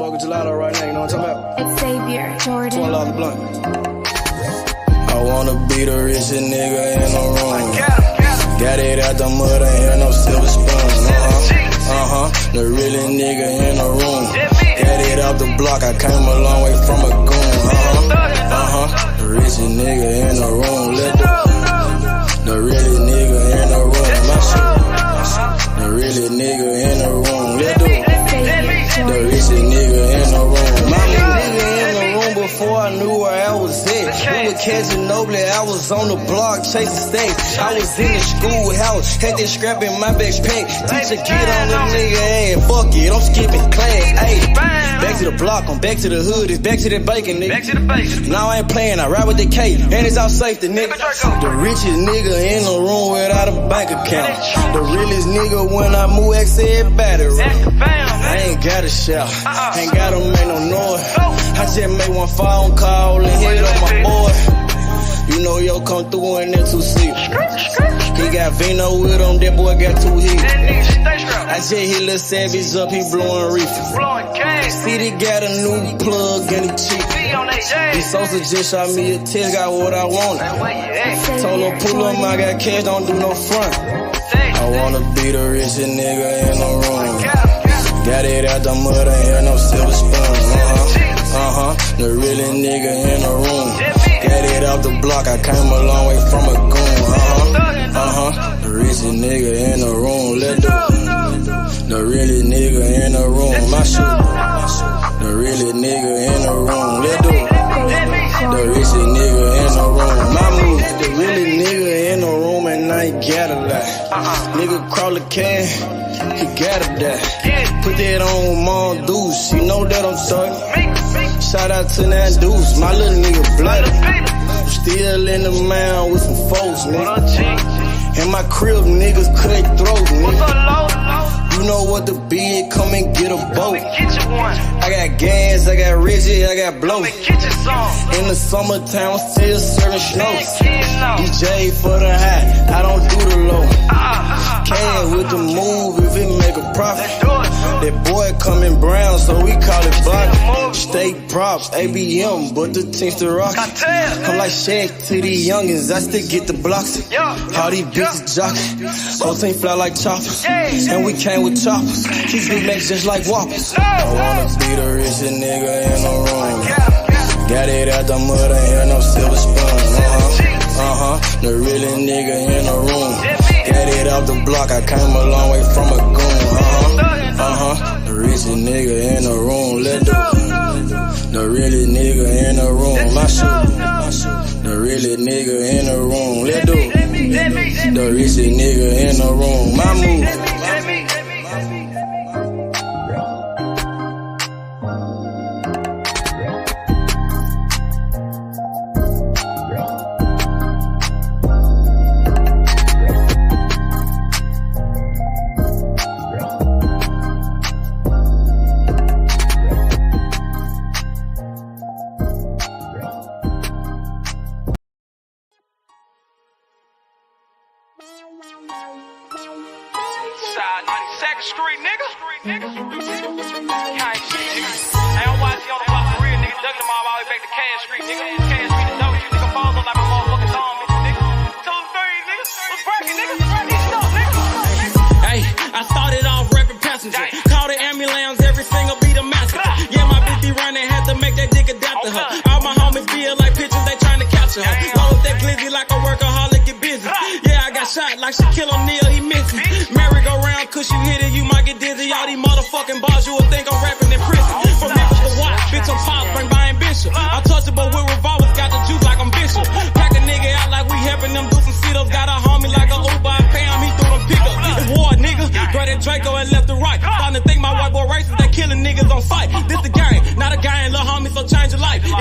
smoking gelato right now, you know what I'm talking about? Xavier, Jordan. $20 a blunt. I wanna be the richest nigga in the room. Got it out the mud, ain't had no silver spoon. The realest nigga in the room. Got it out the block, I came a long way from a goon. The richest nigga in the room. The realest nigga in the room. My shit. The realest nigga in the room. The richest nigga in the room. My nigga in the room before I knew where I was at. We were catching Noble, I was on the block chasing stacks. I was in the schoolhouse, had that scrap in my backpack. Teacher get on the nigga ass, fuck it, I'm skipping class. Ayy, back to the block, I'm back to the hood, it's back to the bacon, nigga. Back to the bacon. Now I ain't playing, I ride with the K, and it's all safety, nigga. The richest nigga in the room without a bank account. The realest nigga when I move, X everybody around. I ain't gotta shout, ain't gotta make no noise. I just make one phone call and hit up my boy. You know yo come through in that 2-seat. He got Vino with him, that boy got 2 hits. I just hit Lil Savage up, he blowing reefer. City got a new plug and he cheap. He Sosa just shot me a text, got what I wanted. Told him pull up, I got cash, don't do no front. I wanna be the richest nigga in the room. Got it out the mud, ain't had no silver spoon. The realest nigga in the room. Got it out the block, I came a long way from a goon. The richest nigga in the room. The realest nigga in the room. My shit. The realest nigga in the room. The richest nigga in the room. My move. The realest nigga in the room and I ain't gotta lie. Nigga crawl a can, he gotta die. Put that on Mom Deuce, you know that I'm sorry. Shout out to that Deuce, my little nigga bloody. Still in the mound with some folks, nigga. In my crib, niggas cut throats, nigga. You know what the bid, come and get a boat. I got gas, I got Reggie, I got blow. In the summertime, I'm still serving snow. DJ for the high, I don't do the low. Can with the move if it make a profit. That boy coming brown, so we call it block. Steak props, ABM, but the team's the rock. I'm like Shaq to these youngins, I still get the blocks. All these bitches jockey, whole team fly like choppers. And we came with choppers, these big legs just like whoppers. I wanna be the richest nigga in the room. Got it out the mud, ain't had no silver spoon. The realest nigga in the room. Got it out the block, I came a long way from a goon. The richest nigga in the room. The realest nigga in the room. My shit. The realest nigga in the room. The richest nigga in the room. My move.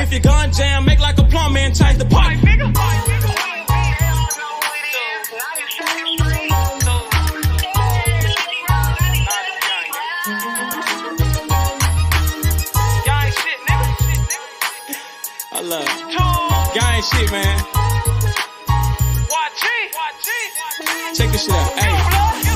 If your gun jam, make like a plumber and change the pipe. I love it. Gang shit, man. Check this shit out. Hey.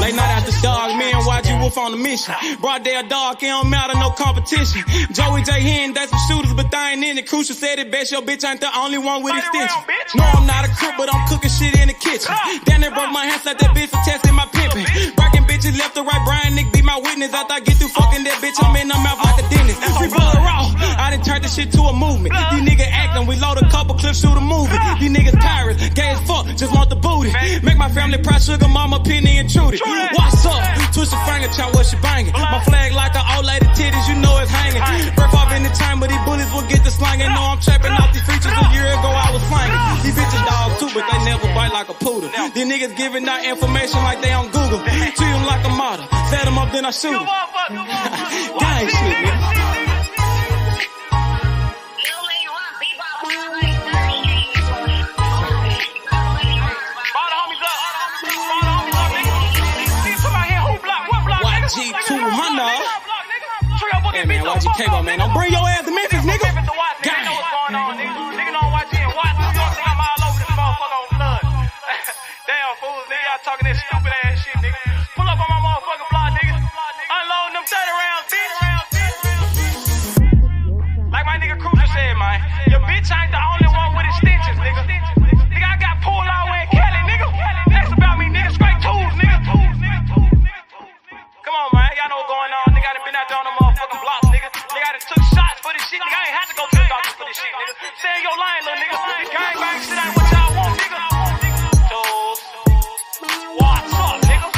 Late night after dog, me and YG Wolf on the mission. Broad day of dog, it don't matter, no competition. Joey J. Hen, that's some shooters, but they ain't in it. Crucial said it best, your bitch ain't the only one with extension. No, I'm not a cook, but I'm cooking shit in the kitchen. Then they broke my hands like that bitch for testing my pimping. Bragging bitches left to right, Brian Nick be my witness. After I get through fucking that bitch, I'm in her mouth like a dentist. We blood raw, I done turned this shit to a movement. These niggas acting, we load a couple clips, shoot a movie. These niggas pirates, gay as fuck, just want the booty. Make my family proud, sugar mama, Penny and Trudy. What's up? Twist a finger, chop what she banging. My flag like an old lady titties, you know it's hanging. Breath off in the time, but these bullets will get the slanging. No, I'm trapping off these features. A year ago I was slanging. These bitches dogs too, but they never bite like a poodle. These niggas giving out information like they on Google. Treat them like a model. Set them up, then I shoot them. Gang shit, nigga. Hey man, YG Cable, man. Don't bring your ass to Memphis, nigga. Gang. Nigga don't watch it and watch. You don't think I'm all over this motherfucker on blood. Damn fools, nigga. Y'all talking that stupid ass shit, nigga. Pull up on my motherfucking block, nigga. Unloading them 30 rounds, bitch. Like my nigga Cruz said, man. Your bitch ain't the only one with extensions, nigga. Nigga, I got pulled all the way in Cali, nigga. That's about me, nigga. Straight tools, nigga. Come on, man. Y'all know what's going on, nigga. I done been out there on the motherfucking block, nigga. Nigga, I done took shots for this shit, nigga. I ain't had to go to the doctor for this shit, nigga. Stay in your line, little nigga. Gang bang shit ain't what y'all want, nigga. Tools. What's up, nigga?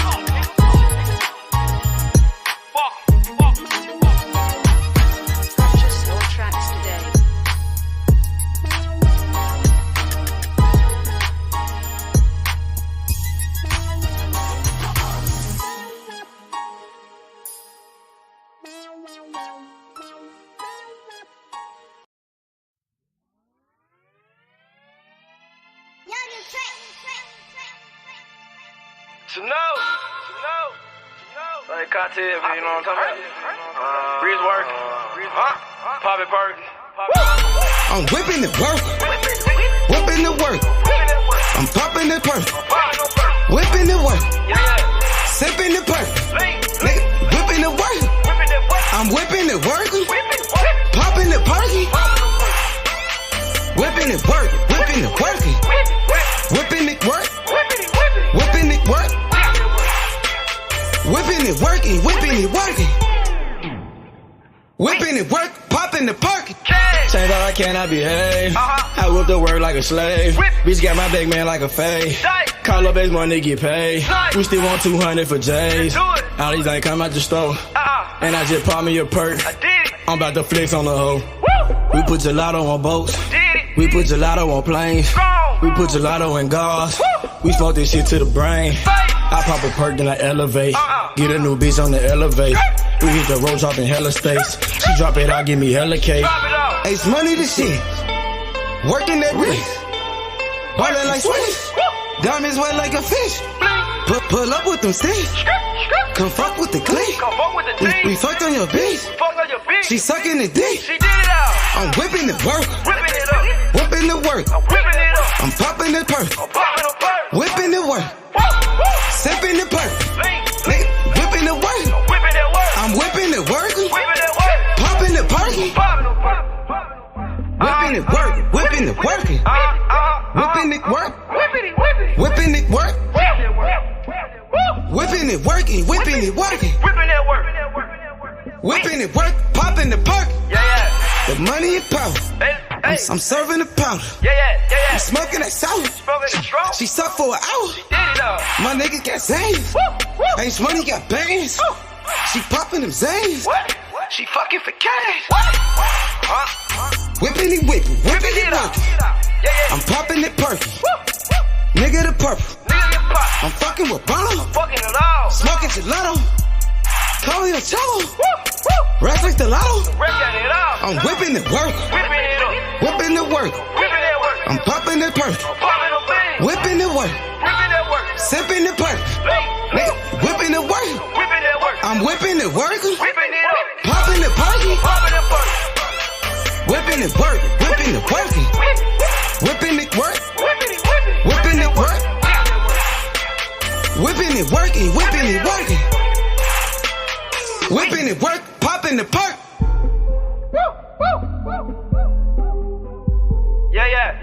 Fuck. Purchase your tracks today. Like cocktail, you know what I'm talking about? Breeze work. Pop it perk. I'm whipping the work. Whipping the work. I'm popping the perk. Whipping the work. Sipping the perk. Nigga, whipping the work. I'm whipping the work. Popping the perky. Whipping the work. Whipping the working. Whipping it work. Whipping it work. Whipping it working, whipping it working. Whipping it work, popping the perky. Change all I can, I behave. I whip the work like a slave. Bitch got my big man like a fade. Call up base money, get paid. We still want 200 for J's. All these ain't come out the store. And I just pop me a perk. I'm about to flex on the hoe. We put gelato on boats. We put gelato on planes. We put gelato in cars. We smoke this shit to the brain. I pop a perk, then I elevate. Get a new bitch on the elevate. We hit the road dropping hella states. She drop it out, give me hella cake. Ace money to shit. Working that wrist. Ballin' like Swiss. Diamonds wet like a fish. Pull up with them sticks. Come fuck with the clique. We fucked on your bitch. She sucking the dick. I'm whipping the work. Whipping the work. I'm popping the perk. Whipping the work. Sipping the perk. Whipping the work. I'm whipping the work. Popping the perky. Whipping it work. Whipping the working. Whipping it work. Whipping it work. Whipping it working. Whipping it working. Whipping it work. Popping the perk. The money and power. I'm serving the powder. I'm smoking that sour. She sucked for an hour. My nigga got Zans. Ace money got bands. She popping them Zans. She fucking for cash. Whipping it, whipping it, working. I'm popping it perky. Nigga the purple. I'm fucking with Broner. Smoking gelato. Call me a cello. Rap like the lotto. I'm whipping the work. Whipping the work. I'm popping the perk. Whipping the work. Sipping the perk. Nigga, whipping the work. I'm whipping the work. Popping the perky. Whipping the work. Whipping the working. Whipping the work. Whipping the work. Whipping it, working, whipping it, working. Whipping it, work, popping the perk. Yeah.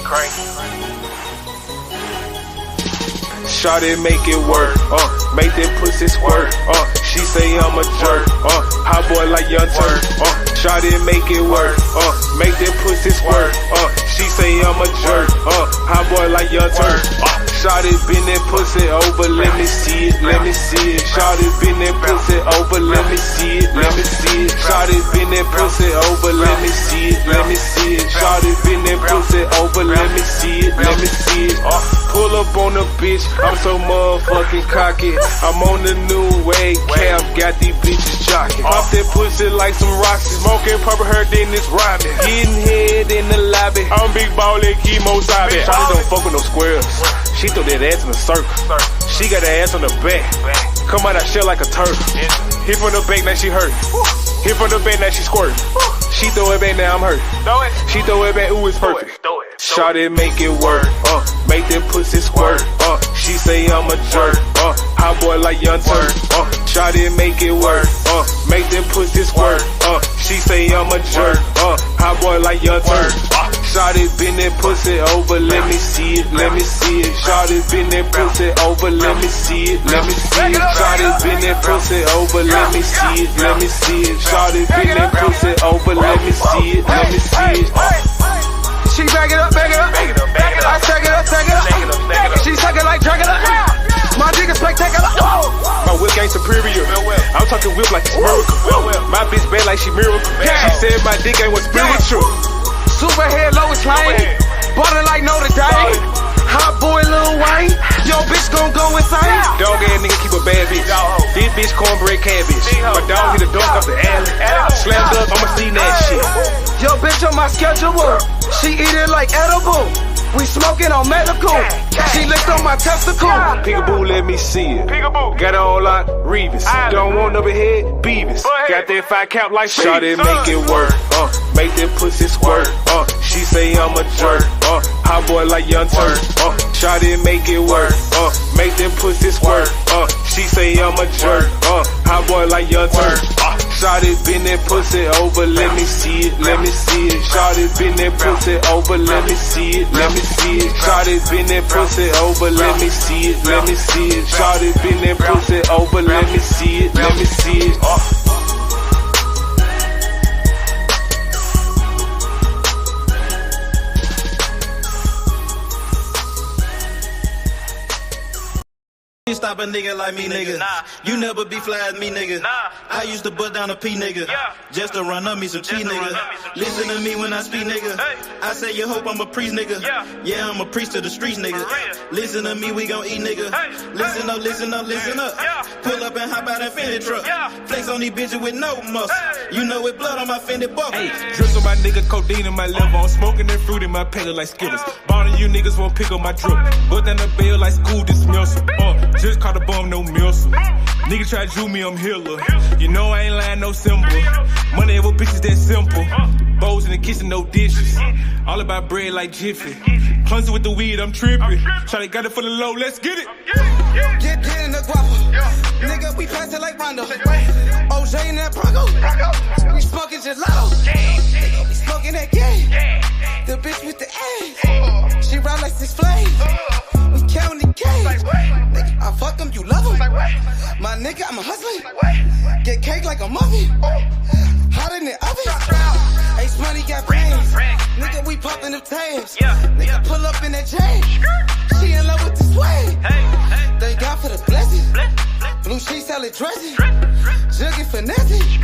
Crank. Shawty make it work, make them pussies work, she say I'm a jerk, hot boy like Young Turk, Shawty make it work, make them pussies work, she say I'm a jerk, hot boy like Young Turk, Shawty been that pussy over, let me see it, Shawty been that pussy over, let me see it, Shawty been that pussy over, let me see it, Shawty been that pussy over, let me see it, pull up on the bitch, I'm so motherfucking cocky, I'm on the new wave, cab, got these bitches jocking, pop that pussy like some rocks, smoking purple hair, then it's rhyming, getting head in the lobby, I'm big ballin', chemo sabe, Shawty don't fuck with no squares, she throw that ass in a circle, she got her ass on the back, come out that shell like a turtle, hit from the back, now she hurt, hit from the back, now she squirt, she throw it back, now I'm hurt, she throw it back, ooh, it's perfect. Shawty make it work, make them pussies squirt, she say I'm a jerk, hot boy like Young Turk, Shawty make it work, make them pussies squirt, she say I'm a jerk, hot boy like Young Turk, Shawty been that pussy over, let me see it, Shawty been that pussy over, let me see it, Shawty been that pussy over, let me see it, Shawty been that pussy over, let me see it, She back it up, I stack it up, she suck it like Dracula, my nigga spectacular, my whip game superior, I'm talking whip like it's miracle, my bitch bad like she miracle, she said my dick ain't what's spiritual, superhead Lois Lane, ballin' like Notre Dame, hot boy Lil Wayne, yo bitch gon' go insane, dog ass nigga keep a bad bitch, this bitch cornbread cabbage, my dog hit a dunk off the alley, slam dunk, I'ma see that shit, yo bitch on my schedule, she eat it like edible, we smoking on medical, she licked on my testicle, peekaboo let me see it, got her on like Reeves, don't want no head Beavis, got that 5 count like Shawty make it work, make them pussies squirt, she say I'm a jerk, hot boy like Young Turk, Shawty make it work, make them pussies squirt, she say I'm a jerk, hot boy like Young Turk, Shawty been that pussy over, let me see it, Shawty been that pussy over, let me see it, Shawty been that pussy over, let me see it, Shawty been that pussy over, let me see it, Stop a nigga like me, nigga. You never be fly as me, nigga. I used to bust down a P, nigga. Just to run up me some cheese, nigga. Listen to me when I speak, nigga. I say you hope I'm a priest, nigga. Yeah, I'm a priest to the streets, nigga. Listen to me, we gon' eat, nigga. Listen up, listen up, listen up. Pull up and hop out that Fendi truck. Flex on these bitches with no muscle. You know it blood on my Fendi buckle. Hey, drips on my nigga, codeine in my liver. I'm smoking that fruit in my pedal like Skittles. Ballin' you niggas won't pick up my drip. But then the bail like school dismissal. Just caught a bum, no missile. Nigga try to me, I'm healer. You know I ain't lying, no symbol. Money over bitches that simple. Bowls in the kitchen, no dishes. All about bread like Jiffy. Clumsy with the weed, I'm tripping. Try to got it for the low, let's get it. Get in the guapa. Nigga, we pass it like Rondo. OJ in that Bronco. We smoking gelato. Nigga, we smoking that game. The bitch with the ass. She ride like 6 flames. We counting the game. Nigga, I fuck them, you love them. My nigga, I'm a hustler. Get cake like a muffin. Hot in the oven. Ace money got brains. Nigga, we popping them tabs. Nigga, pull up in that chain. She in love with the swag. Thank God for the blessing. Blue sheets, salad dressing. Jugging finessing.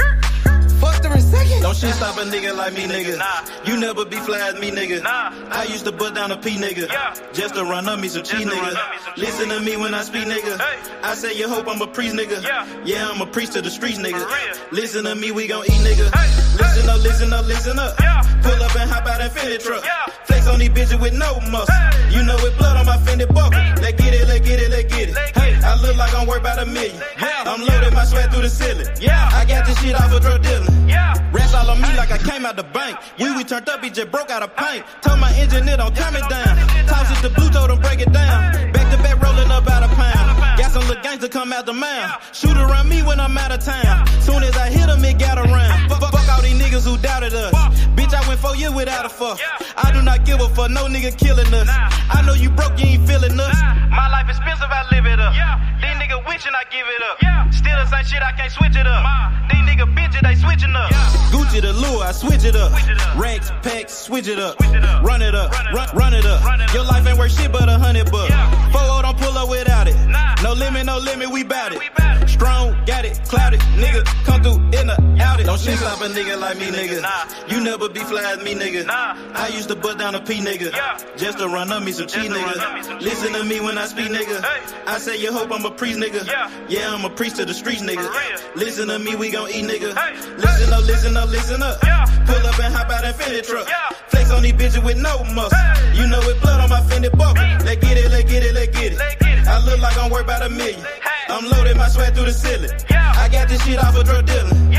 Fucked her in second. Don't shit stop a nigga like me, nigga. You never be fly as me, nigga. I used to bust down a P, nigga. Just to run up me some cheese, nigga. Listen to me when I speak, nigga. I say you hope I'm a priest, nigga. Yeah, I'm a priest to the streets, nigga. Listen to me, we gon' eat, nigga. Listen up, listen up, listen up. Pull up and hop out that Fendi truck. Flex on these bitches with no muscle. You know with blood on my Fendi buckle. Let's get it, let's get it, let's get it. Hey, I look like I'm worth about $1 million. I'm loaded, my sweat through the ceiling. I got this shit off of drug dealing. Rats all on me like I came out the bank. We turned up, he just broke out of paint. Told my engineer don't turn it down. Toss it to blue, told him break it down. Back to back rolling up out of pound. Got some little gangs to come out the mouth. Shoot around me when I'm out of town. Soon as I hit him, it got around. Fuck all these niggas who doubted us. Bitch, I went 4 years without a fuck. I do not give a fuck, no nigga killing us. I know you broke, you ain't feeling us. My life expensive, I live it up. These niggas witching, I give it up. Still the same shit, I can't switch it up. These niggas bitches, they switching up. Gucci the lure, I switch it up. Racks, packs, switch it up. Run it up, run it up. Your life ain't worth shit but $100 bucks. 4-0 don't pull up without it. No limit, we bout it. Strong, got it, clouded. Nigga, come through in the out it. Don't shit stop a nigga like me, nigga. You never be fly as me, nigga. I used to bust down a P, nigga. Just to run up me some cheese, nigga. Listen to me when I speak, nigga. I say you hope I'm a priest, nigga. Yeah, I'm a priest to the streets, nigga. Listen to me, we gon' eat, nigga. Listen up, listen up, listen up. Pull up and hop out that Fendi truck. Flex on these bitches with no muscle. You know with blood on my Fendi buckle. Let's get it, let's get it, let's get it. I look like I'm worth about $1 million. I'm loaded, my sweat through the ceiling. I got this shit off of drug dealing.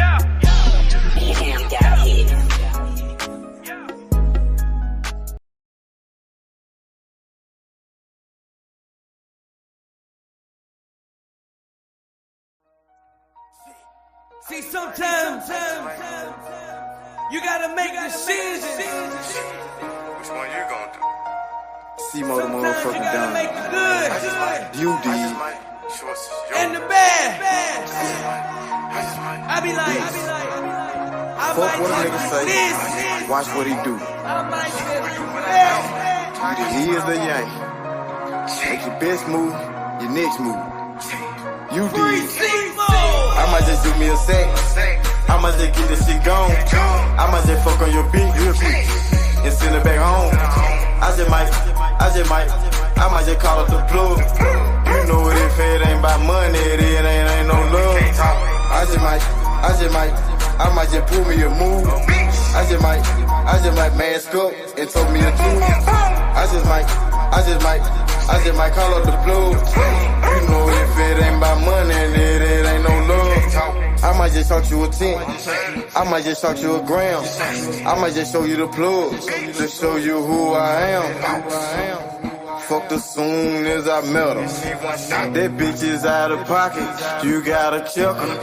See, sometimes you gotta make decisions. Which one you gonna do? C-Mo the motherfucking down. Make the good. You did. And the bad. I be like, I Fuck might what a nigga do say. this. Watch what he do. I might do that. He is the Yankee. Make your best move, your next move. You did. I might just do me a sec. I might just get this shit gone. I might just fuck on your beat real quick and send it back home. I might just call up the plug. You know it, if it ain't about money, it ain't no love. I might just pull me a move. I just might mask up and told me a truth. I just might call up the plug. You know if it ain't about money, it ain't no love. I might just shoot you a 10. I might just shoot you a gram. I might just show you the plug to show you who I am. Fucked her soon as I met her. That bitch is out of pocket. You gotta check her.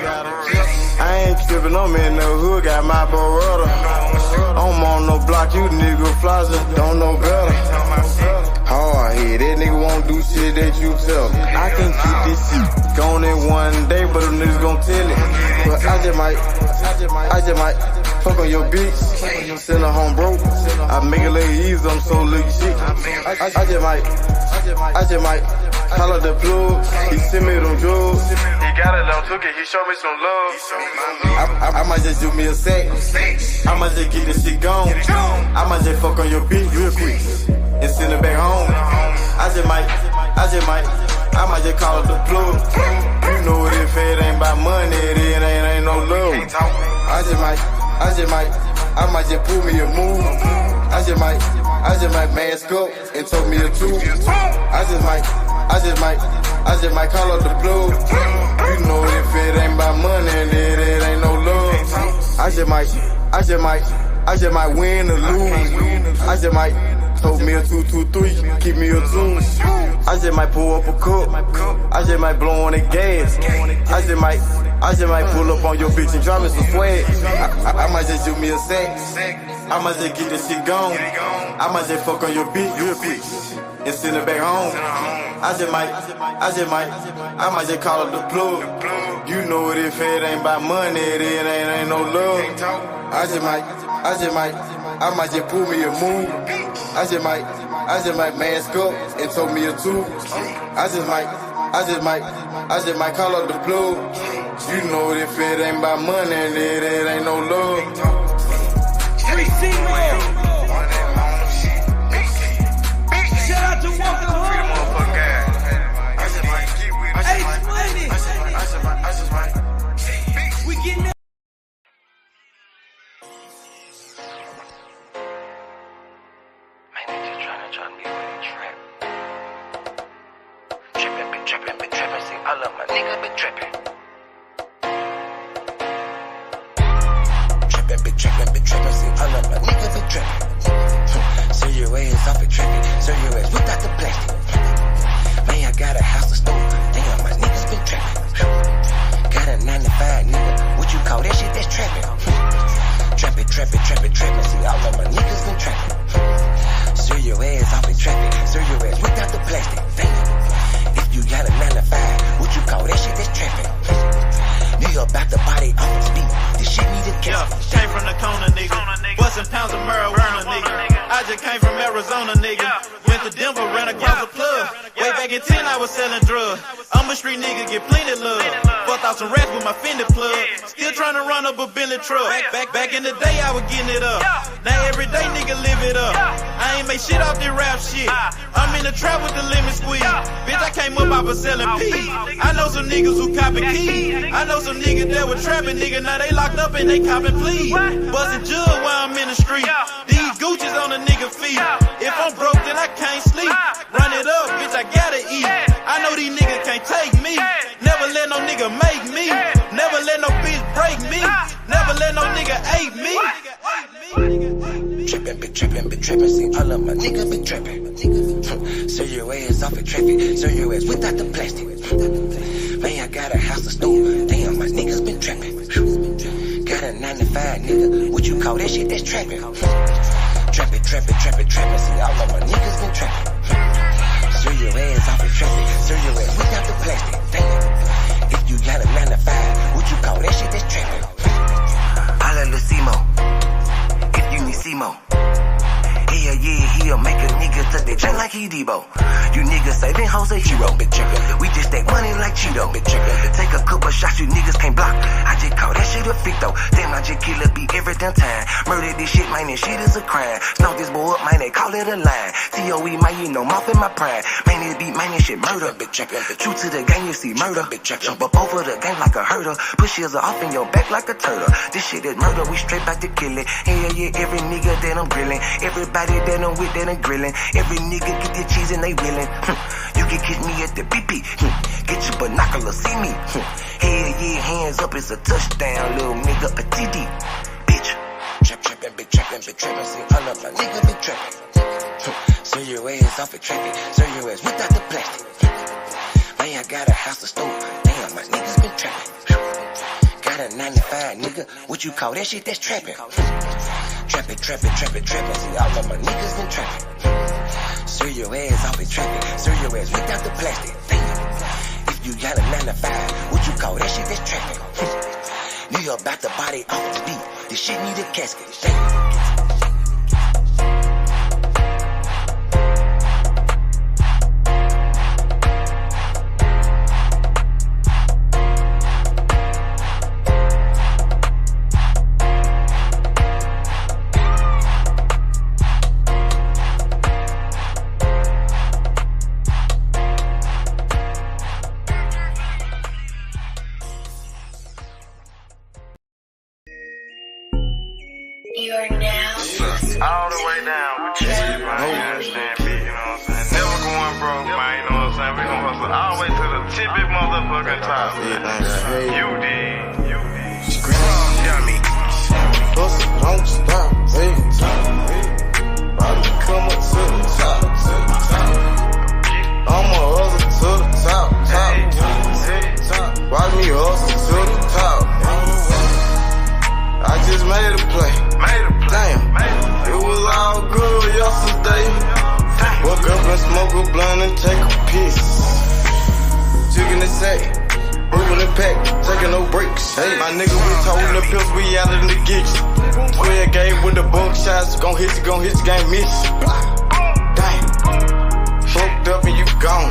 I ain't trippin', I'm in the hood, got my Beretta. I'm on no block, you nigga flossin', don't know better. Hard head, that nigga won't do shit that you tell him. I can keep this shit going in one day, but them niggas gon' tell it. But I just might fuck on your bitch, send her home broke. I make it look easy, I'm so little shit. I just might call up the plug, he send me them drugs. He got it, I took it, he showed me some love. I might just do me a sec, I might just get this shit gone. I might just fuck on your bitch real quick and send it back home. I might just call up the plug. You know it, if it ain't about money, it ain't no love. I might just pull me a move. I just might mask up and told me the truth. I just might call up the plug. You know if it ain't about money, it ain't no love. I just might win or lose. I just might told me a 2-2-3, keep me a 2. I just might pull up a cup. I just might blow on the gas. I just might pull up on your bitch and drop me some swag. I might just do me a sex. I might just get this shit gone. I might just fuck on your bitch real quick and send it back home. I might just call up the plug. You know it, if it ain't about money, it ain't no love. I might just pull me a move. I just might mask up and told me a 2. I just might call up the plug. You know if it ain't about money, it ain't no love. Shout out to Walker Home. We getting that. Man, they just trying to be with a trap. Trippin', see, all of my niggas been trippin'. Trippin', see, all of my niggas been trippin'. So your ass off it trippin', so your ass without the plastic. Man, I got a house to store, damn, my niggas been trippin'. Got a 9 to 5, nigga, what you call that shit, that's trappin'. Trappin', see, all of my niggas been trappin'. So your ass off it trappin', so your ass without the plastic, damn. If you got a 9 to 5, what you call that shit, that's trappin'. Nigga about the body off the speed, this shit need a gas. Came from the corner, nigga. Bustin' pounds of marijuana, nigga. I just came from Arizona, nigga. Went to Denver, ran across a plug. Way back in 10, I was selling drugs. I'm a street nigga, get plenty love. Fucked out some rats with my Fendi plug. Still trying to run up a Bentley truck. Back in the day, I was getting it up. Now every day, nigga, live it up. I ain't make shit off this rap shit. I'm in the trap with the lemon squeeze. Bitch, I came up off of selling peas. I know some niggas who copy keys. I know some niggas that were trapping, nigga. Now they locked up and they copping pleas. Bustin' jug while I'm in the street. These Gucci's on the nigga feet. If I'm broke, then I can't sleep. Run it up, bitch, I gotta eat. I know these niggas can't take me. Never let no nigga make me. Never let no bitch break me. Never let no nigga hate me. Trippin', see, all of my niggas been trippin'. So your ass off it traffic, so your ass without the plastic. Man, I got a house to store, damn, my niggas been trappin'. Got a 9 to 5, nigga, what you call that shit, that's trappin'. Trappin', see, all of my niggas been trappin'. So your ass off it traffic, so your ass without the plastic, damn. If you got a 9 to 5, what you call that shit, that's trappin'. Holla Lucimo, if you need Simo. Yeah, he'll make a nigga touch that chain like he Debo. You niggas say them hoes a hero, bitch. We just stack money like Cheeto, bitch. Take a couple shots, you niggas can't block. I just call that shit a fit though. Damn, I just kill a beat every damn time. Murder this shit, man, this shit is a crime. Snow this boy up, man, they call it a line. COE, man, you know, mouth in my prime. Man, this beat, man, this shit murder, bitch. True to the game, you see murder, bitch. Jump up over the game like a herder. Push heels off in your back like a turtle. This shit is murder, we straight back to kill it. Yeah, every nigga that I'm grilling. Everybody that I'm with that I'm grilling. Every nigga get the cheese and they willing. You can catch me at the BP. Get your binoculars, see me. Hell yeah, hands up, it's a touchdown, little nigga, a TD. Bitch. Trappin', see, all of my niggas been trappin'. So your ass off it traffic, so your ass without the plastic. Man, I got a house to store, damn, my niggas been trappin'. Got a 9 to 5, nigga, what you call that shit, that's trappin'. Trappin', see, all of my niggas been trappin'. So your ass off it traffic, so your ass without the plastic, damn. If you got a 9 to 5, what you call that shit, that's trappin'. Nigga about the body off the beat, this shit need a casket, damn. All the way down with you, man. You understand me, you know what I'm saying? Never going broke, man, you know what I'm saying? We gon' hustle all the way to the tippy motherfucking top. You did. Yummy. Hustle, don't stop, hey. About to come up to the top. I'ma hustle to the top. Watch me hustle to the top. I just made a play. Damn, it was all good yesterday. Woke up and smoke a blunt and take a piss. Jigging the sack, moving the pack, taking no breaks. Hey, my nigga, we told the pills, we out in the geeks. 12 game with the bunk shots, gon' hit you, can't miss. Damn, fucked up and you gone.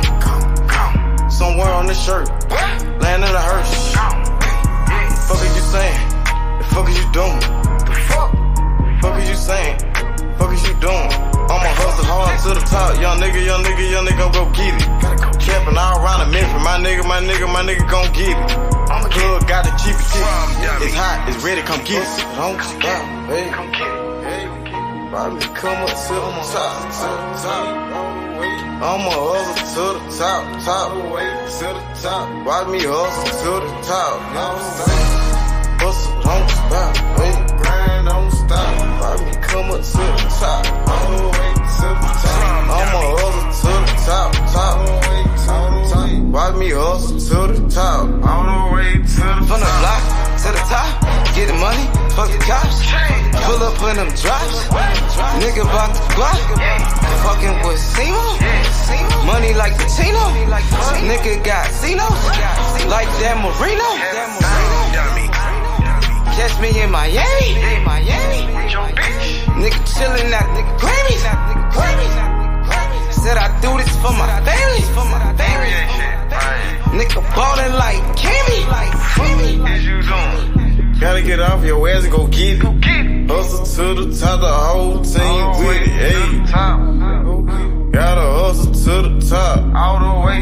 Somewhere on the shirt, land in a hearse. Fuck are you saying? The fuck are you doing? Fuck are you you saying? Fuck is you doing? I'ma hustle hard to the top. Young nigga, go get it. Capping all around the Memphis. My nigga gon' get it. Plug got the cheap ticket. It's hot, it's ready, come get it. Don't stop, hey. Come get it. Hey. Probably come up to the top. I'ma hustle to the top. To the top. Watch me hustle to the top. Hustle, don't stop, hey. Grind, don't stop. Watch me come up to the top. All the way to the top. I'ma hustle to the top. Watch me hustle to the top. All the way to the top. From the block to the top. Get the money, fuck the cops. Pull up in them drops. Nigga bout the block. Fucking with Simo. Money like Patino. Nigga got Cinos. Like that Marino. Catch me in Miami. Nigga chillin' at nigga Grammys. Said I do this for my family. Nigga ballin' like Kimmy. Is you doing? Gotta get off your ass and go get it. Hustle to the top, the whole team with it. Hey, gotta hustle to the top. All the way.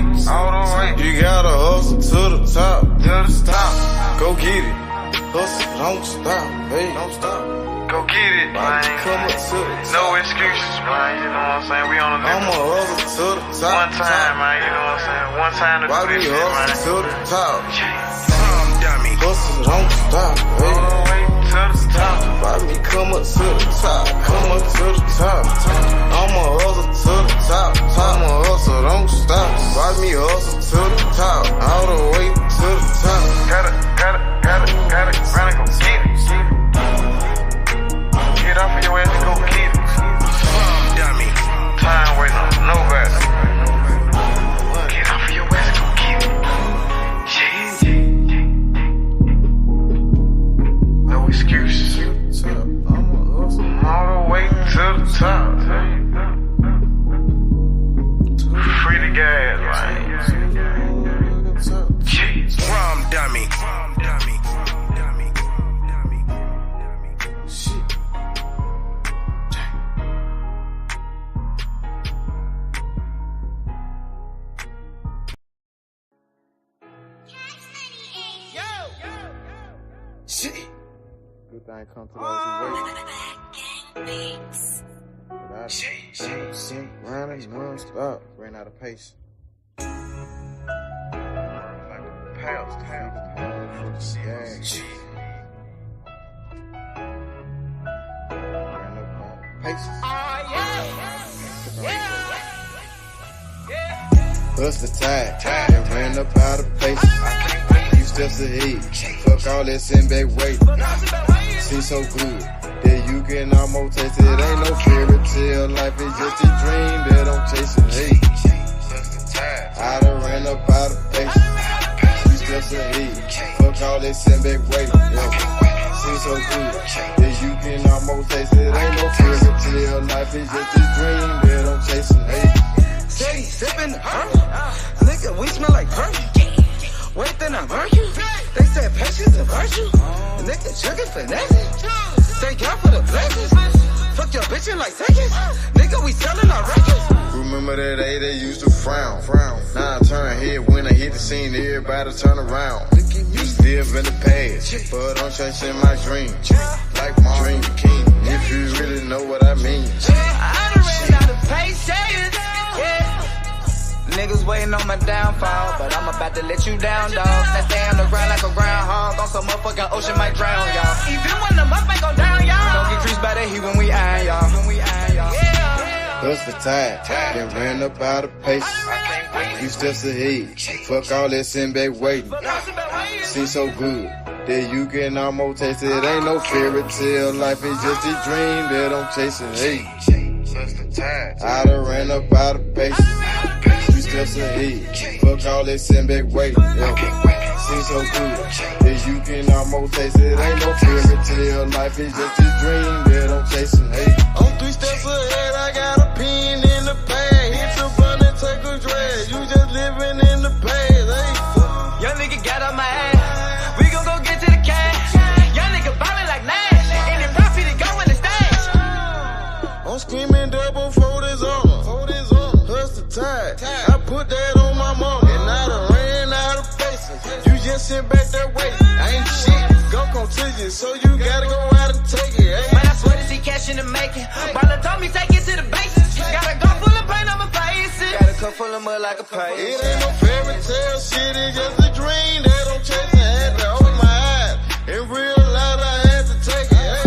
You gotta hustle to the top. Go get it. Hustle, don't stop. Hey, don't stop. Go get it, man. Come up to the top. No excuses, man. You know what I'm saying? We on the I'ma hustle to the top. One time, man. You know what I'm saying? One time to do this shit, man. To the top. Hustle, don't stop. Hey. All the way to the top. Why me come up to the top? Come up to the top. I'ma hustle to the top. I'ma hustle, don't stop. Why me hustle to the top? All the way to the top. Gotta, run and go get it. Get off of your ass and go get it. Dummy. Time waiting on nobody. Get off of your ass and go get it. No excuses. All the way to the top. Free the gas, man. Rum dummy. Good thing come to those who wait. Without sink, running non-stop. Ran out of pace. Like the pals, ran up out of pace. Bust the tide, and ran up out of pace. Few steps ahead, fuck all that send back weight. Seems so good that you can almost taste it. Ain't no fairy tale, life is just a dream that I'm chasing. Hey, I done ran up out of pace. Few steps ahead, fuck all that send back weight. Seems so good that you can almost taste it. Ain't no fairy tale, life is just a dream that I'm chasing. Hey, steady sippin', nigga, we smell like perfume. Wait, then I burn you. They said patience a virtue. Nigga, chugging finesse. Thank God for the blessings. Fuck your bitch in like seconds. Nigga, we sellin' our records. Remember that day they used to frown. Now I turn head when I hit the scene, everybody turn around. Used to live in the past, but I'm chasing my dream. Like my dream king, if you really know what I mean. I done ran out of patience. Niggas waiting on my downfall, but I'm about to let you down, dog. That stay on the ground like a groundhog, on some motherfucking ocean might drown, y'all. Even when the mud ain't go down, y'all. Don't get creased by the heat when we iron, y'all. Yeah. Bust the tide, then ran up out of pace. Few steps ahead, fuck all that send back waiting. Seems so good that you can almost taste it. Ain't no fairy tale, life is just a dream that I'm chasing. Hey, I done ran up out of pace. Steps ahead, fuck all that send back weight. Seems so good that you can almost taste it. Ain't no fairy tale, life is just a dream that I'm chasing. Hey, I'm 3 steps ahead, I got a pin in the pad. Hit the button and take a drag. You just living in the past. Hey, young nigga got on my ass. We gon' go get to the cash. Young nigga ballin' like Nash. And the profit is going to stash. double fold his armor. Hustle tired. I put that on my mama. And I done ran out of faces. You just sit back there waiting. I ain't shit. Gon' come to you, so you gotta go out and take it. Hey. Man, I swear to see cash in the making. Baller told me take it to the basics. Got a gun full of paint on my faces. Got a cup full of mud like a pace. It ain't no fairy tale shit, it's just a dream that I'm chasing. Had to open my eyes. In real life, I had to take it. Hey,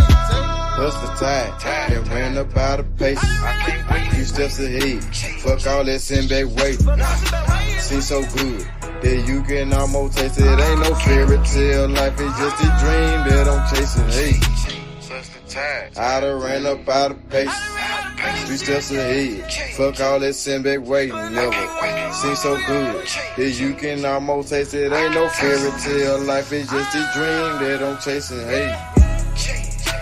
hustle tired, and ran up out of paces. Few steps ahead, fuck all that send back waiting. Seems so good that you can almost taste it. Ain't no fairy tale life, it's just a dream that I'm chasing. Hey, I done ran up out of paces. Few steps ahead, fuck all that send back waiting. Never seems so good that you can almost taste it. Ain't no fairy tale life, it's just a dream that I'm chasing.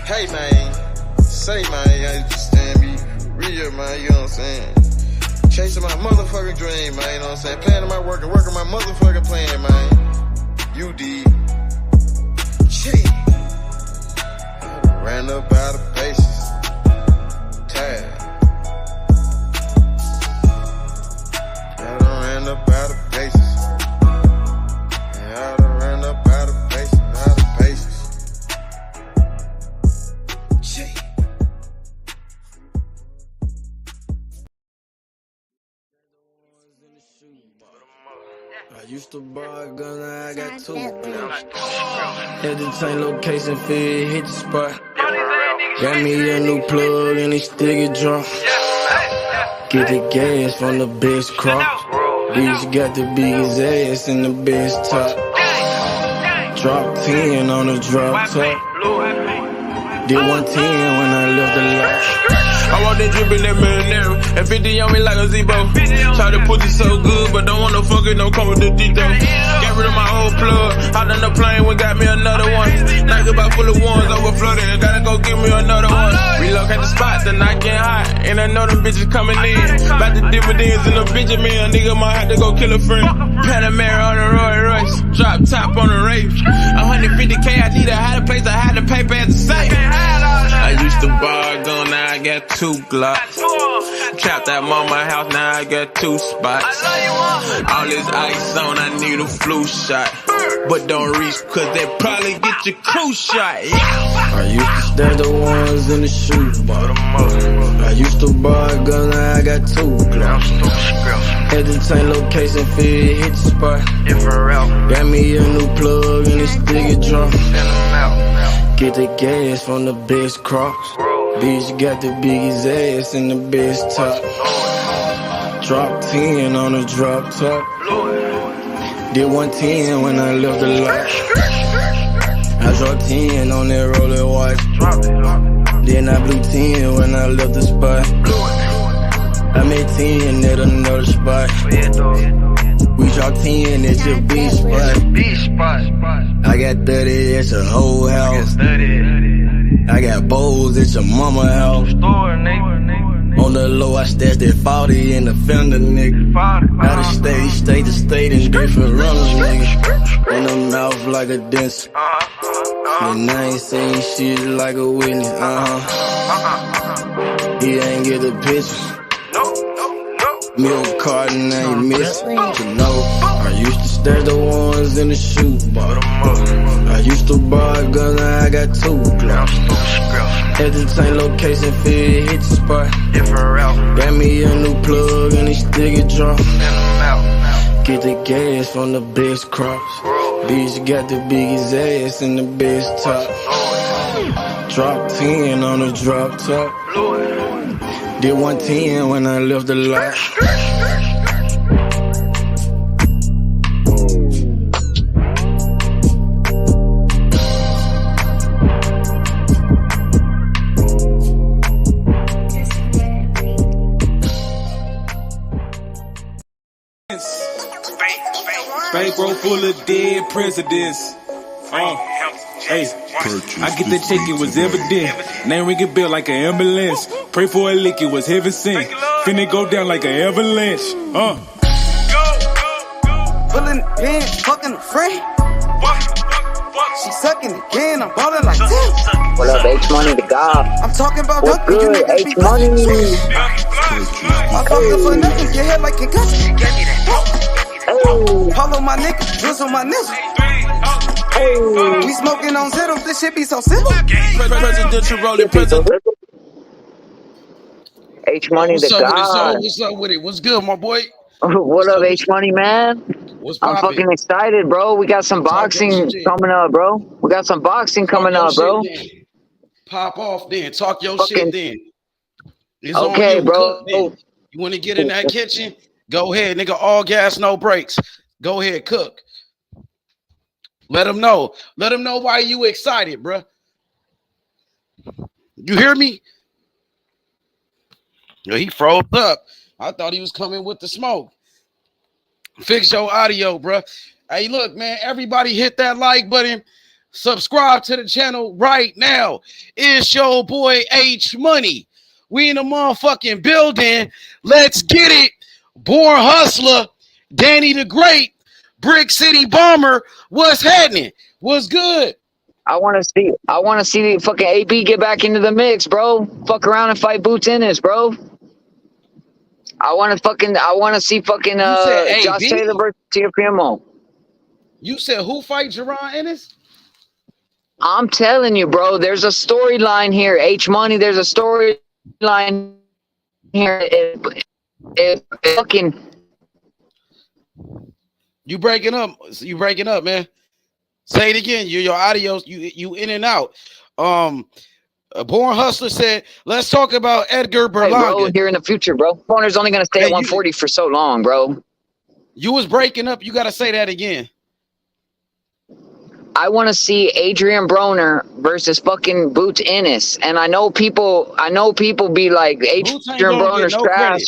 Hey man, say man, you understand me, real man, you know what I'm saying? Chasing my motherfucking dream, man, you know what I'm saying? Planning my work and working my motherfucking plan, man. You did. Ran up out of paces. Tired. I done ran up out of paces. I done ran up out of paces, out of paces. I used to buy a gun, now I got two. Had to change location, feel hit the spot. Got me a new plug and it still get drunk. Get the gas from the best crop. Bitch got the biggest ass and the best top. Drop 10 on the drop top. Did 110 when I left the lot. I want that drip in that marinara, and 50 on me like a Zebo. Try to put it so good, but don't want no fucking, don't come with the detail. Got rid of my whole plug, hopped on the plane, we got me another one. Night about full of ones, overflooded, gotta go get me another one. Relocate the spot, the night getting hot, and I know them bitches coming in. About the dividends in the Benjamin, a nigga might have to go kill a friend. Panamera on the Roy Royce, drop top on the Wraith. 150K, I need a higher place, I had to pay at the safe. I used to buy a gun, now I got 2 Glocks. Trapped at mama house, now I got 2 spots. All this ice on, I need a flu shot. But don't reach, cause they probably get your crew shot. Yeah. I used to stash the ones in the shoebox. I used to buy a gun, now I got 2 Glocks. Had to change location, feel hit the spot. Got me a new plug and it still get drunk. Get the gas from the best crops. Bitch got the biggest ass and the best top. Drop 10 on the drop top. Did 110 when I left the lot. I dropped 10 on that roller watch. Then I blew 10 when I left the spot. I made 10 at another spot. We dropped 10 at your beach spot. I got 30 at your whole house. I got bowls at your mama house. On the low, I stashed that 40 in the fender, nigga. Out of state to state in different runners, nigga. In the mouth like a dentist. And I ain't saying shit like a witness, He ain't get the picture. Milk carton ain't missing, you know. I used to stash the ones in the shoebox. I used to buy a gun, now I got 2 Glocks. Had to change location, feel hit the spot. Got me a new plug and it still get drunk. Get the gas from the best crops. Bitch got the biggest ass and the best top. Drop 10 on the drop top. Did 110 when I left the lot. Bankroll full of dead presidents. Hey, I get that check, it was evident. Name ring a bell like an ambulance. Pray for a lick, it was heaven sent. Finna go down like an avalanche. Pulling in, fucking free. She sucking again, I'm ballin' like this. What up, H Money the God? I'm talking about What's dunking, you good, niggas H be Money? My fucker for nothing, get hit like concussion. She gave me that. Hey, Follow my nigga, juice on my nigga. hey. We smoking on zeros, this shit be so simple. Presidential rolling, president. H Money What's the up with it, God. Zoe? What's up with it? What's good, my boy? What up, H Money, man? What's I'm poppin'? fucking excited, bro. We got some Talk your boxing shit. coming up, bro. We got some boxing Talk coming your up, bro. shit then. Pop off then. Talk your Fucking shit then. It's on okay, you. bro. Cook then. You want to get in that kitchen? Go ahead, nigga. All gas, no brakes. Go ahead, cook. Let them know. Let them know why you excited, bruh. You hear me? Yo, he froze up. I thought he was coming with the smoke. Fix your audio, bruh. Hey, look, man. Everybody hit that like button. Subscribe to the channel right now. It's your boy H Money. We in the motherfucking building. Let's get it. Born Hustler, Danny the Great, Brick City Bomber. What's happening? What's good? I want to see the fucking AB get back into the mix, bro. Fuck around and fight Boots Ennis, bro. I want to see fucking Josh AB? Taylor versus Teofimo. You said who fight Jerron Ennis? I'm telling you, bro. There's a storyline here. H Money. There's a storyline here. It fucking. You breaking up? You breaking up, man? Say it again. Your audio. You in and out. Born Hustler said, "Let's talk about Edgar Berlanga." Hey, bro, here in the future, bro. Corner's only gonna stay at 140 for so long, bro. You was breaking up. You got to say that again. I want to see Adrian Broner versus fucking Boots Ennis, and I know people be like Adrian Broner's trash.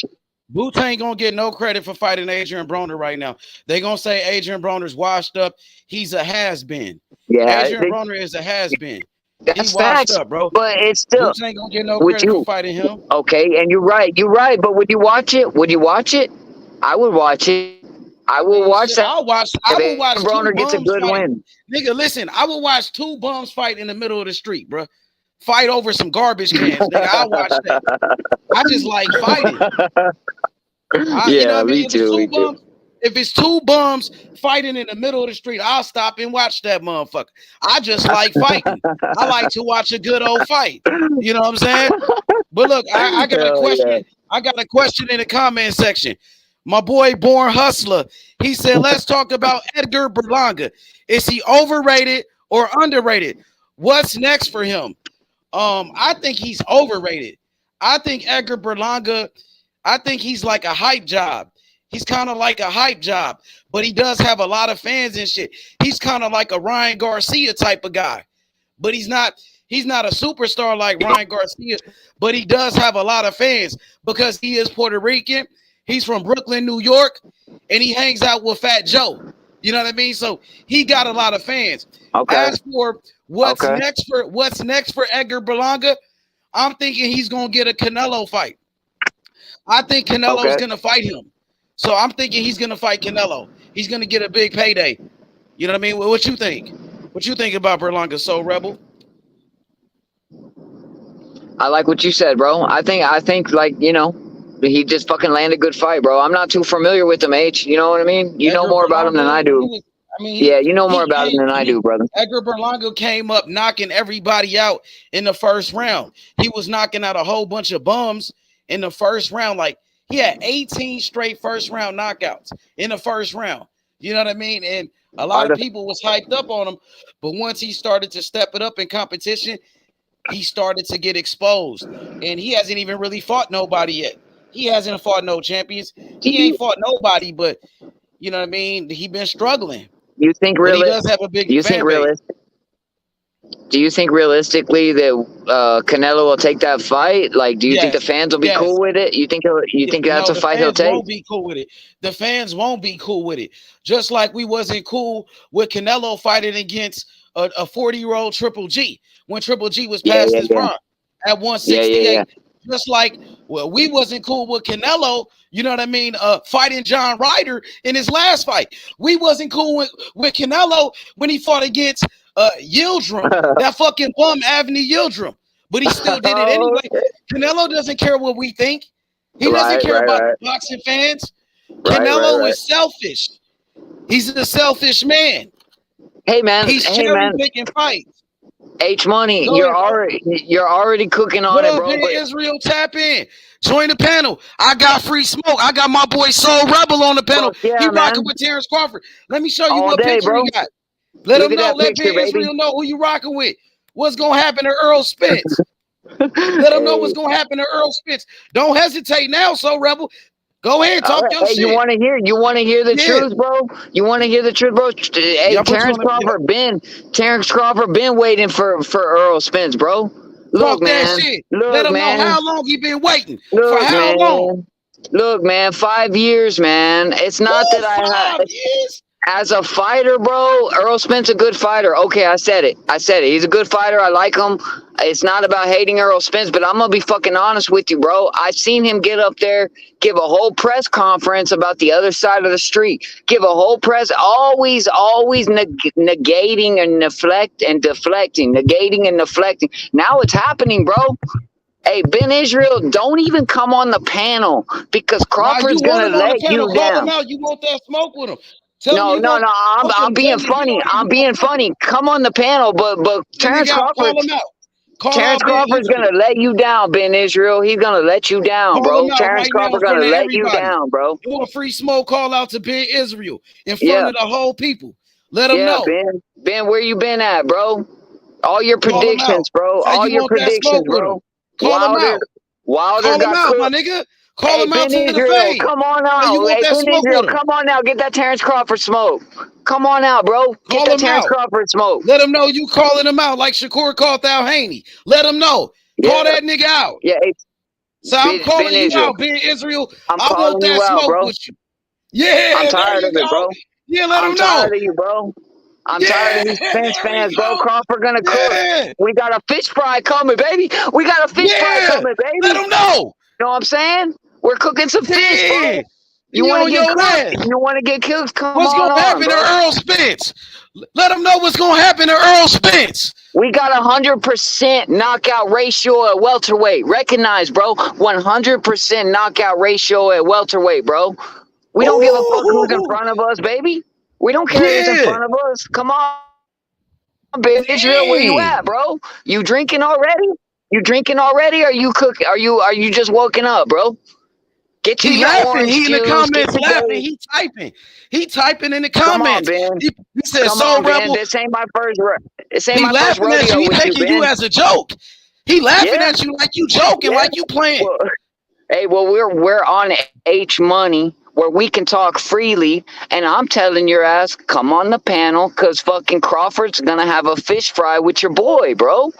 Boots ain't gonna get no credit for fighting Adrian Broner right now. They gonna say Adrian Broner's washed up. He's a has-been. Yeah, Adrian Broner is a has-been. That's He facts, washed up, bro. But it's still. Boots ain't gonna get no credit for fighting him. Okay, and you're right. But would you watch it? I would watch it. I will watch that. I will watch. Broner gets a good win. Nigga, listen. I will watch two bums fight in the middle of the street, bro. Fight over some garbage cans, nigga. I'll watch that. I just like fighting. You know what I mean? If it's two bums fighting in the middle of the street, I'll stop and watch that motherfucker. I just like fighting. I like to watch a good old fight. You know what I'm saying? But look, I got a question. Yeah. I got a question in the comment section. My boy Born Hustler, he said, let's talk about Edgar Berlanga. Is he overrated or underrated? What's next for him? I think he's overrated. I think Edgar Berlanga, I think he's like a hype job. He's kind of like a hype job, but he does have a lot of fans and shit. He's kind of like a Ryan Garcia type of guy, but he's not a superstar like Ryan Garcia, but he does have a lot of fans because he is Puerto Rican. He's from Brooklyn, New York, and he hangs out with Fat Joe. You know what I mean? So he got a lot of fans. Okay. As for what's next for Edgar Berlanga, I'm thinking he's gonna get a Canelo fight. I think Canelo's gonna fight him. So I'm thinking he's gonna fight Canelo. He's gonna get a big payday. You know what I mean? What you think? What you think about Berlanga, Soul Rebel? I like what you said, bro. I think like, you know, he just fucking landed a good fight, bro. I'm not too familiar with him, H. You know what I mean? You know more about him than I do. Yeah, you know more about him than I do, brother. Edgar Berlanga came up knocking everybody out in the first round. He was knocking out a whole bunch of bums in the first round. Like, he had 18 straight first round knockouts in the first round. You know what I mean? And a lot of people was hyped up on him. But once he started to step it up in competition, he started to get exposed. And he hasn't even really fought nobody yet. He hasn't fought no champions. He ain't fought nobody, but you know what I mean? He been struggling. You think really? He does have a big fan base. Do you think realistically that Canelo will take that fight? Like, do you think the fans will be cool with it? You think that's a fight he'll take? Won't be cool with it. The fans won't be cool with it. Just like we wasn't cool with Canelo fighting against a 40-year-old Triple G when Triple G was past his prime at 168. Just like, well, we wasn't cool with Canelo, you know what I mean, fighting John Ryder in his last fight. We wasn't cool with Canelo when he fought against Yildirim, that fucking bum Anthony Yildirim. But he still did it anyway. Canelo doesn't care what we think. He doesn't care about the boxing fans. Canelo is selfish. He's a selfish man. Hey man, he's cherry picking fights. H Money, you're already cooking on what it, up, bro. But Israel, tap in. Join the panel. I got free smoke. I got my boy Soul Rebel on the panel. He rocking with Terence Crawford. Let me show you what picture he got. Let him know. Let Israel know who you rocking with. What's gonna happen to Errol Spence? Let him know what's gonna happen to Errol Spence. Don't hesitate now, Soul Rebel. Go ahead, talk your shit. You want to hear the truth, bro? You want to hear the truth, bro? Hey, Terence Crawford been waiting for Errol Spence, bro. Look, man. That shit. Let him know how long he been waiting. For how long? Look, man, 5 years, man. It's not that I 5 years. As a fighter, bro, Errol Spence a good fighter. Okay, I said it. He's a good fighter. I like him. It's not about hating Errol Spence, but I'm going to be fucking honest with you, bro. I've seen him get up there, give a whole press conference about the other side of the street. Give a whole press, always negating and deflecting. Negating and deflecting. Now it's happening, bro. Hey, Ben Israel, don't even come on the panel because Crawford's going to let you down. Call him out. You want that smoke with him. No. I'm being funny. Come on the panel, but Terence Crawford's gonna let you down, Ben Israel. He's gonna let you down, bro. Terence Crawford's gonna let you down, bro. Do a free smoke call out to Ben Israel in front of the whole people. Let him know. Ben, where you been at, bro? All your predictions, bro. All your predictions, bro. Call him out. Wilder got cooked. My nigga. Call him out to the face. Come on out. Come on now. Get that Terence Crawford smoke. Come on out, bro. Get that Terence Crawford smoke. Let him know you calling him out like Shakur called out Haney. Let him know. Call that nigga out. Yeah. So I'm calling you out, Ben Israel. I want that smoke with you. Yeah. I'm tired of it, bro. Yeah, let him know. I'm tired of you, bro. I'm tired of these Spence fans, bro. Crawford gonna cook. We got a fish fry coming, baby. We got a fish fry coming, baby. Let him know. You know what I'm saying? We're cooking some fish, bro. You want to get cooked? You want to get killed? What's going to happen to Errol Spence? Let them know what's going to happen to Errol Spence. We got 100% knockout ratio at welterweight. Recognize, bro. 100% knockout ratio at welterweight, bro. We don't give a fuck who's in front of us, baby. We don't care who's in front of us. Come on, Ben Israel, where you at, bro? You drinking already? Or you cooking? Are you just woken up, bro? Get you laughing. He in the comments laughing. He typing in the comments. Come on, Ben. He said, "Soul Rebel." This ain't my first. This ain't he my laughing first at you. He taking you as a joke. He laughing at you like you joking, like you playing. Well, we're on H Money where we can talk freely, and I'm telling your ass, come on the panel, cause fucking Crawford's gonna have a fish fry with your boy, bro.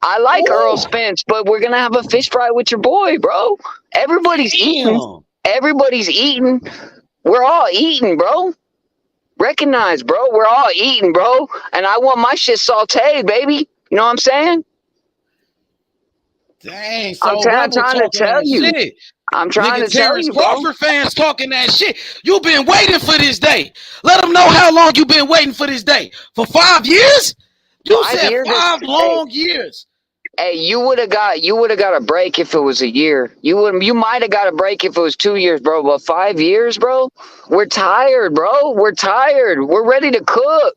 I like Errol Spence, but we're gonna have a fish fry with your boy, bro. Everybody's eating. We're all eating, bro. Recognize, bro. We're all eating, bro. And I want my shit sauteed, baby. You know what I'm saying? Dang, I'm trying to tell you. I'm trying to tell you, bro. Crawford fans talking that shit. You've been waiting for this day. Let them know how long you've been waiting for this day. For 5 years? You said 5 long years. Hey, you would have got a break if it was a year. You might have got a break if it was 2 years, bro. But 5 years, bro? We're tired, bro. We're tired. We're ready to cook.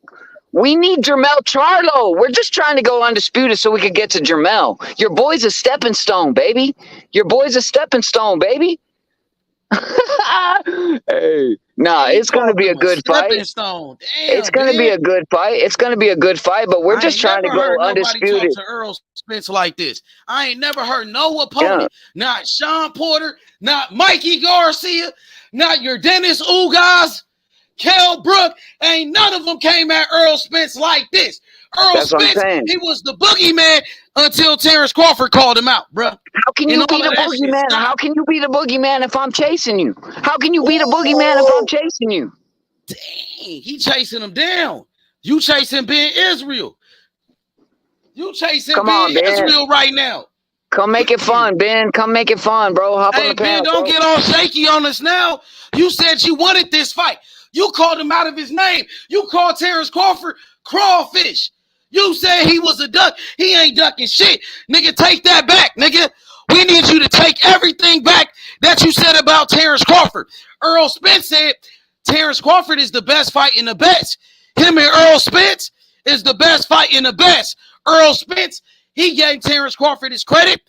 We need Jermell Charlo. We're just trying to go undisputed so we could get to Jermell. Your boy's a stepping stone, baby. Hey. Nah, it's going to be a good fight. It's going to be a good fight. But we're just trying to go undisputed. To Errol Spence like this. I ain't never heard no opponent, not Sean Porter, not Mikey Garcia, not your Dennis Ugas, Kell Brook. Ain't none of them came at Errol Spence like this. Errol Spence, he was the boogeyman until Terence Crawford called him out, bro. How can you be the boogeyman? How can you be the boogeyman if I'm chasing you? How can you be the boogeyman if I'm chasing you? Dang, he chasing him down. You chasing Ben Israel. You chasing Ben Israel right now. Come make it fun, Ben. Come make it fun, bro. Hop on Hey, the Ben, pad, don't bro. get all shaky on us now. You said you wanted this fight. You called him out of his name. You called Terence Crawford crawfish. You said he was a duck. He ain't ducking shit. Nigga, take that back, nigga. We need you to take everything back that you said about Terence Crawford. Errol Spence said Terence Crawford is the best fight in the best. Him and Errol Spence is the best fight in the best. Errol Spence, he gave Terence Crawford his credit.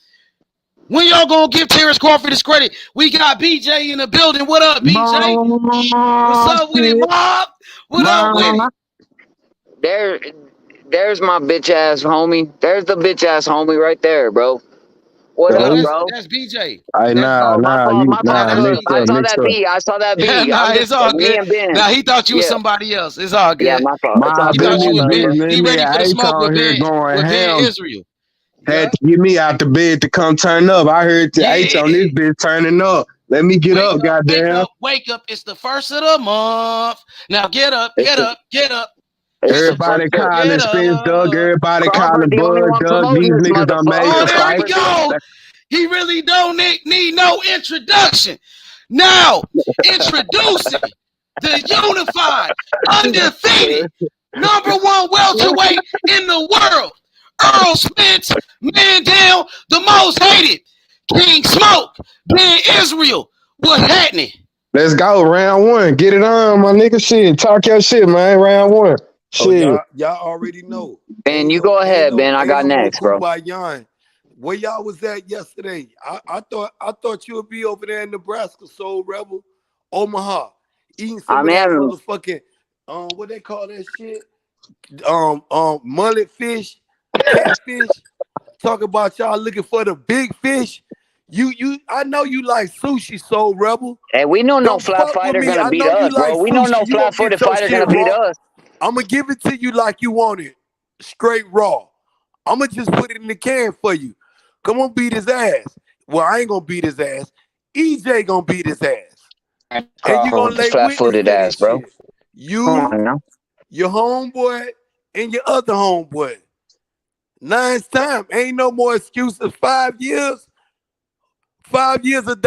When y'all gonna give Terence Crawford his credit? We got BJ in the building. What up, BJ? What's up with it, Mob? What up with it? There's my bitch ass homie. There's the bitch ass homie right there, bro. What up, bro? That's BJ. Hey, My fault, Cruz. I saw that up. B. I saw that B. Nah, it's all me good. and Ben. Nah, he thought you was somebody else. It's all good. Yeah, my fault. It's all He good. thought you was Ben. He ready for the H smoke on with here Ben, going with Ben ham. Israel. Had to get me out the bed to come turn up. I heard the H on this bitch turning up. Let me get up, goddamn. Wake up. It's the first of the month. Now get up, get up, get up. Everybody calling Spence Doug. Everybody calling Bud Doug. These niggas done made the there fight. we go. He really don't need no introduction. Now, introducing the unified, undefeated, #1 welterweight in the world, Errol Spence, man down, the most hated, King Smoke, Ben Israel. What's happening? Let's go, round one. Get it on, my nigga. Shit, talk your shit, man. Round one. Shit. Oh, y'all already know. Ben, you go ahead, Ben. I got next, bro. Where y'all was at yesterday? I thought you would be over there in Nebraska, Soul Rebel, Omaha, eating some of that motherfucking what they call that shit? Mullet fish, catfish. Talk about y'all looking for the big fish. I know you like sushi, Soul Rebel. Hey, we know no flat fighter gonna beat us, bro. We know no flat-footed fighter gonna beat us. I'm gonna give it to you like you want it, straight raw. I'm gonna just put it in the can for you. Come on, beat his ass. Well, I ain't gonna beat his ass. EJ gonna beat his ass. And you gonna lay flat-footed ass, bro. You, your homeboy, and your other homeboy. 9's time. Ain't no more excuses. 5 years. 5 years of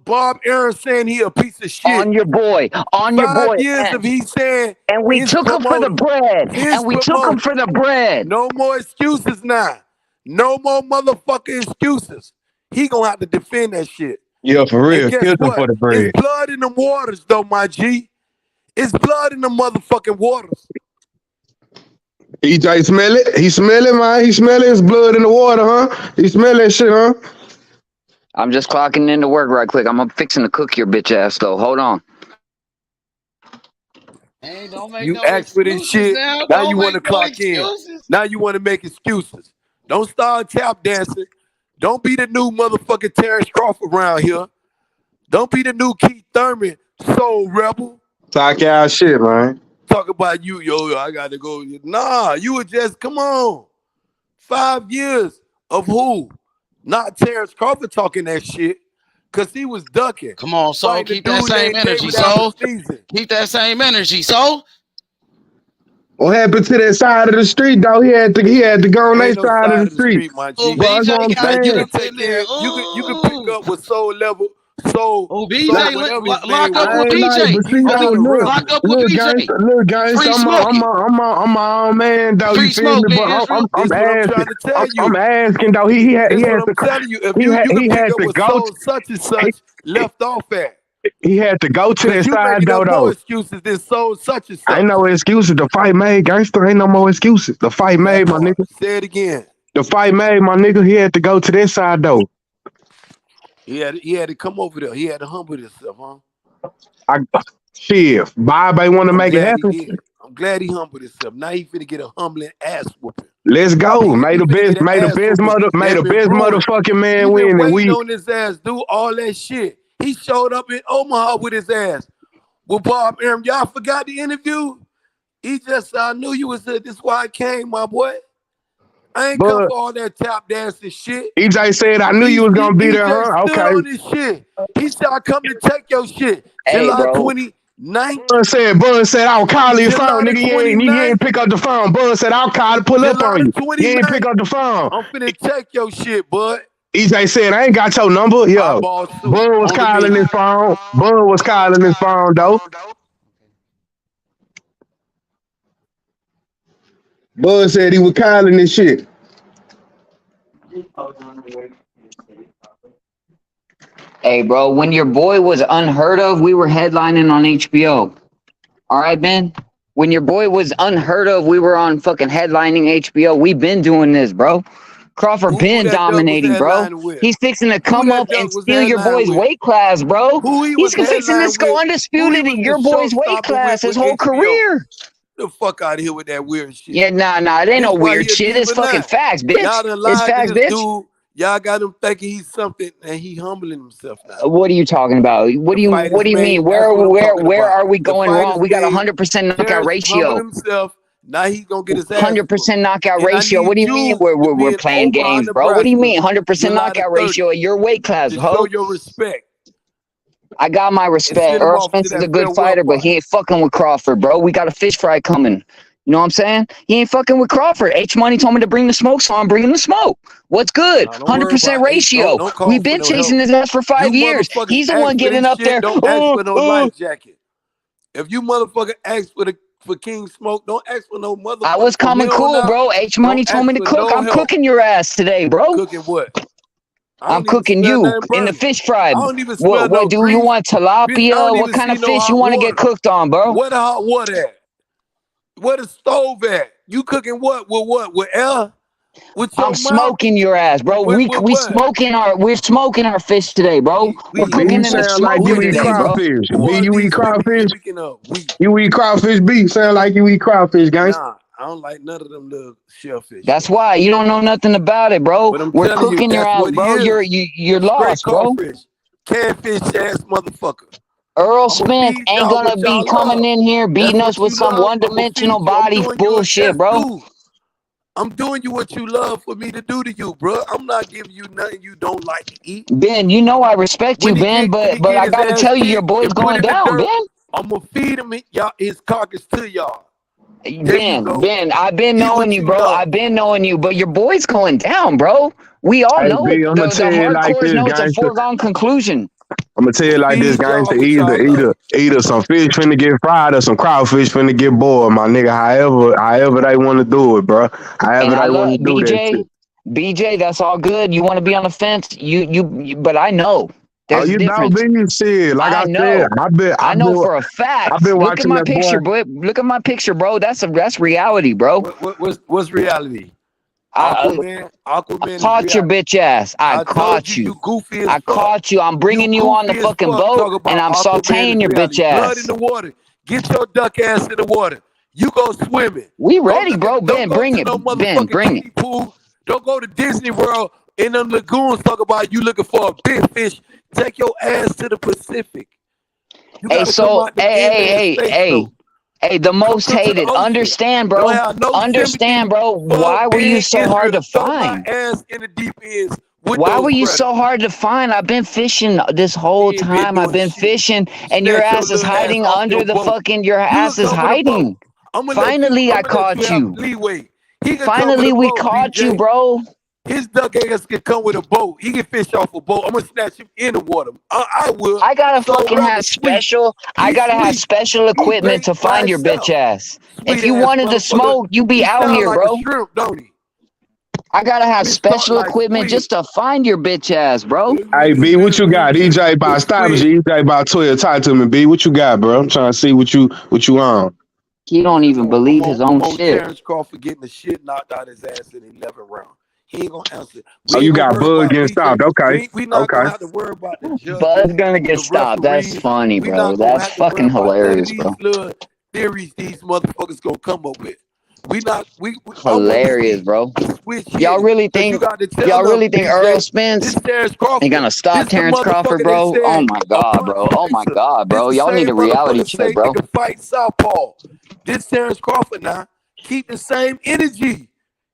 Bob Aaron saying he a piece of shit. On your boy. 5 years of he saying. And we took him for the bread. And we took him for the bread. No more excuses now. No more motherfucking excuses. He gonna have to defend that shit. Yeah, for real. Kill him for the bread. It's blood in the waters, though, my G. It's blood in the motherfucking waters. EJ smell it? He smell it, man. He smell it. It's blood in the water, huh? He smell that shit, huh? I'm just clocking into work right quick. I'm fixing to cook your bitch ass, though. Hold on. Hey, don't make you no ask for this shit. Now you want to clock in. Now you want to make excuses. Don't start tap dancing. Don't be the new motherfucking Terence Crawford around here. Don't be the new Keith Thurman, Soul Rebel. Talk y'all shit, man. Talk about you, yo, I got to go. Nah, you were just, come on. 5 years of who? Not Terence Crawford talking that shit. Because he was ducking. Come on, Soul. Keep that same energy, Soul. Keep that same energy, Soul. What happened to that side of the street, though? He had to go on that side of the street. My G. Oh, BJ, you can pick up with Soul Level. So, BJ, lock up with BJ. Lock up with BJ. Look, guys, I'm my own man, though. You feel me? But I'm asking, though. He had to tell you. If you can pick up with Soul such and such left off at. He had to go to that side, though. No excuses. This Soul such and such. Ain't no excuses. The fight made, gangster. Ain't no more excuses. The fight made, my nigga. Say it again. The fight made, my nigga. He had to go to that side, though. He had to come over there. He had to humble himself, huh? Shit, Bob ain't want to make it happen. I'm glad he humbled himself. Now he finna get a humbling ass whooping. Let's go. Made the best motherfucking man win, and we on his ass do all that shit. He showed up in Omaha with his ass with Bob Aaron. Y'all forgot the interview? He just I knew you was there. This is why I came, my boy. I ain't come for all that tap dancing shit. EJ said, I knew you was going to be there, huh? Okay. On this shit. He said, I come to take your shit. Hey, July bro. 20, Bud said, I'll call your phone, nigga. You ain't pick up the phone. Bud said, I'll call to pull up on you. You ain't pick up the phone. I'm finna check your shit, bud. EJ said, I ain't got your number. Yo, Bud was calling his phone. Bud was calling his phone, though. Bud said he was calling this shit. Hey, bro, when your boy was unheard of, we were headlining on HBO. All right, Ben? When your boy was unheard of, we were on fucking headlining HBO. We been doing this, bro. Crawford been dominating, bro. He's fixing to come up and steal your boy's weight class, bro. He's fixing to go undisputed in your boy's weight class his whole career. The fuck out of here with that weird shit. Yeah, nah, it ain't no weird shit. It's fucking facts, bitch. It's facts, bitch. Dude. Y'all got him thinking he's something, and he humbling himself now. What are you talking about? What do you mean? Where are we going wrong? We got 100% knockout ratio. Himself. Now he's gonna get his ass 100% knockout ratio. What do you mean we're playing games, bro? What do you mean 100% knockout ratio at your weight class, ho? Show your respect. I got my respect. Errol Spence is a good fighter, but he ain't fucking with Crawford, bro. We got a fish fry coming. You know what I'm saying? He ain't fucking with Crawford. H Money told me to bring the smoke, so I'm bringing the smoke. What's good? 100% ratio. We've been chasing his ass for 5 years. He's the one getting up there. Don't ask for no life jacket. If you motherfucker ask for King Smoke, don't ask for no motherfucker. I was coming cool, bro. H Money told me to cook. I'm cooking your ass today, bro. Cooking what? I'm cooking you in the fish fry. What do you want? Tilapia? What kind of fish you want to get cooked on, bro? Where the hot water at? Where the stove at? You cooking what? With what? With air? With your I'm smoking your ass, bro. We're smoking our fish today, bro. We're cooking in the smoke today, bro. You eat crawfish? You eat crawfish beef? Sound like you eat crawfish, guys. Nah, I don't like none of them little shellfish. That's why you don't know nothing about it, bro. We're cooking your ass, bro. You're lost, bro. Catfish ass motherfucker. Errol Spence ain't gonna be coming in here beating us with some one-dimensional body bullshit, bro. I'm doing you what you love for me to do to you, bro. I'm not giving you nothing you don't like to eat. Ben, you know I respect you, Ben, but I gotta tell you, your boy's going down, Ben. I'm gonna feed him his carcass to y'all. Ben, I've been knowing you, bro. I've been knowing you, but your boy's going down, bro. We all know it. The hardcores know it's a foregone conclusion. I'm gonna tell you like this, gangster. Either some fish finna get fried or some crawfish finna get boiled, my nigga. However they want to do it, bro. However they want to do that. BJ, that's all good. You want to be on the fence, but I know. There's a difference. Like I said, I know for a fact. I've been Look at watching my picture, bro. Look at my picture, bro. That's reality, bro. What's reality? I caught your bitch ass. I caught you. I caught you. I'm bringing you on the fucking boat, and I'm sauteing your bitch ass. Blood in the water. Get your duck ass in the water. You go swimming. We ready, bro. Ben, bring it. Ben, bring it. Don't go to Disney World in them lagoons. Talk about you looking for a big fish. Take your ass to the Pacific. Hey, the most hated. Understand, bro. Understand, bro. Why were you so hard to find? Why were you so hard to find? I've been fishing this whole time. I've been fishing, and your ass is hiding under the fucking. Your ass is hiding. Finally, I caught you. Finally, we caught you, bro. His duck ass can come with a boat. He can fish off a boat. I'm gonna snatch him in the water. I will. I gotta fucking have special. I gotta have special equipment to find your bitch ass. If you wanted to smoke, you be out here, bro. I gotta have special equipment just to find your bitch ass, bro. Hey, B, what you got? EJ by Establishing. EJ by 12. Talk to me, B. What you got, bro? I'm trying to see what you on. He don't even believe his own shit. Terence Crawford getting the shit knocked out his ass in the 11th round. He ain't gonna answer. Oh, you got Bud getting stopped. Okay. We not gonna have to worry about the judge. Bud's gonna get stopped. That's funny, bro. That's fucking hilarious, bro. Little theories these motherfuckers gonna come up with. Hilarious, bro. Y'all really think Errol Spence ain't gonna stop Terence Crawford, bro? Oh my god, bro. Oh my god, bro. Y'all need a reality check, bro. Fight Southpaw. This Terence Crawford now keep the same energy.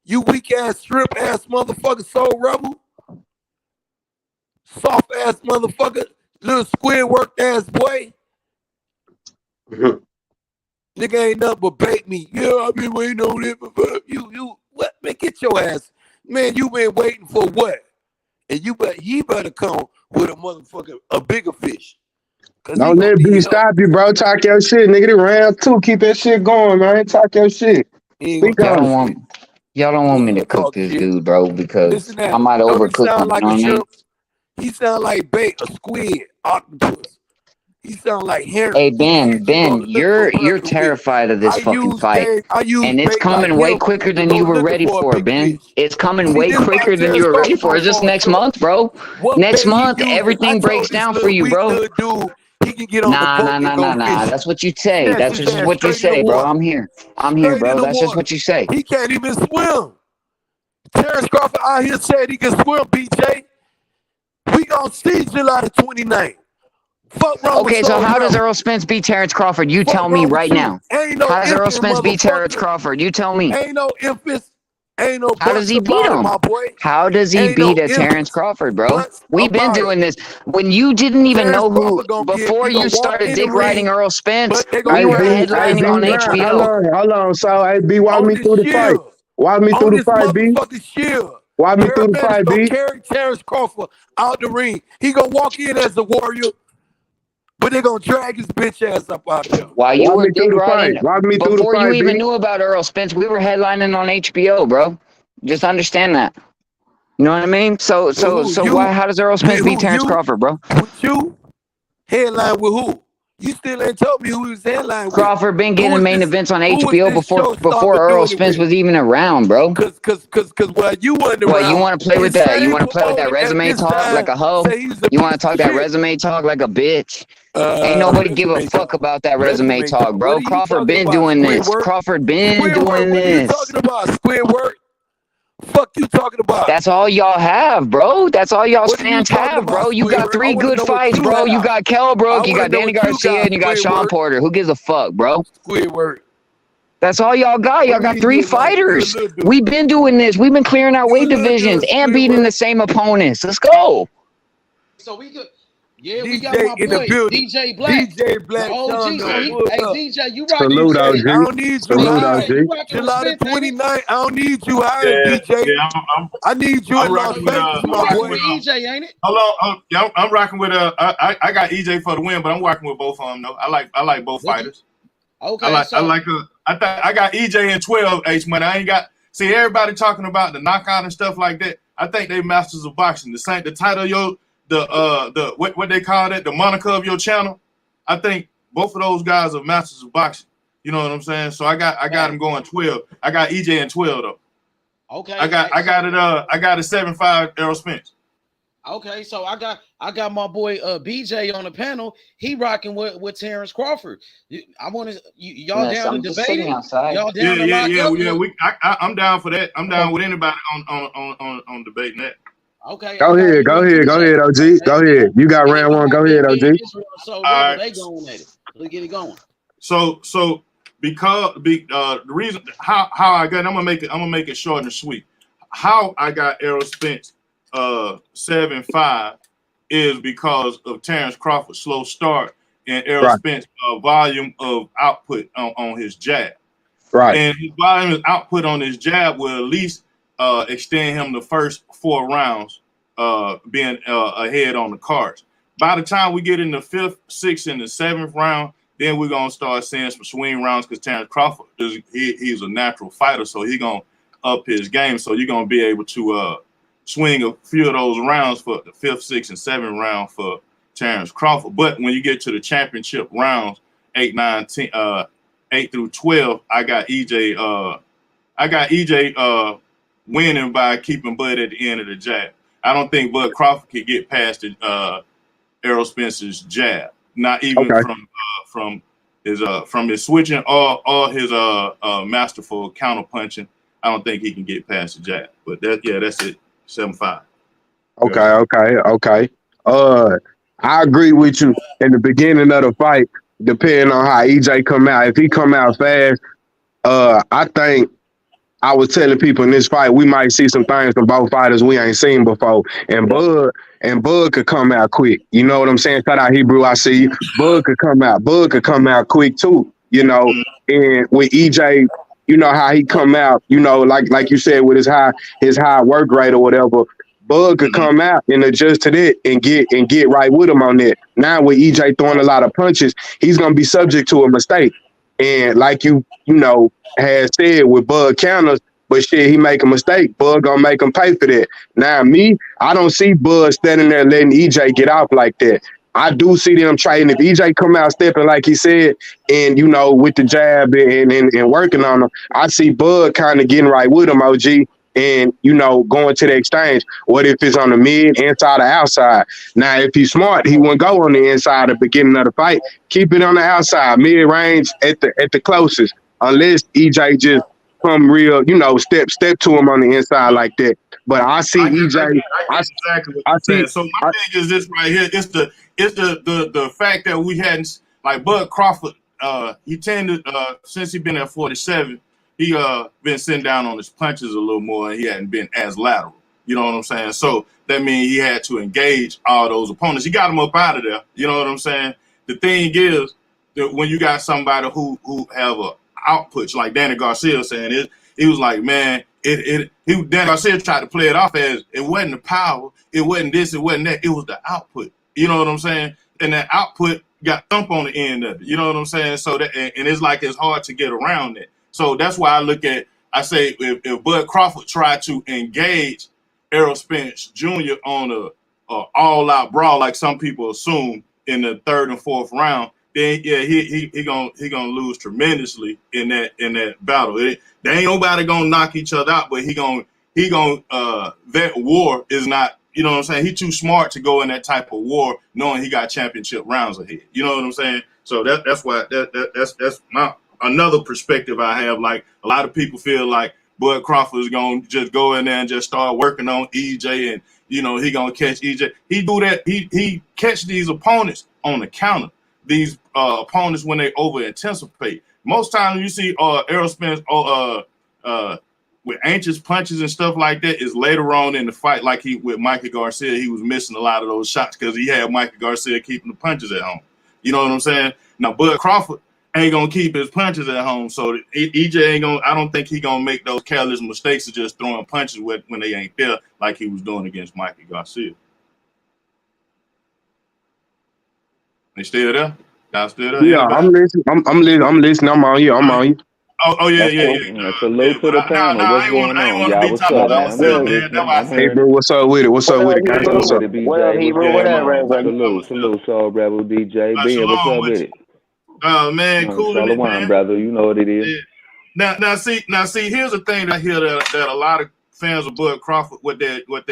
You weak ass, shrimp ass motherfucker, soul rebel, soft ass motherfucker, little squid work ass boy. Nigga ain't nothing but bait me. Yeah, I've been waiting on it. You what? Man, get your ass. Man, you been waiting for what? And he better come with a bigger fish. Don't let B stop you, bro. Talk your shit, nigga. The round 2. Keep that shit going, man. Talk your shit. Speak on it. Y'all don't want me to cook this dude, bro, because I might overcook him. Like a shrimp. He sound like bait, a squid, octopus. He sound like herring. Hey Ben, you're terrified of this fucking fight, and it's coming way quicker than you were ready for, Ben. It's coming way quicker than you were ready for. It's just next month, bro. Next month, everything breaks down for you, bro. Nah. That's what you say. That's just what you say, bro. I'm here, bro. That's just what you say. He can't even swim. Terence Crawford out here said he can swim, BJ. We gonna see July the 29th. Okay, so how does Errol Spence beat Terence Crawford? You tell me right now. How does Errol Spence beat Terence Crawford? You tell me. Ain't no infants. Ain't no. How does he beat him? How does he beat a Terence Crawford, bro? We've been doing this. When you didn't even know who, before you started dick riding Errol Spence, we were headlining on HBO. Hold on, so hey, B, walk me through the fight. Walk me through the fight, B. Walk me through the fight, B. Carry Terence Crawford out the ring. He gonna walk in as the warrior. But they're gonna drag his bitch ass up out there. While you were dick riding, before you even knew about Errol Spence, we were headlining on HBO, bro. Just understand that. You know what I mean? So how does Errol Spence beat Terence Crawford, bro? With you? Headline with who? You still ain't told me who he was headline with. Crawford been getting main events on HBO before Errol Spence was even around, bro. Cause you wasn't around. What, you want to play with that? You want to play with that resume talk like a hoe? You want to talk that resume talk like a bitch? Ain't nobody give a fuck about that resume talk, bro. Crawford been doing this. Crawford been doing this. What you talking about? Squidward? Fuck you talking about? That's all y'all have, bro. That's all y'all's fans have, bro. You got 3 good fights, bro. You got Kell Brook, you got Danny Garcia, and you got Sean Porter. Who gives a fuck, bro? Squidward. That's all y'all got. Y'all got 3 fighters. We've been doing this. We've been clearing our weight divisions and beating the same opponents. Let's go. So we good. Yeah, we got my boy, DJ Black. DJ Black. OG. Hey, DJ, you right. Salute, OG. I don't need you. OG. July the 29th. I don't need you hired, DJ. Yeah, I need you in Las Vegas, my boy. EJ, ain't it? Hold on. I'm rocking with I got EJ for the win, but I'm rocking with both of them though. I like both fighters. Okay. I got EJ in 12 H money. I ain't got everybody talking about the knockout and stuff like that. I think they masters of boxing. The title of your what they call it, the moniker of your channel. I think both of those guys are masters of boxing. You know what I'm saying? So I got him going 12. I got EJ in 12 though. Okay. I got a 7-5 Errol Spence. Okay, so I got my boy BJ on the panel. He rocking with Terence Crawford. I want to y'all down to debate. Y'all down to lock up? I'm down for that. I'm down with anybody on debating that. Okay. Go ahead, OG. Go ahead. You got round 1. Go ahead, OG. So they going at it. Let's get it going. So because the reason how I got, I'm gonna make it short and sweet. How I got Errol Spence 7-5 is because of Terence Crawford's slow start and Errol Spence volume of output on his jab. Right. And his volume of output on his jab will at least extend him the first 4 rounds being ahead on the cards. By the time we get in the 5th, 6th, and the 7th round, then we're gonna start seeing some swing rounds because Terence Crawford he's a natural fighter, so he's gonna up his game. So you're gonna be able to swing a few of those rounds for the 5th, 6th, and 7th round for Terence Crawford. But when you get to the championship rounds, 8, 9, 10, 8 through 12, I got EJ winning by keeping Bud at the end of the jab. I don't think Bud Crawford could get past Errol Spence's jab, not even from his switching or his masterful counter punching. I don't think he can get past the jab. But that's it. 7-5. Okay. I agree with you in the beginning of the fight, depending on how EJ come out. If he come out fast, I think I was telling people in this fight, we might see some things from both fighters we ain't seen before. And Bud could come out quick. You know what I'm saying? Shout out Hebrew, I see you. Bud could come out. Bud could come out quick too. You know, and with EJ, you know how he come out. You know, like you said with his high work rate or whatever. Bud could come out and adjust to that and get right with him on that. Now with EJ throwing a lot of punches, he's gonna be subject to a mistake. And like you know, has said with Bud counters, but shit, he make a mistake. Bud gonna make him pay for that. Now me, I don't see Bud standing there letting EJ get off like that. I do see them trading. If EJ come out stepping like he said, and you know, with the jab and working on him, I see Bud kind of getting right with him, OG. And, you know, going to the exchange. What if it's on the mid, inside, or outside? Now, if he's smart, he wouldn't go on the inside at the beginning of the fight. Keep it on the outside, mid-range at the closest, unless EJ just come real, you know, step to him on the inside like that. But I see EJ. I see exactly what you're saying. So my thing is this right here. It's the fact that we hadn't, like Bud Crawford, he tended, since he been at 47, he been sitting down on his punches a little more, and he hadn't been as lateral. You know what I'm saying? So that means he had to engage all those opponents. He got them up out of there. You know what I'm saying? The thing is that when you got somebody who have a output, like Danny Garcia saying, he was like, man, Danny Garcia tried to play it off as it wasn't the power, it wasn't this, it wasn't that, it was the output. You know what I'm saying? And that output got thump on the end of it. You know what I'm saying? So that, and it's like it's hard to get around it. So that's why I say if Bud Crawford tried to engage Errol Spence Jr. on a all-out brawl, like some people assume in the third and fourth round, then yeah, he gonna lose tremendously in that battle. There ain't nobody gonna knock each other out, but he gonna that war is not. You know what I'm saying? He too smart to go in that type of war, knowing he got championship rounds ahead. You know what I'm saying? So that's why that's my. Another perspective I have, like a lot of people feel like Bud Crawford is going to just go in there and just start working on EJ and, you know, he going to catch EJ. He do that. He catch these opponents on the counter, these opponents when they over anticipate. Most times you see Errol Spence with anxious punches and stuff like that is later on in the fight, like with Mikey Garcia, he was missing a lot of those shots because he had Mikey Garcia keeping the punches at home. You know what I'm saying? Now, Bud Crawford ain't gonna keep his punches at home, so EJ ain't gonna. I don't think he gonna make those careless mistakes of just throwing punches when they ain't there, like he was doing against Mikey Garcia. They still there? Y'all still there? Yeah, I'm listening. I'm listening. I'm on you. Oh yeah. Salute to the panel. What's going on? Y'all, what's up, man? Hey, bro, what's up with it? What's up with it, guys? What's up? What up, Hebrew? What up, Rebel? Salute, Soul Rebel DJ. Ben, what's up with it? Oh man, cool. Shalom, brother. You know what it is. Yeah. Now see. Here's the thing I hear that a lot of fans of Bud Crawford, what they would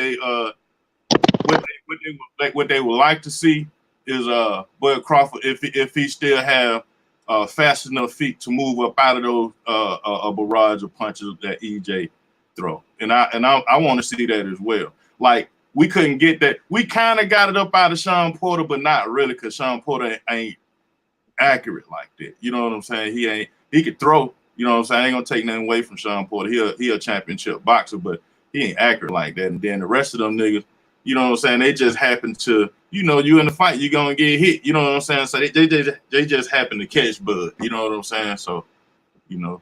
like to see is Bud Crawford if he still have fast enough feet to move up out of those a barrage of punches that EJ throw, and I want to see that as well. Like we couldn't get that. We kind of got it up out of Sean Porter, but not really, because Sean Porter ain't accurate like that. You know what I'm saying? He could throw, you know what I'm saying? I ain't gonna take nothing away from Sean Porter. He a championship boxer, but he ain't accurate like that. And then the rest of them niggas, you know what I'm saying? They just happen to, you know, you in the fight, you gonna get hit. You know what I'm saying? So they just happen to catch Bud. You know what I'm saying? So, you know,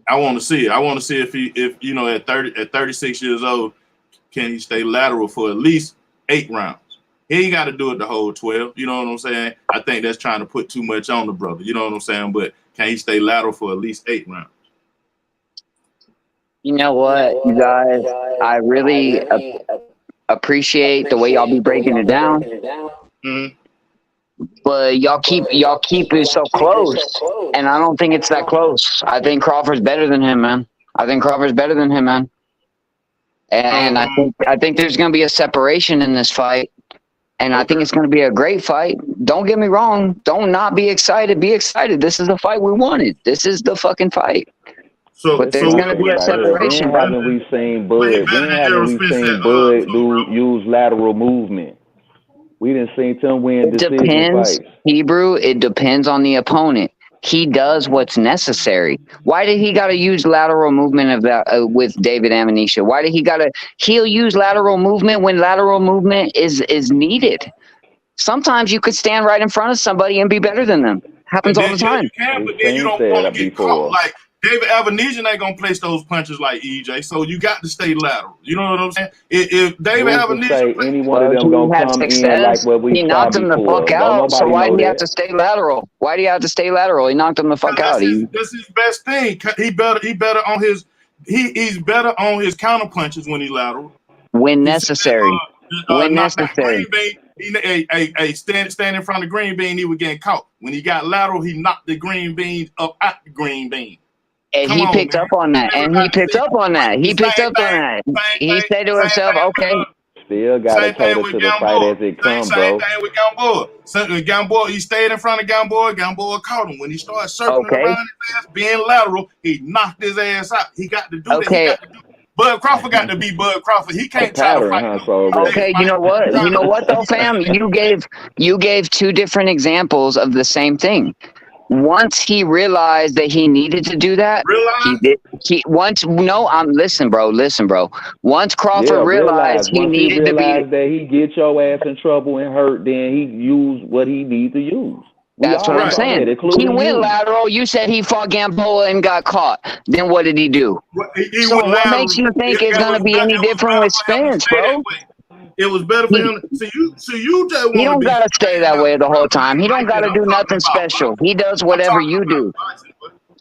I want to see it. I want to see if you know, at 36 years old, can he stay lateral for at least 8 rounds? He ain't got to do it the whole 12. You know what I'm saying? I think that's trying to put too much on the brother. You know what I'm saying? But can he stay lateral for at least 8 rounds? You know what, you guys? I really appreciate the way y'all be breaking it down. But y'all keep it so close, and I don't think it's that close. I think Crawford's better than him, man. And I think there's gonna be a separation in this fight. And I think it's going to be a great fight. Don't get me wrong. Don't not be excited. Be excited. This is the fight we wanted. This is the fucking fight. But there's going to be a separation. When haven't we seen Bud use lateral movement? We didn't see him win decision fights. Hebrew, it depends on the opponent. He does what's necessary. Why did he got to use lateral movement of that with David Amnesia? Why did he got to? He'll use lateral movement when lateral movement is needed. Sometimes you could stand right in front of somebody and be better than them. Happens all the time. You can, but then you don't want to get caught. Like David Avenesian ain't gonna place those punches like EJ, so you got to stay lateral. You know what I'm saying? If David Avenesian, any one of them gonna come in like what we he knocked him the fuck out. So why do you have to stay lateral? Why do you have to stay lateral? He knocked him the fuck out. That's his best thing. He better on his he's better on his counter punches when he's lateral. When necessary. When necessary. Stand in front of green bean, he was getting caught. When he got lateral, he knocked the green beans up at the green bean. And he picked up on that. He picked up on that. He said to himself, okay. Still got to cater to the fight as it comes, bro. Same thing with Gamboa. Gamboa, he stayed in front of Gamboa. Gamboa caught him. When he started circling around his ass, being lateral, he knocked his ass out. He got to do that. Bud Crawford got to be Bud Crawford. He can't try to fight. Okay, you know what? You know what though, fam? You gave two different examples of the same thing. Once he realized that he needed to do that, listen, bro. Once Crawford realized he needed to be that he get your ass in trouble and hurt, then he used what he need to use. That's what I'm saying. He went lateral. You said he fought Gamboa and got caught. Then what did he do? So what makes you think it's going to be any different with Spence, bro? It was better for him. So you just he don't got to stay that way the whole time. He don't got to do nothing special. He does whatever you do.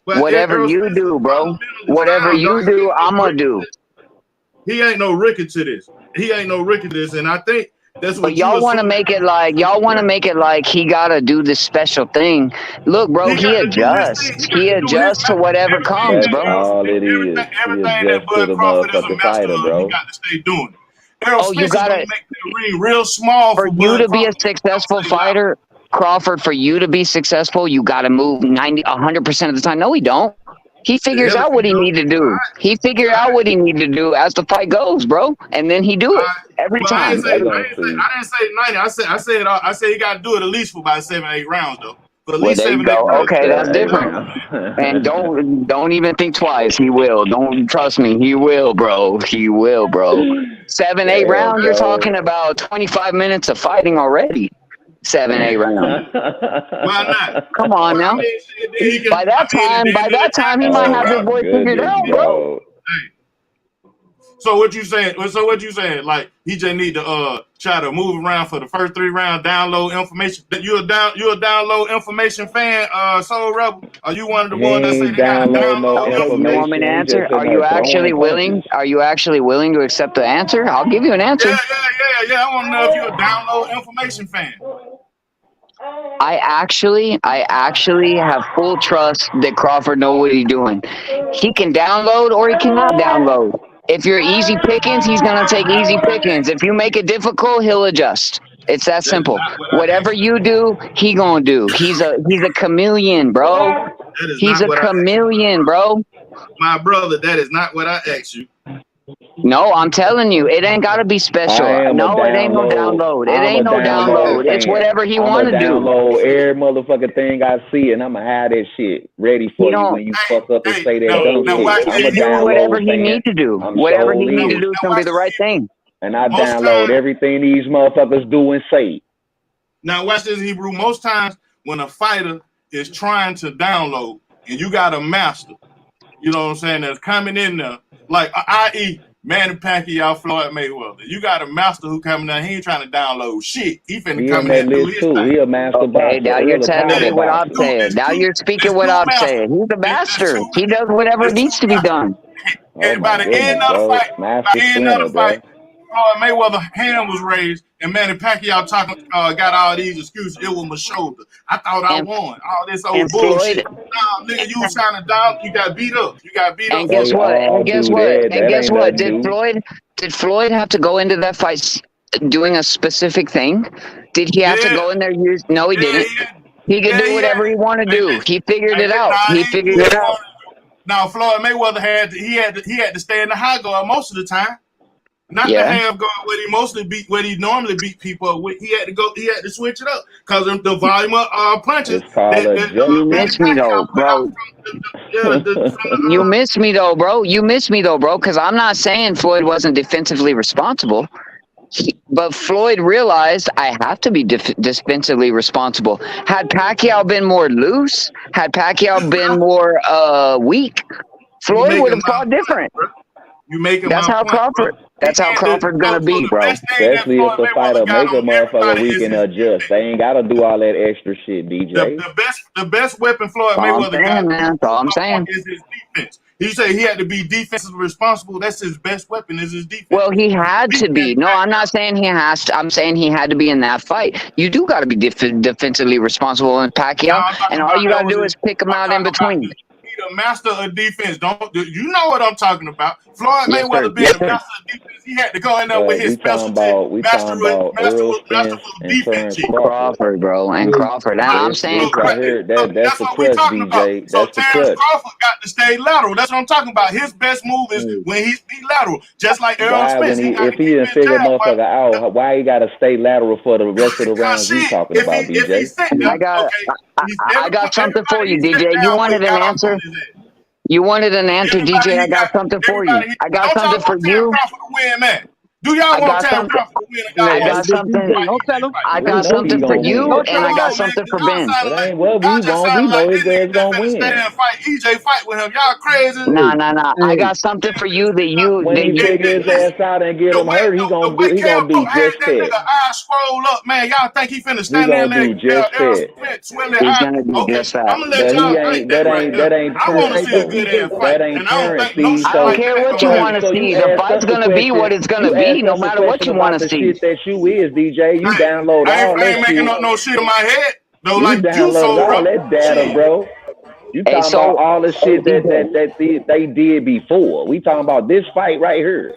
Whatever you do, bro. Whatever you do, I'm going to do. He ain't no Ricky to this. And I think that's what y'all want to make it like he got to do this special thing. Look, bro, he adjusts. He adjusts to whatever comes, bro. All it is. He adjusts to the motherfucking fighter, bro. You got to stay doing it. You gotta make the ring real small for you to be a successful fighter, Crawford. For you to be successful, you got to move 100% of the time. No, he don't. He figures out what he need to do. He figure out what he need to do as the fight goes, bro, and then he do it every time. I didn't say 90. I said he got to do it at least for about 7-8 rounds though. But at least 7-8 rounds. Okay, that's different. And don't even think twice. He will. Don't trust me. He will, bro. 7-8 rounds. You're talking about 25 minutes of fighting already. 7-8 rounds. Why not? Come on now. By that time, he might have his boy figured out, bro. So what you saying? Like he just need to try to move around for the first 3 rounds, download information. You a download information fan, Soul Rebel? Are you one of the ones that say they got download information? You want me to answer? Are you actually willing? Are you actually willing to accept the answer? I'll give you an answer. Yeah. I want to know if you're a download information fan. I actually have full trust that Crawford knows what he's doing. He can download or he cannot download. If you're easy pickings, he's gonna take easy pickings. If you make it difficult, he'll adjust. It's that simple. Whatever you do, he gonna do. He's a chameleon, bro. He's a chameleon, bro. My brother, that is not what I asked you. No, I'm telling you, it ain't gotta be special. No, it ain't no download. It ain't no download. It's whatever he want to do. Download every motherfucking thing I see, and I'ma have that shit ready for you when you fuck up and say that dumb shit. I'ma download whatever he need to do. Whatever he need to do is gonna be the right thing. And I download everything these motherfuckers do and say. Now watch this, Hebrew. Most times when a fighter is trying to download, and you got a master, you know what I'm saying, that's coming in there, like i.e. Manny Pacquiao, Floyd Mayweather. You got a master who coming down. He ain't trying to download shit. He finna come in and do his thing. He a master. Okay, now you're telling what I'm saying. Now you're speaking what I'm saying. He's a master. He does whatever needs to be done. And by the end of the fight, Floyd Mayweather's hand was raised, and Manny Pacquiao got all these excuses. It was my shoulder. I thought I won. All this old bullshit. Nah, nigga, you was trying to down. You got beat up. And guess what? Did Floyd have to go into that fight doing a specific thing? Did he have to go in there? No, he didn't. He could do whatever he wanted to do. He figured it out. Now Floyd Mayweather had to stay in the high guard most of the time. Not the half guard what he mostly beat, what he normally beat people up with. He had to switch it up because of the volume of punches. You missed me though, bro. You missed me though, bro. You missed me though, bro. Because I'm not saying Floyd wasn't defensively responsible. But Floyd realized I have to be defensively responsible. Had Pacquiao been more loose, had Pacquiao been more weak, Floyd would have fought different. You making that's how Crawford. That's how Crawford's gonna be, bro. Especially if the fighter make a motherfucker weak and adjust. They ain't gotta do all that extra shit, DJ. The best weapon Floyd Mayweather got. That's all I'm saying. Is his defense. He said he had to be defensively responsible. That's his best weapon. Is his defense. Well, he had to be. No, I'm not saying he has to. I'm saying he had to be in that fight. You do got to be defensively responsible in Pacquiao, and all you got to do is pick him out in between. The master of defense. You know what I'm talking about? Floyd Mayweather being the master of defense. He had to go in there with his specialty. We talking about Errol Spence and Terence Crawford, bro, and Crawford. I'm saying right here, that's the clutch, DJ. So Terence Crawford got to stay lateral. That's what I'm talking about. His best move is when he's lateral, just like Errol Spence. If he didn't figure motherfucker out, why he got to stay lateral for the rest of the rounds we talking about, DJ? I got something for you, DJ. You wanted an answer? You wanted an answer, DJ. I got something for you. I got something for you. Do y'all want Terence Crawford to win? I got something. I got something for you, and I got something for Ben. That ain't what we want. We know his ass gonna win. EJ fight with him. Y'all crazy. Nah. I got something for you that you. When he take his ass out and get him hurt, he gonna be just that. Eyes scroll up, man. Y'all think he finna stand there and let He's gonna do just that. I'm gonna let y'all think that ain't I want to see a good ass fight. That ain't Terence. I don't care what you want to see. The fight's gonna be what it's gonna be, no matter what you want to see. Shit that you is, DJ. You download all that shit. I ain't making up no shit in my head. No, like you download all that data, bro. You talking about all the shit that they did before. We talking about this fight right here.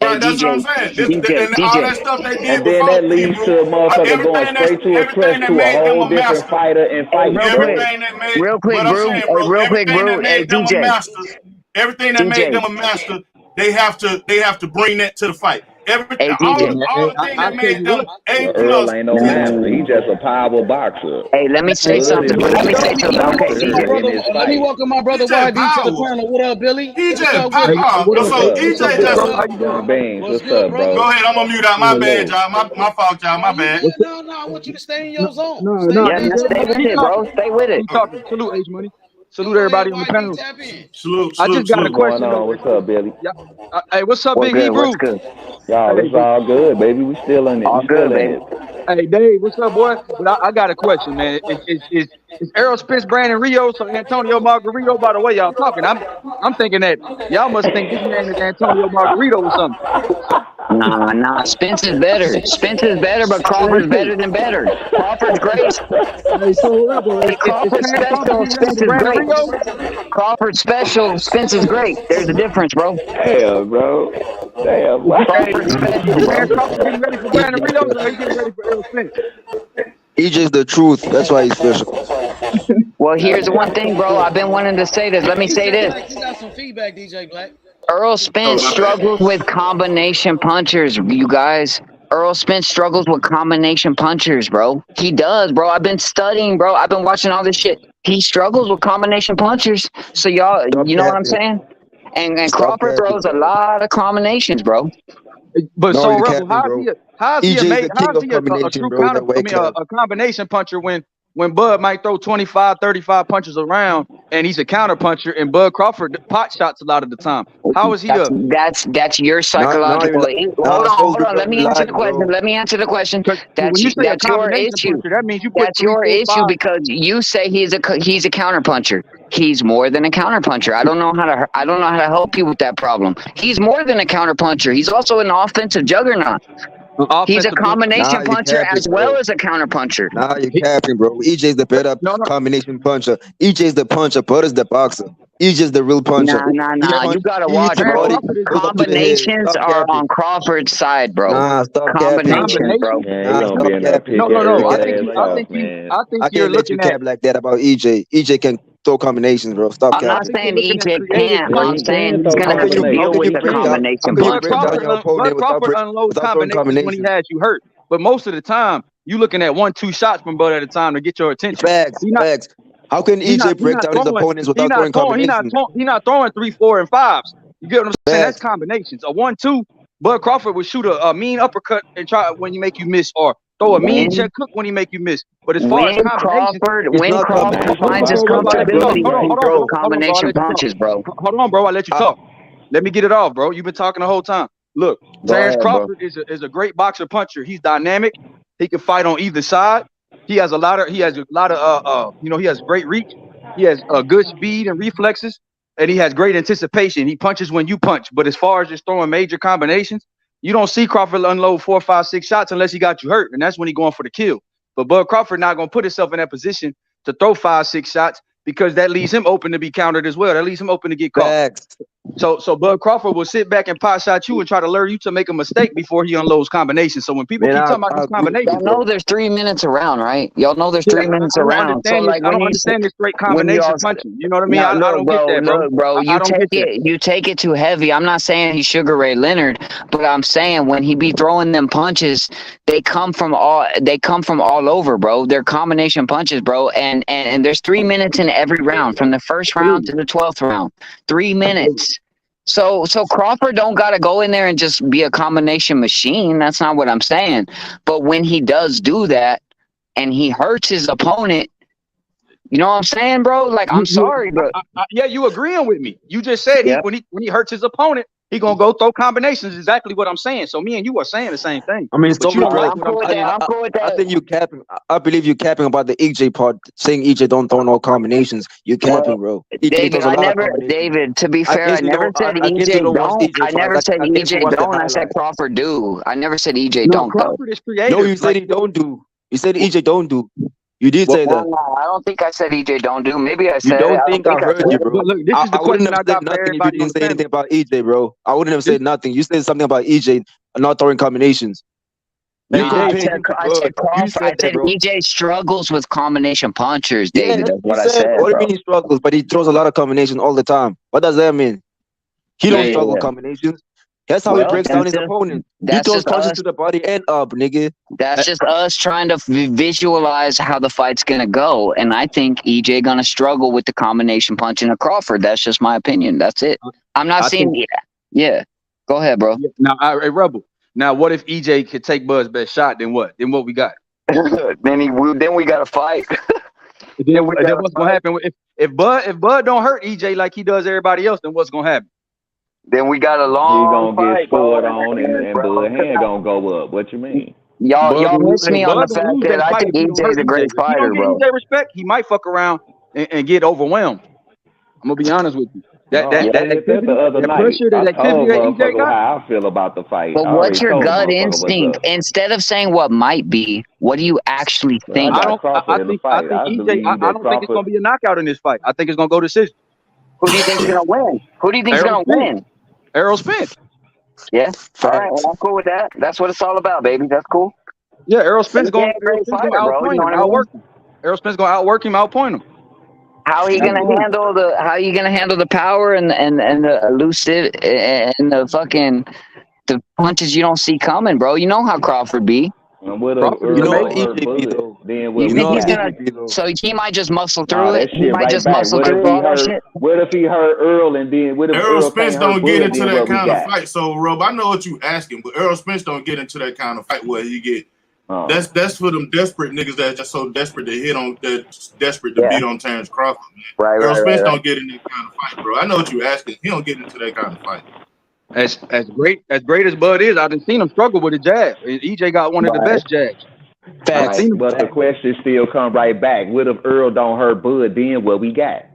Right, that's what I'm saying. All that stuff they did and then that leads to a motherfucker going straight to a clutch to a whole different fighter and fight. Real quick, bro. Hey, DJ. Everything that made them a master, they have to bring that to the fight. Everything, all the things that made them A+. Earl ain't no master. He just a powerful boxer. Hey, let me say something. Okay, DJ. Let me welcome my brother YD to the panel. What up, Billy? EJ, EJ Beans, what's up, bro? Go ahead, I'm gonna mute out. My bad, y'all. My fault, y'all. My bad. No, I want you to stay in your zone. Stay with it, bro. Stay with it. Salute, H Money. Salute everybody on the panel. Salute. I just got a question. What's up, Billy? Hey, what's up, Big Hebrew? Y'all, it's all good, baby. We still in it. All good, baby. Hey, Dave, what's up, boy? But I got a question, man. Is Errol Spence, Brandon Rios, or Antonio Margarito? By the way, y'all talking, I'm thinking that y'all must think this man is Antonio Margarito or something. Nah. Spence is better. Spence is better, but Crawford's better than better. Crawford's great. Crawford's special. Spence is great. Crawford's special. Spence is great. There's a difference, bro. Damn, bro. Crawford's special, bro. Crawford getting ready for Brandon Rios, or he getting ready for Errol Spence? EJ's the truth. That's why he's special. Well, here's one thing, bro. I've been wanting to say this. Let me say this. You got some feedback, DJ Black. Errol Spence struggles with combination punchers, you guys. Errol Spence struggles with combination punchers, bro. He does, bro. I've been studying, bro. I've been watching all this shit. He struggles with combination punchers. So y'all, you know what I'm saying? And Crawford throws a lot of combinations, bro. But so, Rebel, how is he a true combination puncher when Bud might throw 25, 35 punches around and he's a counter puncher and Bud Crawford pot shots a lot of the time? How is he That's your psychological. Hold on. Let me answer the question. That's your issue. That's your issue because you say he's a counter puncher. He's more than a counter puncher. I don't know how to help you with that problem. He's more than a counter puncher. He's also an offensive juggernaut. He's a combination puncher as well as a counter puncher. Nah, you're capping, bro. EJ's the better combination puncher. EJ's the puncher, Bud is the boxer. EJ's the real puncher. Nah. You gotta watch, bro. Combinations are on Crawford's side, bro. Nah, stop combinations, bro. No. I think you're looking at cap like that about EJ. EJ can throw combinations, bro. Stop I'm not capping. saying EJ can't, but I'm saying he's gonna have to deal with the combination Bud punches. Crawford unloads combinations when he has you hurt, but most of the time you looking at 1-2 shots from Bud at a time to get your attention. Facts. How can EJ break down his opponents without throwing combinations? He's not throwing 3, 4, and 5s. You get what I'm saying? That's combinations. A 1-2, Bud Crawford would shoot a mean uppercut and try when you make you miss, or throw a mean check hook when he make you miss. But as far as combinations, when Crawford finds his comfortability, he throws combination punches, bro. Hold on, bro. I let you talk. Let me get it off, bro. You've been talking the whole time. Look, Terence Crawford is a great boxer puncher. He's dynamic. He can fight on either side. He has a lot of he has great reach. He has good speed and reflexes, and he has great anticipation. He punches when you punch. But as far as just throwing major combinations, you don't see Crawford unload 4, 5, 6 shots unless he got you hurt, and that's when he's going for the kill. But Bud Crawford not going to put himself in that position to throw 5, 6 shots because that leaves him open to be countered as well. That leaves him open to get caught. So Bud Crawford will sit back and pot shot you and try to lure you to make a mistake before he unloads combinations. So when people keep talking about these combinations, y'all know there's 3 minutes around, right? Y'all know there's 3 minutes around. So like, I don't understand this straight combination punching. You know what I mean? I don't get that, bro. Bro, you take it too heavy. I'm not saying he's Sugar Ray Leonard, but I'm saying when he be throwing them punches, they come from all over, bro. They're combination punches, bro. And there's 3 minutes in every round, from the first round to the 12th round. 3 minutes. So Crawford don't gotta go in there and just be a combination machine. That's not what I'm saying. But when he does do that and he hurts his opponent, you know what I'm saying, bro? Like, I'm sorry, but yeah, you agreeing with me. You just said when he hurts his opponent, he gonna go throw combinations. Exactly what I'm saying. So me and you are saying the same thing. I mean, I'm cool with that. I think you capping. I believe you capping about the EJ part, saying EJ don't throw no combinations. You capping, bro. David, to be fair, I never said EJ don't. I never said EJ don't. I said Crawford do. I never said EJ don't. Crawford is creative. No, you said he don't do. You said EJ don't do. You did say that. I don't think I said EJ don't do. Maybe I said. You don't think I heard you, bro? Look, this is the I wouldn't question have said nothing if you didn't say anything about EJ, bro. I wouldn't have said nothing. You said something about EJ not throwing combinations. I said EJ struggles with combination punchers, David. That's what I said. What do you mean he struggles? But he throws a lot of combinations all the time. What does that mean? He don't struggle with combinations. That's how he breaks down his opponent. He throws punches to the body and up, nigga. That's just us trying to visualize how the fight's gonna go, and I think EJ gonna struggle with the combination punching of Crawford. That's just my opinion. That's it. I'm not saying. Yeah. Go ahead, bro. Now, hey, Rebel. Now, what if EJ could take Bud's best shot? Then what? Then what we got? then we got to fight. then what's gonna happen? If Bud don't hurt EJ like he does everybody else, then what's gonna happen? Then we got a long fight. He gonna get scored on, and Bud hand gonna go up. What you mean? Y'all miss me on the fact that I think EJ's a great fighter, bro. EJ respect, he might fuck around and get overwhelmed. I'm gonna be honest with you. That pressure that activity that EJ got. How I feel about the fight. But what's your gut instinct? Instead of saying what might be, what do you actually think? I think EJ. I don't think it's gonna be a knockout in this fight. I think it's gonna go decision. Who do you think's gonna win? Who do you think's gonna win? Errol Spence. Yeah. All right. Well, I'm cool with that. That's what it's all about, baby. That's cool. Yeah, Errol Spence gonna outwork him. Errol Spence gonna outwork him, outpoint him. How are you gonna handle the power and the elusive and the fucking the punches you don't see coming, bro? You know how Crawford be. So he might just muscle through it. He might just muscle through all that shit. What if he hurt Earl and then what if Errol Spence don't get into that kind of fight? So Rob, I know what you asking, but Errol Spence don't get into that kind of fight where he get. That's for them desperate niggas that are just so desperate to hit on, that's desperate to beat on Terence Crawford. Man. Errol Spence don't get in that kind of fight, bro. I know what you asking. He don't get into that kind of fight. As great as Bud is, I've seen him struggle with a jab. EJ got one of the best jabs. Facts. But the question still come right back. What if Earl don't hurt Bud? Then what we got?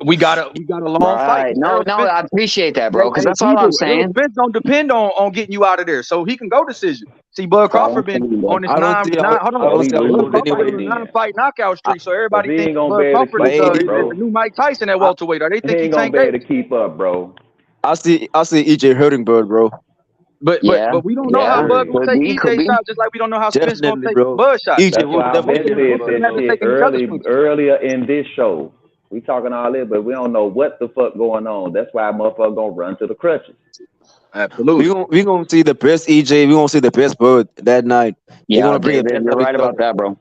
We got a long fight. No, I appreciate that, bro. Because that's all I'm saying. Spence don't depend on getting you out of there, so he can go decision. See, Bud Crawford been on his 9-fight knockout streak, so everybody thinks Bud Crawford is the new Mike Tyson at welterweight. Or they think he can't be able to keep up, bro. I see EJ hurting Bud, bro. But we don't know how Bud will take EJ shots, just like we don't know how Spence gonna take Bud shots. EJ will definitely earlier in this show. We talking all this, but we don't know what the fuck going on. That's why motherfucker gonna run to the crutches. Absolutely. We gonna see the best EJ. We gonna see the best Bud that night. Yeah, David, you're right about that, bro.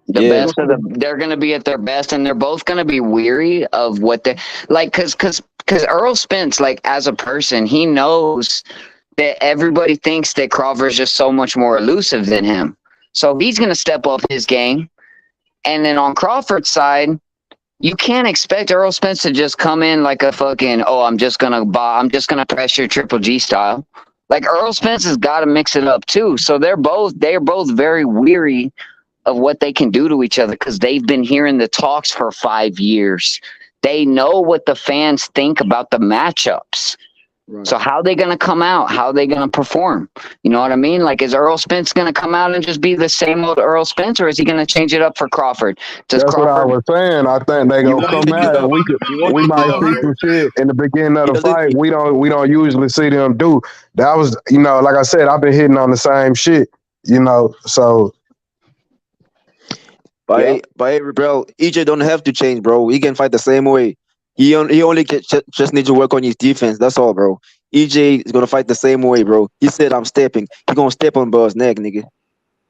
They're gonna be at their best, and they're both gonna be weary of what they like, cause Errol Spence, like as a person, he knows that everybody thinks that Crawford's just so much more elusive than him, so he's gonna step up his game. And then on Crawford's side, you can't expect Errol Spence to just come in like a fucking I'm just gonna pressure Triple G style. Like Errol Spence has got to mix it up too. So they're both very weary of what they can do to each other because they've been hearing the talks for 5 years. They know what the fans think about the matchups. Right. So how are they going to come out? How are they going to perform? You know what I mean? Like, is Errol Spence going to come out and just be the same old Errol Spence, or is he going to change it up for Crawford? That's Crawford... what I was saying. I think they gonna come out and we might see some shit in the beginning of the fight. We don't usually see them do. That was, like I said, I've been hitting on the same shit. So. But bro, EJ don't have to change, bro. He can fight the same way. He only just needs to work on his defense. That's all, bro. EJ is gonna fight the same way, bro. He said, "I'm stepping." He gonna step on Buzz' neck, nigga.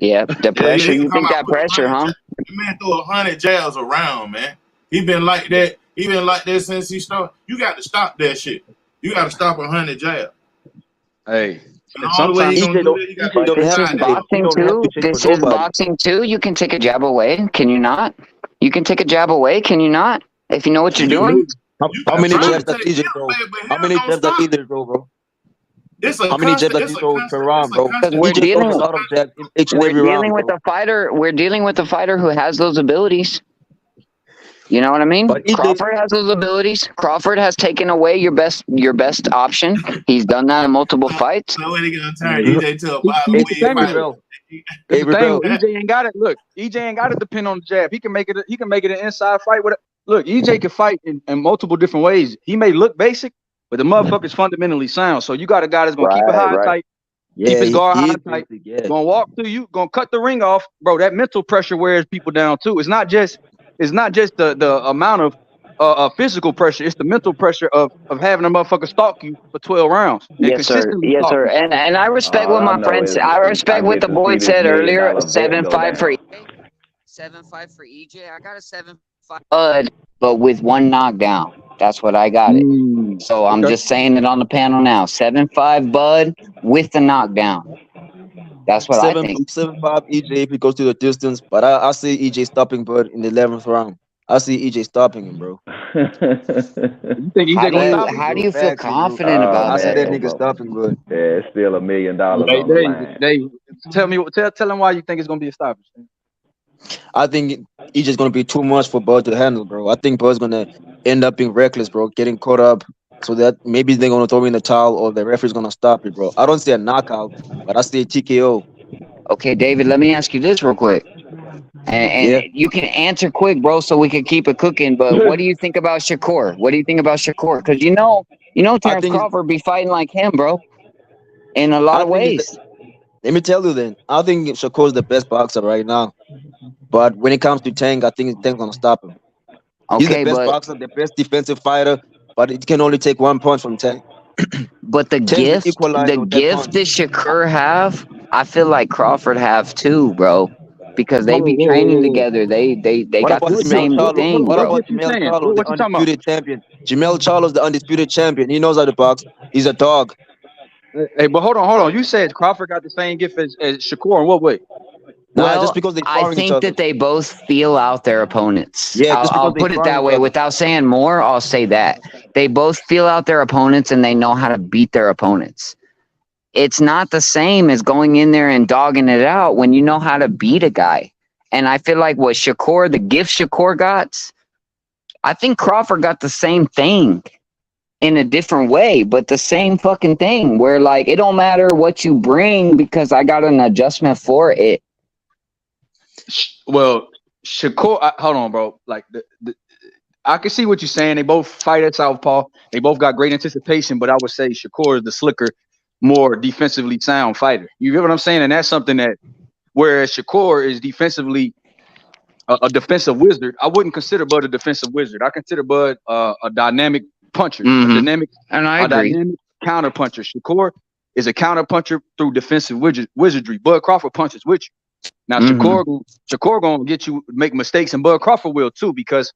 Yeah, the pressure. You think that pressure, huh? The man threw 100 jabs around, man. He been like that. He been like that since he started. You got to stop that shit. You got to stop 100 jabs. Hey. Sometimes this is boxing too. This is boxing too. You can take a jab away. Can you not? You can take a jab away. Can you not? If you know what you're doing. How many jabs does EJ throw? How many jabs does EJ throw, bro? How many jabs does he throw per round, bro? We're dealing with a fighter. We're dealing with a fighter who has those abilities. You know what I mean? Crawford has those abilities. Crawford has taken away your best option. He's done that in multiple fights. No way gonna turn EJ to a EJ ain't got it. Look, EJ ain't got to depend on the jab. He can make it. He can make it an inside fight. Look, EJ can fight in multiple different ways. He may look basic, but the motherfucker's fundamentally sound. So you got a guy that's gonna keep it high and tight, keep his guard high and tight, gonna walk through you, gonna cut the ring off, bro. That mental pressure wears people down too. It's not just the amount of physical pressure. It's the mental pressure of having a motherfucker stalk you for 12 rounds. Yes, sir. Yes, sir. And I respect what my friends. I respect what the boy said earlier. 7-5 for 7-5 for EJ. I got a 7-5 Bud, but with one knockdown. That's what I got it. So I'm just saying it on the panel now. 7-5 Bud with the knockdown. That's what I think. 7-5 EJ if he goes to the distance, but I see EJ stopping Bud in the 11th round. I see EJ stopping him, bro. You think EJ gonna stop him? How do you feel confident about I that? see that nigga stopping Bud. Yeah, it's still $1 million on the line. Tell him why you think it's gonna be established. I think EJ's gonna be too much for Bud to handle, bro. I think Bud's gonna end up being reckless, bro, getting caught up. So that maybe they're gonna throw in the towel or the referee's gonna stop it, bro. I don't see a knockout, but I see a TKO. Okay, David, let me ask you this real quick. And you can answer quick, bro, so we can keep it cooking. But what do you think about Shakur? What do you think about Shakur? Because you know Terence Crawford be fighting like him, bro, in a lot of ways. Let me tell you then. I think Shakur's the best boxer right now. But when it comes to Tank, I think Tank's gonna stop him. He's the best boxer, the best defensive fighter, but it can only take 1 punch from Tank. But the gift that Shakur have, I feel like Crawford have too, bro. Because they be training together. They got the same thing, What bro. about Jamel Charlo, the undisputed champion? Jamel Charlo's the undisputed champion. He knows how to box. He's a dog. Hey, but hold on. You said Crawford got the same gift as Shakur in what way? Well, just because I think that they both feel out their opponents. Yeah, I'll put it that way. Without saying more, I'll say that. They both feel out their opponents and they know how to beat their opponents. It's not the same as going in there and dogging it out when you know how to beat a guy. And I feel like the gift Shakur got, I think Crawford got the same thing in a different way, but the same fucking thing where like, it don't matter what you bring because I got an adjustment for it. Well, Shakur, hold on, bro. Like I can see what you're saying. They both fight at southpaw. They both got great anticipation, but I would say Shakur is the slicker, more defensively sound fighter. You get what I'm saying? And that's something that, whereas Shakur is defensively a defensive wizard. I wouldn't consider Bud a defensive wizard. I consider Bud a dynamic puncher, a dynamic counter puncher. Shakur is a counter puncher through defensive wizardry. Bud Crawford punches with you. Now Shakur gonna get you make mistakes, and Bud Crawford will too, because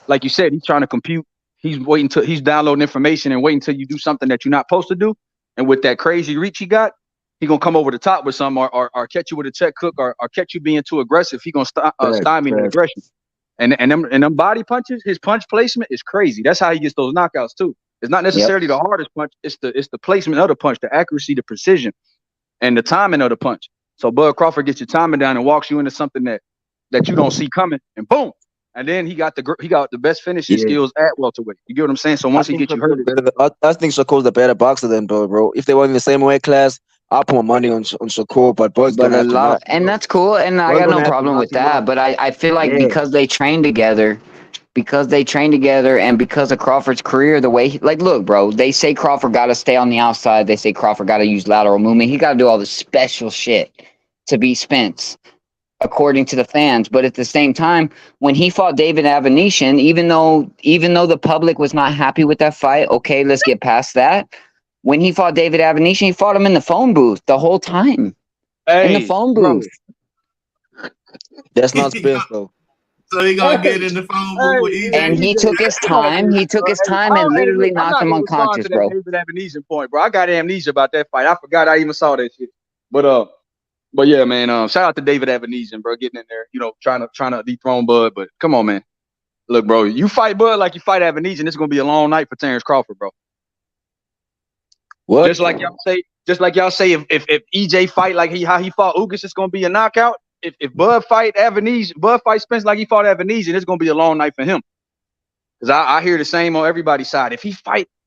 like you said, he's trying to compute. He's waiting till he's downloading information and waiting till you do something that you're not supposed to do. And with that crazy reach he got, he gonna come over the top with some, or catch you with a check hook, or catch you being too aggressive. He gonna stymie the aggression. And them body punches, his punch placement is crazy. That's how he gets those knockouts too. It's not necessarily the hardest punch. It's the placement of the punch, the accuracy, the precision, and the timing of the punch. So Bud Crawford gets your timing down and walks you into something that you don't see coming, and boom. And then he got the best finishing skills at welterweight. You get what I'm saying? So once he gets you hurt, I think Shakur's the better boxer than Bud, bro. If they were in the same weight class, I'll put my money on Shakur, but Bud's gonna have to knock him, and that's cool, and I got no problem with that. But I feel like because they train together, and because of Crawford's career, the way look, bro, they say Crawford got to stay on the outside. They say Crawford got to use lateral movement. He got to do all the special shit to beat Spence, according to the fans. But at the same time, when he fought David Avanesyan, even though the public was not happy with that fight, okay, let's get past that. When he fought David Avanesyan, he fought him in the phone booth the whole time. In the phone booth. That's not Spence, though. So he gonna get in the phone booth with EJ. And he took his time. He took his time and literally knocked him unconscious, bro. David Avanesyan point, bro. I got amnesia about that fight. I forgot I even saw that shit. But yeah, man. Shout out to David Avanesyan, bro, getting in there. You know, trying to dethrone Bud. But come on, man. Look, bro, you fight Bud like you fight Avanesyan. It's gonna be a long night for Terence Crawford, bro. What? Just like y'all say, if EJ fight like how he fought Ugas, it's gonna be a knockout. If Bud fight Spence like he fought Avanesyan, it's gonna be a long night for him. Because I hear the same on everybody's side. If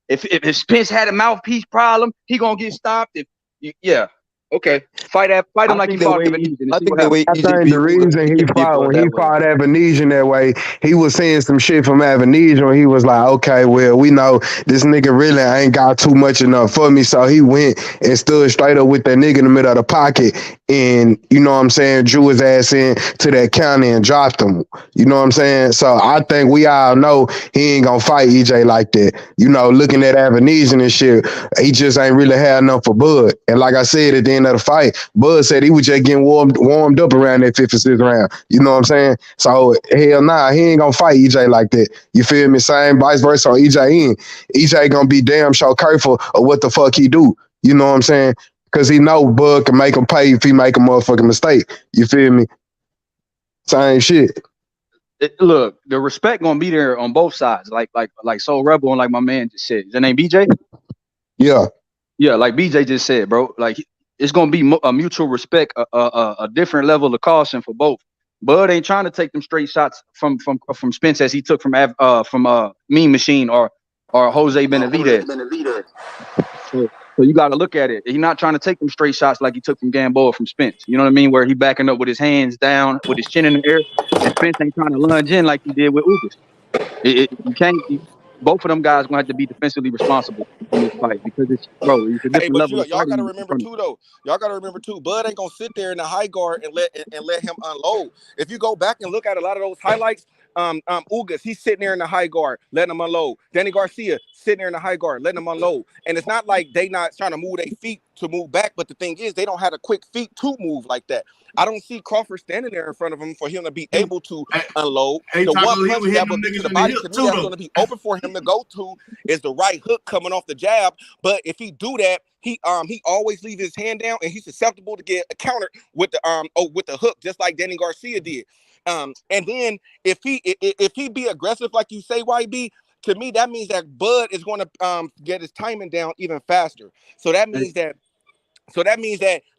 if Spence had a mouthpiece problem, he gonna get stopped. Okay, fight him like he fought Avanesyan. I think the reason he fought when he fought Avanesyan that way, he was saying some shit from Avanesyan. He was like, okay, well, we know this nigga really ain't got too much enough for me. So he went and stood straight up with that nigga in the middle of the pocket. And, you know what I'm saying, drew his ass in to that counter and dropped him. You know what I'm saying? So I think we all know he ain't gonna fight EJ like that. You know, looking at Avanesyan and shit, he just ain't really had enough for Bud. And like I said, at the end of the fight, Bud said he was just getting warmed up around that 56th round. You know what I'm saying? So hell nah, he ain't gonna fight EJ like that. You feel me? Same vice versa on EJ end. EJ gonna be damn sure careful of what the fuck he do. You know what I'm saying? Because he know Bud can make him pay if he make a motherfucking mistake. You feel me? Same shit. Look, the respect gonna be there on both sides. Like Soul Rebel and like my man just said. Is that name BJ? Yeah. Yeah, like BJ just said, bro. Like it's gonna be a mutual respect, a different level of caution for both. Bud ain't trying to take them straight shots from Spence as he took from Mean Machine or Jose Benavidez. So you got to look at it. He's not trying to take them straight shots like he took from Gamboa from Spence. You know what I mean? Where he backing up with his hands down, with his chin in the air, and Spence ain't trying to lunge in like he did with Ugas. You can't. Both of them guys gonna have to be defensively responsible in this fight because it's a different level. Y'all gotta remember too, though. Y'all gotta remember too. Bud ain't gonna sit there in the high guard and let him unload. If you go back and look at a lot of those highlights, Ugas, he's sitting there in the high guard, letting him unload. Danny Garcia sitting there in the high guard, letting him unload. And it's not like they not trying to move their feet to move back, but the thing is, they don't have a quick feet to move like that. I don't see Crawford standing there in front of him for him to be able to unload. The one punch that would be to the body to me that's going to be open for him to go to is the right hook coming off the jab. But if he do that, he always leave his hand down and he's susceptible to get countered with the hook, just like Danny Garcia did. And then if he be aggressive like you say, YB, to me that means that Bud is going to get his timing down even faster. So that means that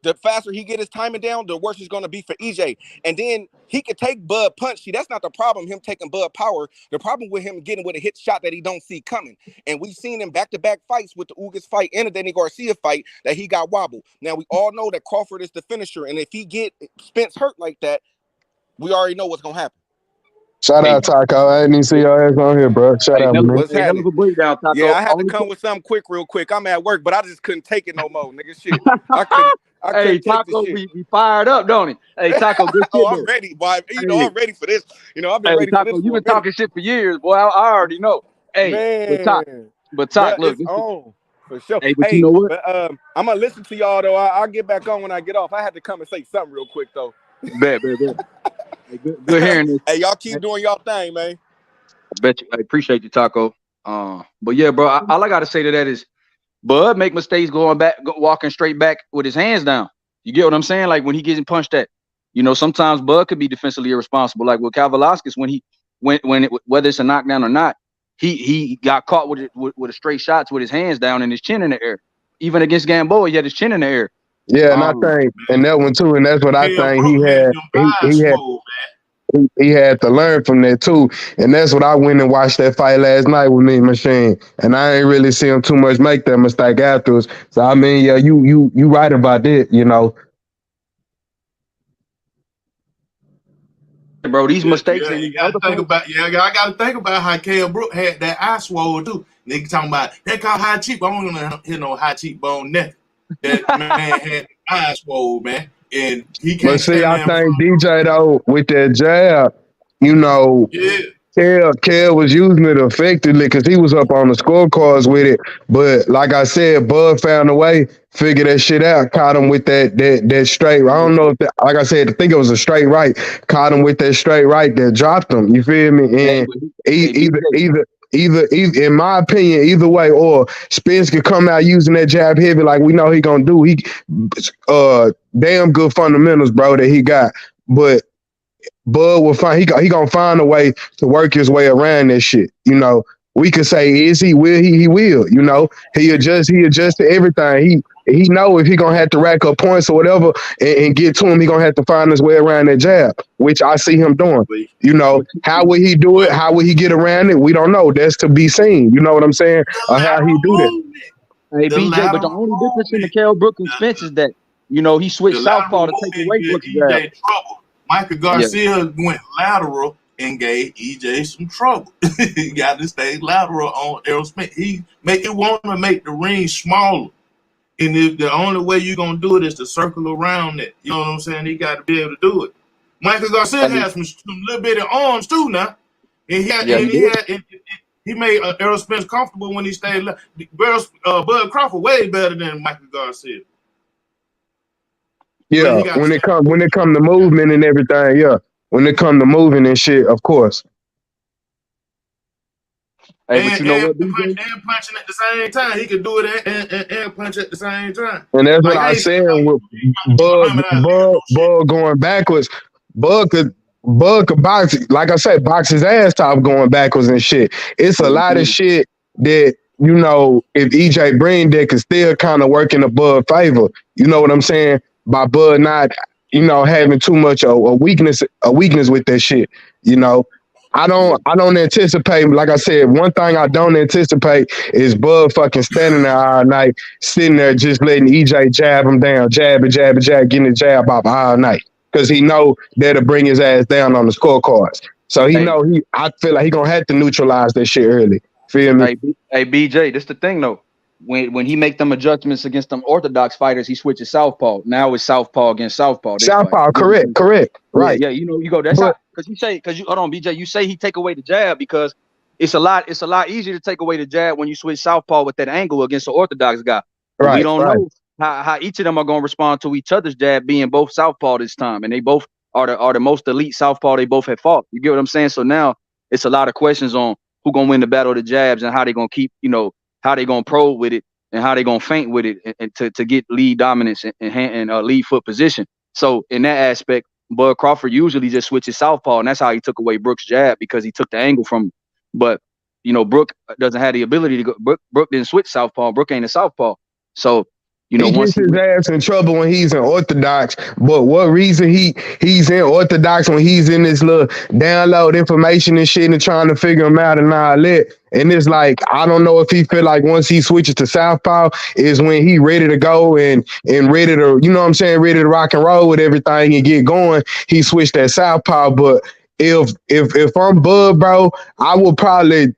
the faster he get his timing down, the worse it's going to be for EJ. And then he could take Bud punch. See, that's not the problem, him taking Bud power. The problem with him getting with a hit shot that he don't see coming. And we've seen him back-to-back fights with the Ugas fight and the Danny Garcia fight that he got wobbled. Now, we all know that Crawford is the finisher. And if he get Spence hurt like that, we already know what's going to happen. Shout out, Taco. I didn't even see your ass on here, bro. Shout out, man. What's happening? Yeah, I had to come with something real quick. I'm at work, but I just couldn't take it no more, nigga. Shit. I couldn't. I Hey, couldn't take the Taco shit. be fired up, don't he? Hey, Taco, good shit. Oh, I'm though. ready, boy. You know, Hey, I'm ready for this. You know, I've been hey, ready for this Taco, you for a been minute. talking shit for years, boy. I already know. Hey, Man, but bruh, Taco, look, it's this is, on for sure. hey, but you Hey, know what? but I'm gonna listen to y'all though. I'll get back on when I get off. I had to come and say something real quick though. Bet. Hey, good hearing this. Hey, y'all keep doing y'all thing, man. Bet you. I appreciate you, Taco. But yeah, bro, all I gotta say to that is Bud make mistakes walking straight back with his hands down. You get what I'm saying? Like when he getting punched at, sometimes Bud could be defensively irresponsible. Like with Kavaliauskas, whether it's a knockdown or not, he got caught with a straight shots with his hands down and his chin in the air. Even against Gamboa, he had his chin in the air. Yeah, and I think, and that one too, and that's what I think he had to learn from that too, and that's what I went and watched that fight last night with me, Machine, and I ain't really see him too much make that mistake afterwards. So I mean, yeah, you right about that, Bro, these mistakes. Yeah, I gotta think about how Kell Brook had that eye swole too. Nigga talking about that called high cheekbone. I don't want to hear no high cheekbone nothing. That man had eye swole, man, and he can't. But see, I think DJ though with that jab, Kel was using it effectively because he was up on the scorecards with it. But like I said, Bud found a way, figured that shit out, caught him with that straight. I don't know if like I said, I think it was a straight right. Caught him with that straight right that dropped him. You feel me? And either in my opinion, either way, or Spence could come out using that jab heavy like we know he gonna do. He damn good fundamentals, bro, that he got. But Bud will find he gonna find a way to work his way around that shit. We could say, is he? Will he? He will. He adjusts to everything. He know if he gonna have to rack up points or whatever and get to him, he gonna have to find his way around that jab, which I see him doing. How will he do it? How will he get around it? We don't know. That's to be seen. You know what I'm saying? Or how he do that. Hey, BJ, but the only difference in the Kell Brook and Spence is that, he switched southpaw to take away Brook's jab. Michael Garcia went lateral and gave EJ some trouble. He got to stay lateral on Errol Spence. He want to make the ring smaller. And if the only way you're going to do it is to circle around it. You know what I'm saying? He got to be able to do it. Michael Garcia has some little bit of arms too now. And he made Errol Spence comfortable when he stayed left. Bud Crawford way better than Michael Garcia. Yeah, when it come to movement and everything, yeah. When it come to moving and shit, of course. Hey, but and punching at the same time. He could do it and punch at the same time. And that's what I said with Bud going backwards. Bud could box, like I said, box his ass top going backwards and shit. It's a lot of shit that, if EJ bring that could still kind of work in the Bud favor. You know what I'm saying? By Bud not, having too much a weakness with that shit. I don't anticipate, like I said, one thing I don't anticipate is Bud fucking standing there all night, sitting there just letting EJ jab him down, jab, getting the jab off all night. Because he know that'll bring his ass down on the scorecards. So I feel like he gonna have to neutralize that shit early. Feel me? Hey, BJ, this the thing though. When he make them adjustments against them orthodox fighters, he switches southpaw. Now it's southpaw against southpaw. Southpaw, correct, right? Yeah, you go. That's because you hold on, BJ. You say he take away the jab because it's a lot easier to take away the jab when you switch southpaw with that angle against the orthodox guy. Right. We don't know how each of them are going to respond to each other's jab being both southpaw this time, and they both are the most elite southpaw they both have fought. You get what I'm saying? So now it's a lot of questions on who gonna win the battle of the jabs and how they gonna keep how they gonna probe with it and how they gonna feint with it and to get lead dominance and lead foot position. So in that aspect, Bud Crawford usually just switches southpaw, and that's how he took away Brook's jab because he took the angle from him. But Brook doesn't have the ability to go. Brook didn't switch southpaw. Brook ain't a southpaw. So he gets his ass in trouble when he's in orthodox. But what reason he's in orthodox when he's in this little download information and shit and trying to figure him out and all that? And it's like, I don't know if he feel like once he switches to southpaw is when he ready to go and ready to, ready to rock and roll with everything and get going. He switched that southpaw. But if I'm Bud, bro, I will probably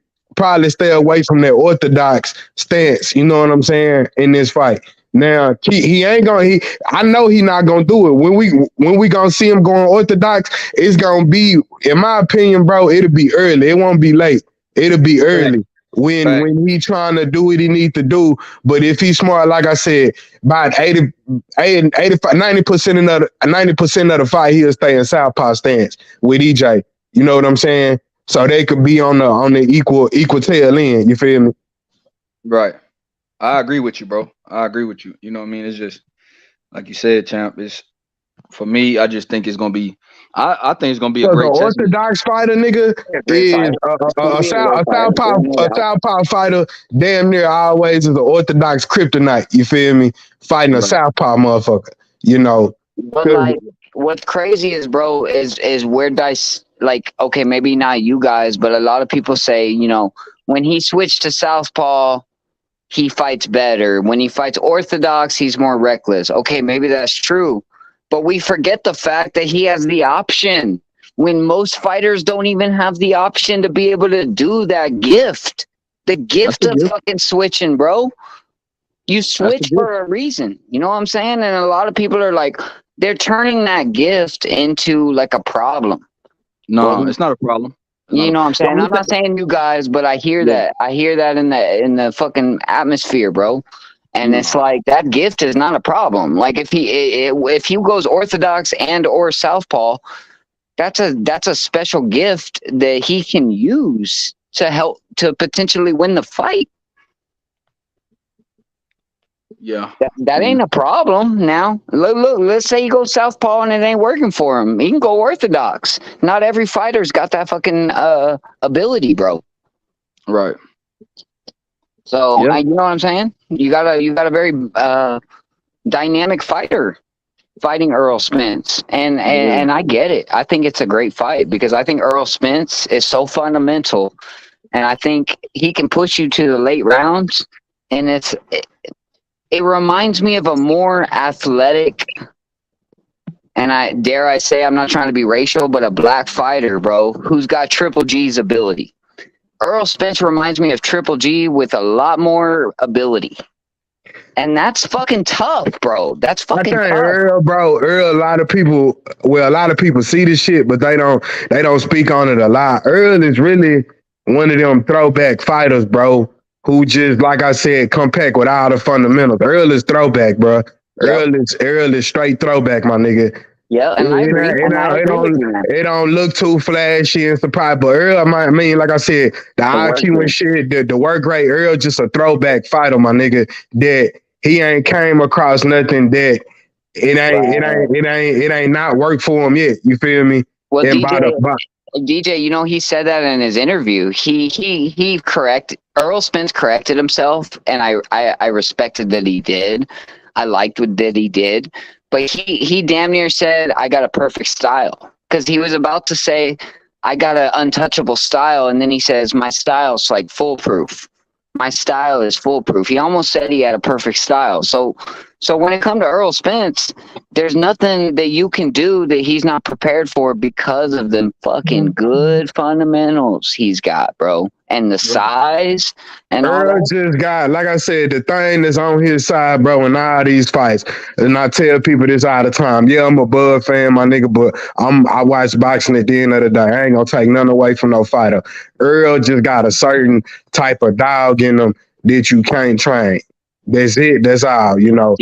stay away from that orthodox stance. You know what I'm saying? In this fight. Now he ain't gonna. I know he not gonna do it. When we gonna see him going orthodox, it's gonna be, in my opinion, bro. It'll be early. It won't be late. It'll be early when he trying to do what he need to do. But if he's smart, like I said, about 85, 90% of the fight, he'll stay in southpaw stance with EJ. You know what I'm saying? So they could be on the equal tail end. You feel me? Right. I agree with you, bro. I agree with you. You know what I mean? It's just like you said, champ. It's for me. I just think it's gonna be. I think it's gonna be a great test. Orthodox fighter, nigga, is a southpaw fighter. Damn near always is an orthodox kryptonite. You feel me? Fighting a southpaw motherfucker. You know. But like, what's crazy is, bro, is where Dice, like, okay, maybe not you guys, but a lot of people say, you know, when he switched to southpaw, he fights better. When he fights orthodox, he's more reckless. Okay, maybe that's true. But we forget the fact that he has the option when most fighters don't even have the option to be able to do that gift. The gift of fucking switching, bro. You switch for a reason. You know what I'm saying? And a lot of people are like, they're turning that gift into like a problem. No, it's not a problem. You know what I'm saying? I'm not saying you guys, but I hear that. I hear that in the fucking atmosphere, bro. And it's like, that gift is not a problem. Like if he goes orthodox and or southpaw, that's a special gift that he can use to help to potentially win the fight. Yeah, that ain't a problem. Now, look, let's say he goes southpaw and it ain't working for him. He can go orthodox. Not every fighter's got that fucking ability, bro. Right. So you know what I'm saying? You got a very dynamic fighter fighting Errol Spence, and I get it. I think it's a great fight because I think Errol Spence is so fundamental, and I think he can push you to the late rounds, and it reminds me of a more athletic, and I dare say, I'm not trying to be racial, but a black fighter, bro, who's got Triple G's ability. Errol Spence reminds me of Triple G with a lot more ability. And that's fucking tough, bro. That's fucking tough. Errol, a lot of people see this shit, but they don't speak on it a lot. Errol is really one of them throwback fighters, bro, who just, like I said, come back with all the fundamentals. Errol is throwback, bro. Errol is straight throwback, my nigga. Yeah, and I agree. It don't look too flashy and surprise, but Errol, I mean, like I said, the IQ and shit, the work rate, Errol just a throwback fighter, my nigga, that he ain't came across nothing that it ain't not worked for him yet. You feel me? Well, DJ, you know, he said that in his interview. Errol Spence corrected himself, and I respected that he did. I liked that he did. But he damn near said, I got a perfect style. Because he was about to say, I got an untouchable style. And then he says, my style's like foolproof. My style is foolproof. He almost said he had a perfect style. So when it comes to Errol Spence, there's nothing that you can do that he's not prepared for because of the fucking good fundamentals he's got, bro. And the size and Errol just got, like I said, the thing that's on his side, bro, in all these fights. And I tell people this all the time. Yeah, I'm a Bud fan, my nigga, but I watch boxing at the end of the day. I ain't gonna take nothing away from no fighter. Errol just got a certain type of dog in him that you can't train. That's it. That's all. You know.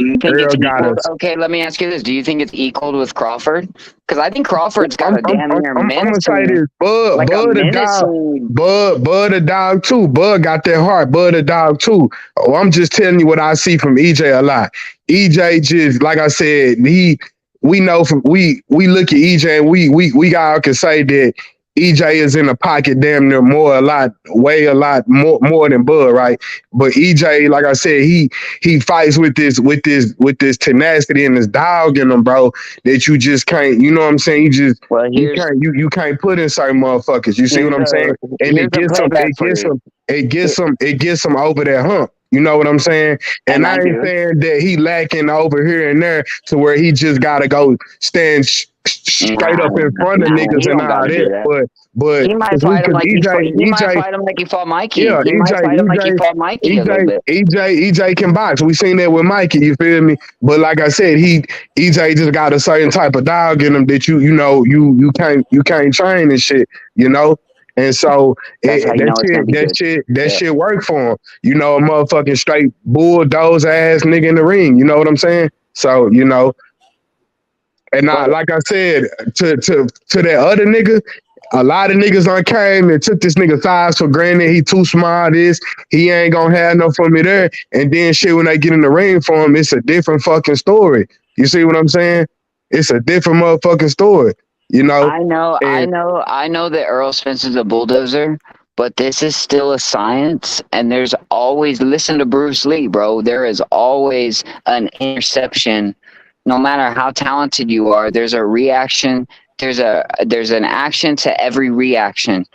Okay, let me ask you this: do you think it's equal with Crawford? Because I think Crawford's got a damn near I'm gonna say this: Bud a dog too. Bud got that heart. Bud a dog too. Oh, I'm just telling you what I see from EJ a lot. EJ just, like I said, we know from we look at EJ and we all can say that EJ is in the pocket damn near a lot more than Bud, right? But EJ, like I said, he fights with this tenacity and this dog in him, bro, that you just can't, you know what I'm saying? You can't put in certain motherfuckers. You see what I'm saying? And it gets them over that hump. You know what I'm saying? And I I ain't do. saying that he lacking over here and there to where he just gotta go stand straight up in front of niggas He and don't all gotta do that. that. But He might cause fight him like he might EJ, fight him like he fought Mikey. yeah, He might fight him like he fought Mikey a little bit. EJ can box. We seen that with Mikey. You feel me? But like I said, EJ just got a certain type of dog in him that you can't train and shit. You know. And so That's how you know it's gonna be good. that shit worked for him. You know, a motherfucking straight bulldoze ass nigga in the ring. You know what I'm saying? So, you know, and like I said, to that other nigga, a lot of niggas on came and took this nigga size for granted. He too smart, he ain't gonna have no for me there. And then shit, when they get in the ring for him, it's a different fucking story. You see what I'm saying? It's a different motherfucking story. You know? I know that Errol Spence is a bulldozer, but this is still a science, and there's always, listen to Bruce Lee, bro. There is always an interception. No matter how talented you are, there's a reaction. There's an action to every reaction.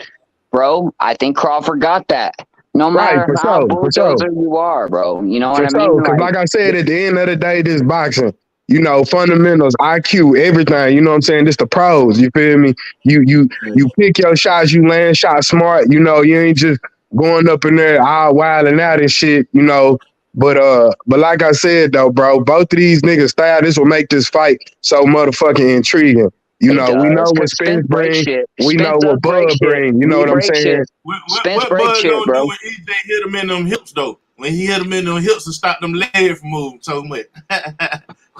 Bro, I think Crawford got that. No matter how bulldozer you are, bro. You know what I mean? Because like I said, at the end of the day, this boxing, you know, fundamentals, IQ, everything, you know what I'm saying? This the pros, you feel me? You pick your shots, you land shots smart, you know, you ain't just going up in there all wild and out and shit, you know. But like I said though, bro, both of these niggas style, this will make this fight so motherfucking intriguing. You know, we know what Spence bring, we know what Bud bring, you know what I'm saying? What Bud gonna do when EJ hit him in them hips though? When he hit him in them hips and stop them legs from moving so much.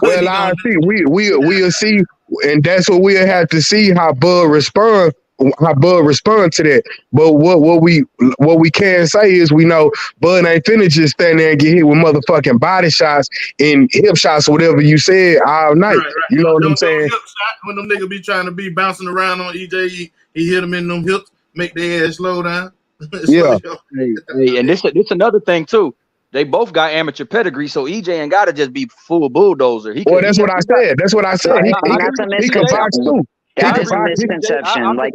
Well, I see. We'll see, and that's what we'll have to see how Bud respond to that. But what we can say is we know Bud ain't finna just stand there and get hit with motherfucking body shots and hip shots or whatever you said all night. Right. You know what I'm saying? Hip shot, when them niggas be trying to be bouncing around on EJ, he hit them in them hips, make their ass slow down. Yeah. Hey, and this another thing too. They both got amateur pedigree, so EJ ain't gotta just be full bulldozer. That's what I said. That's what I said. He can box too. That is a misconception. Like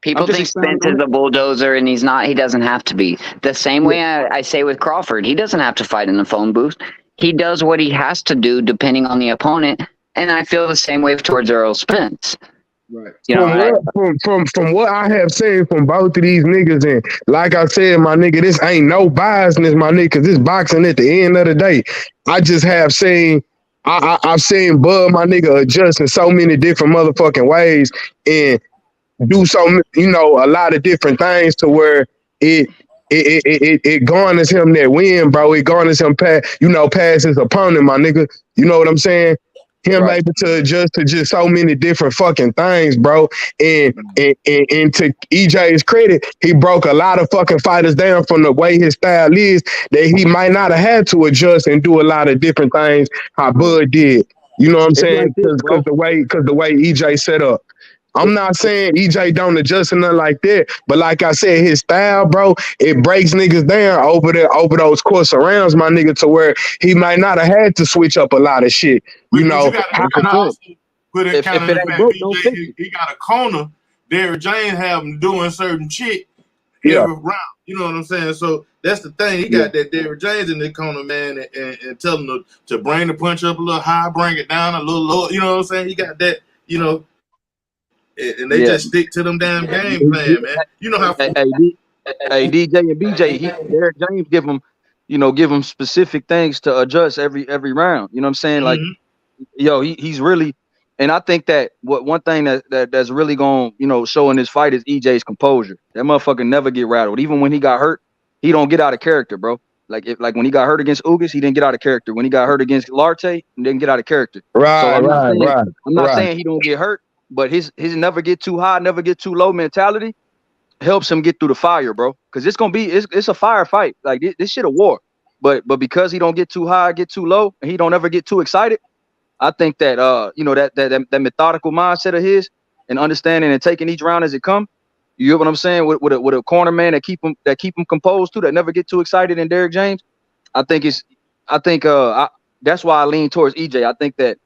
people think Spence is a bulldozer, and he's not. He doesn't have to be. The same way I say with Crawford, he doesn't have to fight in the phone booth. He does what he has to do depending on the opponent, and I feel the same way towards Errol Spence. Right. You know, from what I have seen from both of these niggas, and like I said, my nigga, this ain't no biasness, my nigga, because this boxing at the end of the day. I just have seen, I've seen Bud, my nigga, adjust in so many different motherfucking ways and do so, you know, a lot of different things to where it garners him that win, bro. It garners him past his opponent, my nigga. You know what I'm saying? Him able to adjust to just so many different fucking things, bro. And to EJ's credit, he broke a lot of fucking fighters down from the way his style is that he might not have had to adjust and do a lot of different things how Bud did. You know what I'm saying? Because the way EJ set up. I'm not saying EJ don't adjust or nothing like that, but like I said, his style, bro, it breaks niggas down over those course rounds, my nigga, to where he might not have had to switch up a lot of shit. You know, he got a corner. Derrick James have him doing certain shit every round. You know what I'm saying? So that's the thing. He got that Derrick James in the corner, man, and tell him to bring the punch up a little high, bring it down a little low. You know what I'm saying? He got that, you know. And they just stick to them damn game plan, man. You know how. Hey, DJ and BJ, Derrick James give him specific things to adjust every round. You know what I'm saying? Like, he's really, and I think that one thing that's really gonna show in this fight is EJ's composure. That motherfucker never get rattled. Even when he got hurt, he don't get out of character, bro. Like when he got hurt against Ugas, he didn't get out of character. When he got hurt against Larte, he didn't get out of character. I'm not saying he don't get hurt. But his never get too high, never get too low mentality helps him get through the fire, bro. Because it's a firefight. Like this shit a war. But because he don't get too high, get too low, and he don't ever get too excited, I think that that methodical mindset of his and understanding and taking each round as it come. You know what I'm saying? With a corner man that keep him composed too, that never get too excited in Derrick James. I think that's why I lean towards EJ. I think that.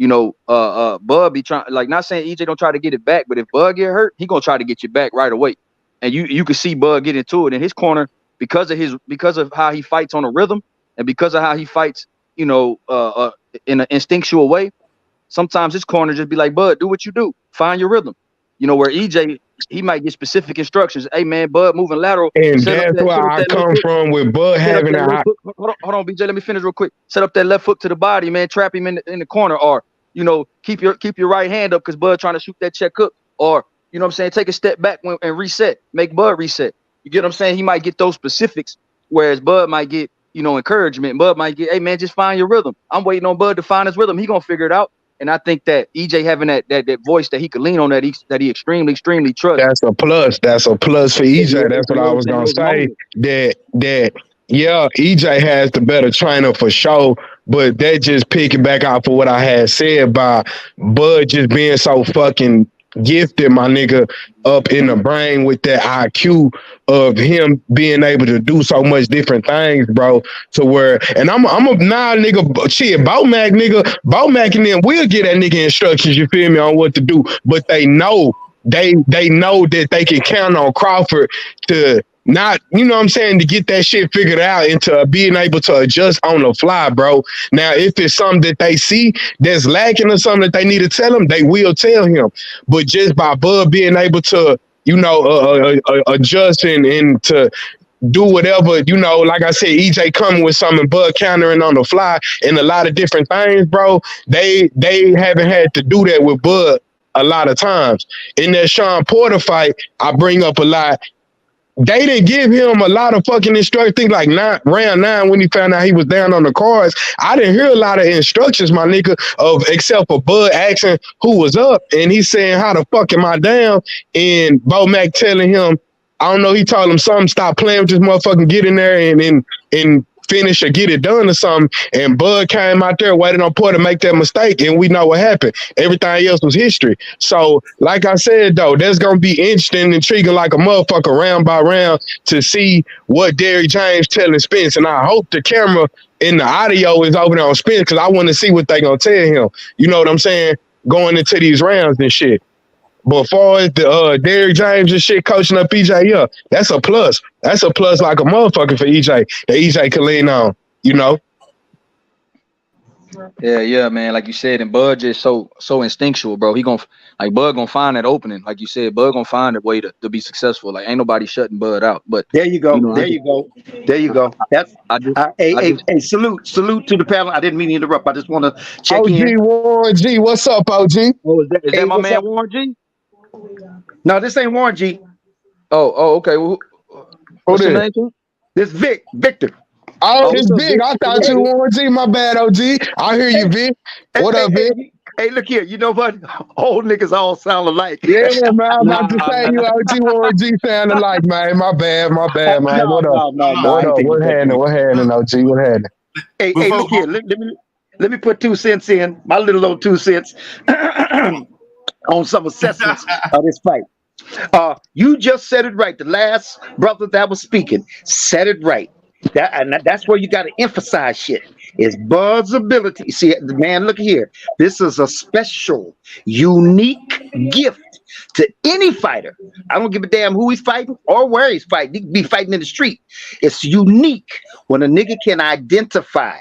Bud be trying, like, not saying EJ don't try to get it back, but if Bud get hurt, he gonna try to get you back right away. And you can see Bud get into it, and his corner because of how he fights on a rhythm and because of how he fights, you know, in an instinctual way. Sometimes his corner just be like, Bud, do what you do, find your rhythm. You know, where EJ, he might get specific instructions. Hey man, Bud, moving lateral. And that's where I come from with Bud having a. Hold on, BJ. Let me finish real quick. Set up that left foot to the body, man. Trap him in the corner, or you know, keep your right hand up because Bud trying to shoot that check hook, or you know what I'm saying, take a step back and reset, make Bud reset. You get what I'm saying? He might get those specifics, whereas Bud might get, you know, encouragement. Bud might get, hey man, just find your rhythm. I'm waiting on Bud to find his rhythm. He gonna figure it out. And I think that EJ having that voice that he could lean on, that he extremely trusts. That's a plus. That's a plus for EJ. That's what I was gonna say. That yeah, EJ has the better trainer for sure. But that just picking back out for what I had said by Bud just being so fucking gifted, my nigga, up in the brain with that IQ of him being able to do so much different things, bro. To where, and I'm a nah, nigga, shit, Bomac, nigga, Bomac, and then we'll get that nigga instructions, you feel me, on what to do. But they know that they can count on Crawford to not, you know what I'm saying, to get that shit figured out and to being able to adjust on the fly, bro. Now, if it's something that they see that's lacking or something that they need to tell him, they will tell him. But just by Bud being able to, you know, adjust and to do whatever, you know, like I said, EJ coming with something, Bud countering on the fly and a lot of different things, bro. They haven't had to do that with Bud a lot of times. In that Sean Porter fight, I bring up a lot. They didn't give him a lot of fucking instructions. Think like round 9 when he found out he was down on the cards. I didn't hear a lot of instructions, my nigga, except for Bud asking who was up, and he's saying, how the fuck am I down? And Bomac telling him, I don't know, he told him something, stop playing with this motherfucking, get in there and finish or get it done or something. And Bud came out there waiting on Porter to make that mistake, and we know what happened. Everything else was history. So, like I said, though, that's going to be interesting, intriguing like a motherfucker round by round to see what Derrick James telling Spence. And I hope the camera and the audio is over there on Spence because I want to see what they going to tell him. You know what I'm saying? Going into these rounds and shit. But as far as the Derrick James and shit coaching up EJ, yeah, that's a plus. That's a plus like a motherfucker for EJ that EJ can lean on, you know? Yeah, man. Like you said, and Bud just so instinctual, bro. Bud gonna find that opening. Like you said, Bud gonna find a way to be successful. Like ain't nobody shutting Bud out. But there you go. There you go. That's hey, salute to the panel. I didn't mean to interrupt. I just want to check in. Warren G, what's up, OG? Oh, is that my man Warren G? No, this ain't Warren G. Oh, okay. Well, what's your name? This Victor. Oh, this Vic. I thought you were Warren G. My bad, OG. I hear you, Vic. What up, Vic? Hey, look here. You know what? Old niggas all sound alike. Yeah, man. I'm about to say you OG Warren G sound alike, man. My bad, man. What up? What up? What happening, OG? What happening? Hey, look here. Let me put 2 cents in. My little old 2 cents. On some assessments of this fight. You just said it right. The last brother that was speaking said it right. That's where you got to emphasize shit. Is Bud's ability. See, man, look here. This is a special, unique gift to any fighter. I don't give a damn who he's fighting or where he's fighting. He could be fighting in the street. It's unique when a nigga can identify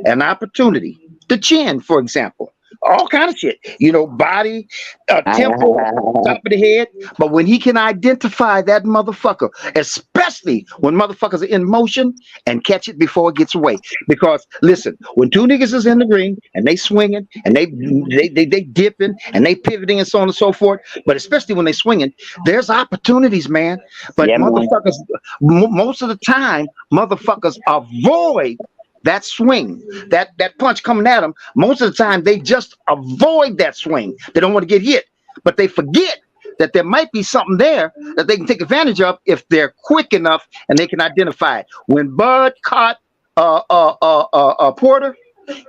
an opportunity. The chin, for example. All kind of shit, you know, body, tempo, top of the head. But when he can identify that motherfucker, especially when motherfuckers are in motion, and catch it before it gets away. Because listen, when 2 niggas is in the ring and they swinging and they dipping and they pivoting and so on and so forth, but especially when they swinging, there's opportunities, man. But motherfuckers, most of the time, motherfuckers avoid that swing, that punch coming at them. Most of the time, they just avoid that swing. They don't want to get hit, but they forget that there might be something there that they can take advantage of if they're quick enough and they can identify it. When Bud caught Porter,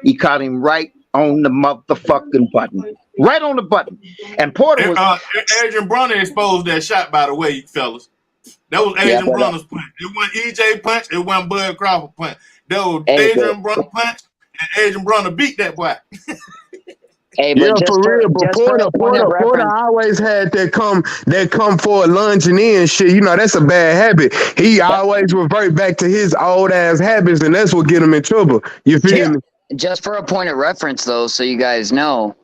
he caught him right on the motherfucking button. Right on the button. And Porter was... Adrian Broner exposed that shot, by the way, fellas. That was Adrian Broner's punch. It wasn't EJ punch. It wasn't Bud Crawford punch. That was Adrian Broner punch, and Adrian Broner beat that boy. Hey, but Yeah, just for real. But just for a point of Porter reference, always had that come forward lunging in shit. You know, that's a bad habit. He always revert back to his old ass habits, and that's what get him in trouble. You feel me? just for a point of reference, though, so you guys know,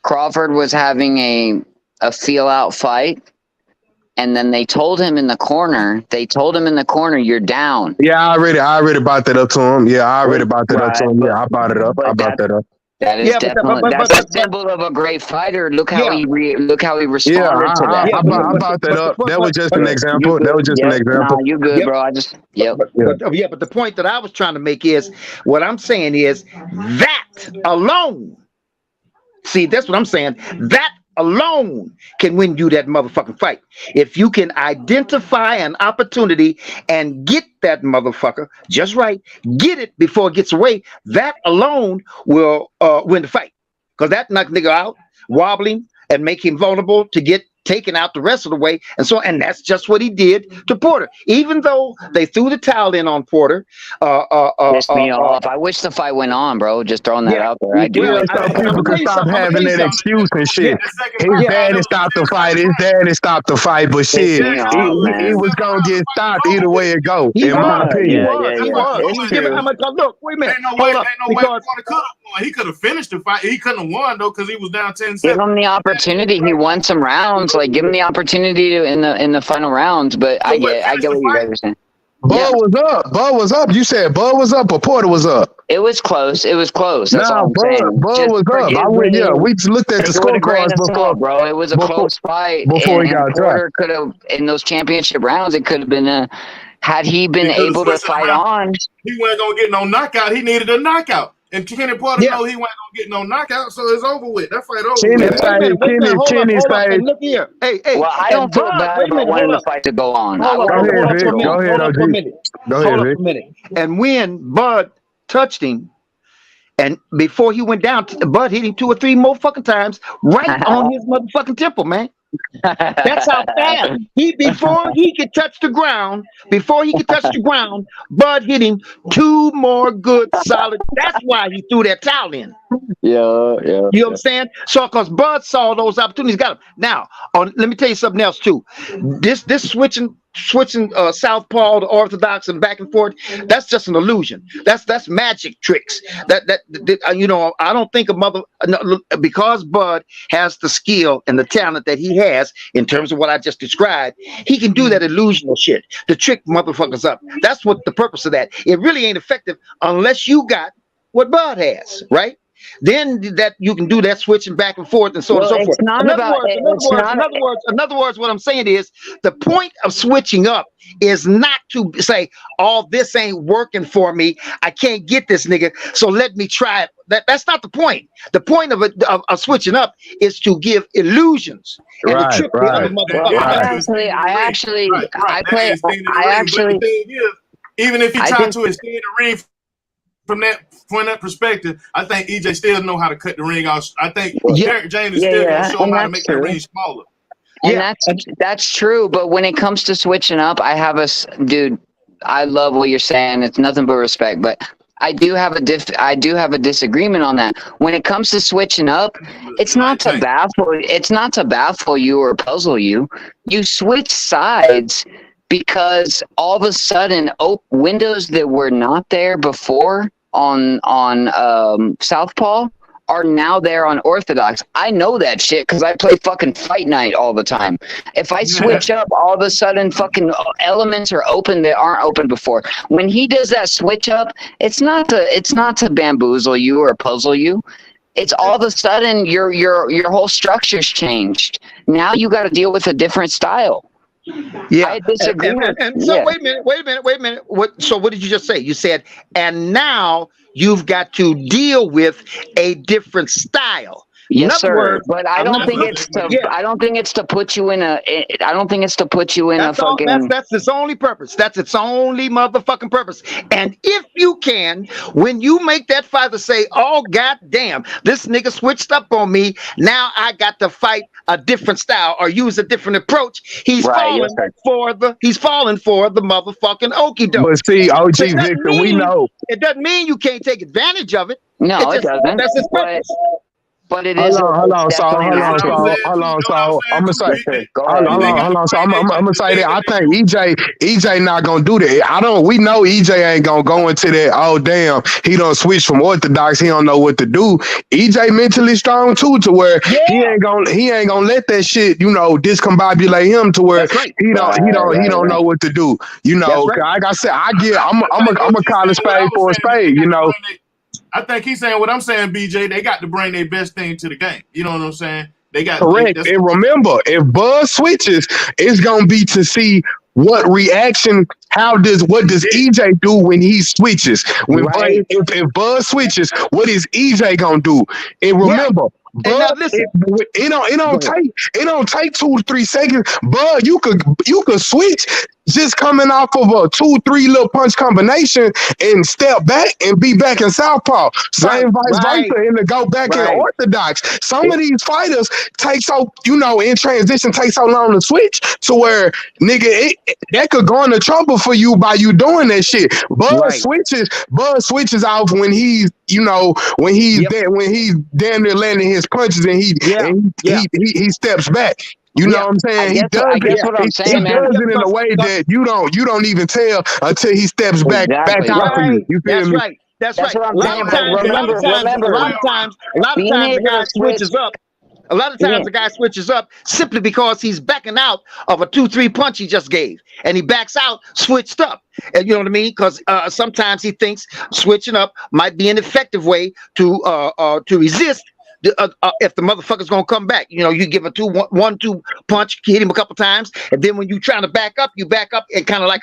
Crawford was having a feel out fight, and then they told him in the corner, you're down. Yeah, I already brought that up to him. Yeah, I already brought that up to him. Yeah, I brought it up. I brought that up. That is definitely that's a symbol of a great fighter. Look how he responded to that. I brought that up. That was just an example. That was just an example. Nah, you good, bro. I just but the point that I was trying to make is what I'm saying is that alone. See, that's what I'm saying. That alone can win you that motherfucking fight. If you can identify an opportunity and get that motherfucker just right, get it before it gets away, that alone will win the fight. Because that knock nigga out, wobbling, and make him vulnerable to get taken out the rest of the way. And that's just what he did to Porter. Even though they threw the towel in on Porter. Pissed me off. I wish the fight went on, bro. Just throwing that out there. I do. So people can stop having that excuse and shit. His daddy stopped the fight. His daddy stopped the fight. But shit, he was going to get stopped either way it go, in my opinion. Look, wait a minute. He could have finished the fight. He couldn't have won, though, because he was down 10-7. Give him the opportunity. He won some rounds. Like, give him the opportunity to in the final rounds. But I get what you guys are saying. Bud was up. You said Bud was up or Porter was up? It was close. That's all I'm saying. Bud was up. We looked at the scorecards before, bro. It was a close fight. Before he got Porter could have, in those championship rounds, it could have been had he been able to fight on. He wasn't going to get no knockout. He needed a knockout. And Kenny Porter know he wasn't going to get no knockout, so it's over with. That fight over. Kenny say, look here. Hey. Well, I don't feel bad about wanting the fight to go on. Go ahead, OG. Hold on for a minute. And when Bud touched him, and before he went down, Bud hit him 2 or 3 more fucking times right on his motherfucking temple, man. That's how fast before he could touch the ground, Bud hit him 2 more good solid. That's why he threw that towel in. Yeah. You know what I'm saying? So because Bud saw those opportunities, got him. Now, let me tell you something else too. This switching southpaw to orthodox and back and forth, that's just an illusion. That's magic tricks. That I don't think because Bud has the skill and the talent that he has in terms of what I just described, he can do that illusional shit to trick motherfuckers up. That's what the purpose of that. It really ain't effective unless you got what Bud has, right? Then that you can do that switching back and forth and so on and so forth. In other words, what I'm saying is the point of switching up is not to say, "Oh, this ain't working for me. I can't get this nigga, so let me try it." That's not the point. The point of switching up is to give illusions and to trick the other motherfucker. Even if he tried to extend the ring. From that perspective, I think EJ still know how to cut the ring off. I think Derek James is still going to show him how to make the ring smaller. And that's true. But when it comes to switching up, dude, I love what you're saying. It's nothing but respect. But I do have a disagreement on that. When it comes to switching up, it's not to baffle you or puzzle you. You switch sides because all of a sudden windows that were not there before on Southpaw are now there on Orthodox. I know that shit because I play fucking Fight Night all the time. If I switch up, all of a sudden fucking elements are open that aren't open before. When he does that switch up, it's not to bamboozle you or puzzle you. It's all of a sudden your whole structure's changed. Now you got to deal with a different style. Yeah, I disagree. And so wait a minute. So what did you just say? You said, and now you've got to deal with a different style. Yes, sir. But I don't think it's to put you in a. I don't think it's to put you in a fucking. That's its only purpose. That's its only motherfucking purpose. And if you can, when you make that fighter say, "Oh goddamn, this nigga switched up on me. Now I got to fight a different style or use a different approach." He's falling for the motherfucking okie doke. But see, OG Victor, we know it doesn't mean you can't take advantage of it. No, it doesn't. That's his purpose. But it Hold is on, it's definitely natural. So I'm gonna say, Go hold ahead. on. So I'm gonna say that I think EJ not gonna do that. We know EJ ain't gonna go into that. Oh damn, he don't switch from orthodox. He don't know what to do. EJ mentally strong too, to where he ain't gonna let that shit, discombobulate him to where he don't know what to do. Like I said, I'm a call a spade for a spade. I think he's saying what I'm saying, BJ. They got to bring their best thing to the game. You know what I'm saying? They got correct. And remember, if Bud switches, it's gonna be to see what reaction. What does EJ do when he switches? If Bud switches, what is EJ gonna do? And remember, Bud, it don't take 2 to 3 seconds. Bud, you could switch just coming off of a 2-3 little punch combination and step back and be back in southpaw. Same vice versa, and to go back in orthodox. Some of these fighters in transition take so long to switch to where that could go into trouble for you by you doing that shit. Bud switches off when he's when he's damn near landing his punches and he steps back. You know what I'm saying? He does it in a way that you don't even tell until he steps back out for you. You feel me? That's right. A lot of times the guy switches up. A lot of times the guy switches up simply because he's backing out of a 2-3 punch he just gave, and he backs out switched up. And you know what I mean? Because sometimes he thinks switching up might be an effective way to resist. If the motherfucker's gonna come back, you give a 1-2 punch, hit him a couple times, and then when you trying to back up, you back up and kind of like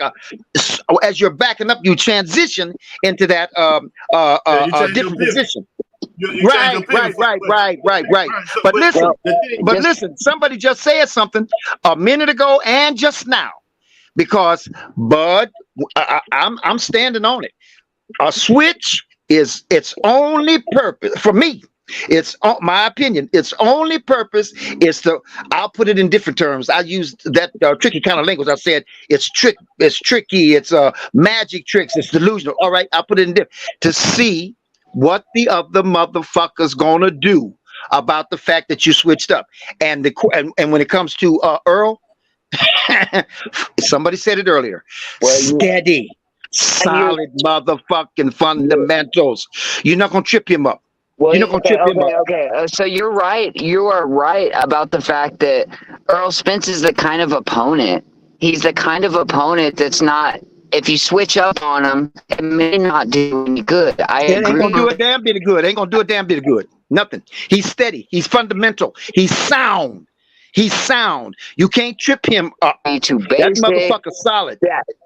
as you're backing up, you transition into that different position. Right. But listen, somebody just said something a minute ago and just now, because Bud, I'm standing on it. A switch is its only purpose for me. It's my opinion. Its only purpose is I'll put it in different terms. I used that tricky kind of language. I said it's tricky. It's magic tricks. It's delusional. All right, I'll put it in different to see what the other motherfucker's gonna do about the fact that you switched up. And when it comes to Errol, somebody said it earlier. Steady, solid motherfucking fundamentals. You're not gonna trip him up. Okay. So you're right. You are right about the fact that Errol Spence is the kind of opponent. He's the kind of opponent that's not. If you switch up on him, it may not do any good. It ain't gonna do a damn bit of good. Ain't gonna do a damn bit of good. Nothing. He's steady. He's fundamental. He's sound. You can't trip him up. That motherfucker's solid.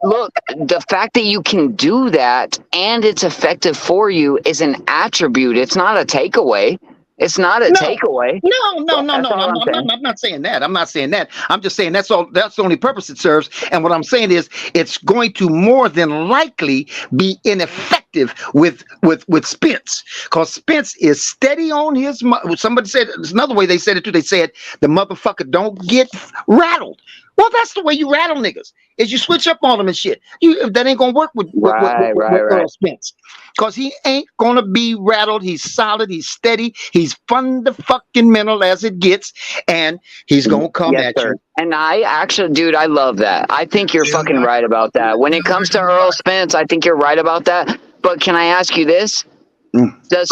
Look, the fact that you can do that and it's effective for you is an attribute. It's not a takeaway. It's not a takeaway. No. I'm not saying that. I'm just saying that's all. That's the only purpose it serves. And what I'm saying is, it's going to more than likely be ineffective with Spence, because Spence is steady on his. Somebody said, there's another way they said it too. They said the motherfucker don't get rattled. Well, that's the way you rattle niggas. Is you switch up on them and shit. That ain't gonna work with Errol Spence, because he ain't gonna be rattled. He's solid. He's steady. He's fundamental as it gets, and he's gonna come at you. And I actually, dude, I love that. I think you're fucking right about that. When it comes to Errol Spence, I think you're right about that. But can I ask you this? Does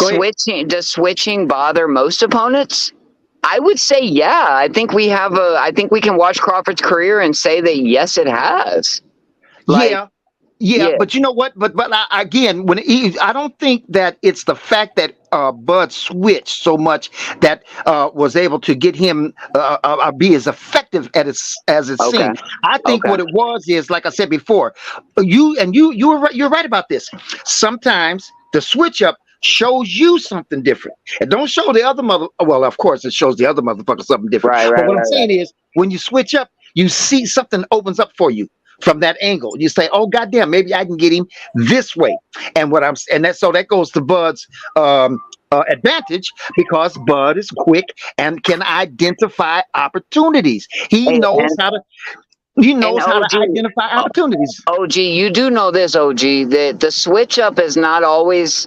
switching bother most opponents? I would say, yeah. I think we can watch Crawford's career and say that yes, it has. Yeah, but you know what? But again, I don't think that it's the fact that Bud switched so much that was able to get him be as effective as it seemed. I think what it was is, like I said before, you're right about this. Sometimes the switch up shows you something different. It don't show the other well, of course it shows the other motherfucker something different. But what I'm saying is, when you switch up, you see something opens up for you from that angle. You say, oh goddamn, maybe I can get him this way. And that goes to Bud's advantage, because Bud is quick and can identify opportunities. He knows how to identify opportunities. OG, you do know this, OG, that the switch up is not always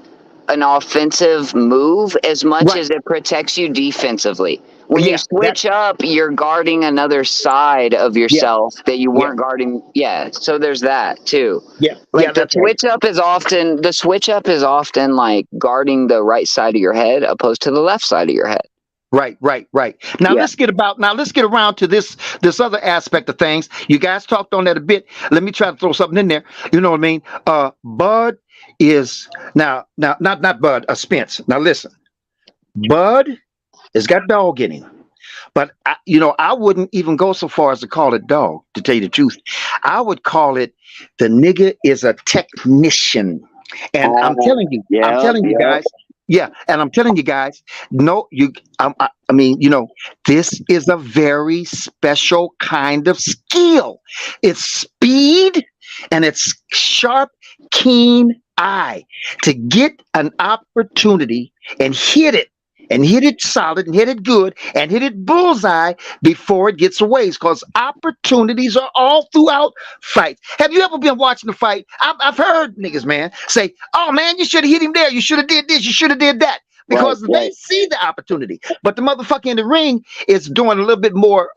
an offensive move as much as it protects you defensively. When you switch up, you're guarding another side of yourself that you weren't guarding. Yeah, so there's that too. Yeah, like the switch up is often like guarding the right side of your head opposed to the left side of your head. Right. Now let's get around to this other aspect of things. You guys talked on that a bit. Let me try to throw something in there. You know what I mean? Bud is now not Bud, Spence. Now listen, Bud has got dog in him, but I wouldn't even go so far as to call it dog. To tell you the truth, I would call it the nigga is a technician, and I'm telling you guys. Yeah, and I'm telling you guys, this is a very special kind of skill. It's speed and it's sharp, keen eye to get an opportunity and hit it solid and hit it good and hit it bullseye before it gets away. Because opportunities are all throughout fights. Have you ever been watching the fight? I've heard niggas, man, say, "Oh man, you should have hit him there. You should have did this. You should have did that." Because they see the opportunity. But the motherfucker in the ring is doing a little bit more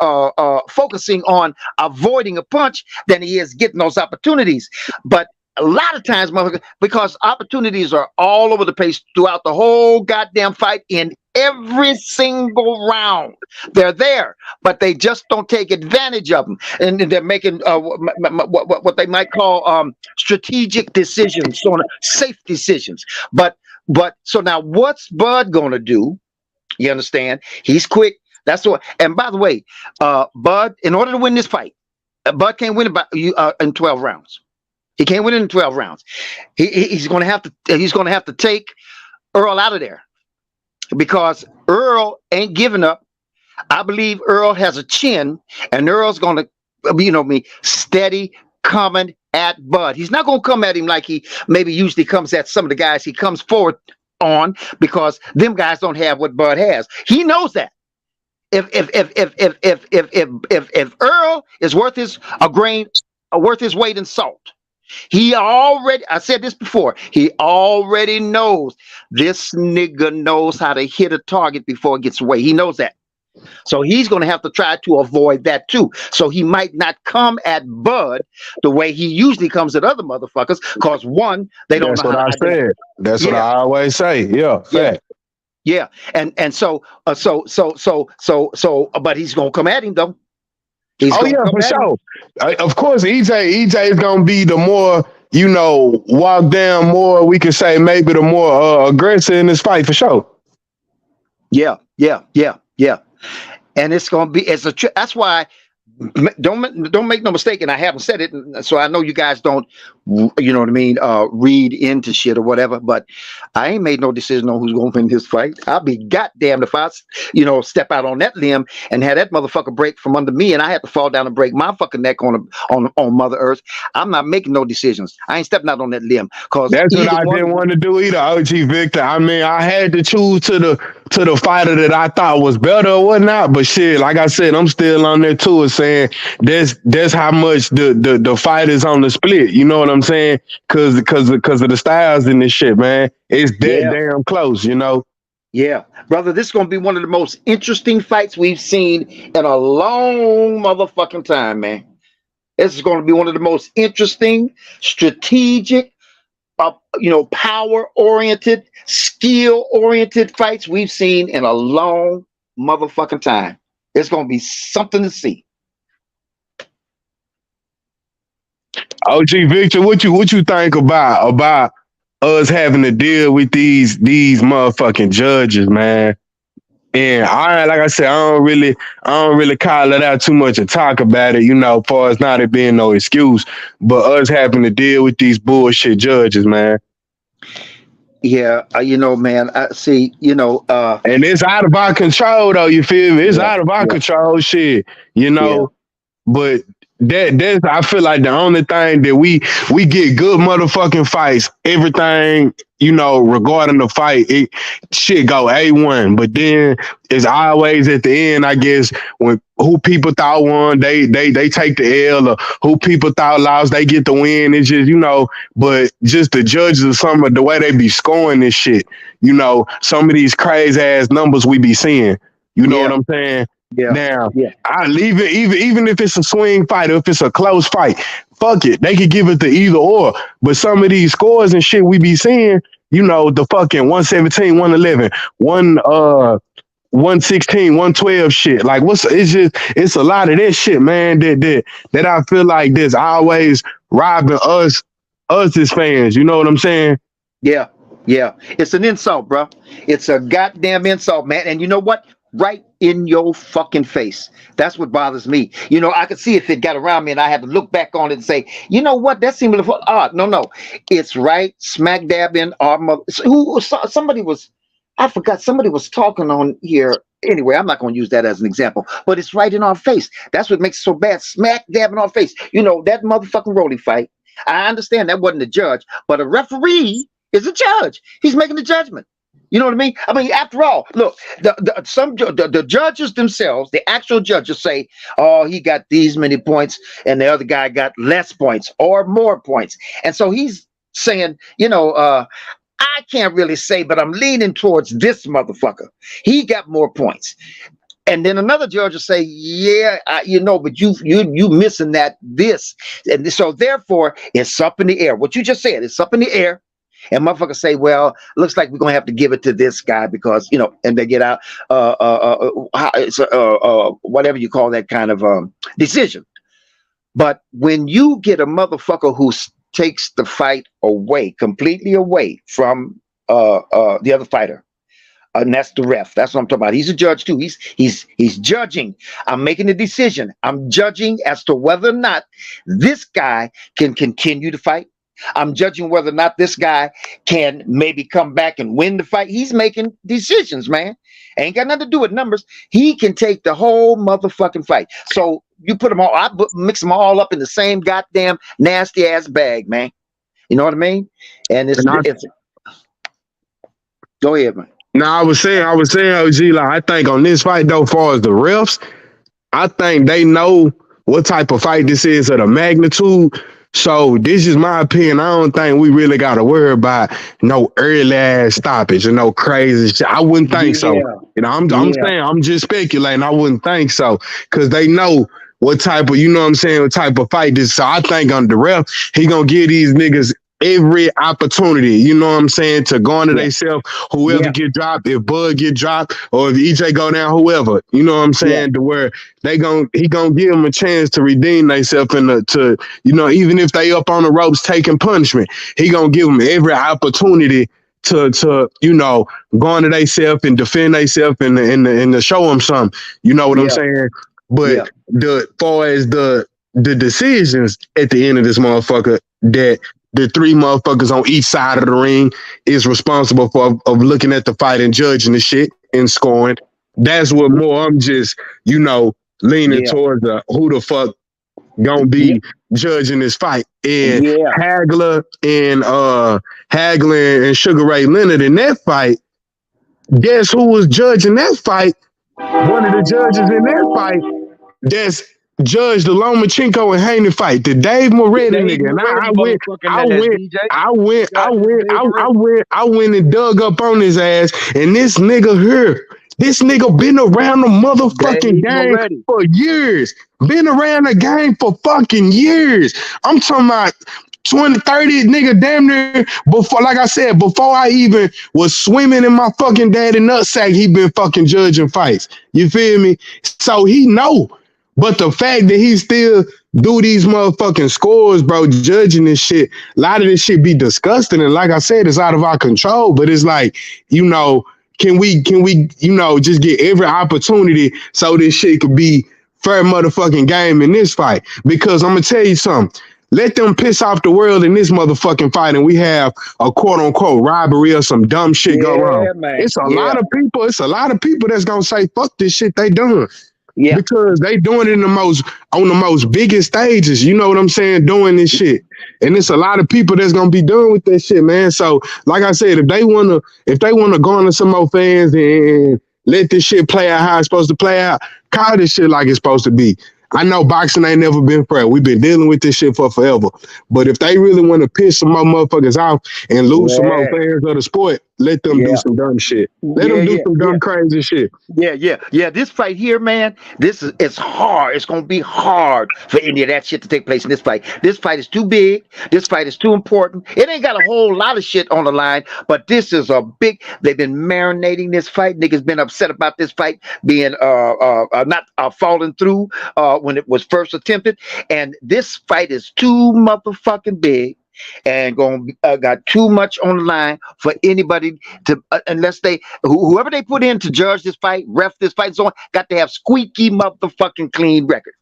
focusing on avoiding a punch than he is getting those opportunities. But a lot of times, motherfucker, because opportunities are all over the place throughout the whole goddamn fight in every single round. They're there, but they just don't take advantage of them. And they're making what they might call strategic decisions, safe decisions. But so now what's Bud gonna do? You understand? He's quick. That's what. And by the way, Bud, in order to win this fight, Bud can't win in 12 rounds. He can't win it in 12 rounds. He's going to have to take Errol out of there because Errol ain't giving up. I believe Errol has a chin, and Errol's going to, steady coming at Bud. He's not going to come at him like he maybe usually comes at some of the guys he comes forward on, because them guys don't have what Bud has. He knows that. If Errol is worth his weight in salt, I said this before, he already knows this nigga knows how to hit a target before it gets away. He knows that. So he's going to have to try to avoid that too. So he might not come at Bud the way he usually comes at other motherfuckers, because one, they don't know how to do it. That's what I always say. Yeah. And so, but he's going to come at him though. For sure. Of course, EJ is gonna be the more, walk down more, we could say maybe the more aggressive in this fight for sure. Yeah. And it's gonna be that's why don't make no mistake, and I haven't said it, so I know you guys don't, you know what I mean, read into shit or whatever, but I ain't made no decision on who's gonna win this fight. I'll be goddamned if I, step out on that limb and have that motherfucker break from under me, and I have to fall down and break my fucking neck on Mother Earth. I'm not making no decisions. I ain't stepping out on that limb, because that's what I didn't want to do either, OG Victor. I mean, I had to choose to the fighter that I thought was better or whatnot, but shit, like I said, I'm still on there too, saying that's how much the fight is on the split. You know what I'm saying? Because of the styles in this shit, man. It's damn close, Yeah, brother, this is going to be one of the most interesting fights we've seen in a long motherfucking time, man. This is going to be one of the most interesting, strategic, power-oriented, skill-oriented fights we've seen in a long motherfucking time. It's going to be something to see. OG Victor, what you think about us having to deal with these motherfucking judges, man? And like I said, I don't really call it out too much and talk about it, as far as not it being no excuse, but us having to deal with these bullshit judges, man. Yeah, man, I see, and it's out of our control, though, you feel me? It's out of our control, shit, but that's I feel like the only thing that we get good motherfucking fights, everything, regarding the fight, it shit go A1. But then it's always at the end, I guess, when who people thought won, they take the L, or who people thought lost, they get the win. It's just, but just the judges of some of the way they be scoring this shit, some of these crazy ass numbers we be seeing. You know what I'm saying? Yeah. Now, I leave it even if it's a swing fight or if it's a close fight, fuck it. They could give it to either or. But some of these scores and shit we be seeing, the fucking 117, 111, 116, 112 shit. Like it's a lot of that shit, man, that I feel like that's always robbing us as fans. You know what I'm saying? Yeah. It's an insult, bro. It's a goddamn insult, man. And you know what? Right in your fucking face. That's what bothers me. I could see if it got around me and I had to look back on it and say, you know what? That seemed a little odd. No. It's right smack dab in our mother. Somebody was talking on here. Anyway, I'm not going to use that as an example, but it's right in our face. That's what makes it so bad. Smack dab in our face. That motherfucking Rolly fight. I understand that wasn't a judge, but a referee is a judge. He's making the judgment. You know what I mean? After all, look, the judges themselves, the actual judges say, oh, he got these many points and the other guy got less points or more points. And so he's saying, I can't really say, but I'm leaning towards this motherfucker. He got more points. And then another judge will say, yeah, but you missing this. And so therefore, it's up in the air. What you just said, it's up in the air. And motherfuckers say, well, looks like we're going to have to give it to this guy because, and they get out, whatever you call that kind of decision. But when you get a motherfucker who takes the fight completely away from the other fighter, and that's the ref. That's what I'm talking about. He's a judge too. He's judging. I'm making a decision. I'm judging as to whether or not this guy can continue to fight. I'm judging whether or not this guy can maybe come back and win the fight. He's making decisions, man. Ain't got nothing to do with numbers. He can take the whole motherfucking fight. So you put them all, I mix them all up in the same goddamn nasty ass bag, man. You know what I mean? And it's go ahead, man. No, I was saying, OG, like, I think on this fight, though, as far as the refs, I think they know what type of fight this is at a magnitude. So this is my opinion. I don't think we really got to worry about no early ass stoppage or no crazy shit. I wouldn't think so. I'm saying, I'm just speculating. I wouldn't think so because they know what type of, what type of fight this. So I think on the ref, he gonna give these niggas every opportunity, to go into themselves, whoever get dropped, if Bud get dropped, or if EJ go down, whoever, to where he gonna give them a chance to redeem themselves and to even if they up on the ropes taking punishment, he gonna give them every opportunity to go into themselves and defend themselves and to show them something. You know what I'm saying? But far as the decisions at the end of this motherfucker, that the three motherfuckers on each side of the ring is responsible for of looking at the fight and judging the shit and scoring. That's what more I'm just, leaning towards who the fuck gonna be judging this fight. And Hagler and Sugar Ray Leonard in that fight, guess who was judging that fight? One of the judges in that fight that's judged the Lomachenko and Haney fight, the Dave Moretti nigga. And I went and dug up on his ass, and this nigga been around the motherfucking game for years. Been around the game for fucking years. I'm talking about 20, 30 nigga damn near before, like I said, before I even was swimming in my fucking daddy nutsack, he been fucking judging fights. You feel me? So he know. But the fact that he still do these motherfucking scores, bro, judging this shit, a lot of this shit be disgusting. And like I said, it's out of our control. But it's like, can we, just get every opportunity so this shit could be fair motherfucking game in this fight? Because I'm going to tell you something. Let them piss off the world in this motherfucking fight, and we have a quote-unquote robbery or some dumb shit go wrong. Man. It's a lot of people that's going to say, fuck this shit they done. Yeah. Because they doing it on the most biggest stages. You know what I'm saying? Doing this shit. And it's a lot of people that's gonna be doing with that shit, man. So, like I said, if they wanna garner some more fans and let this shit play out how it's supposed to play out, call this shit like it's supposed to be. I know boxing ain't never been fair. We've been dealing with this shit for forever. But if they really want to piss some more motherfuckers off and lose some more fans of the sport, let them do some dumb shit. Let them do some dumb crazy shit. Yeah. This fight here, man, it's hard. It's gonna be hard for any of that shit to take place in this fight. This fight is too big. This fight is too important. It ain't got a whole lot of shit on the line, but this is a big. They've been marinating this fight. Niggas been upset about this fight being not falling through when it was first attempted, and this fight is too motherfucking big. And got too much on the line for anybody to unless whoever they put in to judge this fight, ref this fight, so on, got to have squeaky motherfucking clean record.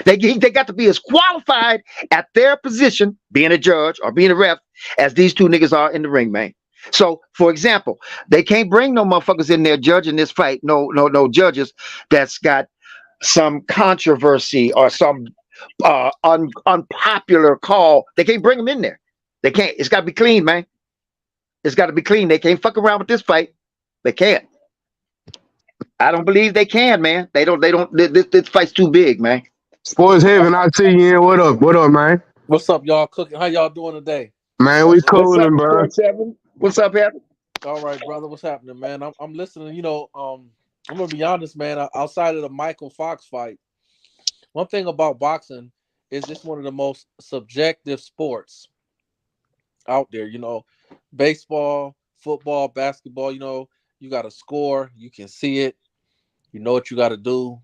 They got to be as qualified at their position, being a judge or being a ref, as these two niggas are in the ring, man. So, for example, they can't bring no motherfuckers in there judging this fight. No judges that's got some controversy or some unpopular call. They can't bring them in there. They can't. It's got to be clean, man. It's got to be clean. They can't fuck around with this fight. They can't. I don't believe they can, man. They don't. This fight's too big, man. Sports Heaven, I see you in. What up, man? What's up, y'all? Cooking? How y'all doing today? Man, we coolin', bro. What's up, Heaven? All right, brother. What's happening, man? I'm listening. You know, I'm gonna be honest, man. Outside of the Michael Fox fight, one thing about boxing is it's one of the most subjective sports out there. You know, baseball, football, basketball. You know, you got to score. You can see it. You know what you got to do.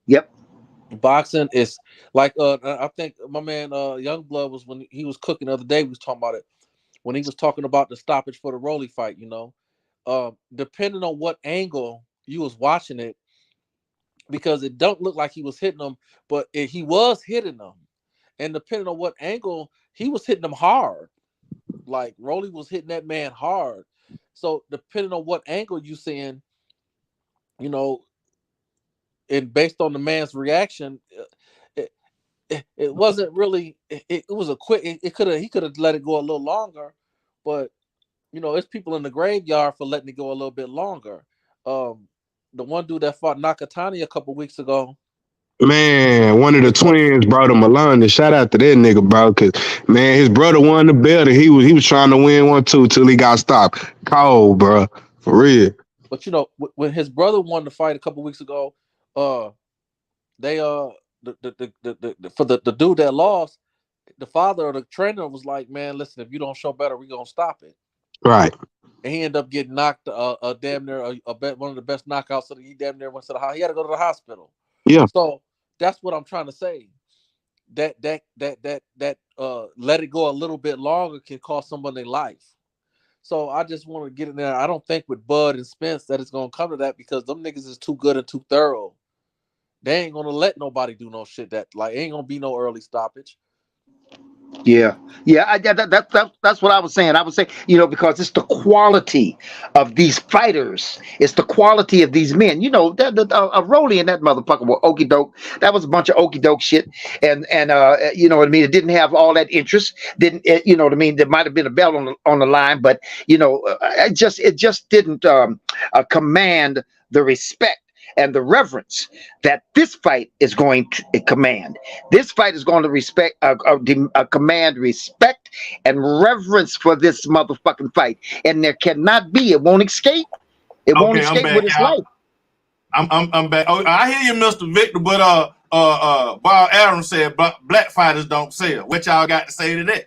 Yep. Boxing is like I think my man Youngblood was when he was cooking the other day. We was talking about it when he was talking about the stoppage for the Rolly fight. You know, depending on what angle you was watching it, because it don't look like he was hitting them, but he was hitting them, and depending on what angle he was hitting them hard. Like Rolly was hitting that man hard. So depending on what angle you seeing, you know, and based on the man's reaction, it wasn't really. It was a quick. He could have let it go a little longer, but you know, it's people in the graveyard for letting it go a little bit longer. The one dude that fought Nakatani a couple weeks ago. Man, one of the twins brought him along. And shout out to that nigga, bro, because man, his brother won the belt. And he was trying to win one too till he got stopped. Cold, bro, for real. But you know, when his brother won the fight a couple weeks ago, they the dude that lost, the father or the trainer was like, "Man, listen, if you don't show better, we gonna stop it." Right. And he ended up getting knocked damn near one of the best knockouts. So he damn near went to the hospital. He had to go to the hospital. Yeah. So that's what I'm trying to say. That let it go a little bit longer can cost someone their life. So I just want to get in there. I don't think with Bud and Spence that it's gonna come to that, because them niggas is too good and too thorough. They ain't gonna let nobody do no shit that ain't gonna be no early stoppage. Yeah. That's what I was saying. I was saying, you know, because it's the quality of these fighters. It's the quality of these men. You know, Rolly and that motherfucker were okie doke. That was a bunch of okie doke shit. And you know what I mean? It didn't have all that interest. You know what I mean? There might have been a belt on the line, but you know, it just didn't command the respect and the reverence that this fight is going to command. This fight is going to command respect and reverence for this motherfucking fight. And there cannot be, it won't escape. It won't escape with its life. I'm back. Oh, I hear you, Mr. Victor, but Bob Adams said black fighters don't sell. What y'all got to say to that?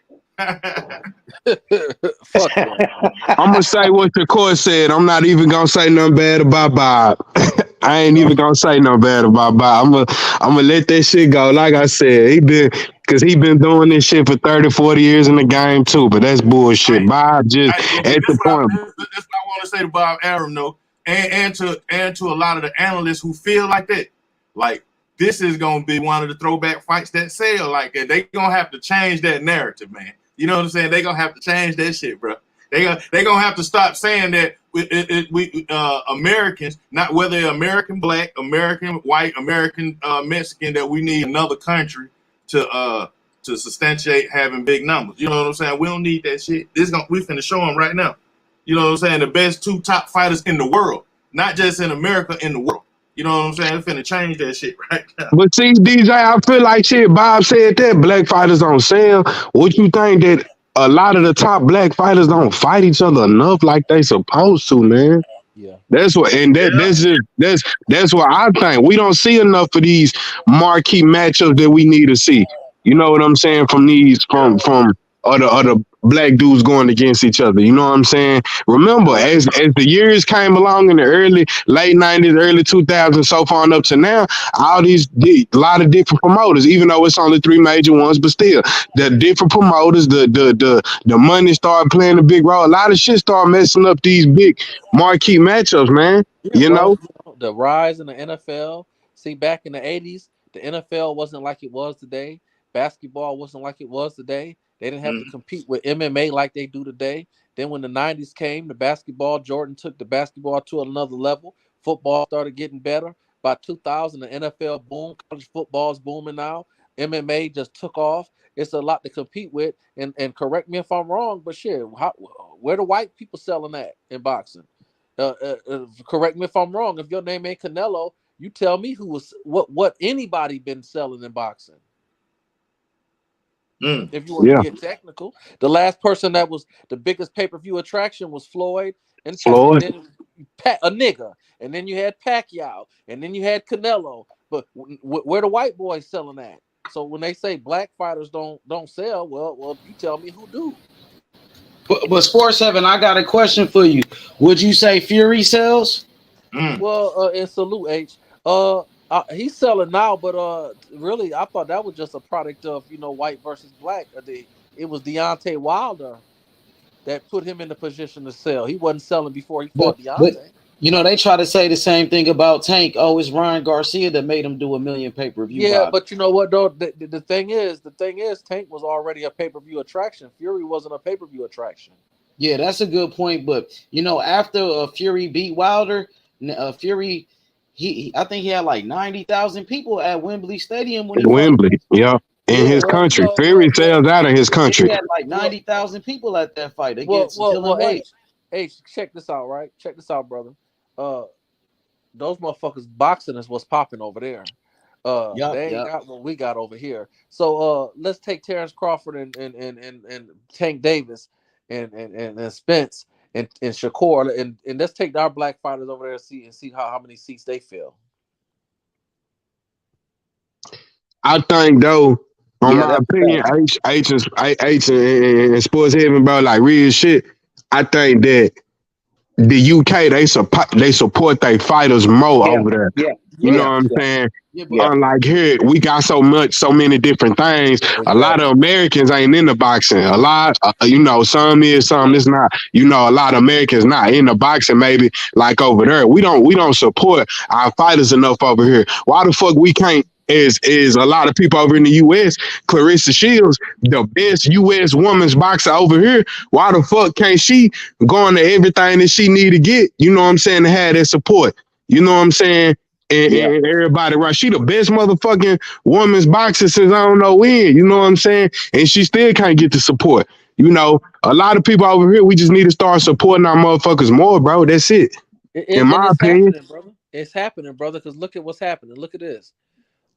Fuck that. I'm gonna say what the court said. I'm not even gonna say nothing bad about Bob. I ain't even gonna say nothing bad about Bob. I'm gonna let that shit go. Like I said, he been doing this shit for 30, 40 years in the game too, but that's bullshit. Bob just at the point. That's what I want to say to Bob Arum, though, and to a lot of the analysts who feel like that. Like, this is gonna be one of the throwback fights that sell. Like, they gonna have to change that narrative, man. You know what I'm saying? They gonna have to change that shit, bro. They gonna have to stop saying that we Americans, not whether they're American black, American white, American Mexican, that we need another country to substantiate having big numbers. You know what I'm saying? We don't need that shit. We finna show them right now. You know what I'm saying? The best 2 top fighters in the world, not just in America, in the world. You know what I'm saying? We're finna change that shit right now. But see, DJ, I feel like shit. Bob said that black fighters don't sell. What you think that a lot of the top black fighters don't fight each other enough like they supposed to, man? Yeah. That's what, and that's what I think. We don't see enough of these marquee matchups that we need to see. You know what I'm saying? From other black dudes going against each other. You know what I'm saying? Remember, as the years came along in the late 90s, early 2000s, so far and up to now, all these a lot of different promoters, even though it's only 3 major ones, but still, the different promoters, the money started playing a big role. A lot of shit started messing up these big marquee matchups, man. You know? The rise in the NFL. See, back in the 80s, the NFL wasn't like it was today. Basketball wasn't like it was today. They didn't have to compete with MMA like they do today. Then when the 90s came, Jordan took the basketball to another level. Football started getting better. By 2000, the NFL boomed. College football is booming now. MMA just took off. It's a lot to compete with. And correct me if I'm wrong, but shit, where the white people selling that in boxing? Correct me if I'm wrong. If your name ain't Canelo, you tell me what anybody been selling in boxing. If you want to get technical, the last person that was the biggest pay-per-view attraction was Floyd and a nigga, and then you had Pacquiao, and then you had Canelo. But where the white boys selling at? So when they say black fighters don't sell, well, you tell me who do. But Sports Heaven, I got a question for you. Would you say Fury sells? Well, and salute H. He's selling now, but really, I thought that was just a product of white versus black. It was Deontay Wilder that put him in the position to sell. He wasn't selling before he fought Deontay. But, they try to say the same thing about Tank. Oh, it's Ryan Garcia that made him do 1 million pay-per-view. Yeah, but you know what though? The thing is, Tank was already a pay-per-view attraction. Fury wasn't a pay-per-view attraction. Yeah, that's a good point. But after Fury beat Wilder, Fury. I think he had like 90,000 people at Wembley Stadium when he Wembley, in his country. Fury sells out of his country. He had like 90,000 people at that fight against Dylan White. Hey, check this out, right? Check this out, brother. Those motherfuckers boxing is what's popping over there. They ain't got what we got over here. So let's take Terence Crawford and Tank Davis and Spence. And Shakur, and let's take our black fighters over there and see how many seats they fill. I think though, my opinion, H and Sports Heaven, bro, like real shit. I think that the UK they support their fighters more over there. You know what I'm saying? Unlike here, we got so many different things. A lot of Americans ain't into boxing. A lot, some is, some is not. A lot of Americans not into boxing. Maybe like over there, we don't support our fighters enough over here. Why the fuck we can't? Is a lot of people over in the U.S. Clarissa Shields, the best U.S. women's boxer over here. Why the fuck can't she go into everything that she need to get? You know what I'm saying? To have that support. You know what I'm saying? And everybody, right? She the best motherfucking women's boxer since I don't know when. You know what I'm saying? And she still can't get the support. A lot of people over here, we just need to start supporting our motherfuckers more, bro. That's it. In my opinion, it's happening, brother. Because look at what's happening. Look at this.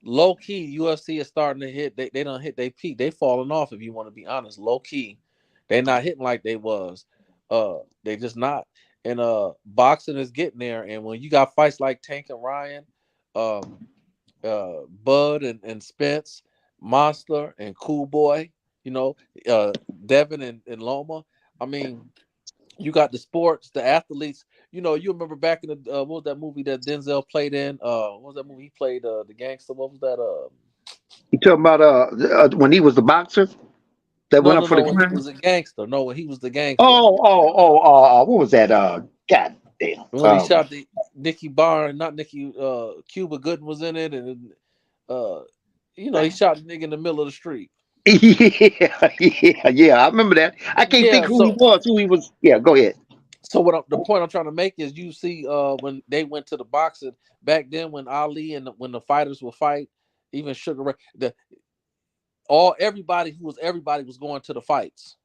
Low key, UFC is starting to hit. They don't hit their peak. They falling off. If you want to be honest, low key, they not hitting like they was. They just not. And boxing is getting there. And when you got fights like Tank and Ryan, Bud and Spence, Monster and Cool Boy, Devin and Loma. I mean, you got the sports, the athletes. You remember back in the what was that movie that Denzel played in? What was that movie he played? The gangster. What was that? You talking about when he was the boxer that went up for the when he was a gangster. No, when he was the gangster. What was that? God damn. When he shot the Nicky Barnes, not Nicky, Cuba Gooden was in it, and he shot the nigga in the middle of the street. Yeah, I remember that. I can't think who he was. Yeah, go ahead. So the point I'm trying to make is, you see, when they went to the boxing back then, when Ali and when the fighters would fight, even Sugar Ray, everybody was going to the fights.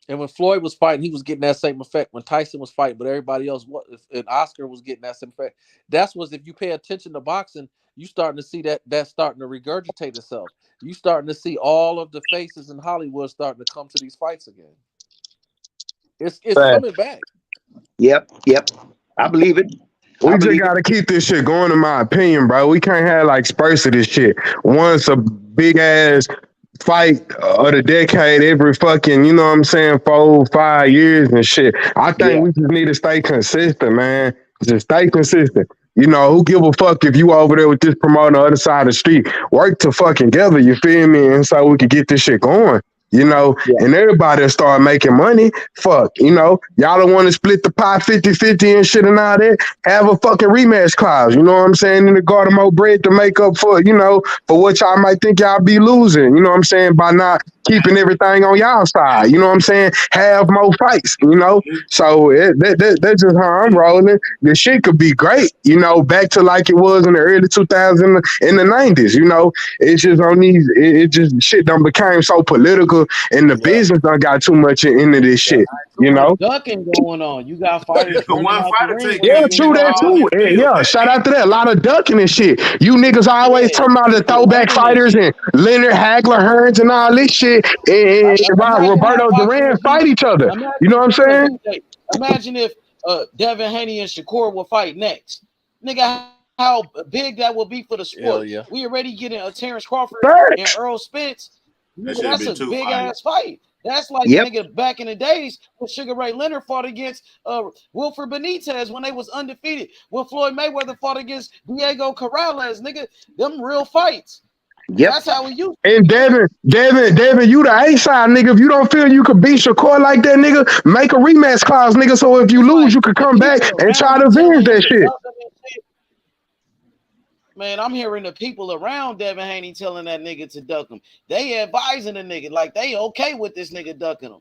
And when Floyd was fighting, he was getting that same effect. When Tyson was fighting, but everybody else and Oscar was getting that same effect. That's was, if you pay attention to boxing, you starting to see that's starting to regurgitate itself. You starting to see all of the faces in Hollywood starting to come to these fights again. It's coming back. Yep. I believe it. We just gotta keep this shit going, in my opinion, bro. We can't have like spurts of this shit. Once a big ass fight of the decade every fucking, you know what I'm saying, 4-5 years and shit. I think we just need to stay consistent, man. Just stay consistent. You know, who give a fuck if you over there with this promoter on the other side of the street? Work to fucking together, you feel me? And so we could get this shit going. You know, and everybody start making money. Fuck, you know, y'all don't want to split the pie 50-50 and shit and all that. Have a fucking rematch clause, you know what I'm saying? In the garden more bread to make up for, you know, for what y'all might think y'all be losing, you know what I'm saying, by not keeping everything on y'all side, you know what I'm saying? Have more fights, you know? So that's just how I'm rolling. This shit could be great, you know, back to like it was in the early 2000s, in the 90s, you know? It's just on these, it just, shit done became so political, and the business done got too much into this shit, you know? Ducking going on. You got fighters. One fighter take Yeah, true that too. Yeah, shout out to that. A lot of ducking and shit. You niggas always talking about the throwback fighters and Leonard Hagler, Hearns, and all this shit. And Roberto Duran fight each other. You know what I'm saying? Imagine if Devin Haney and Shakur will fight next. Nigga, how big that will be for the sport. Yeah. We already getting a Terence Crawford and Errol Spence. Nigga, that's a big ass fight. That's like nigga back in the days when Sugar Ray Leonard fought against Wilfred Benitez when they was undefeated. When Floyd Mayweather fought against Diego Corrales, nigga, them real fights. Yep. That's how we used. And Devin, you the A side, nigga. If you don't feel you could beat Shakur like that, nigga, make a rematch clause, nigga. So if you lose, you could come back and try to avenge that shit. Man, I'm hearing the people around Devin Haney telling that nigga to duck him. They advising the nigga like they okay with this nigga ducking him.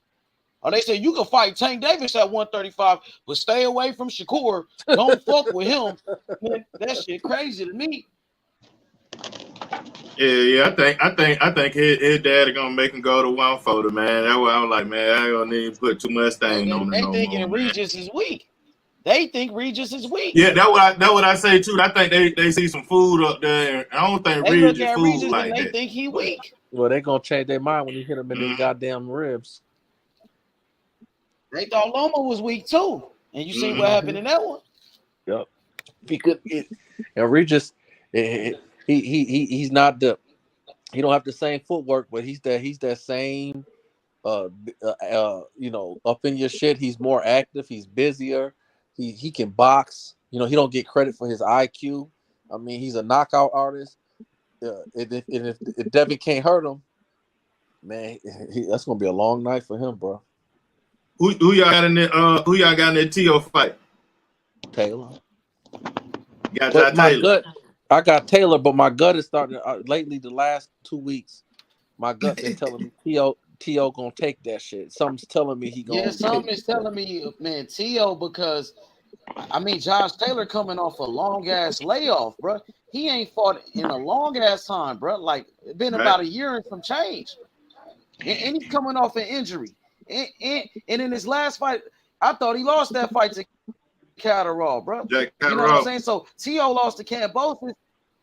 Or they say you can fight Tank Davis at 135, but stay away from Shakur. Don't fuck with him. Man, that shit crazy to me. Yeah. I think his dad gonna make him go to 140, man. That's why I'm like, man, I don't need to put too much thing on They it no thinking more, Regis is weak. They think Regis is weak. Yeah, that's what I say too. I think they see some food up there, and I don't think They look Regis at food Regis like and they that. think he weak. Well, they gonna change their mind when you hit them in their goddamn ribs. They thought Loma was weak too, and you see what happened in that one. Yep. And Regis, he's not he don't have the same footwork, but he's that same you know, up in your shit. He's more active. He's busier. He can box. You know, he don't get credit for his IQ. I mean, he's a knockout artist. If Devin can't hurt him, man, that's gonna be a long night for him, bro. Who y'all got in that TO fight? Taylor. Taylor. I got Taylor, but my gut is starting lately. The last 2 weeks, my gut been telling me T.O. gonna take that shit. Something's telling me he gonna. Yeah, something is telling me, man, T.O. because I mean Josh Taylor coming off a long ass layoff, bro. He ain't fought in a long ass time, bro. Like it's been about a year and some change, and he's coming off an injury. And in his last fight, I thought he lost that fight to Catterall, bro. You know what I'm saying? So T.O. lost to Cambosis.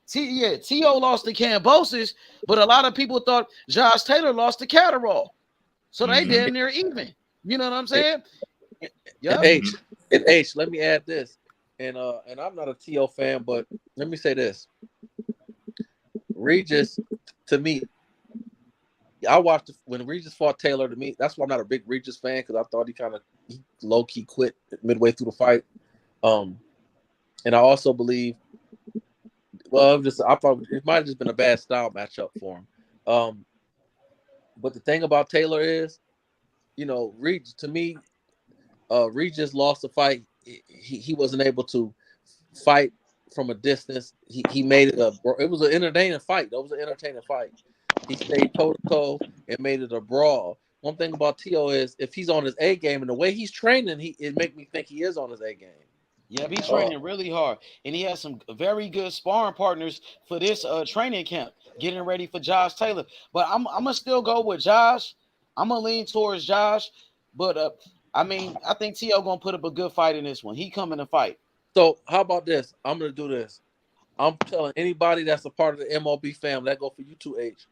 T.O. lost to Cambosis, but a lot of people thought Josh Taylor lost to Catterall. So they damn near even. You know what I'm saying? Yeah. H, let me add this. And I'm not a T.O. fan, but let me say this. Regis, to me, I watched when Regis fought Taylor. To me, that's why I'm not a big Regis fan, because I thought he low key quit midway through the fight. And I also believe, well, I thought it might have just been a bad style matchup for him. But the thing about Taylor is, you know, to me, Regis lost the fight. He wasn't able to fight from a distance. He made it it was an entertaining fight. That was an entertaining fight. He stayed toe to toe and made it a brawl. one thing about T.O. is if he's on his A game and the way he's training, it make me think he is on his A game. Yeah, he's training really hard, and he has some very good sparring partners for this training camp, getting ready for Josh Taylor. But I'm gonna still go with Josh. I'm gonna lean towards Josh, but I mean, I think T.O. gonna put up a good fight in this one. He coming to fight. So how about this? I'm gonna do this. I'm telling anybody that's a part of the MLB family, that go for you too, H.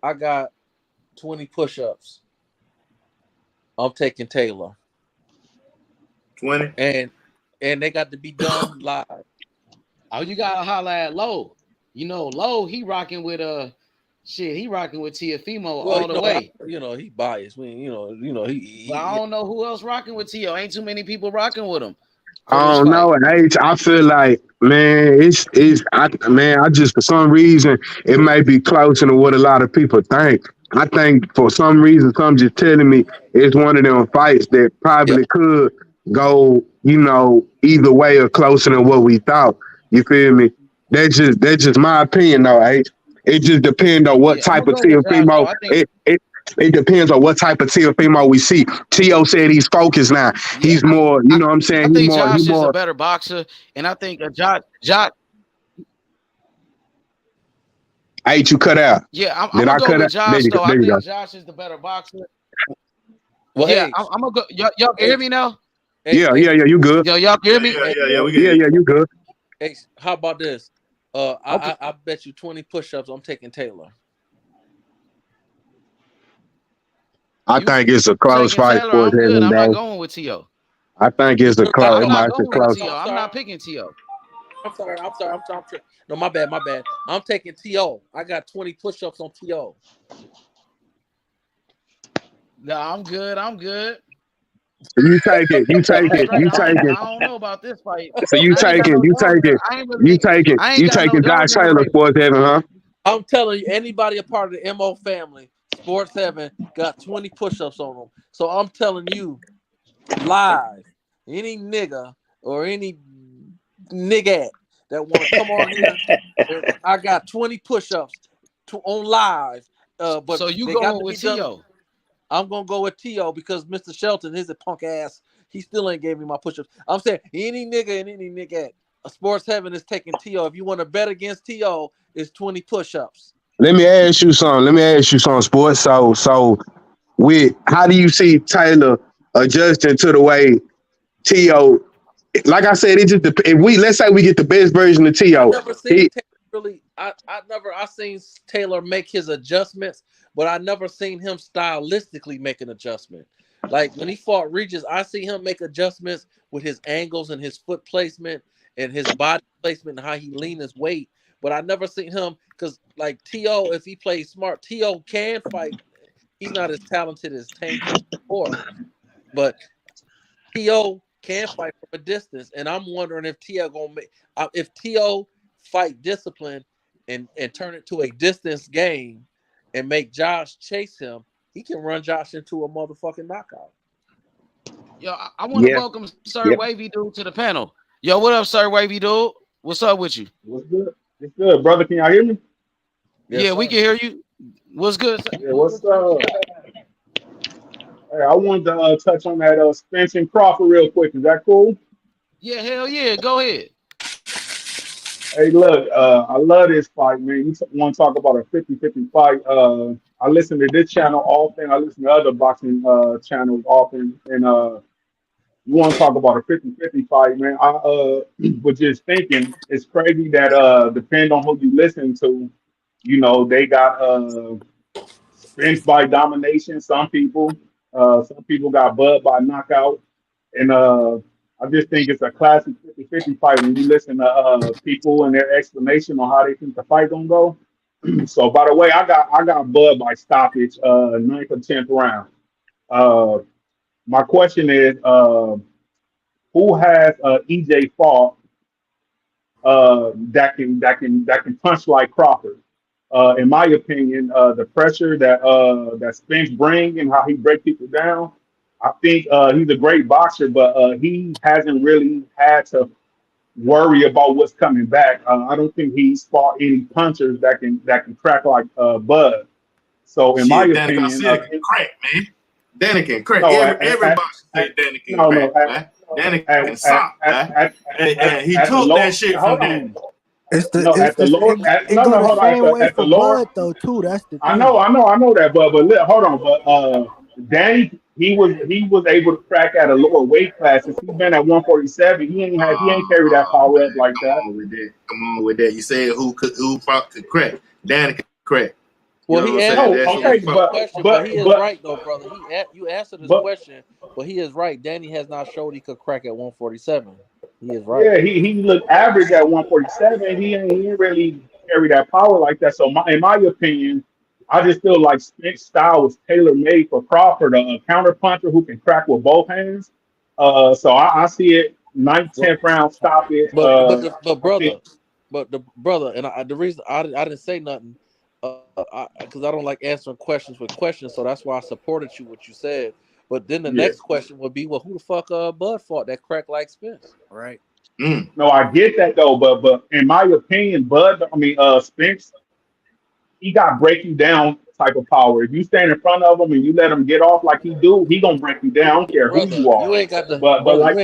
I got 20 push-ups. I'm taking Taylor. 20. And they got to be done live. Oh, you gotta holler at Lowe. You know, Lowe, he rocking with he rocking with Tiafimo all the way. You know, he biased. He I don't know who else rocking with T.O. Ain't too many people rocking with him. I don't know. I feel like, man, I just, for some reason, it may be closer than what a lot of people think. I think for some reason, some just telling me it's one of them fights that probably could go, either way or closer than what we thought. You feel me? That's just my opinion, though. It just depends on what type of Teofimo. It depends on what type of Teofimo we see. T.O. said he's focused now. He's more, you know what I'm saying? I think Josh is a better boxer, and I think Josh. Hey, you cut out. Yeah, I'm gonna go with Josh, though. I think Josh is the better boxer. Well, yeah, I'm gonna go. Y'all can hear me now? Yeah, you good. Yo, y'all can hear me? Yeah, you good. Hey, how about this? I bet you 20 push-ups. I'm taking Taylor. I think it's a close fight for him. I'm not going with T.O. I think it's a close. I'm not picking T.O. I'm sorry. No, my bad. I'm taking T.O. I got 20 push-ups on T.O. No, I'm good. You take it. I don't know about this fight. So you taking Josh Taylor, Sports Heaven, huh? I'm telling you, anybody a part of the MO family, Sports Heaven, got 20 push-ups on them. So I'm telling you, live, any nigga or any nigga that want to come on here, I got 20 push-ups on live. But so you going with T.O.? I'm gonna go with T.O. because Mr. Shelton, his a punk ass. He still ain't gave me my push-ups. I'm saying any nigga and any nigga a Sports Heaven is taking T.O. If you want to bet against T.O., it's 20 push-ups. Let me ask you something, Sports. So with how do you see Taylor adjusting to the way T.O. Like I said, it just let's say we get the best version of T.O. I seen Taylor make his adjustments, but I never seen him stylistically make an adjustment. Like when he fought Regis, I see him make adjustments with his angles and his foot placement and his body placement and how he lean his weight. But I never seen him because like T.O., if he plays smart, T.O. can fight. He's not as talented as Tank before, but T.O. can fight from a distance. And I'm wondering if T.O. fight discipline and turn it to a distance game and make Josh chase him, he can run Josh into a motherfucking knockout. Yo, I want to welcome Sir Wavy Dude to the panel. Yo, what up, Sir Wavy Dude? What's up with you? What's good? It's good, brother. Can y'all hear me? Yes, we can hear you. What's good? Yeah, what's up? Hey, I wanted to touch on that Spence and Crawford real quick. Is that cool? Yeah, hell yeah. Go ahead. Hey, look, I love this fight, man. You want to talk about a 50-50 fight. I listen to this channel often. I listen to other boxing channels often. And you want to talk about a 50-50 fight, man. I was just thinking, it's crazy that depending on who you listen to, they got Spence by domination, some people. Some people got Bud by knockout. And I just think it's a classic 50-50 fight when you listen to people and their explanation on how they think the fight gonna go. So by the way, I got Bud by stoppage, 9th or 10th round. My question is, who has EJ fought that can punch like Crawford? In my opinion, the pressure that Spence bring and how he break people down, I think he's a great boxer, but he hasn't really had to worry about what's coming back. I don't think he's fought any punchers that can crack like Bud. So in my Shit, Danny opinion, Garcia can crack, man. Danny can crack. no, Every boxer said Danny can crack, man. Danny can sock, man. And he at the took low, that shit from hold Danny. on. It's the No, it's at the the lower, it go the hold on. same way At the for lower, Bud though too. That's the I thing. know that, but hold on, but Danny, he was able to crack at a lower weight class. Since he's been at 147, he ain't carried that Oh power up man, like come that. on with that. Come on with that. You said who fought could crack? Danny could crack. You Well, know he what I'm answered saying? No, That's he who he okay, answered his fought. question, but he but is right though, brother. You answered his but question, but he is right. Danny has not showed he could crack at 147. He is right. yeah, he looked average at 147. He ain't really carry that power like that. So in my opinion, I just feel like Spence style was tailor made for Crawford, a counter puncher who can crack with both hands. So I see it ninth, But 10th round stoppage. but I brother, think but the brother, and the reason I didn't say nothing, because I don't like answering questions with questions, so that's why I supported you what you said. But then the yeah. next question would be, well, who the fuck Bud fought that crack like Spence? Right. No, I get that though, but in my opinion, Spence, he got breaking down type of power. If you stand in front of him and you let him get off like he do, he gonna break you down. I don't care who Brother, you are. But like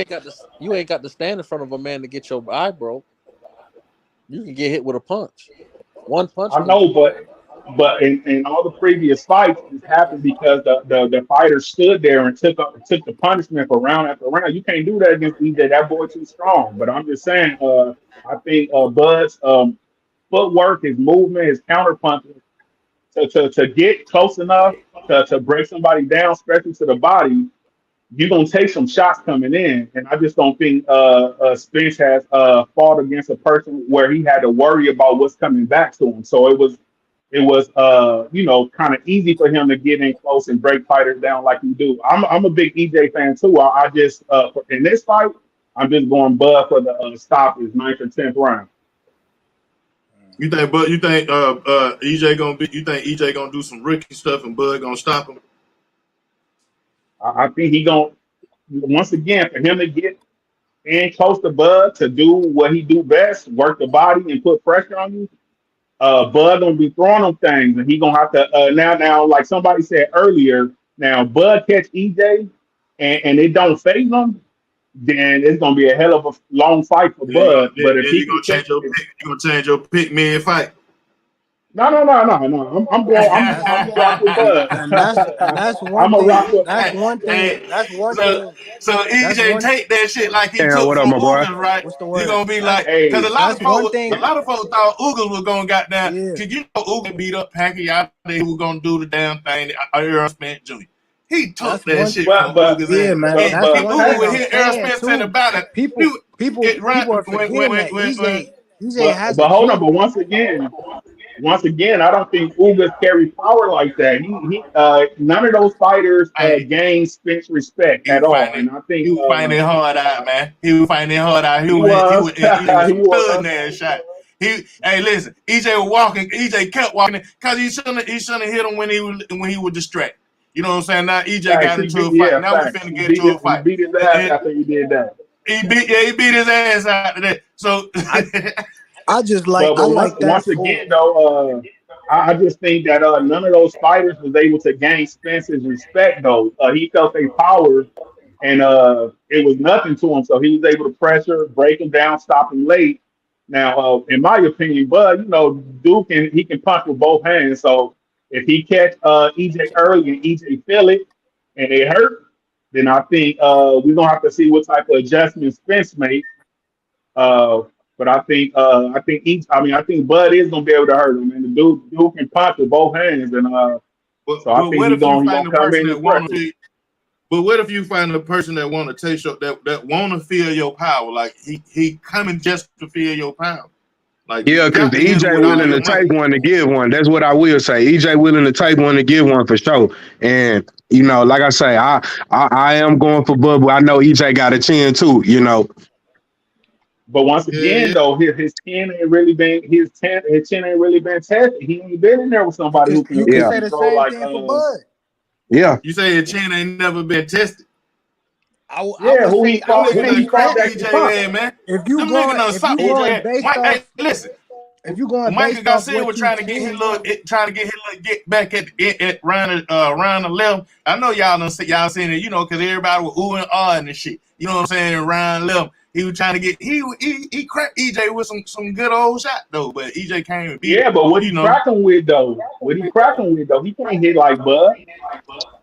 you ain't got to stand in front of a man to get your eye broke. You can get hit with a punch. One punch I can know, but in all the previous fights, this happened because the fighter stood there and took the punishment for round after round. You can't do that against EJ. That boy too strong. But I'm just saying, I think Bud's footwork, his movement, his counter punches to get close enough to break somebody down, especially to the body, you're gonna take some shots coming in, and I just don't think Spence has fought against a person where he had to worry about what's coming back to him. So it was kind of easy for him to get in close and break fighters down like you do. I'm a big EJ fan too. I just in this fight, I'm just going Bud for the stoppage, 9th or 10th round. You think, but you think EJ gonna be? You think EJ gonna do some rookie stuff and Bud gonna stop him? I think he gonna once again for him to get in close to Bud to do what he do best, work the body and put pressure on you. Bud gonna be throwing them things, and he gonna have to now like somebody said earlier. Now Bud catch EJ, and it don't phase him, then it's gonna be a hell of a long fight for Then Bud. But if you he can gonna change catch, your pick. You gonna change your pick mid fight. no. I'm going. I'm rock with Bud. And that's one I'm a thing. rock with. That's one thing. That's one thing. So That's EJ one. take that shit like he Yeah, took what up, from my boy? Ugas, right? What's the He word? gonna be like, because Hey, That's one a thing. lot of folks thought Ugas was gonna got down. Yeah. Cause you know Ugas beat up Pacquiao, he was gonna do the damn thing. Errol Spence Jr. He took That's that one. shit but from Ugas, Yeah, and man. That's one Ugas thing would I'm hit Errol saying Spence in the too. back. People, He people, it right people are when forgetting that EJ has a but hold on. chin. But once again, I don't think Ugas carry power like that. None of those fighters hey, gain Spence respect he at was all. finding And I think he was finding it hard out, man. He was finding it hard out. he was, He was he studying was. that shot. Hey, listen, EJ was walking. EJ kept walking because he shouldn't have hit him when he was distracted. You know what I'm saying? Now EJ Facts. got into a fight. Now we Facts. finna get into a He fight. beat his And, ass and after he did that. he beat his ass after that. So I just like. I But like that once for. again, though, I just think that none of those fighters was able to gain Spence's respect. Though he felt their power, and it was nothing to him. So he was able to pressure, break him down, stop him late. Now, in my opinion, Bud, Duke he can punch with both hands. So if he catch EJ early and EJ feel it and it hurt, then I think we're gonna have to see what type of adjustments Spence makes. Uh, but I think Bud is gonna be able to hurt him, and the dude can punch with both hands, and so I but think what if you he find gonna the come person in that and want pressure. to? But what if you find a person that want to taste your that want to feel your power? Like he coming just to feel your power. Like Yeah, you because got to hit him EJ with all willing to your might. take one to give one. That's what I will say. EJ willing to take one to give one for sure. And like I say, I am going for Bud, but I know EJ got a chin too. But once again, Yeah. though, his chin ain't really been his chin ain't really been tested. He ain't been in there with somebody You who can Yeah, say can the throw same like thing for Bud. yeah. You say your chin ain't never been tested. I yeah, who he would fought Them say who niggas he he fought crack can. that can EJ punch. man. If you Them niggas going done if suck you going EJ. based Hey, off listen. If you going Michael based off Garcia what was you trying to get his little get back at round the left. I know y'all seen it, because everybody was oohing and ahhing and shit. You know what I'm saying? Round left, he was trying to get he cracked EJ with some good old shot though, but EJ came and beat him. Yeah, but what he cracking with though? He can't hit like Bud.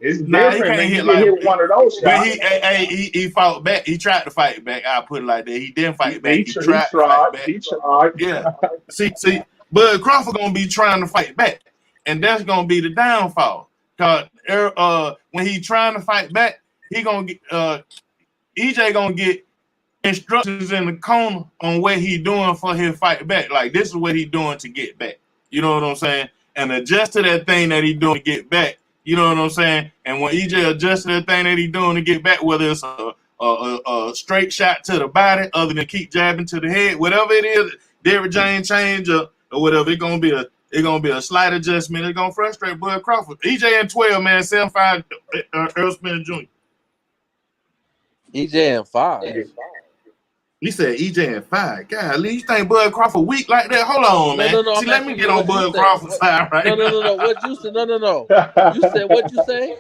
It's Nah, he different, can't man. You hit get like, hit with one of those but shots. he fought back. He tried to fight back. I'll put it like that. He didn't fight back. He tried to fight back. He tried. Yeah. See, Bud Crawford gonna be trying to fight back, and that's gonna be the downfall. Cause when he trying to fight back, he gonna get EJ gonna get instructions in the corner on what he doing for his fight back. Like, this is what he doing to get back. You know what I'm saying? And adjust to that thing that he doing to get back. You know what I'm saying? And when EJ adjusts to that thing that he doing to get back, whether it's a straight shot to the body, other than keep jabbing to the head, whatever it is, Derrick James change or whatever, it's gonna be a slight adjustment. It's gonna frustrate Bud Crawford. EJ and 12, man, 7-5, Errol Spence Jr. EJ and 5. He said EJ and 5. God, you think Bud Crawford weak like that? Hold on, man. No, See, let me get on Bud Crawford's side right now. No. What you said? No. You said what you say?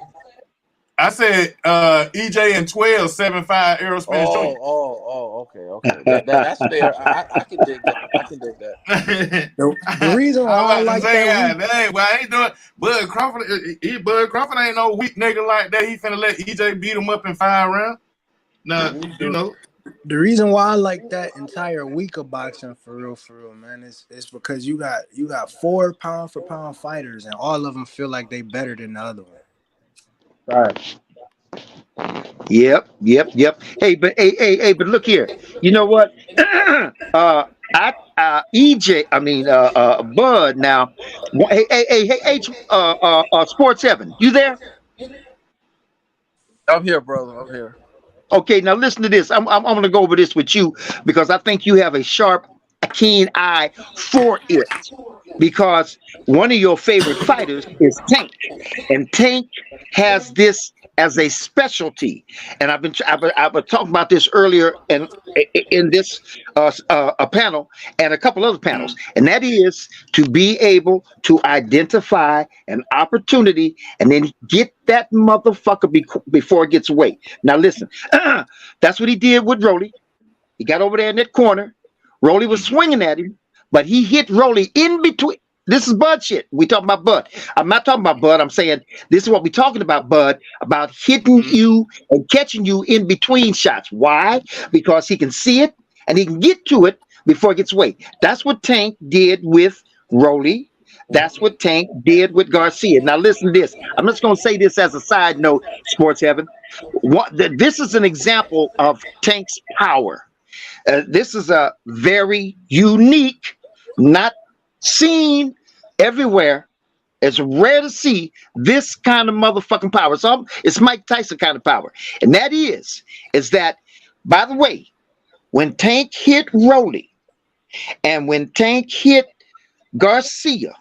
I said EJ and 12, 7-5, Errol Spence Jr. Okay. That's fair. I can dig that. The reason why I like that. I ain't doing Bud Crawford. Bud Crawford ain't no weak nigga like that. He finna let EJ beat him up in 5 rounds. Nah, The reason why I like that entire week of boxing for real, man, is because you got 4 pound for pound fighters, and all of them feel like they better than the other one. Right. Yep. Hey, but look here. You know what? EJ, I mean, Bud. Now, hey, Sports 7, you there? I'm here, brother. I'm here. Okay, now listen to this. I'm going to go over this with you because I think you have a keen eye for it. Because one of your favorite fighters is Tank, and Tank has this as a specialty. And I've been talking about this earlier in this panel and a couple other panels, and that is to be able to identify an opportunity and then get that motherfucker before it gets away. Now listen, that's what he did with Rolly. He got over there in that corner. Rolly was swinging at him, but he hit Rolly in between. This is Bud shit. We talking about Bud. I'm not talking about Bud. I'm saying this is what we're talking about, Bud, about hitting you and catching you in between shots. Why? Because he can see it and he can get to it before it gets away. That's what Tank did with Rolly. That's what Tank did with Garcia. Now listen to this. I'm just going to say this as a side note, Sports Heaven. This is an example of Tank's power. This is a very unique, not seen everywhere. It's rare to see this kind of motherfucking power. So it's Mike Tyson kind of power. And that is that, by the way, when Tank hit Rolly and when Tank hit Garcia,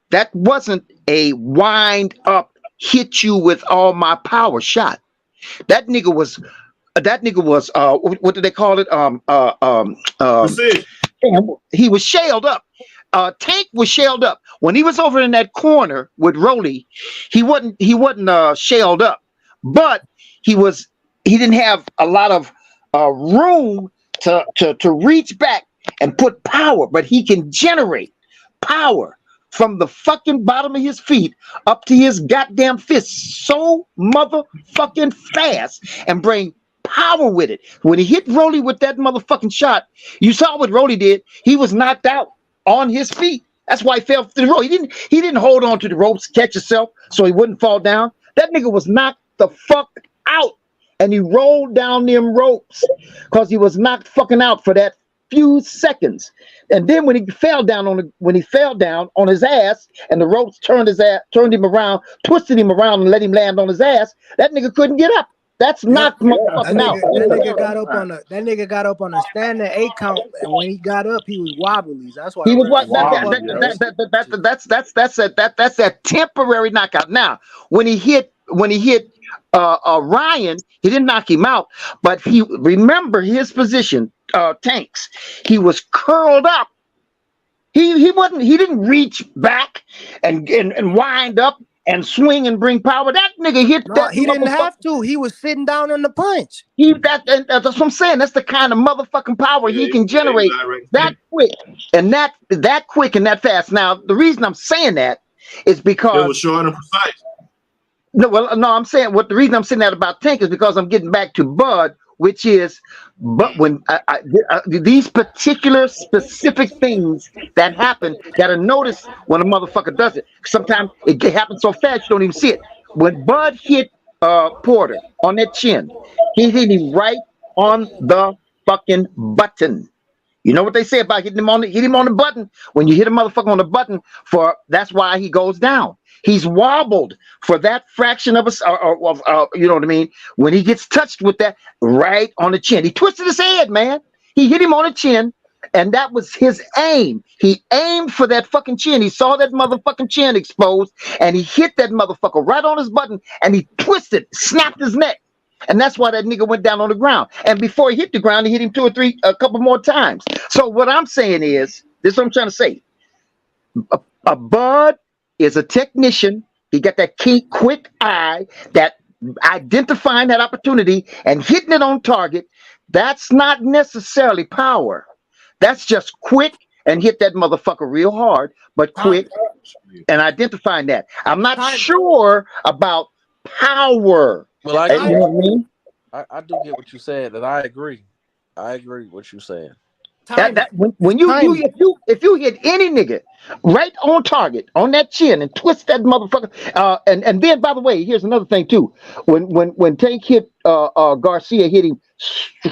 that wasn't a wind up, hit you with all my power shot. That nigga was what do they call it? He was shelled up. Tank was shelled up. When he was over in that corner with Rolly, he wasn't shelled up, but he didn't have a lot of room to reach back and put power, but he can generate power from the fucking bottom of his feet up to his goddamn fists so motherfucking fast and bring power with it. When he hit Rolly with that motherfucking shot, you saw what Rolly did. He was knocked out on his feet. That's why he fell through the rope. He didn't hold on to the ropes, catch himself so he wouldn't fall down. That nigga was knocked the fuck out, and he rolled down them ropes because he was knocked fucking out for that few seconds. And then when he fell down on his ass and the ropes turned him around, twisted him around and let him land on his ass, that nigga couldn't get up. That's knocked motherfucking out. That nigga got up on a standing 8 count, and when he got up, he was wobbly. That's why he was that's that temporary knockout. Now, when he hit Ryan, he didn't knock him out, but remember his position, Tanks. He was curled up He didn't reach back and wind up and swing and bring power. That nigga hit No, that he didn't motherfucker. have to. He was sitting down on the punch. That's what I'm saying. That's the kind of motherfucking power he can generate that quick and that quick and that fast. Now, the reason I'm saying that is because it was short and precise. No, I'm saying the reason I'm saying that about Tank is because I'm getting back to Bud, which is, but when these particular specific things that happen, gotta notice when a motherfucker does it. Sometimes it happens so fast you don't even see it. When Bud hit Porter on that chin, he hit him right on the fucking button. You know what they say about hit him on the button? When you hit a motherfucker on the button, that's why he goes down. He's wobbled for that fraction of a, you know what I mean? When he gets touched with that right on the chin, he twisted his head, man. He hit him on the chin, and that was his aim. He aimed for that fucking chin. He saw that motherfucking chin exposed, and he hit that motherfucker right on his button, and he twisted, snapped his neck. And that's why that nigga went down on the ground. And before he hit the ground, he hit him a couple more times. So what I'm saying is, this is what I'm trying to say. A Bud is a technician. He got that key, quick eye, that identifying that opportunity and hitting it on target. That's not necessarily power. That's just quick and hit that motherfucker real hard, but quick and identifying that. I'm not sure about power. Well, I you know what I mean? I do get what you said, and I agree. I agree with what you're saying. If you hit any nigga right on target on that chin and twist that motherfucker, and then by the way, here's another thing too. When Tank hit Garcia, hit him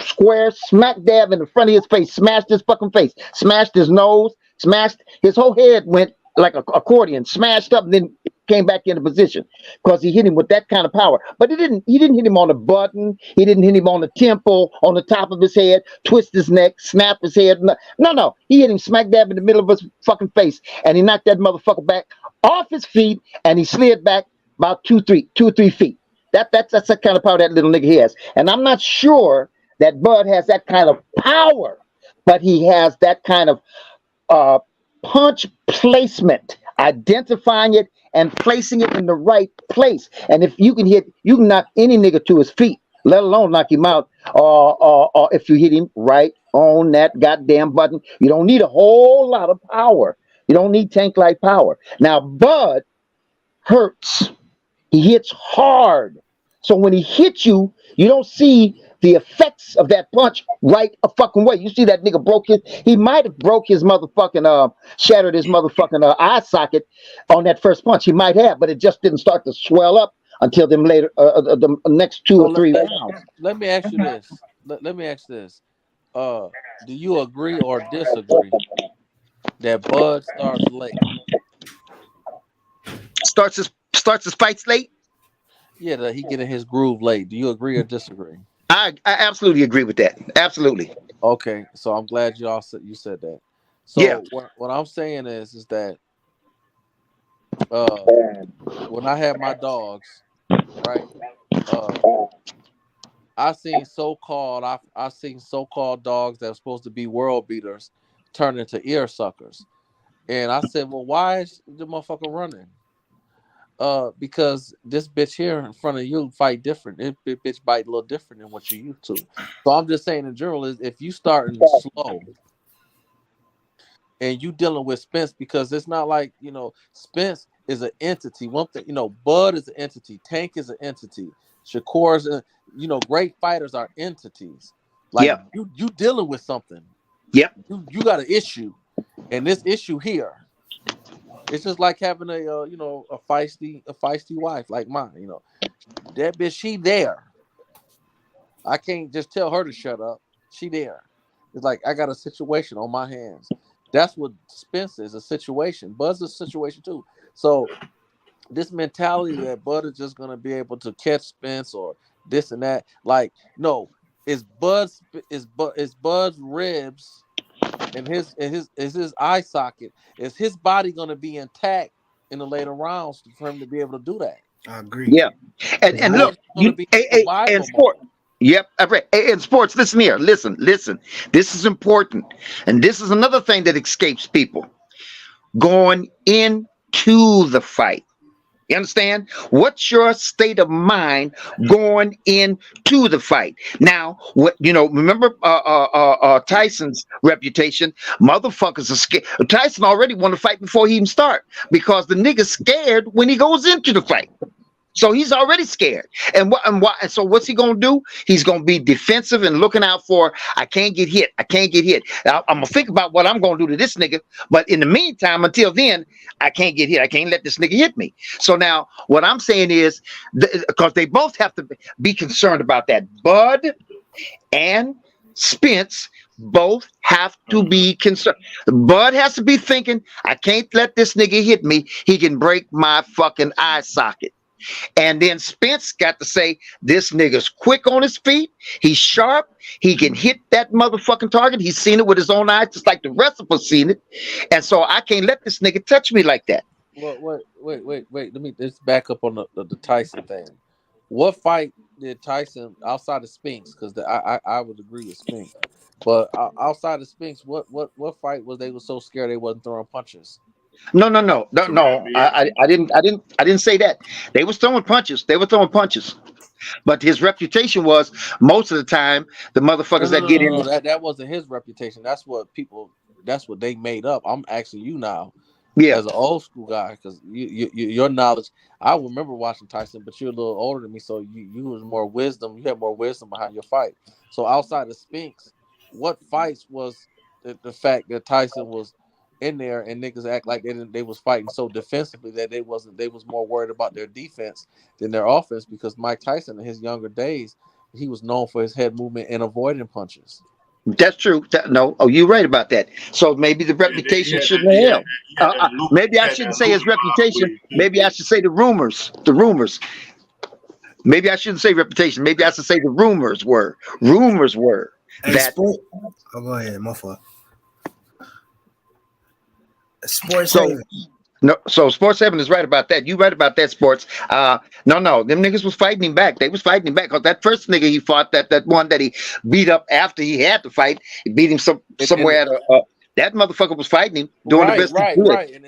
square, smack dab in the front of his face, smashed his fucking face, smashed his nose, smashed his whole head, went like an accordion, smashed up, and then came back into position because he hit him with that kind of power. But he didn't hit him on the button. He didn't hit him on the temple, on the top of his head, twist his neck, snap his head. No. He hit him smack dab in the middle of his fucking face, and he knocked that motherfucker back off his feet, and he slid back about 2 or 3 feet. That's the kind of power that little nigga has. And I'm not sure that Bud has that kind of power, but he has that kind of punch placement, identifying it and placing it in the right place. And if you can knock any nigga to his feet, let alone knock him out, or if you hit him right on that goddamn button. You don't need a whole lot of power. You don't need tank-like power. Now, Bud hurts. He hits hard. So when he hits you, you don't see the effects of that punch right a fucking way. You see that nigga he might have broke his motherfucking, shattered his motherfucking eye socket on that first punch. He might have, but it just didn't start to swell up until them later, the next 2 or 3 rounds. Let me ask you this. Let me ask this. Do you agree or disagree that Bud starts late? Starts his fights late? Yeah, that he get in his groove late. Do you agree or disagree? I absolutely agree with that. Absolutely. Okay, so I'm glad you said that. So yeah. What I'm saying is that when I had my dogs, right? I seen so-called dogs that were supposed to be world beaters turn into ear suckers, and I said, well, why is the motherfucker running? Because this bitch here in front of you fight different. This bitch bite a little different than what you used to. So I'm just saying in general is if you starting slow and you dealing with Spence, because it's not like, Spence is an entity. One thing, Bud is an entity. Tank is an entity. Shakur's, great fighters are entities. Like you dealing with something. Yep. You got an issue, and this issue here. It's just like having a feisty wife like mine. That bitch, she there. I can't just tell her to shut up. She there. It's like I got a situation on my hands. That's what Spence is, a situation. Bud's a situation too. So this mentality that Bud is just gonna be able to catch Spence or this and that, like, no, it's Bud's ribs and his eye socket. Is his body going to be intact in the later rounds for him to be able to do that? I agree. Yeah, and look, in sport. Yep, in sports. Listen here. Listen. This is important, and this is another thing that escapes people. going into the fight? You understand? What's your state of mind going into the fight? Now, what remember Tyson's reputation. Motherfuckers are scared. Tyson already won the fight before he even start because the nigga's scared when he goes into the fight. So he's already scared. And so what's he gonna do? He's gonna be defensive and looking out for, I can't get hit. I'm gonna think about what I'm gonna do to this nigga. But in the meantime, until then, I can't get hit. I can't let this nigga hit me. So now what I'm saying is, because they both have to be concerned about that. Bud and Spence both have to be concerned. Bud has to be thinking, I can't let this nigga hit me. He can break my fucking eye socket. And then Spence got to say, this nigga's quick on his feet. He's sharp. He can hit that motherfucking target. He's seen it with his own eyes, just like the rest of us seen it. And so I can't let this nigga touch me like that. Well, wait. Let's back up on the Tyson thing. What fight did Tyson outside of Spinks? Because I would agree with Spinks. But outside of Spinks, what fight was they were so scared they wasn't throwing punches? No. I didn't say that. They was throwing punches. But his reputation was most of the time the motherfuckers that get in. That wasn't his reputation. That's what they made up. I'm asking you now, as an old school guy, because your knowledge. I remember watching Tyson, but you're a little older than me, so you was more wisdom. You had more wisdom behind your fight. So outside of Spinks, what fights was the fact that Tyson was in there and niggas act like they was fighting so defensively that they was more worried about their defense than their offense? Because Mike Tyson in his younger days, he was known for his head movement and avoiding punches. That's true. You're right about that. So maybe the reputation shouldn't have held. Maybe I shouldn't say his reputation. Maybe I should say the rumors. Maybe I shouldn't say reputation. Maybe I should say the rumors were that. Go ahead, my fault. Sports. So Sports 7 is right about that. You right about that, Sports. No, them niggas was fighting him back. They was fighting him back because that first nigga he fought, that one that he beat up after he had to fight, he beat him somewhere at that motherfucker was fighting him, doing the best he could. Right. And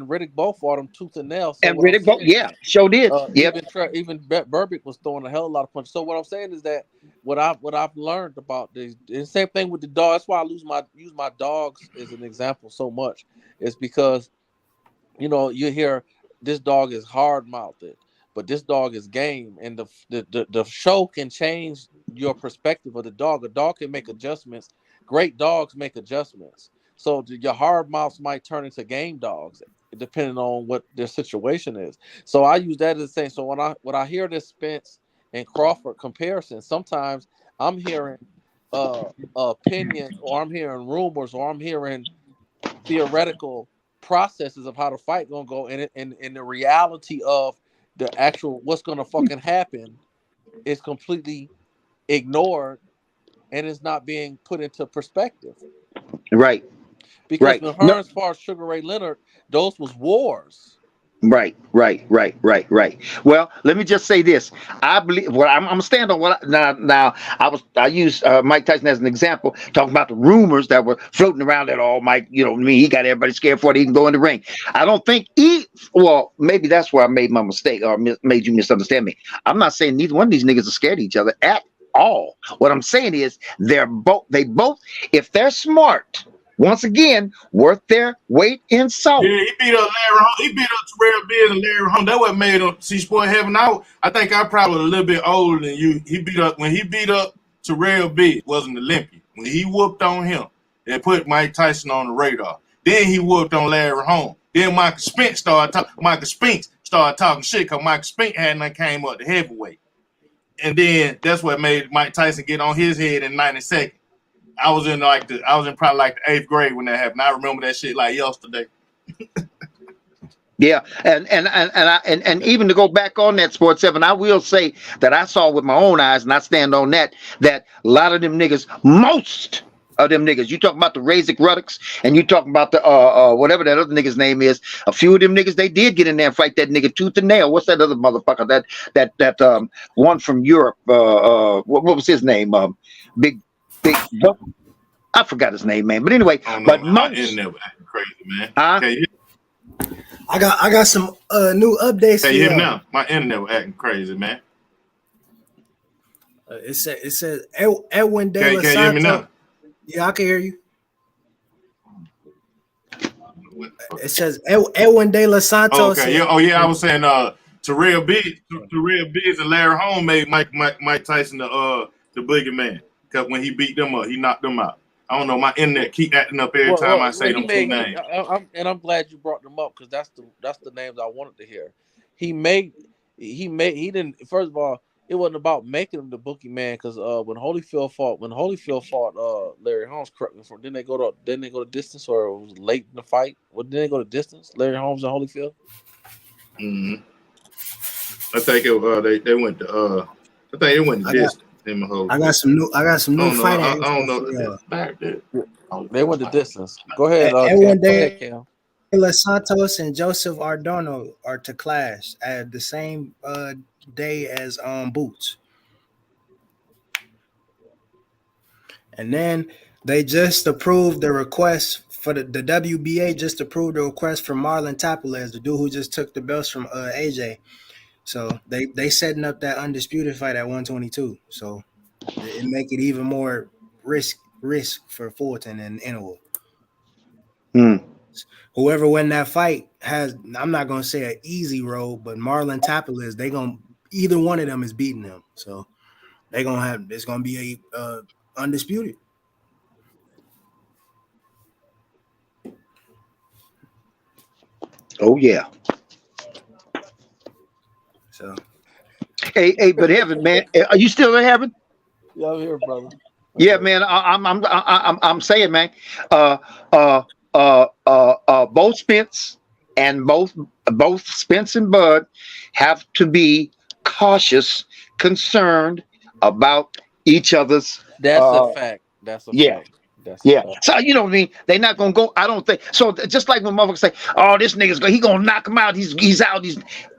Riddick both fought him tooth and nail. So and Riddick both, sure did. Even Burbick was throwing a hell of a lot of punches. So what I'm saying is that what I've learned about this, the same thing with the dog. That's why I use my dogs as an example so much. It's because you hear this dog is hard mouthed, but this dog is game, and the show can change your perspective of the dog. A dog can make adjustments. Great dogs make adjustments. So your hard mouths might turn into game dogs, depending on what their situation is. So I use that as the same. So when I hear this Spence and Crawford comparison, sometimes I'm hearing opinions, or I'm hearing rumors, or I'm hearing theoretical processes of how the fight gonna go, and the reality of the actual what's gonna fucking happen is completely ignored, and it's not being put into perspective. Right. Because when Hearns fought Sugar Ray Leonard, those was wars. Right. Well, let me just say this. I believe I'm gonna stand on what now. I use Mike Tyson as an example, talking about the rumors that were floating around that Mike, he got everybody scared for it. He can go in the ring. I don't think maybe that's where I made my mistake or made you misunderstand me. I'm not saying neither one of these niggas are scared of each other at all. What I'm saying is they both, if they're smart, once again, worth their weight in salt. Yeah, he beat up Larry Holmes. He beat up Terrell Biz and Larry Holmes. That's what made him see Sport Heaven out. I think I'm probably a little bit older than you. When he beat up Terrell Biz, was an Olympian. When he whooped on him, they put Mike Tyson on the radar. Then he whooped on Larry Holmes. Then Michael Spinks started talking shit because Michael Spinks hadn't came up to heavyweight. And then that's what made Mike Tyson get on his head in 92nd. I was in probably like the 8th grade when that happened. I remember that shit like yesterday. Yeah, and even to go back on that, Sports 7, I will say that I saw with my own eyes, and I stand on that a lot of them niggas, most of them niggas, you talking about the Razik Ruddocks, and you talking about the whatever that other nigga's name is, a few of them niggas, they did get in there and fight that nigga tooth and nail. What's that other motherfucker? That one from Europe, what was his name? Big, I forgot his name, man. But anyway, most crazy, man. I got some new updates for Hey, you hear me y'all. now? My internet was acting crazy, man. It says Edwin De Can La you hear me Santo. now? Yeah, I can hear you. It says Edwin De La Santos. Okay, yeah. Oh yeah, I was saying Terrell Biggs and Larry Holmes made Mike Tyson the boogeyman because when he beat them up, he knocked them out. I don't know, my internet keep acting up every time I say them two names. I'm glad you brought them up because that's the names I wanted to hear. He didn't. First of all, it wasn't about making him the boogeyman because when Holyfield fought Larry Holmes, correct me if didn't they go to distance or it was late in the fight? Didn't they go to distance? Larry Holmes and Holyfield. Mm-hmm. I think they went to I think it went to distance. I got some new fight I info don't for know. y'all. They went the distance. Go ahead, Edwin Cam. De La Santos and Joseph Ardono are to clash at the same day as Boots. And then they just approved the request for the WBA just approved the request for Marlon Tapales, the dude who just took the belts from AJ. So they setting up that undisputed fight at 122. So it make it even more risk for Fulton and Inwood. Whoever win that fight has, I'm not gonna say an easy road, but Marlon Tapales, either one of them is beating them. So it's gonna be a undisputed. Oh yeah. So hey, but Heaven, man, are you still in Heaven? Yeah, I'm here, brother. Yeah, man. I'm saying, man. Both Spence and both Spence and Bud have to be cautious, concerned about each other's. That's a fact. That's a fact. Yeah. So you know what I mean? They're not gonna go. I don't think so. Just like when motherfuckers say, "Oh, this nigga's he gonna knock him out. He's out.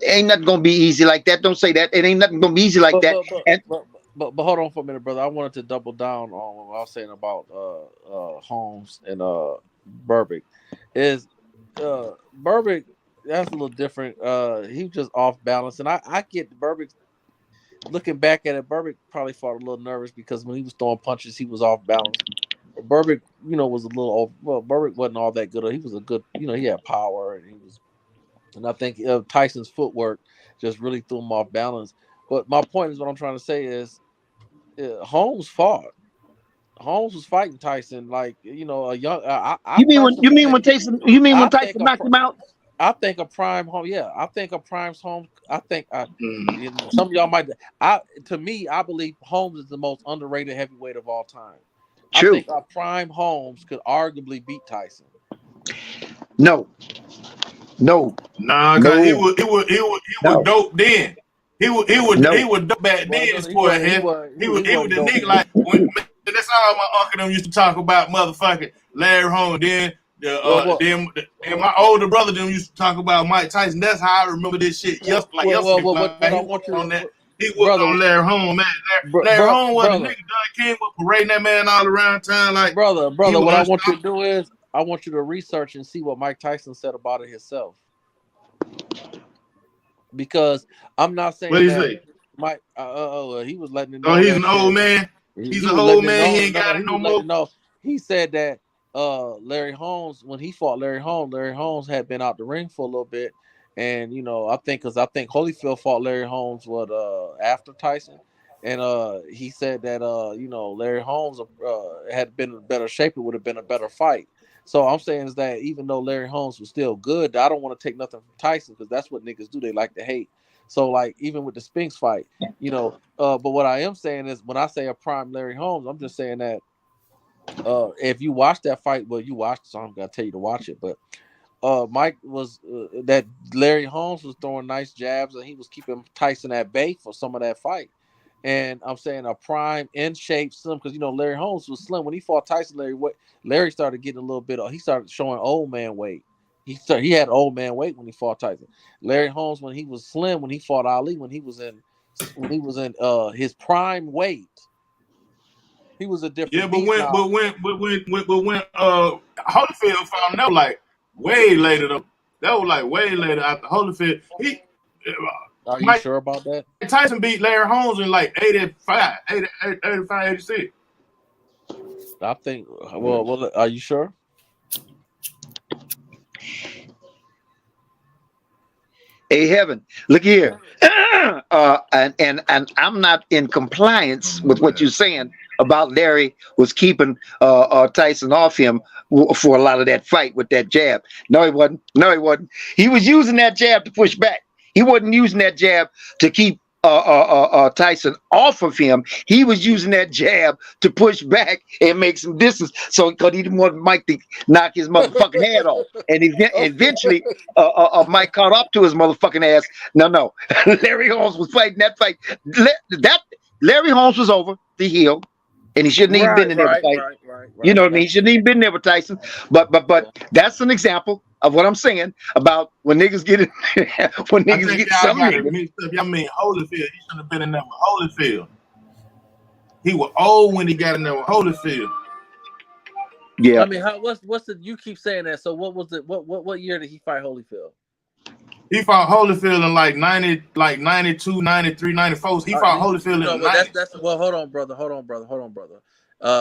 Ain't nothing gonna be easy like that." Don't say that. It ain't nothing gonna be easy like that. But hold on for a minute, brother. I wanted to double down on what I was saying about Holmes and Burbick. Is Burbick, that's a little different. He was just off balance, and I get Burbick. Looking back at it, Burbick probably fought a little nervous because when he was throwing punches, he was off balance. Burbick, was a little off. Well, Burbick wasn't all that good. He was a good, he had power, and I think Tyson's footwork just really threw him off balance. But my point is, what I'm trying to say is, Holmes fought. Holmes was fighting Tyson like a young. You mean when Tyson knocked him out? I think a prime home. Yeah, I think a prime's home. I think some of y'all might. To me, I believe Holmes is the most underrated heavyweight of all time. True. I think a prime Holmes could arguably beat Tyson. No. Nah, cause he was dope then. He was dope back then. He was the nigga like that's all my uncle them used to talk about, motherfucking Larry Holmes. Then my older brother them used to talk about Mike Tyson. That's how I remember this shit. Yesterday. He was on Larry Holmes, man. Larry Holmes was the nigga that came up parading that man all around town. Like brother. What I want you to do is I want you to research and see what Mike Tyson said about it himself. Because I'm not saying that Mike. He was letting it know. Oh, he's an old man. He's an old man. He ain't got it no more. No, he said that Larry Holmes, when he fought Larry Holmes had been out the ring for a little bit, and I think Holyfield fought Larry Holmes after Tyson, and he said that Larry Holmes had been in better shape. It would have been a better fight. So I'm saying is that even though Larry Holmes was still good, I don't want to take nothing from Tyson because that's what niggas do. They like to hate. So like even with the Spinks fight, but what I am saying is when I say a prime Larry Holmes, I'm just saying that if you watch that fight, well, you watched it, so I'm gonna tell you to watch it. But Mike was that Larry Holmes was throwing nice jabs and he was keeping Tyson at bay for some of that fight. And I'm saying a prime in shape slim because Larry Holmes was slim when he fought Tyson. Larry started getting a little bit. He started showing old man weight. He had old man weight when he fought Tyson. Larry Holmes when he was slim when he fought Ali when he was in his prime weight. He was a different. Yeah, but when Holyfield found out like way later though. like way later after Holyfield. Are you sure about that? Tyson beat Larry Holmes in like 85, 86. I think. Well, are you sure? Hey, Heaven, look here. And I'm not in compliance with what you're saying about Larry was keeping Tyson off him for a lot of that fight with that jab. No, he wasn't. He was using that jab to push back. He wasn't using that jab to keep Tyson off of him. He was using that jab to push back and make some distance. So because he didn't want Mike to knock his motherfucking head off, and eventually Mike caught up to his motherfucking ass. No, Larry Holmes was fighting that fight. Larry Holmes was over the heel, and he shouldn't even been in there fight. You know what I mean? He shouldn't even been there with Tyson. But that's an example of what I'm saying about when niggas get it. When niggas get something. Y'all mean Holyfield? He shouldn't have been in there with Holyfield. He was old when he got in there with Holyfield. Yeah. I mean, what's the? You keep saying that. So what was it? What year did he fight Holyfield? He fought Holyfield in like 90, like 92, 93, 94. He fought Holyfield in 90. Well, hold on, brother.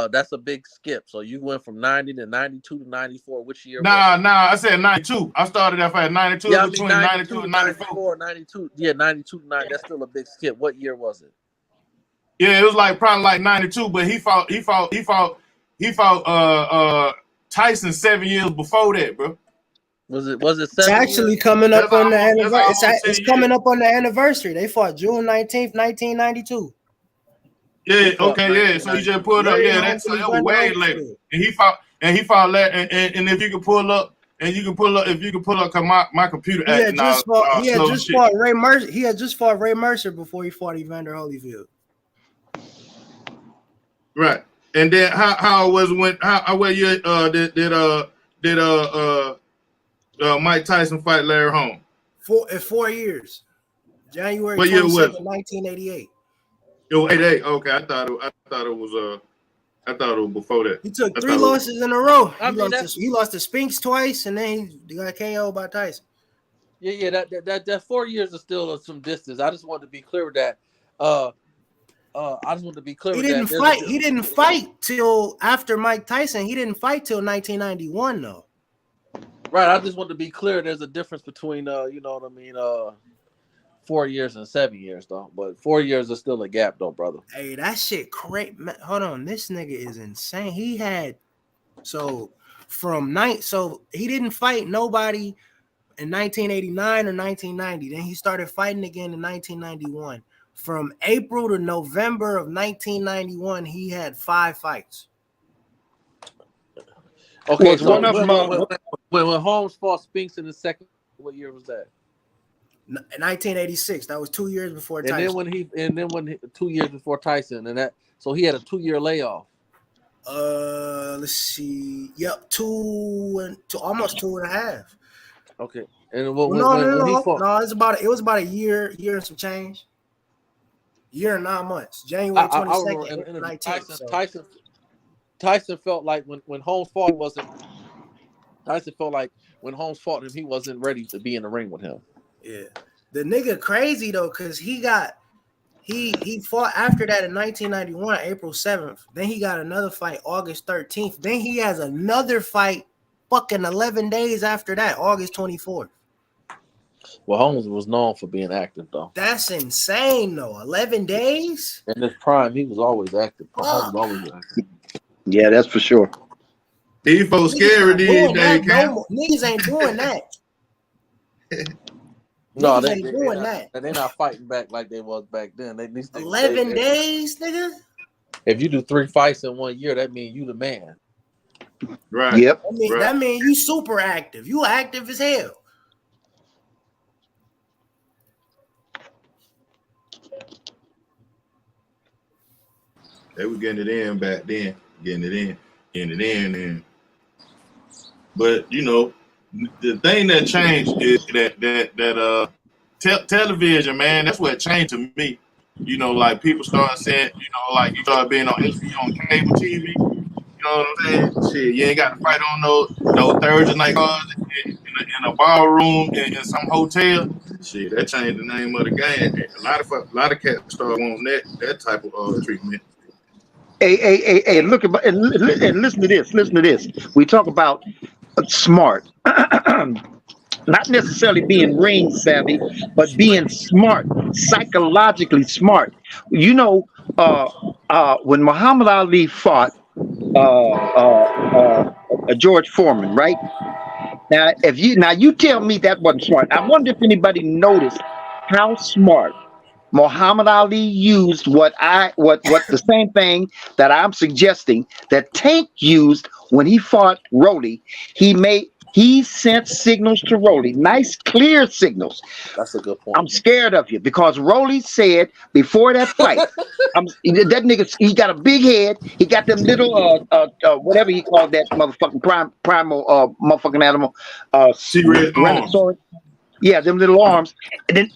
That's a big skip. So you went from 90 to 92 to 94. Which year? Nah. I said 92. I started that fight at 92. Yeah, between 92 and 94. 92. Yeah, 92 to 90. That's still a big skip. What year was it? Yeah, it was like probably like 92. But he fought Tyson 7 years before that, bro. Was it? It's actually coming up on the anniversary. It's coming up on the anniversary. They fought June 19th, 1992. Yeah, okay, yeah. So he just pulled up. Yeah, that was way later. And he fought that. And if you can pull up, cause my computer. He had just fought Ray Mercer. He had just fought Ray Mercer before he fought Evander Holyfield. Right. And then how was when what year did Mike Tyson fight Larry Holmes? 4 years. January 26th, 1988. It was 88. Okay, I thought it was before that. He took 3 losses in a row. He lost to Spinks twice, and then he got KO'd by Tyson. Yeah. That 4 years is still some distance. I just wanted to be clear with that. He didn't fight till after Mike Tyson. He didn't fight till 1991 though. Right. I just want to be clear. There's a difference between you know what I mean, 4 years and 7 years though. But 4 years is still a gap though, brother. Hey, that shit crazy. Hold on, this nigga is insane. He had so he didn't fight nobody in 1989 or 1990. Then he started fighting again in 1991. From April to November of 1991, he had 5 fights. Okay, so when Holmes fought Spinks in the second, what year was that? 1986. That was 2 years before Tyson. And then when 2 years before Tyson, so he had a 2-year layoff. Let's see. Yep, almost 2.5. Okay, and no, it was about a year and some change. Year and 9 months. January 22nd, 19. Tyson felt like when Holmes fought, when Holmes fought him, he wasn't ready to be in the ring with him. Yeah, the nigga crazy though, cause he fought after that in 1991, April 7th. Then he got another fight August 13th. Then he has another fight fucking 11 days after that, August 24th. Well, Holmes was known for being active though. That's insane though. 11 days? In his prime, he was always active. Holmes was always active. Yeah, that's for sure. These folks scary these days, niggas ain't doing that. No, they're not fighting back like they was back then. 11 days, nigga. If you do 3 fights in 1 year, that means you the man. Right. Yep. That means you super active. You active as hell. They were getting it in back then, getting it in. But you know, the thing that changed is that television, man. That's what changed to me. You know, like people started saying, you know, like you started being on cable TV. You know what I'm saying? Shit, you ain't got to fight on no Thursday night cards and in a ballroom in some hotel, shit, that changed the name of the game. A lot of cats start wanting that type of treatment. Hey, look at and listen to this. Listen to this. We talk about smart, not necessarily being ring savvy, but being smart, psychologically smart. You know, when Muhammad Ali fought George Foreman, right? Now, you tell me that wasn't smart. I wonder if anybody noticed how smart Muhammad Ali used what the same thing that I'm suggesting that Tank used when he fought Rolly. He sent signals to Rolly, nice clear signals. That's a good point. I'm scared of you because Rolly said before that fight, that nigga, he got a big head. He got them little whatever he called that motherfucking primal motherfucking animal, Tyrannosaurus. Yeah, them little arms.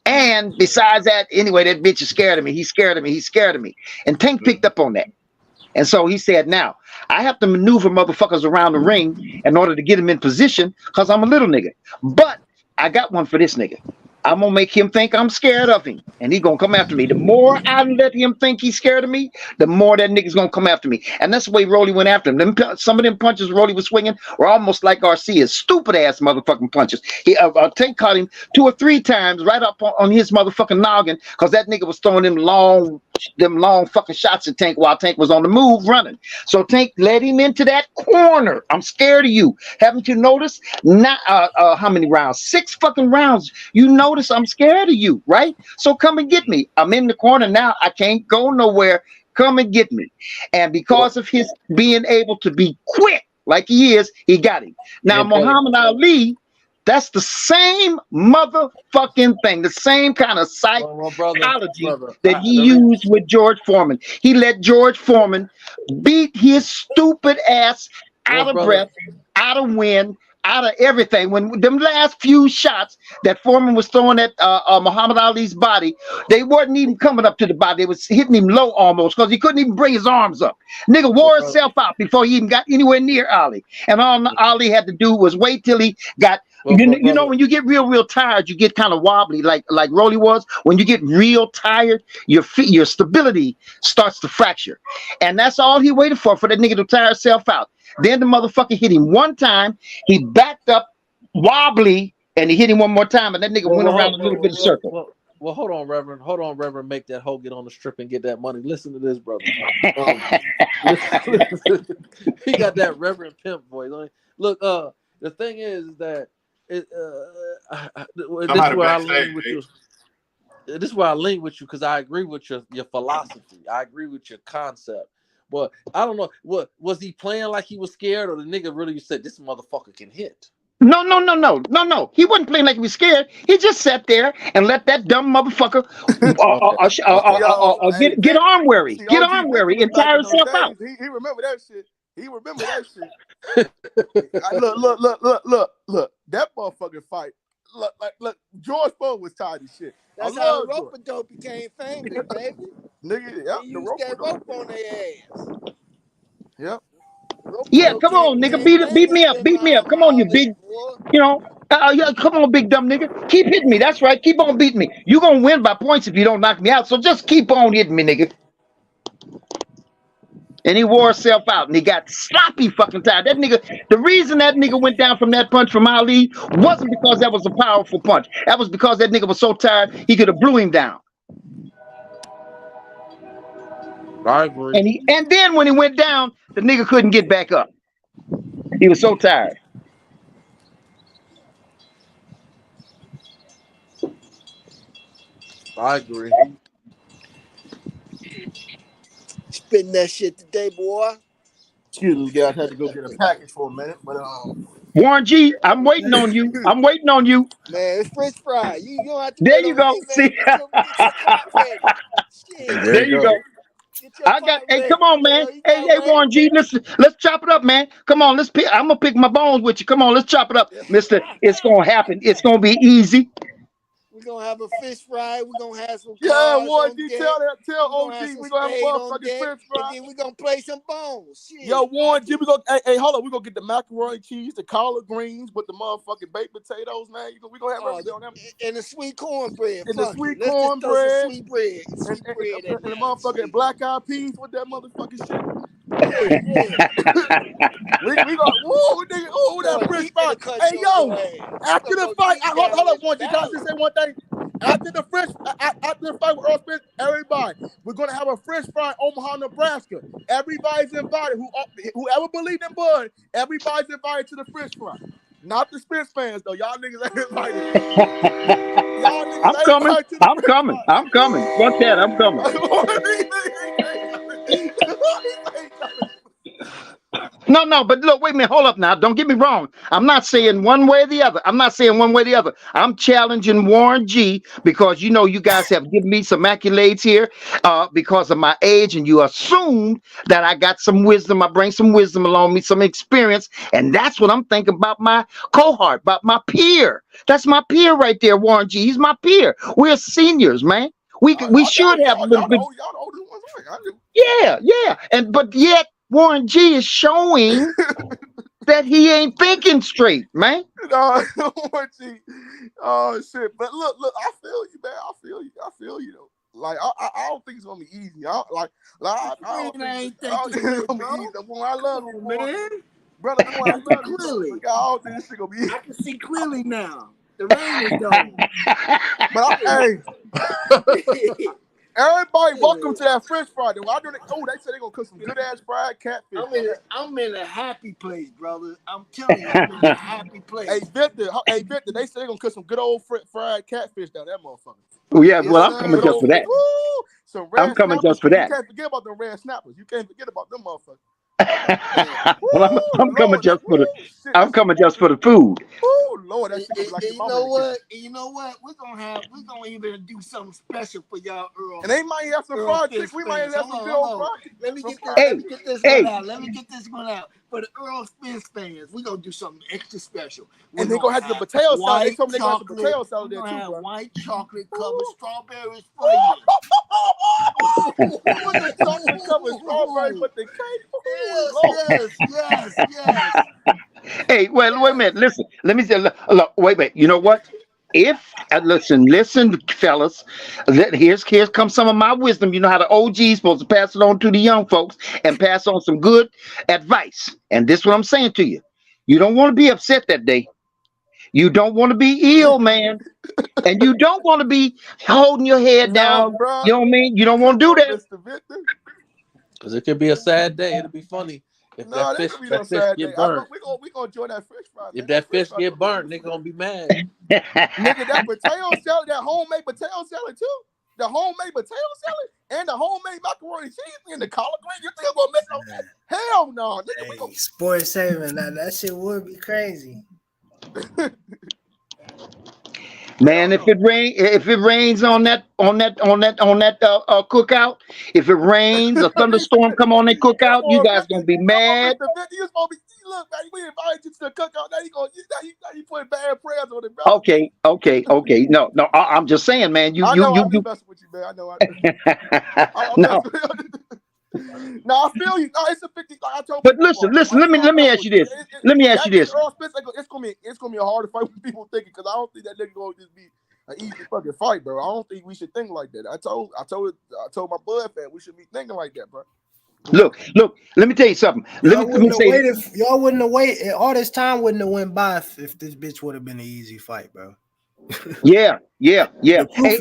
And besides that, anyway, that bitch is scared of me. He's scared of me. He's scared of me. And Tank picked up on that. And so he said, now, I have to maneuver motherfuckers around the ring in order to get him in position because I'm a little nigga. But I got one for this nigga. I'm going to make him think I'm scared of him. And he going to come after me. The more I let him think he's scared of me, the more that nigga's going to come after me. And that's the way Rolly went after him. Some of them punches Rolly was swinging were almost like Garcia's stupid-ass motherfucking punches. Tank caught him 2 or 3 times right up on his motherfucking noggin because that nigga was throwing them long fucking shots at Tank while Tank was on the move running. So Tank led him into that corner. I'm scared of you. Haven't you noticed? Not how many rounds? 6 fucking rounds. You notice I'm scared of you, right? So come and get me. I'm in the corner now. I can't go nowhere. Come and get me. And because of his being able to be quick like he is, he got him. Now, Muhammad Ali, that's the same motherfucking thing, the same kind of psychology that he used with George Foreman. He let George Foreman beat his stupid ass out of breath, out of wind, out of everything. When them last few shots that Foreman was throwing at Muhammad Ali's body, they wasn't even coming up to the body. They was hitting him low almost because he couldn't even bring his arms up. Nigga wore himself out before he even got anywhere near Ali. And all Ali had to do was wait till he got. You know, when you get real tired, you get kind of wobbly, like Rolly was. When you get real tired, your stability starts to fracture, and that's all he waited for that nigga to tire himself out. Then the motherfucker hit him one time. He backed up wobbly, and he hit him one more time, and that nigga went around a little bit of circle. Well, hold on, Reverend. Hold on, Reverend. Make that hoe get on the strip and get that money. Listen to this, brother. Listen. He got that Reverend Pimp voice. Look, the thing is that this is where I lean with you. This is where I lean with you because I agree with your philosophy. I agree with your concept. But I don't know. What was he playing like he was scared, or the nigga really said this motherfucker can hit? No. He wasn't playing like he was scared. He just sat there and let that dumb motherfucker get arm weary. Get arm weary and tire himself out. He remember that shit. He remember that shit. Look. That motherfucking fight. Look. George Foreman was tired of shit. That's how the rope-a-dope became famous, baby. Nigga, yep, they used that rope on their ass. Yep. Yeah, come on, nigga. Beat me up. Come on, you big, yeah, come on, big dumb nigga. Keep hitting me. That's right. Keep on beating me. You gonna win by points if you don't knock me out. So just keep on hitting me, nigga. And he wore himself out, and he got sloppy fucking tired. That nigga, the reason that nigga went down from that punch from Ali wasn't because that was a powerful punch. That was because that nigga was so tired he could have blew him down. I agree. And then when he went down, the nigga couldn't get back up. He was so tired. I agree. Spitting that shit today, boy. Excuse me, guys. Had to go get a package for a minute, but Warren G, I'm waiting on you. I'm waiting on you. Man, it's French fry. You don't have to. There you go. See. There you go. I got. Hey, come on, man. Hey, Warren G, listen. Let's chop it up, man. Come on, let's pick. I'm gonna pick my bones with you. Come on, let's chop it up, Mister. It's gonna happen. It's gonna be easy. gonna have a fish fry. We're gonna have some Yeah, cars Warren on G, deck. tell We're gonna OG have some we gonna have a spade on motherfucking deck, French fry. and then we're gonna play some bones. Shit. Yo, Warren G, we go. Hey, hold on. We gonna get the macaroni cheese, the collard greens with the motherfucking baked potatoes, man. We gonna have everything on them. And the sweet cornbread. And the Fuck sweet it. Let's just throw some cornbread. sweet bread. Sweet bread And the motherfucking black eyed peas with that motherfucking shit. we got nigga, that French fry. Hey yo, after the fight, hold up, one. Can I just say one thing? After the fight with Errol Spence, everybody, we're gonna have a French fry in Omaha, Nebraska. Everybody's invited. Whoever believed in Bud, everybody's invited to the French fry. Not the Spence fans though. Y'all niggas ain't invited. Y'all niggas I'm coming. I'm coming. Fuck that. I'm coming. No, but look, wait a minute, hold up now. Don't get me wrong. I'm not saying one way or the other. I'm challenging Warren G because you know you guys have given me some accolades here because of my age, and you assumed that I got some wisdom. I bring some wisdom along me, some experience, and that's what I'm thinking about my cohort, about my peer. That's my peer right there, Warren G. He's my peer. We're seniors, man. We should have a little bit. Yeah, but yet Warren G is showing that he ain't thinking straight, man. No, Warren G. Oh shit! But look, I feel you, man. I feel you though. Like I don't think it's gonna be easy. I don't think it's gonna be easy. I love you, man. Brother, I love you. Clearly. I don't think this shit gonna be easy. I can see clearly now. The rain is gone. But hey. Everybody, welcome to that French fry. They said they're gonna cook some good ass fried catfish. I'm in a happy place, brother. I'm telling you, I'm in a happy place. Hey Victor, they said they're gonna cook some good old fried catfish down that motherfucker. Oh yeah, well I'm coming just for that. I'm coming just for that. You can't forget about them red snappers. You can't forget about them motherfuckers. Well, I'm coming just for the. I'm coming just for the food. Oh Lord, that shit like you know what? We're gonna even do something special for y'all, Earl. And they might have some fried chicken. We might have some good old fried. Let me get this one out. For the Errol Spence fans, we're gonna do something extra special. And they're gonna have the potato salad. They told me they're gonna have the potato salad there too, bro. White chocolate covered strawberries for you. The chocolate covered strawberries with the cake. Yes. Hey, well, wait a minute. Listen, let me say. Look, wait. You know what? If listen, fellas. Here comes some of my wisdom. You know how the OG's supposed to pass it on to the young folks and pass on some good advice. And this is what I'm saying to you. You don't want to be upset that day. You don't want to be ill, man. And you don't want to be holding your head down. Bro. You know what I mean? You don't want to do that. Because it could be a sad day. It'll be funny. If that fish get burnt. We gonna enjoy that fish fry. If that fish get burnt, they gonna be mad. Nigga, that potato salad, that homemade potato salad too. The homemade potato salad and the homemade macaroni cheese and the collard green. You think I'm gonna mess up that? Hell no. Nigga, Sports saving that shit would be crazy. Man, if it rains on that cookout, if it rains, a thunderstorm come on that cookout, you guys gonna be mad. Look, man, we invited you to the cookout. Now you putting bad prayers on it, bro. Okay. No, I'm just saying, man. I know I'm messing with you, man. I know. No. No, I feel you. No, it's a 50. Like I told but listen. Let me ask you this. It's gonna be a harder fight with people thinking because I don't think that nigga gonna just be an easy fucking fight, bro. I don't think we should think like that. I told my Bud fan we should be thinking like that, bro. Look. Let me tell you something. Let me say y'all wouldn't have waited. All this time wouldn't have went by if this bitch would have been an easy fight, bro. Yeah. Hey,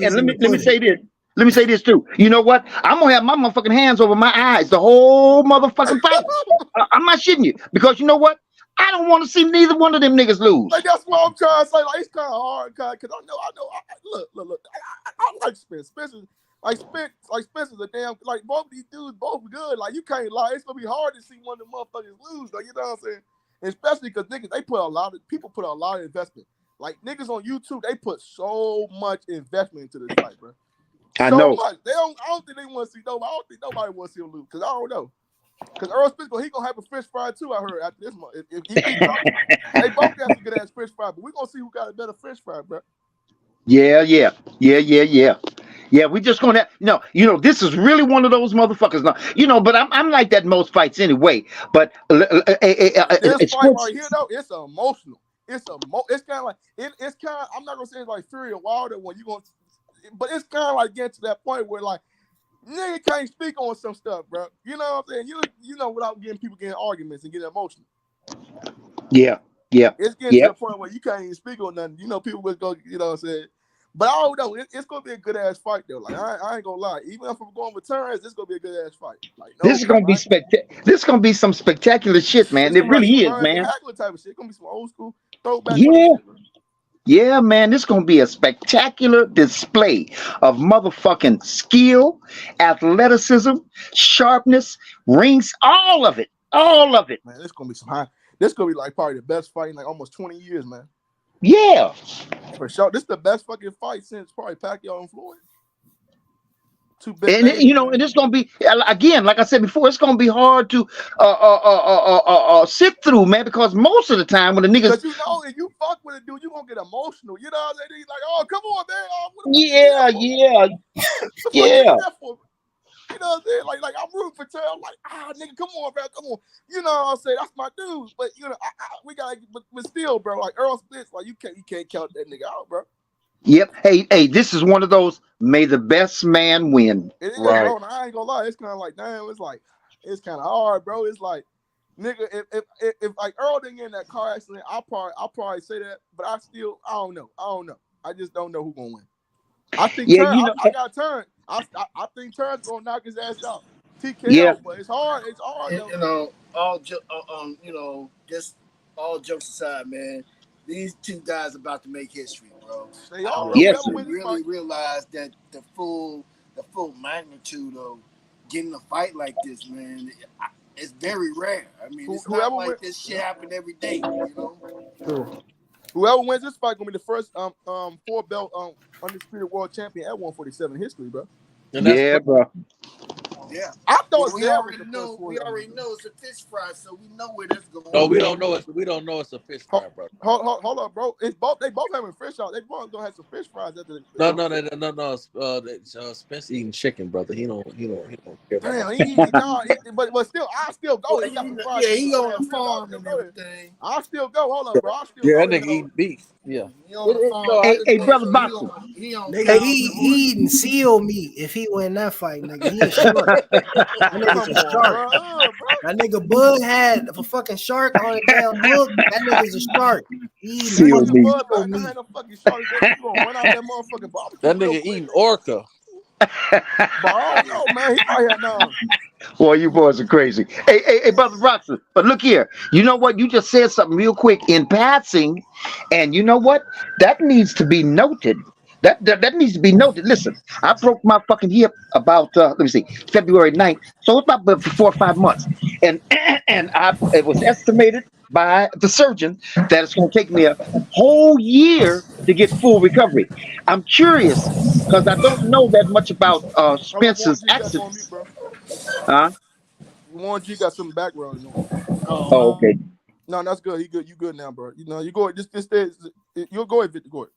and let me say this. Let me say this too. You know what? I'm gonna have my motherfucking hands over my eyes the whole motherfucking fight. I'm not shitting you because you know what? I don't want to see neither one of them niggas lose. Like that's what I'm trying to say. Like it's kind of hard, because I know. Look. I like Spence. Spence is a damn like both of these dudes both good. Like you can't lie. It's gonna be hard to see one of them motherfuckers lose. Though, you know what I'm saying? Especially because niggas people put a lot of investment. Like niggas on YouTube, they put so much investment into this fight, bro. I know. Much. I don't think they want to see nobody. I don't think nobody wants to see him lose because I don't know. Because Errol Spence, he gonna have a fish fry too. I heard after this month. If he they both got some good ass fish fry, but we gonna see who got a better fish fry, bro. Yeah. Yeah, we just gonna, this is really one of those motherfuckers. Now, but I'm like that in most fights anyway. But This fight sports, right here, though, it's emotional. It's kind of like it's kind of. I'm not gonna say it's like Fury or Wilder when you going, but it's kind of like getting to that point where like nigga can't speak on some stuff, bro. You know what I'm saying? Without getting people getting arguments and getting emotional. Yeah. It's getting to the point where you can't even speak on nothing. People will go. You know what I'm saying? But I don't know. It's gonna be a good ass fight though. Like I ain't gonna lie. Even if I'm going with Terence, it's gonna be a good ass fight. Like this is gonna be This is gonna be some spectacular shit, man. It really is, man. Hagler type of shit. It's gonna be some old school throwback. Yeah. Yeah, man, this is gonna be a spectacular display of motherfucking skill, athleticism, sharpness, rings, all of it. Man, this gonna be some high. This gonna be like probably the best fight in like almost 20 years, man. Yeah, for sure. This is the best fucking fight since probably Pacquiao and Floyd. And and it's gonna be, again, like I said before, it's gonna be hard to sit through, man, because most of the time when the niggas, if you fuck with a dude, you gonna get emotional. You know what I'm saying? He's like, oh, come on, man. Yeah. You know what I'm saying? Like I'm rooting for Terrell. I'm like, nigga, come on, bro, come on. You know what I'm saying? That's my dude. But we gotta, but still, bro, like Errol Spence, like you can't count that nigga out, bro. Yep. Hey, this is one of those. May the best man win. It is, bro. I ain't gonna lie. It's kind of like, damn. It's kind of hard, bro. It's like, nigga, if like Earl didn't get in that car accident, I'll probably say that. But I don't know. I just don't know who's gonna win. I think I got Terrence. I think Terrence gonna knock his ass out. TKO, but it's hard. It's hard. Just all jokes aside, man. These two guys are about to make history, bro. They are. Yes, really realize that the full magnitude of getting a fight like this, man, it's very rare. I mean, it's not like this shit happen every day, you know. True. Whoever wins this fight gonna be the first 4-belt undisputed world champion at 147 in history, bro. Yeah, bro. Yeah, I thought we already know it's a fish fry, so we know where this going. No, we don't know it. We don't know it's a fish fry, bro. Hold up, bro. They both having fish out. They both gonna have some fish fries at the. No. Spence eating chicken, brother. He don't care about Damn, but still, I still go. He on the farm and everything. I still go. Hold up, bro. that nigga eating beef. Yeah. Hey, brother Boxer. Nigga, he eating seal meat if he win that fight, nigga. He a shark. That nigga's a shark. That nigga Bud had a fucking shark on the damn hook. That nigga's a shark. Seal meat. That nigga eating orca. Man, he might have none. Boy, you boys are crazy. Hey, brother Roxon, but look here. You know what? You just said something real quick in passing, and you know what? That needs to be noted. That needs to be noted. Listen, I broke my fucking hip about February 9th, so it's about 4 or 5 months, and it was estimated by the surgeon that it's going to take me a whole year to get full recovery. I'm curious because I don't know that much about Spence's accidents. Huh? Warren G got some background noise. Oh, okay. No, that's good. He good. You good now, bro? You go. You'll go ahead, Victor. Go ahead.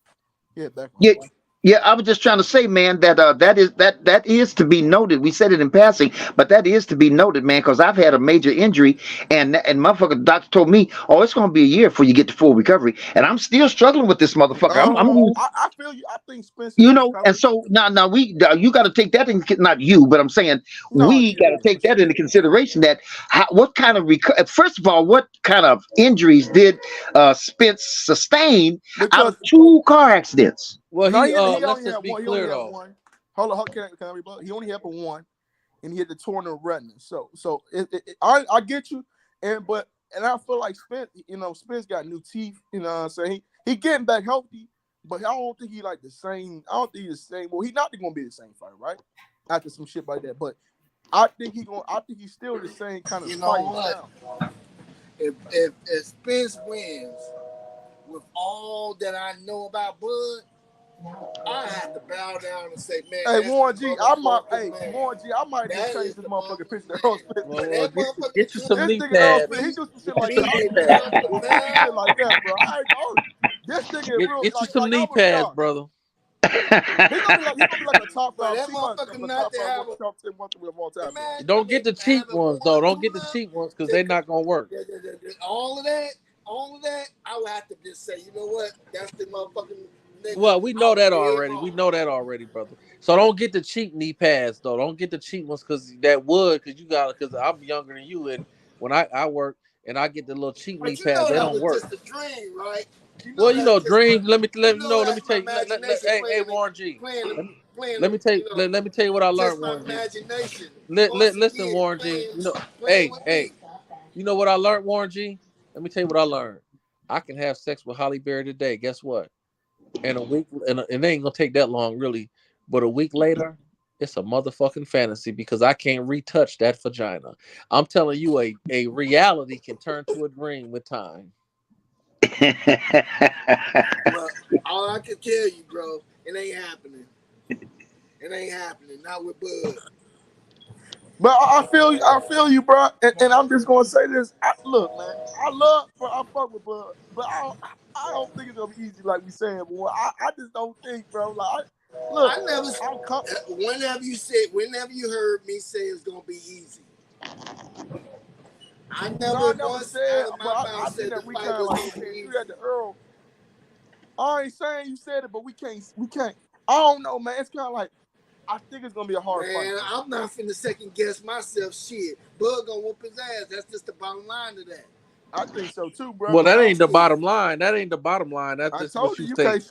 Yeah, background. Yeah. I was just trying to say, man, that is to be noted. We said it in passing, but that is to be noted, man, because I've had a major injury, and motherfucker doctor told me, oh, it's going to be a year before you get to full recovery, and I'm still struggling with this motherfucker. I feel you. I think Spence. And so now you got to take that in. Not you, but I'm saying we got to take that into consideration. That what kind of first of all, what kind of injuries did Spence sustain out of 2 car accidents? Well, he let's only just had be one. clear He only though. had one. Hold on, can I rebut? He only had one, and he had the torn retina. So I get you, and I feel like Spence, Spence got new teeth. You know what I'm saying? He getting back healthy, but I don't think he like the same. I don't think he's the same. Well, he's not going to be the same fight, right? After some shit like that, but I think he's still the same kind of. You know what? If Spence wins with all that I know about Bud, I have to bow down and say, man. Hey, Warren G, I might just change this motherfucking picture. Well, get you some knee pads. He do some shit like that. Shit like that, bro. This nigga Get you some knee pads, brother. gonna be like a top five. That motherfucker not to have top 10 one of all time. Don't get the cheap ones though. Don't get the cheap ones because they're not gonna work. All of that, I would have to just say, you know what? That's the motherfucking nigga. Well, we know that already. We know that already, brother. So don't get the cheap knee pads though. Don't get the cheap ones because I'm younger than you, and when I work and I get the little cheap knee pads, they don't work. Just a dream, right? Dream. Let me tell you. Hey, Warren G. Let me tell you what I learned, Warren G. Listen, Warren G. Hey. You know what I learned, Warren G? Let me tell you what I learned. I can have sex with Holly Berry today. Guess what? And a week, and it ain't gonna take that long, really. But a week later, it's a motherfucking fantasy because I can't retouch that vagina. I'm telling you, a reality can turn to a dream with time. Well, all I can tell you, bro, it ain't happening. It ain't happening. Not with Bud. But I feel you, bro. And I'm just gonna say this. Look, man, I fuck with Bud, but I don't think it's gonna be easy like we saying, boy. I just don't think, bro. Like, look, whenever you heard me say it's gonna be easy. I never said, but I think that we kind of like you had the Errol. I ain't saying you said it, but we can't. I don't know, man. It's kind of like I think it's gonna be a hard fight. Man, I'm not finna second guess myself. Shit, Bud gonna whoop his ass. That's just the bottom line to that. I think so too, bro. Well, that ain't the bottom line. That ain't the bottom line. That's just what you think.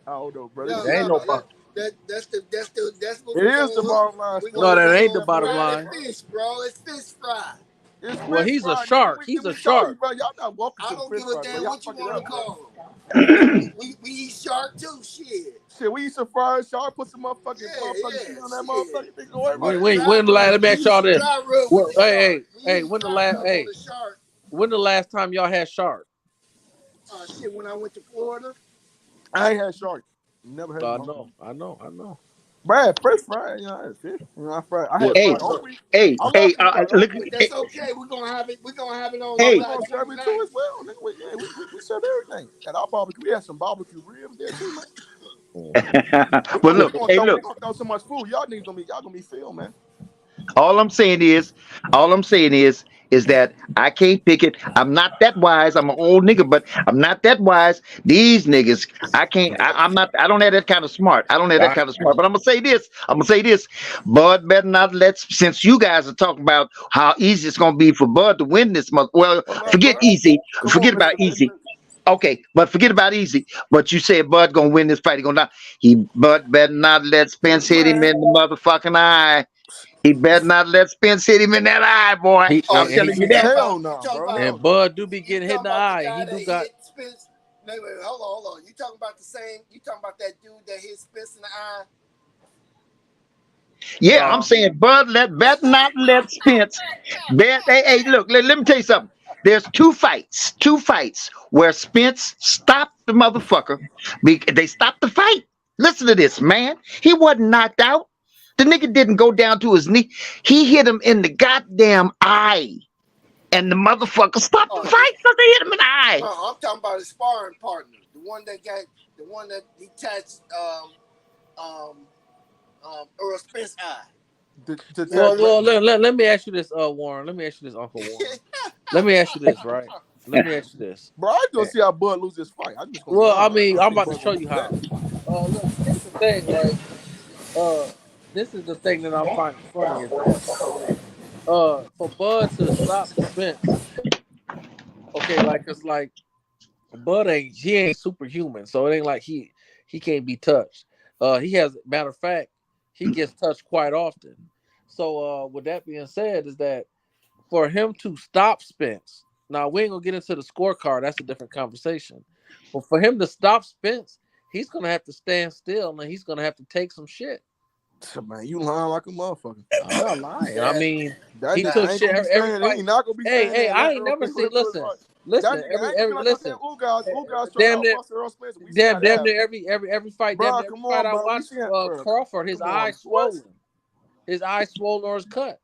I don't know, bro. There ain't no bottom. That's what it is the bottom line. No, that ain't the bottom line. Fish, bro. It's fish fry. Well, he's a shark. He's a shark. Bro, y'all not welcome I to don't fish give a fry, damn bro. what you want to call him. we eat shark too. Shit, we eat some fried shark. Put some motherfucking shit on that motherfucking thing. When the last? Let me ask y'all this. When the last time y'all had shark? Shit, when I went to Florida. I ain't had shark. Never had. I know. Brad, fresh fried, I had fish. I had Hey, look. That's okay. We're gonna have it. We're gonna have it on. We're gonna serve it too as well. We serve everything. And our barbecue, we had some barbecue ribs there too, man. But look, we're gonna throw so much food. Y'all gonna be filled, man. All I'm saying is that I can't pick it. I'm not that wise. I'm an old nigga, but I'm not that wise. These niggas, I can't. I'm not. I don't have that kind of smart. But I'm gonna say this. Bud better not let. Since you guys are talking about how easy it's gonna be for Bud to win this month. Well, forget easy. Forget about easy. Okay, but forget about easy. But you said Bud gonna win this fight. Bud better not let Spence hit him in the motherfucking eye. He better not let Spence hit him in that eye, boy. I'm telling you that. Hell no, bro. And Bud do be getting hit in the eye. He do got. Wait, hold on. You talking about the same? You talking about that dude that hit Spence in the eye? Yeah, I'm saying Bud better not let Spence. Hey, look, let me tell you something. There's two fights where Spence stopped the motherfucker. They stopped the fight. Listen to this, man. He wasn't knocked out. The nigga didn't go down to his knee. He hit him in the goddamn eye. And the motherfucker stopped the fight because they hit him in the eye. I'm talking about his sparring partner. The one that detached Errol Spence eye. Well, let me ask you this, Warren. Let me ask you this, Uncle Warren. Let me ask you this, right? Let me ask you this. Bro, I just see how Bud lose this fight. I'm about to show you how. Look, here's the thing, right? This is the thing that I'm finding funny is that for Bud to stop Spence, okay, it's like Bud ain't superhuman, so it ain't like he can't be touched. Matter of fact, he gets touched quite often. So with that being said, is that for him to stop Spence, now we ain't gonna get into the scorecard, that's a different conversation. But for him to stop Spence, he's gonna have to stand still and he's gonna have to take some shit. Man, you lying like a motherfucker. I'm not lying. I mean, he took shit every fight. Hey, I ain't never seen. Listen. Listen. Damn near every fight. Damn near every fight I watched Crawford. His eyes swollen. His eyes swollen or his cut.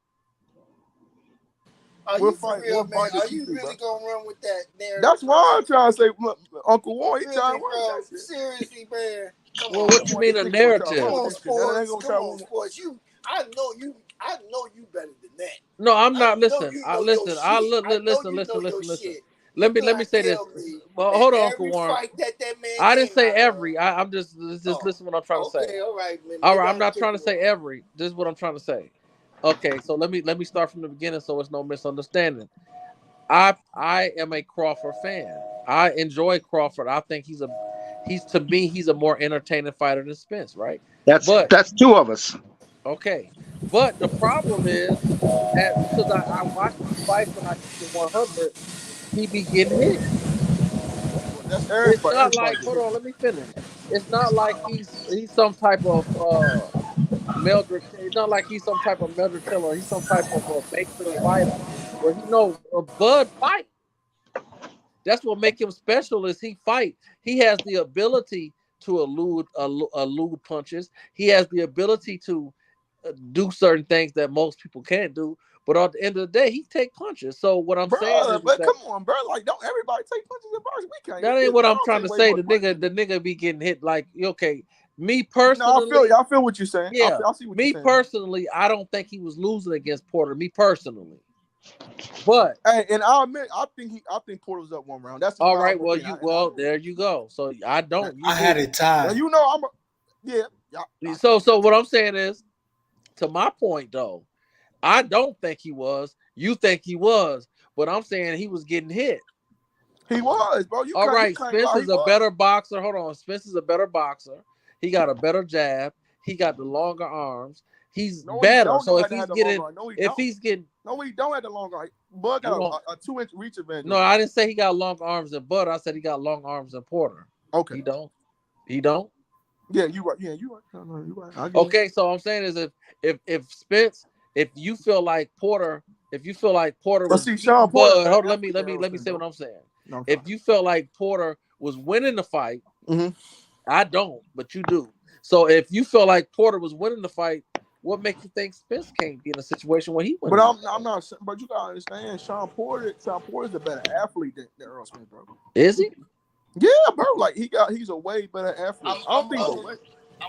Are you for real, man? Are you really gonna run with that narrative? That's why I'm trying to say, Uncle Warren. He trying to run. Seriously, man. Well, what you mean a narrative? Come on, sports. Come on, sports. I know you better than that. No, I'm not. Listen. Listen. Listen. Let me say this. Well, hold on, Uncle Warren. I didn't say every. I'm just listen what I'm trying to say. All right, man. All right, I'm not trying to say every. This is what I'm trying to say. Okay, so let me start from the beginning so it's no misunderstanding. I am a Crawford fan. I enjoy Crawford. I think he's a more entertaining fighter than Spence, right? That's two of us. Okay, but the problem is that because I watch these fights when I keep it 100, he be getting hit. It's not like hold on, let me finish. It's not like he's some type of Mildred. It's not like he's some type of Mildred Tiller. He's some type of a matrix fighter where he knows a Bud fight. That's what make him special is he fight. He has the ability to elude punches. He has the ability to do certain things that most people can't do. But at the end of the day, he take punches. So what I'm saying is, but come on, bro. Like, don't everybody take punches in bars? We can't. That ain't what I'm trying to say. The nigga be getting hit. Like, okay, me personally, no, I feel what you're saying. Yeah, I see what me you're saying. personally, I don't think he was losing against Porter. Me personally, but hey, and I'll admit, I think Porter was up one round. That's all right. Well, there you go. So I don't. I had it tied. You know, yeah. So what I'm saying is, to my point though, I don't think he was. You think he was, but I'm saying he was getting hit. He was, bro. All right, Spence is a better boxer. Hold on, Spence is a better boxer. He got a better jab. He got the longer arms. He's better. So if he's getting, no, we don't have the long arm. Bud got a 2-inch reach advantage. No, I didn't say he got long arms in Bud. I said he got long arms in Porter. Okay, he don't. Yeah, you right. Yeah, you right. No, you right. Okay, so I'm saying is if Spence, if you feel like Porter was Sean Porter. Bud, let me say what I'm saying. No, if you felt like Porter was winning the fight, I don't, but you do. So if you feel like Porter was winning the fight, what makes you think Spence can't be in a situation where he wins? But I'm not. But you gotta understand, Sean Porter's a better athlete than Errol Spence, bro. Is he? Yeah, bro. Like he's a way better athlete. I don't think so.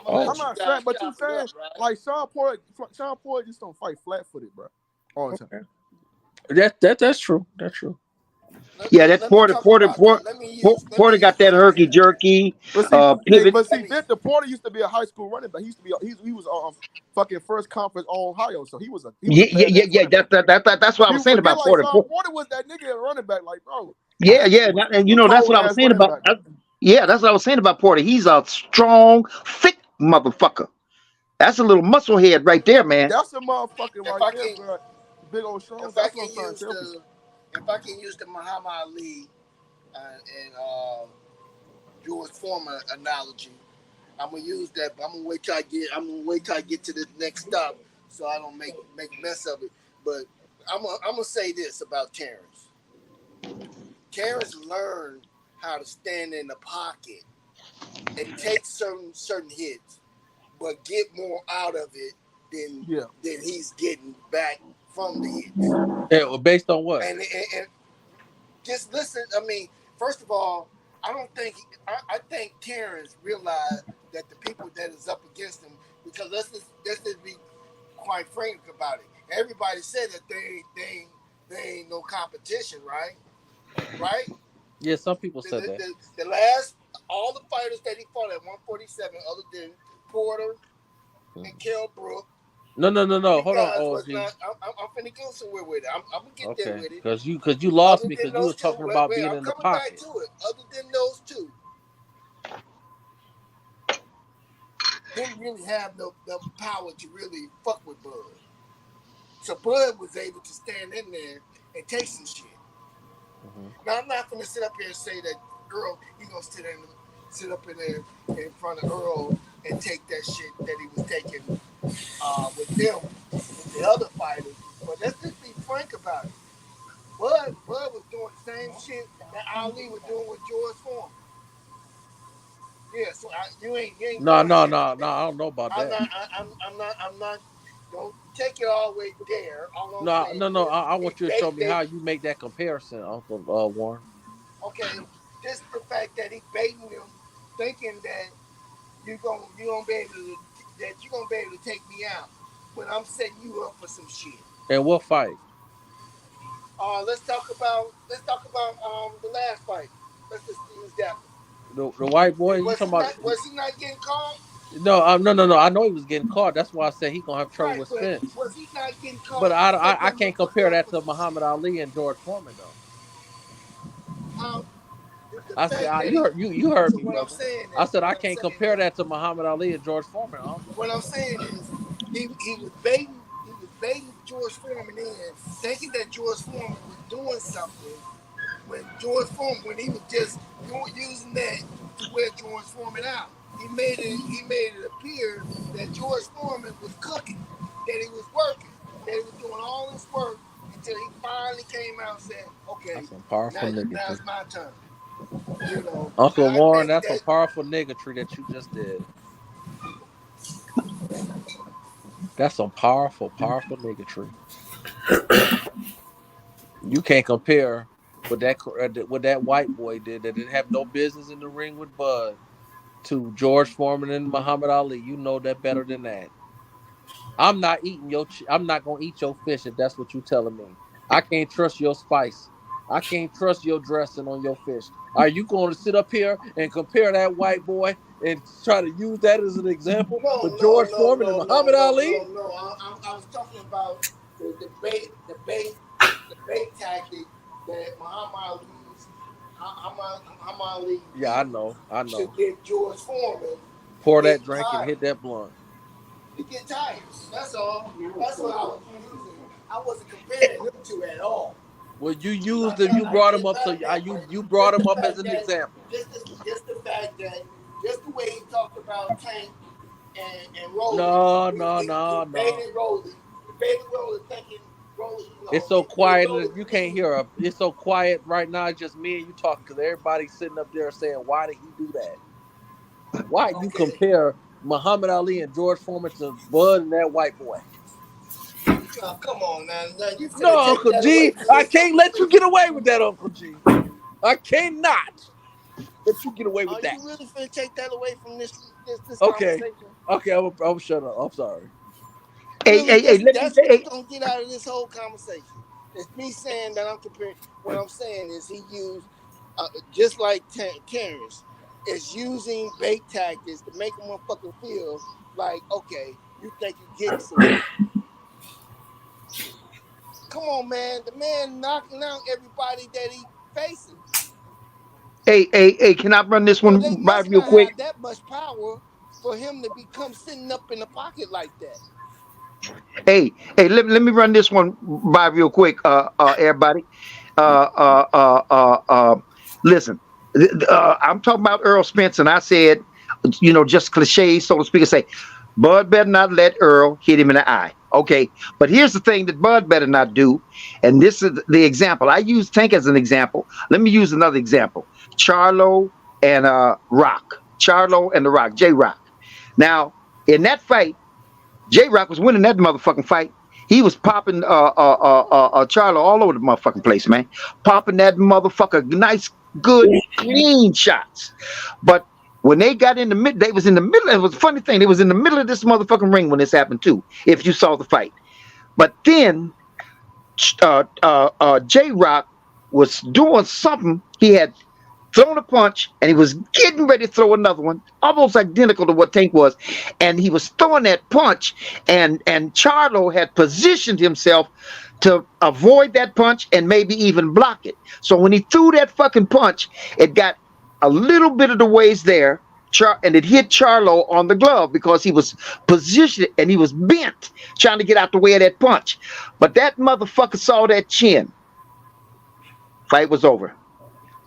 I'm not saying, but you saying like Sean Porter just don't fight flat-footed, bro. All the time. That's true. That's true. Yeah, that Porter got that herky jerky pivot. But see, Victor Porter used to be a high school running back. He was fucking first conference all Ohio, so he was a That's what I was saying about Porter. Porter was that nigga running back, like bro. Yeah, and you know that's what I was saying about. That's what I was saying about Porter. He's a strong, thick motherfucker. That's a little muscle head right there, man. That's a motherfucker right there, bro. Big old strong. If I can use the Muhammad Ali and George Foreman analogy, I'm gonna use that. But I'm gonna wait till I get to the next stop, so I don't make mess of it. But I'm gonna say this about Terence. Terence learned how to stand in the pocket and take certain hits, but get more out of it than he's getting back from the hits. Yeah, well, based on what? And just listen. I mean, first of all, I think Terence realized that the people that is up against him, because let's just be quite frank about it. Everybody said that they ain't no competition, right? Right? Yeah, some people said that. The last, all the fighters that he fought at 147, other than Porter and Kell Brook. No. Hold on, OG. I'm finna go somewhere with it. I'm gonna get there with it. Because you lost me because you were talking about being in the pocket. Back to it. Other than those two, didn't really have the power to really fuck with Bud. So Bud was able to stand in there and take some shit. Now I'm not gonna sit up here and say that Earl, he gonna sit up in there in front of Earl and take that shit that he was taking with them, with the other fighters. But let's just be frank about it. Bud was doing the same shit that Ali was doing with George Foreman. Yeah, so you ain't. No, I don't know about that. I'm not. Don't take it all the way there. No. I want you to show me how you make that comparison, Uncle Warren. Okay, just the fact that he baiting them, thinking that you're gonna be able to take me out when I'm setting you up for some shit. And what fight? Let's talk about the last fight. Let's just use that one. The white boy? You talking about? Was he not getting caught? No, no. I know he was getting caught. That's why I said he gonna have trouble with Spence. Was he not getting caught? But I can't compare that to Muhammad Ali and George Foreman though. I said you heard me, brother. I said I can't compare that to Muhammad Ali and George Foreman. What I'm saying is he was baiting George Foreman in, thinking that George Foreman was doing something when he was just using that to wear George Foreman out. He made it appear that George Foreman was cooking, that he was working, that he was doing all this work until he finally came out and said, "Okay, that's some powerful now it's my turn." You know, Uncle Warren, that's a powerful niggatry that you just did. That's some powerful niggatry. You can't compare what that white boy did that didn't have no business in the ring with Bud to George Foreman and Muhammad Ali. You know that better than that. I'm not gonna eat your fish if that's what you're telling me. I can't trust your spice. I can't trust your dressing on your fish. Are you going to sit up here and compare that white boy and try to use that as an example for George Foreman and Muhammad Ali? No. I was talking about the bait tactic that Muhammad Ali. Yeah, I know. To get George Foreman. Pour that drink and hit that blunt. You get tired. That's all. That's what I was using. I wasn't comparing them two at all. Well, you brought him up, so you brought him up as an example. Just the fact that, just the way he talked about Tank and Rolling. No. Debated Rolling, thinking Rolling. It's so quiet, you can't hear her. It's so quiet right now. It's just me and you talking because everybody's sitting up there saying, "Why did he do that? Why you compare Muhammad Ali and George Foreman to Bud and that white boy?" Oh, come on, man. No, Uncle G. I can't let you get away with that, Uncle G. I cannot let you get away with that. Are you really finna take that away from this conversation? Okay, I'm shut up. I'm sorry. That's what you're gonna get out of this whole conversation. It's me saying that I'm comparing. What I'm saying is he used, just like Terence, is using bait tactics to make a motherfucker feel like, okay, you think you're getting something. Come on, man. The man knocking out everybody that he facing. Hey, can I run this one by real quick? Have that much power for him to become sitting up in the pocket like that. Hey, let me run this one by real quick, everybody. Listen, I'm talking about Errol Spence, and I said, just cliche, so to speak, and say, Bud better not let Earl hit him in the eye. Okay, but here's the thing that Bud better not do, and this is the example. I use Tank as an example. Let me use another example. Charlo and Rock. Charlo and the Rock, J-Rock. Now, in that fight, J-Rock was winning that motherfucking fight. He was popping Charlo all over the motherfucking place, man. Popping that motherfucker nice, good, clean shots. But when they got in the middle, they was in the middle. It was a funny thing. They was in the middle of this motherfucking ring when this happened too, if you saw the fight. But then J-Rock was doing something. He had thrown a punch, and he was getting ready to throw another one, almost identical to what Tank was. And he was throwing that punch, and Charlo had positioned himself to avoid that punch and maybe even block it. So when he threw that fucking punch, it got a little bit of the ways there, and it hit Charlo on the glove because he was positioned and he was bent, trying to get out the way of that punch. But that motherfucker saw that chin. Fight was over.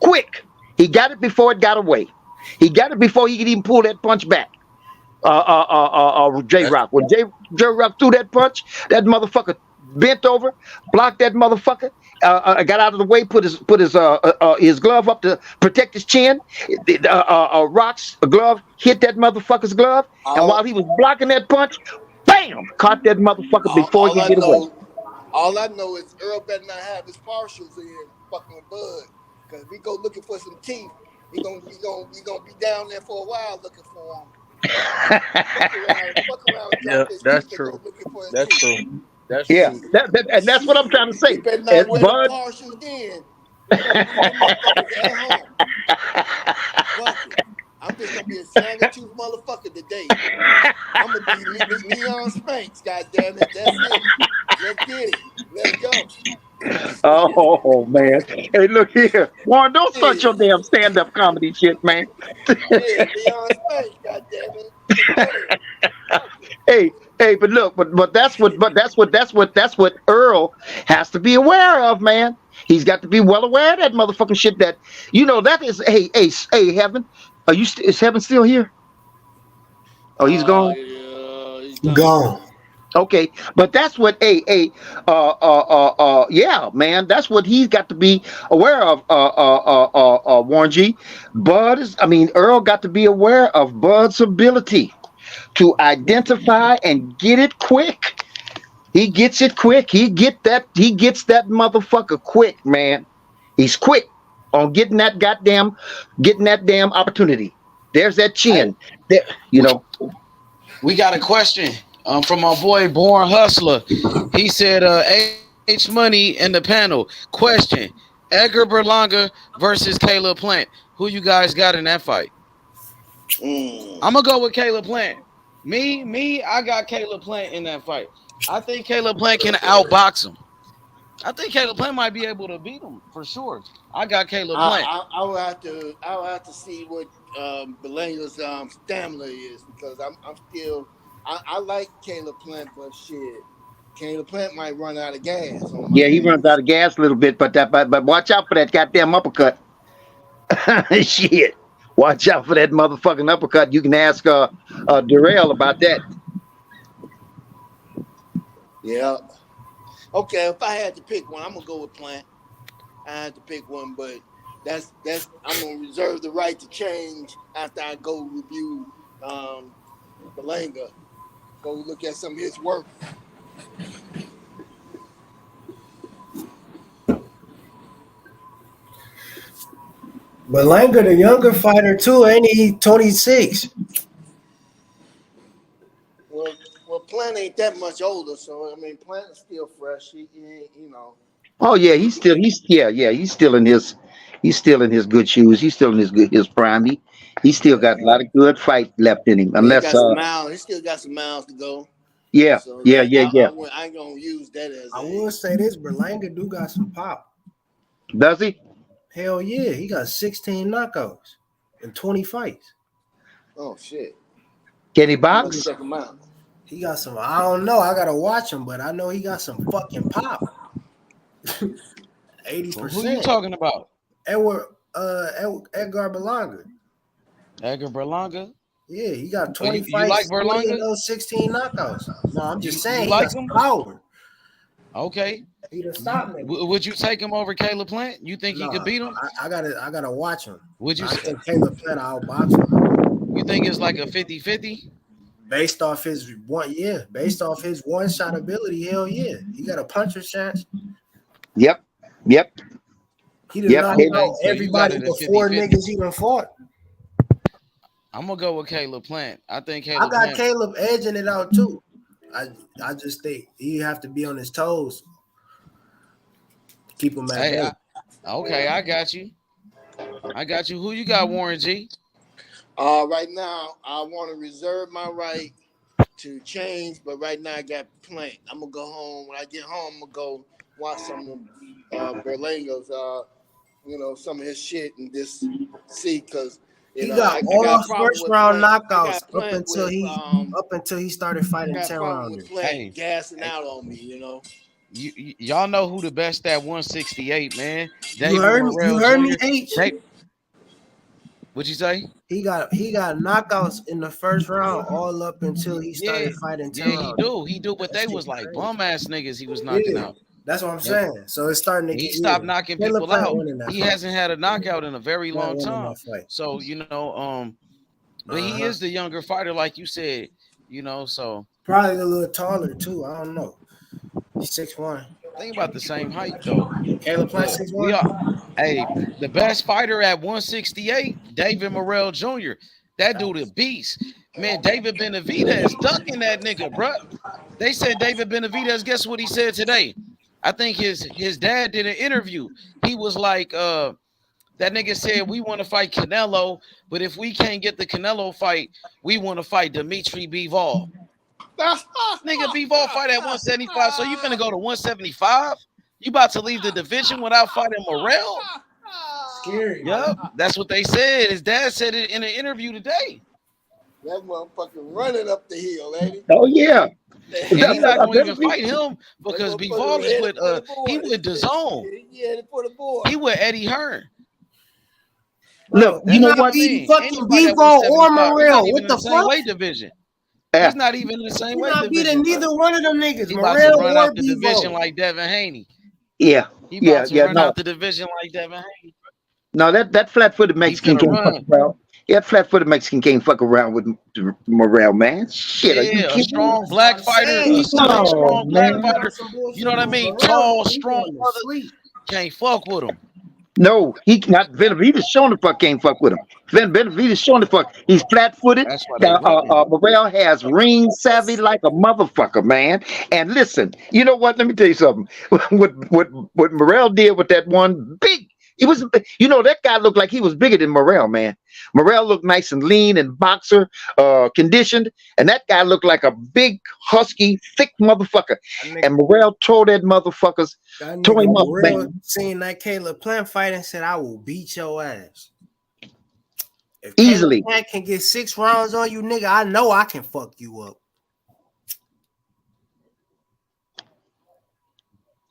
Quick. He got it before it got away. He got it before he could even pull that punch back. J-Rock. When J-Rock threw that punch, that motherfucker bent over, blocked that motherfucker, got out of the way, put his glove up to protect his chin. Rock's glove hit that motherfucker's glove, and while he was blocking that punch, bam, caught that motherfucker before he could get away. All I know is Earl better not have his partials in fucking with Bud. Because if we go looking for some teeth, he gonna be down there for a while looking for him. Yeah, that's true. That's true. That's Yeah, true. and that's what I'm trying to He say. better As not wear the Bud, partials then. He better leave them motherfuckers at home. Fuck it. I'm just gonna be a snagger tooth motherfucker today. I'm gonna be Leon Spanks, goddammit. That's it. Let's get it. Let's go. oh man, hey, look here, Warren, don't start your damn stand-up comedy shit, man. Shit, Leon Spanks, goddammit. Let's go there. Hey, but look, but that's what Earl has to be aware of, man. He's got to be well aware of that motherfucking shit. That that is. Hey, Heaven, is Heaven still here? Oh, he's gone. He's gone. Okay, but that's what yeah, man, that's what he's got to be aware of. Warren G. Earl got to be aware of Bud's ability to identify and get it quick. He gets it quick. He gets that motherfucker quick, man. He's quick on getting that damn opportunity. There's that chin. There, We got a question from my boy Born Hustler. He said H Money in the panel. Question: Edgar Berlanga versus Caleb Plant. Who you guys got in that fight? I'm gonna go with Caleb Plant. Me, I got Caleb Plant in that fight. I think Caleb Plant can outbox him. I think Caleb Plant might be able to beat him for sure. I got Caleb Plant. I will have to see what Belanga's stamina is, because I like Caleb Plant, but shit, Caleb Plant might run out of gas. Yeah, he runs out of gas a little bit, but watch out for that goddamn uppercut. Shit. Watch out for that motherfucking uppercut. You can ask Darrell about that. Yeah. Okay, if I had to pick one, I'm gonna go with Plant. I had to pick one, but that's I'm gonna reserve the right to change after I go review Belanga. Go look at some of his work. Belanga, the younger fighter too, ain't he? 26. Well, Plant ain't that much older, so I mean, Plant is still fresh. He Oh yeah, he's still in his good shoes. He's still in his prime. He still got a lot of good fight left in him. Unless he still got some miles to go. Yeah, so yeah. I ain't gonna use that as. I will say this: Berlanga do got some pop. Does he? Hell yeah, he got 16 knockouts in 20 fights. Oh shit! Can he box? Check him out. He got some. I don't know. I gotta watch him, but I know he got some fucking pop. 80%. Who you talking about? Edgar Berlanga. Edgar Berlanga? Yeah, he got 20 fights. You like Berlanga? Those 16 knockouts. No, I'm just saying. You like him? Power. Okay. He done stopped me. Would you take him over Caleb Plant? You think he could beat him? I gotta watch him. Would you? I think Caleb Plant outbox him. You think it's like a 50-50? Based off his one shot ability, hell yeah. He got a puncher chance. Yep. He did not know everybody before 50-50. Niggas even fought. I'm gonna go with Caleb Plant. I think I got Caleb edging it out too. I just think he have to be on his toes. Keep him at bay. Okay, I got you. Who you got, Warren G? Right now, I want to reserve my right to change, but right now I got Plant. I'm gonna go home. When I get home, I'm gonna go watch some of Berlanga's, some of his shit and just see, because he got all first round knockouts up until he started fighting 10 rounders. Hey, gassing out on me, Y'all know who the best at 168, man. You heard me, H. What'd you say? He got knockouts in the first round all up until he started fighting 10 rounds. He do, but they was like bum ass niggas he was knocking out. That's what I'm saying. So it's starting to. He stopped knocking people out. He hasn't had a knockout in a very long time. So but he is the younger fighter, like you said. So probably a little taller too. I don't know. He's 6'1". Think about the same height though. Caleb Plant 6'1". Hey, the best fighter at 168, David Morrell Jr. That dude a beast. Man, David Benavidez ducking that nigga, bro. They said David Benavidez, guess what he said today? I think his dad did an interview. He was like, that nigga said, we want to fight Canelo, but if we can't get the Canelo fight, we want to fight Dimitri Bivol. Nigga, Bivol fight at 175, so you finna go to 175? You about to leave the division without fighting Morrell? Scary. Yep, that's what they said. His dad said it in an interview today. That motherfucker running up the hill, ain't he? Oh yeah. And he's not gonna even fight him because Bivol is with he with DAZN. Yeah, for the boy. He with Eddie Hearn. Look, you know what? Fucking Bivol or Morrell. What the fuck? Weight division. He's not even in the same weight division. Beating neither one of them niggas. He about Morrell to run or out the division Bivol. like Devin Haney. Yeah. He about to run out the division like Devin Haney. No, that flat-footed Mexican can't fuck around. Yeah, flat-footed Mexican can't fuck around with Morrell, man. Shit, yeah, a strong black fighter, a strong black fighter. You know what I mean? Tall, strong brother. Can't fuck with him. No, he not. Benavidez showing the fuck can't fuck with him. Benavidez showing the fuck. He's flat-footed. Morrell has ring savvy like a motherfucker, man. And listen, you know what? Let me tell you something. What Morrell did with that one big. It was, you know, that guy looked like he was bigger than Morrell, man. Morrell looked nice and lean and boxer conditioned, and that guy looked like a big, husky, thick motherfucker. And Morrell tore that motherfucker's, tore him up, man. Seen that Caleb Plant fight and said, "I will beat your ass." If Easily. Caleb Plant can get 6 rounds on you, nigga, I know I can fuck you up.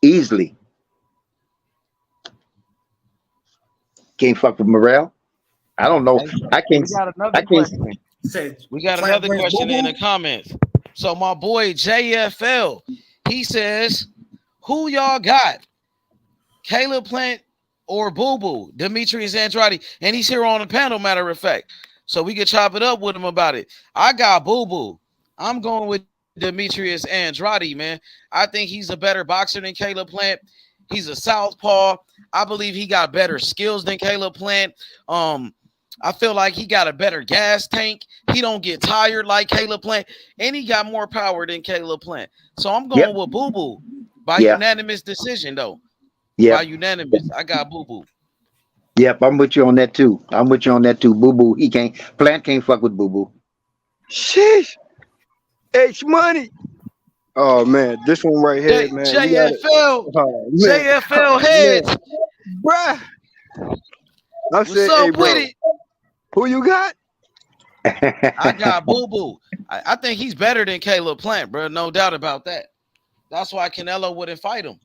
Easily. Can't fuck with Morrell. I don't know. I can't. We got another question in the comments. So my boy JFL, he says, "Who y'all got? Caleb Plant or Boo Boo? Demetrius Andrade?" And he's here on the panel, matter of fact. So we could chop it up with him about it. I got Boo Boo. I'm going with Demetrius Andrade, man. I think he's a better boxer than Caleb Plant. He's a southpaw. I believe he got better skills than Caleb Plant. I feel like he got a better gas tank. He don't get tired like Caleb Plant, and he got more power than Caleb Plant. So I'm going with Boo Boo by unanimous decision, though. Yeah, by unanimous. I got Boo Boo. Yep, I'm with you on that too. Boo Boo, Plant can't fuck with Boo Boo. Sheesh. H Money. Oh man, this one right here, man. JFL, JFL heads, bruh. What's up hey, bro, with it? Who you got? I got Boo Boo. I think he's better than Caleb Plant, bro. No doubt about that. That's why Canelo wouldn't fight him.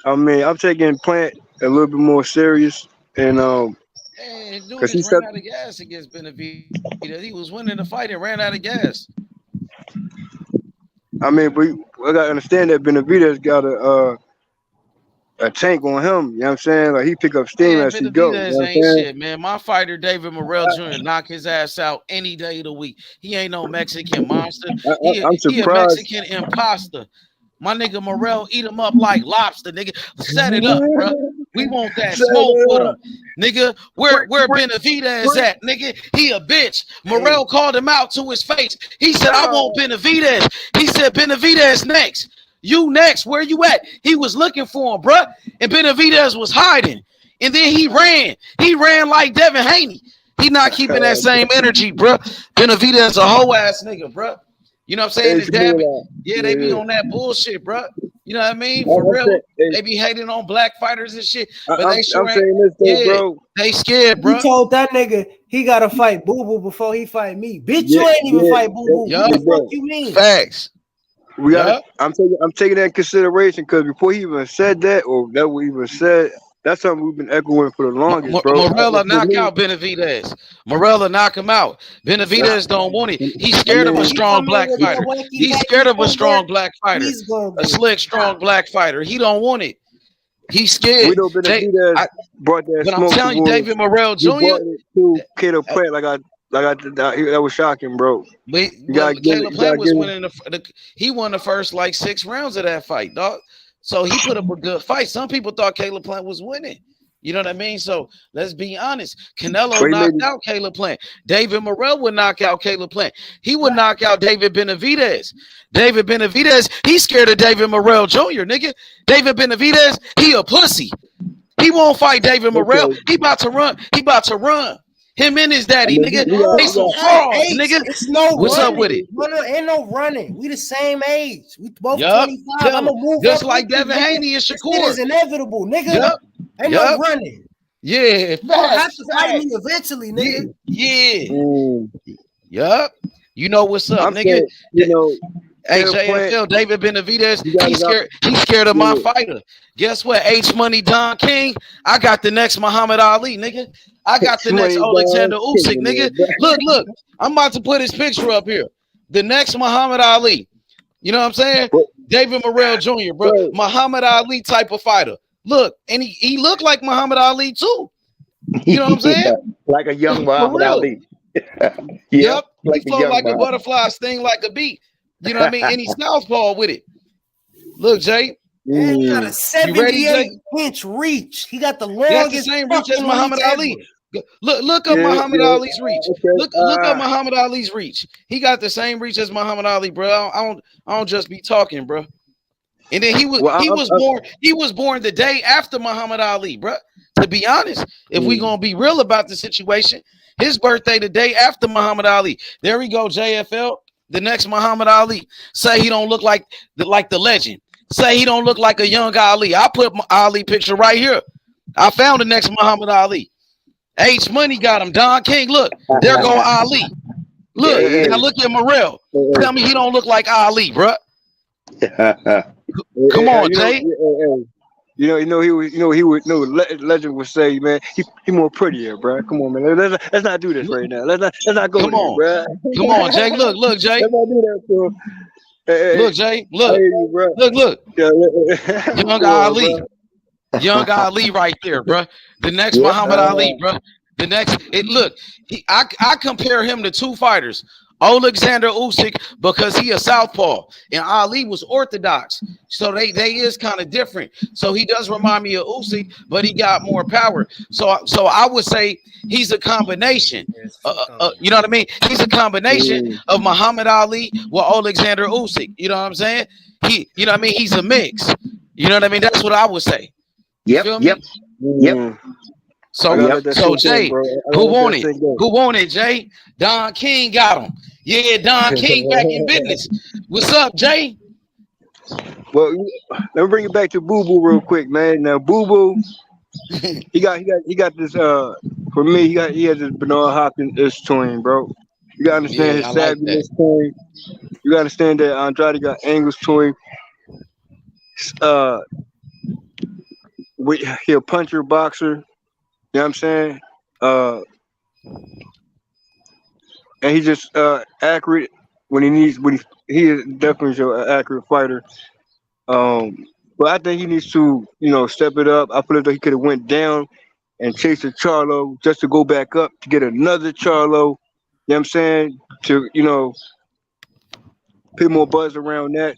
I mean, I'm taking Plant a little bit more serious, and dude just ran out of gas against Benavidez. He was winning the fight and ran out of gas. I mean, we gotta understand that Benavidez got a tank on him. You know what I'm saying? Like he pick up steam as he goes. You know ain't shit, man. My fighter David Morrell Jr. knock his ass out any day of the week. He ain't no Mexican monster. He a Mexican imposter. My nigga Morrell eat him up like lobster, nigga. Set it up, bro. We want that smoke with him, nigga. Where Benavidez at, nigga? He a bitch. Morrell called him out to his face. He said, "I want Benavidez." He said, "Benavidez next. You next. Where you at?" He was looking for him, bro. And Benavidez was hiding. And then he ran. He ran like Devin Haney. He not keeping that same energy, bro. Benavidez a hoe ass nigga, bro. You know what I'm saying? His dad, they be on that bullshit, bro. You know what I mean? For real, they be hating on black fighters and shit. But they sure ain't. Bro. They scared, bro. He told that nigga he gotta fight Boo Boo before he fight me. Bitch, you ain't even fight Boo Boo. What the fuck you mean? Facts. We got. I'm taking that in consideration because before he even said that, or that we even said, that's something we've been echoing for the longest, bro. Morrell knock out Benavidez. Morrell knock him out. Benavidez don't want it. He's scared of a strong black fighter. He's scared of a strong black fighter. A slick, strong black fighter. He don't want it. He's scared. Brought that but I'm telling you, David Morrell Jr. Caleb Plant, that was shocking, bro. Caleb Plant was winning he won the first like 6 rounds of that fight, dog. So he put up a good fight. Some people thought Caleb Plant was winning. You know what I mean? So let's be honest. Canelo knocked out Caleb Plant. David Morrell would knock out Caleb Plant. He would knock out David Benavidez. David Benavidez, he's scared of David Morrell Jr., nigga. David Benavidez, he a pussy. He won't fight David Morrell. He about to run. He about to run. Him and his daddy, nigga. They some frauds, nigga. It's no What's running. up with it? No, ain't no running. We the same age. We both Yup. 25. I'm gonna move Just up like with you, Devin nigga. Haney and This Shakur. shit is inevitable, nigga. Yup. Ain't Yup. no running. Yeah. You gonna have Facts. to fight me eventually, nigga. Yeah. Yup. You know what's up, nigga? Saying, you know, Hey, JFL, David Benavidez, he's scared of my fighter. Guess what? H Money Don King, I got the next Muhammad Ali, nigga. I got the next Alexander Usyk, nigga. Look, I'm about to put his picture up here. The next Muhammad Ali. You know what I'm saying? David Morrell Jr., bro. Muhammad Ali type of fighter. Look, and he looked like Muhammad Ali too. You know what I'm saying? Like a young Muhammad Ali. Yep. Like He flow like a butterfly, sting like a bee. You know what I mean? And he's southpaw with it. Look, Jay. Man, he got a You ready, Jay? 78-inch reach. He got the longest. That's the same reach as Muhammad Ali. Look up Muhammad Ali's reach. Look up Muhammad Ali's reach. He got the same reach as Muhammad Ali, bro. I don't just be talking, bro. And then he was born the day after Muhammad Ali, bro. To be honest, if we gonna be real about the situation, his birthday the day after Muhammad Ali. There we go, JFL. The next Muhammad Ali. Say he don't look like the legend. Say he don't look like a young Ali. I put my Ali picture right here. I found the next Muhammad Ali. H Money got him. Don King. Look, there go Ali. Look, now look at Morrell. Tell me he don't look like Ali, bro. Come on, Jay. Legend would say, man, he more prettier, bro. Come on, man. Let's not do this right now. Let's not go there, bro. Come on, Jay. Look, Jay. Let's not do that, bro. Look, Jay. Look. Look. Young Ali. Young Ali right there, bro. The next Muhammad Ali, bro. The next, I compare him to two fighters. Alexander Usyk, because he a southpaw, and Ali was orthodox, so they is kind of different. So he does remind me of Usyk, but he got more power. So I would say he's a combination. You know what I mean? He's a combination of Muhammad Ali with Alexander Usyk. You know what I'm saying? You know what I mean? He's a mix. You know what I mean? That's what I would say. Yep. So Jay, who won it? Who won it, Jay? Don King got him. Yeah, Don King back in business. What's up, Jay? Well, let me bring it back to Boo Boo real quick, man. Now Boo Boo, he got this. For me, he has this Bernard Hopkins twin, bro. You gotta understand his savviness twin. You gotta understand that Andrade got Angle's twin. He a puncher, boxer. You know what I'm saying? And he just accurate when he needs. He is definitely an accurate fighter. But I think he needs to, step it up. I feel as though he could have went down and chased a Charlo just to go back up to get another Charlo. You know what I'm saying? To put more buzz around that.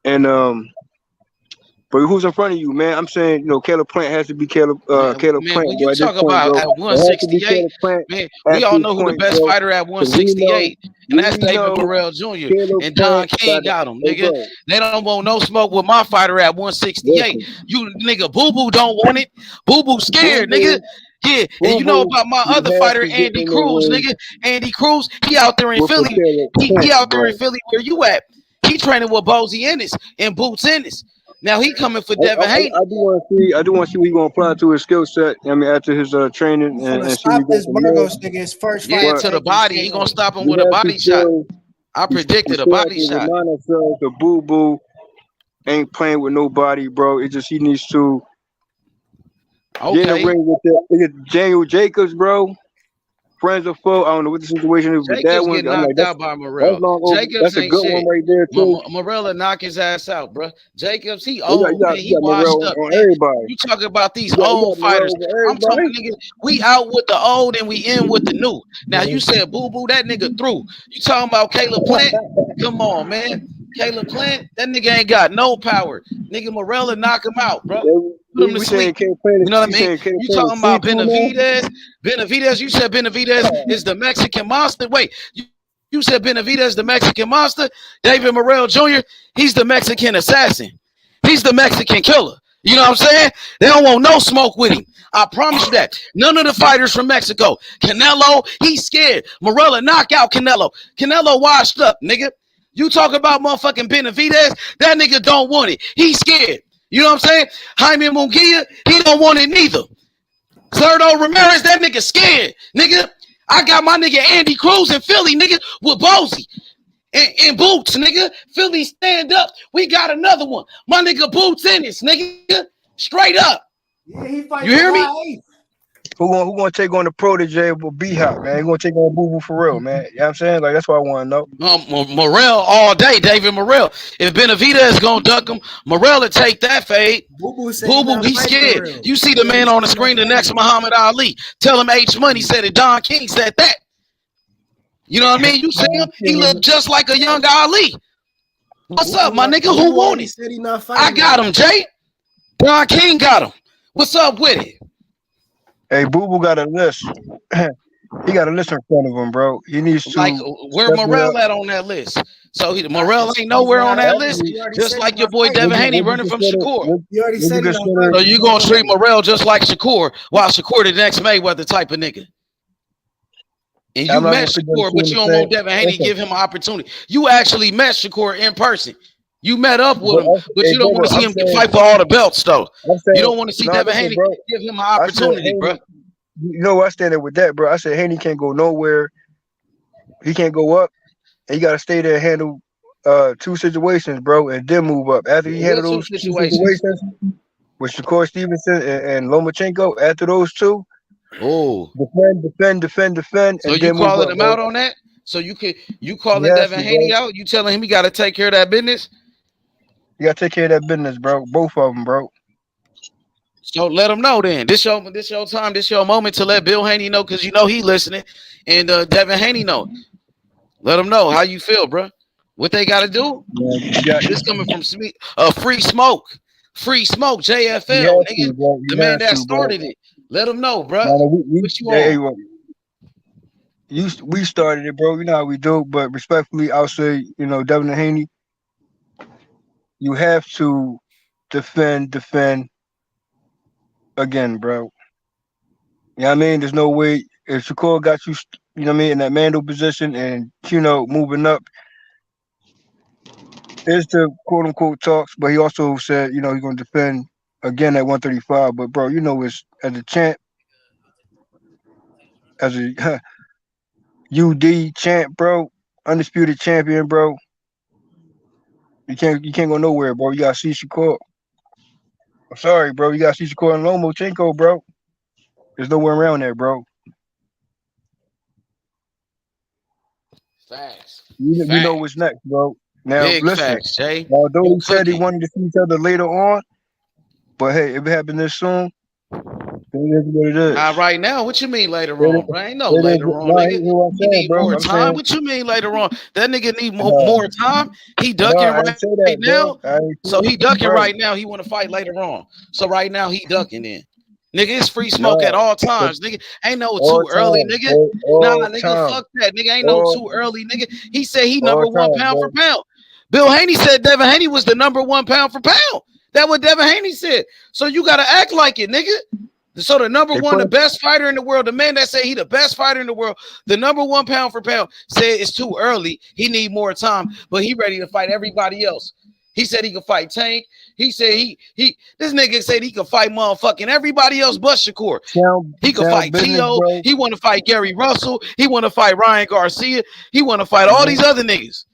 And but who's in front of you, man? I'm saying, Caleb Plant has to be Caleb Plant. When you talk about at 168, man, we all know who the best fighter at 168, and that's David Morrell Jr. And Don King got him, nigga. They don't want no smoke with my fighter at 168. You nigga, Boo Boo don't want it. Boo Boo scared, nigga. Yeah, and you know about my other fighter, Andy Cruz, nigga. Andy Cruz, he out there in Philly. He out there in Philly. Where you at? He training with Bozy Ennis and Boots Ennis. Now he coming for Devin Haney. I do want to see what he gonna apply to his skill set. I mean, after his training and stop this Burgos nigga his first fight. Yeah, to the body. He gonna stop him with a body shot. I predicted a body shot. The Boo Boo ain't playing with nobody, bro. It just he needs to get in the ring with Daniel Jacobs, bro. Friends or foe, I don't know what the situation is with that one. Get knocked out by Morrell. Jacobs that's a good one right there too. Morrell will knock his ass out, bro. Jacobs, he old, he washed up. You talking about these old fighters? I'm talking, nigga. We out with the old and we in with the new. Now you said Boo Boo, that nigga through. You talking about Caleb Plant? Come on, man. Caleb Plant, that nigga ain't got no power. Nigga Morrell will knock him out, bro. him to sleep. You know what I mean? You talking about Benavidez? Benavidez, you said Benavidez is the Mexican monster. Wait, you said Benavidez the Mexican monster. David Morrell Jr., he's the Mexican assassin. He's the Mexican killer. You know what I'm saying? They don't want no smoke with him. I promise you that. None of the fighters from Mexico. Canelo, he's scared. Morrell knock out Canelo. Canelo washed up, nigga. You talk about motherfucking Benavidez, that nigga don't want it. He's scared. You know what I'm saying? Jaime Munguia, he don't want it neither. Zerdo Ramirez, that nigga scared. Nigga, I got my nigga Andy Cruz in Philly, nigga, with Bozy. And Boots, nigga. Philly stand up. We got another one. My nigga Boots in this, nigga. Straight up. Yeah, he You hear me? Who gonna take on the protege with B-Hop, man? Who gonna take on Boo Boo for real, man? You know what I'm saying? Like, that's what I want to know. Morrell all day, David Morrell. If Benavidez gonna duck him, Morrell will take that fade. Boo Boo, he's scared. You see the man on the screen, the next Muhammad Ali. Tell him H Money said it. Don King said that. You know what I mean? You see him? He looked just like a young Ali. What's up, my nigga? Who won it? I got him, Jay. Don King got him. What's up with it? Hey, Boo Boo got a list. He got a list in front of him, bro. He needs to. Like, where Morrell at on that list? So Morrell ain't nowhere on that list. Just like your boy Devin Haney running from Shakur. You already said it. So you gonna treat Morrell just like Shakur, while Shakur the next Mayweather type of nigga. And you met Shakur, but you don't want Devin Haney to give him an opportunity. You actually met Shakur in person. You met up with him, but you don't want to see him fight for all the belts, though. You don't want to see Devin Haney give him an opportunity, bro. You know, I stand there with that, bro. I said Haney can't go nowhere. He can't go up, and you got to stay there and handle two situations, bro, and then move up. After he handled those two situations with Shakur Stevenson and Lomachenko, after those two, defend. So you calling him out on that? So you calling Devin Haney out? You telling him he got to take care of that business? You got to take care of that business, bro. Both of them, bro. So let him know then. This your time. This your moment to let Bill Haney know, because you know he listening, and Devin Haney know. Let him know how you feel, bro. What they got to do? This coming from Free Smoke, JFL, nigga. The man that started it. Let him know, bro. What you on? We started it, bro. You know how we do. But respectfully, I'll say, you know, Devin Haney, you have to defend again, bro. You know what I mean? There's no way if Shakur got you, you know what I mean, in that Mando position and, you know, moving up. There's the quote unquote talks, but he also said, you know, he's gonna defend again at 135. But bro, you know, it's as a champ, as a UD champ, bro, undisputed champion, bro. You can't go nowhere, bro. You gotta see Shakur. I'm sorry, bro. You gotta see Shakur and Lomachenko, bro. There's nowhere around there, bro. Facts. You know what's next, bro. Now Big listen. Facts, Jay. Although he said he wanted to see each other later on, but hey, if it happened this soon, then it is what it is. Not right now. What you mean later on, bro? Ain't no later on, nigga. He need more time. What you mean later on? That nigga need more time. He ducking right now. So he ducking right now. He want to fight later on. So right now he ducking in. Nigga, it's free smoke at all times, nigga. Ain't no too early, nigga. Nah, nigga, fuck that, nigga. Ain't no too early, nigga. He said he number one pound for pound. Bill Haney said Devin Haney was the number one pound for pound. That's what Devin Haney said. So you gotta act like it, nigga. So the number one, the best fighter in the world, the man that said he the best fighter in the world, the number one pound for pound, said it's too early. He need more time, but he ready to fight everybody else. He said he could fight Tank. He said this nigga said he could fight motherfucking everybody else but Shakur. He could fight Tio. He want to fight Gary Russell. He want to fight Ryan Garcia. He want to fight all these other niggas.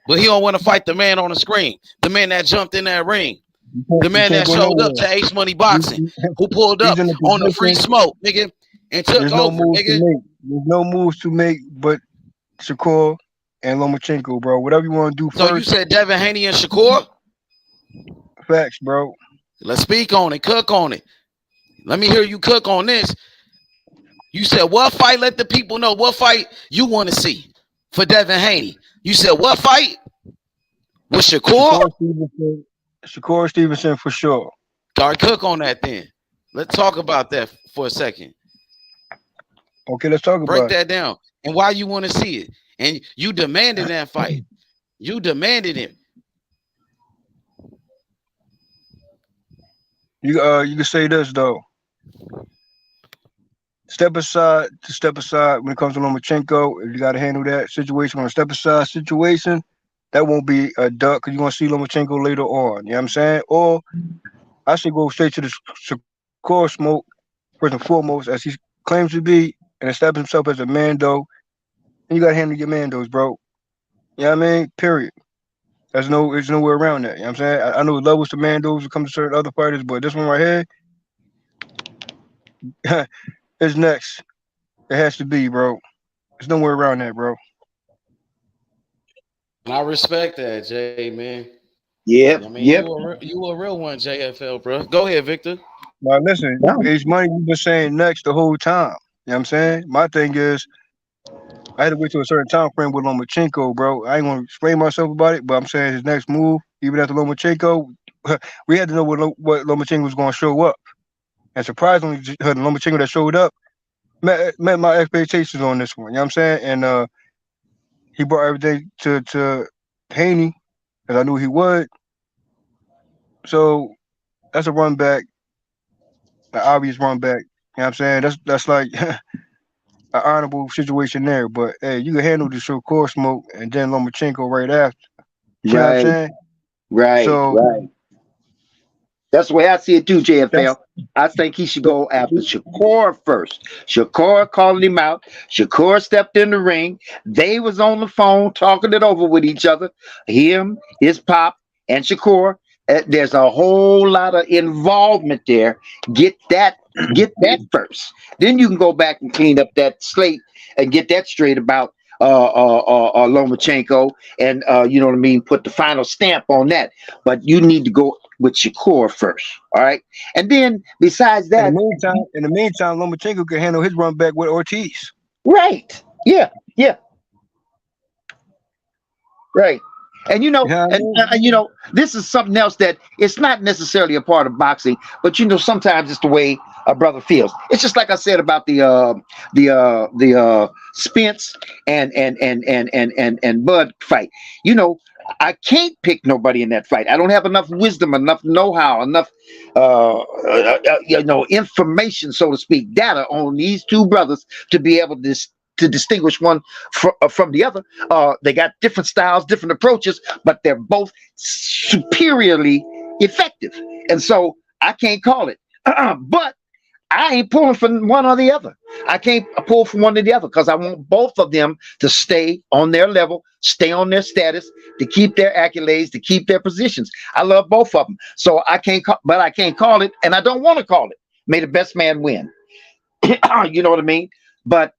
But he don't want to fight the man on the screen, the man that jumped in that ring, the man that showed up to Ace Money Boxing, who pulled up on the free smoke, nigga, and took over, nigga. There's no moves to make but Shakur and Lomachenko, bro. Whatever you want to do first. So you said Devin Haney and Shakur? Facts, bro. Let's speak on it. Cook on it. Let me hear you cook on this. You said what fight? Let the people know what fight you want to see for Devin Haney. You said what fight? With Shakur? Shakur Stevenson for sure. Start cook on that then. Let's talk about that for a second. Okay, let's talk Break about it. that down. And why you want to see it. And you demanded that fight. You demanded it. You can say this though. Step aside when it comes to Lomachenko. If you got to handle that situation on a step aside situation, that won't be a duck because you're going to see Lomachenko later on. You know what I'm saying? Or I should go straight to the Shakur smoke, first and foremost, as he claims to be, and establish himself as a Mando. And you got to handle your Mandos, bro. You know what I mean? Period. There's nowhere around that. You know what I'm saying? I know levels to Mandos when it comes to certain other fighters, but this one right here is next. It has to be, bro. There's nowhere around that, bro. I respect that, Jay, man. Yeah, I mean, you a real one, JFL, bro. Go ahead, Victor. Now listen, it's money you've been saying next the whole time. You know what I'm saying? My thing is, I had to wait till a certain time frame with Lomachenko, bro. I ain't gonna explain myself about it, but I'm saying his next move, even after Lomachenko, we had to know what Lomachenko was gonna show up. And surprisingly, the Lomachenko that showed up met my expectations on this one. You know what I'm saying? And he brought everything to Haney, as I knew he would. So that's a run back, an obvious run back. You know what I'm saying? That's like an honorable situation there. But hey, you can handle the Shakur smoke and then Lomachenko right after. You know what I'm saying? Right. That's the way I see it too, JFL. I think he should go after Shakur first. Shakur calling him out. Shakur stepped in the ring. They was on the phone talking it over with each other. Him, his pop, and Shakur. There's a whole lot of involvement there. Get that first. Then you can go back and clean up that slate and get that straight about Lomachenko and you know what I mean, put the final stamp on that. But you need to go with Shakur first, all right? And then besides that, in the meantime, Lomachenko can handle his run back with Ortiz. Right. Yeah. Right. And you know, this is something else that it's not necessarily a part of boxing, but you know, sometimes it's the way a brother feels. It's just like I said about the Spence and Bud fight. You know, I can't pick nobody in that fight. I don't have enough wisdom, enough know-how, enough information, so to speak, data on these two brothers to be able to distinguish one from the other. They got different styles, different approaches, but they're both superiorly effective. And so I can't call it. But I ain't pulling from one or the other. I can't pull from one or the other because I want both of them to stay on their level, stay on their status, to keep their accolades, to keep their positions. I love both of them. So I can't call it, and I don't want to call it. May the best man win. You know what I mean? But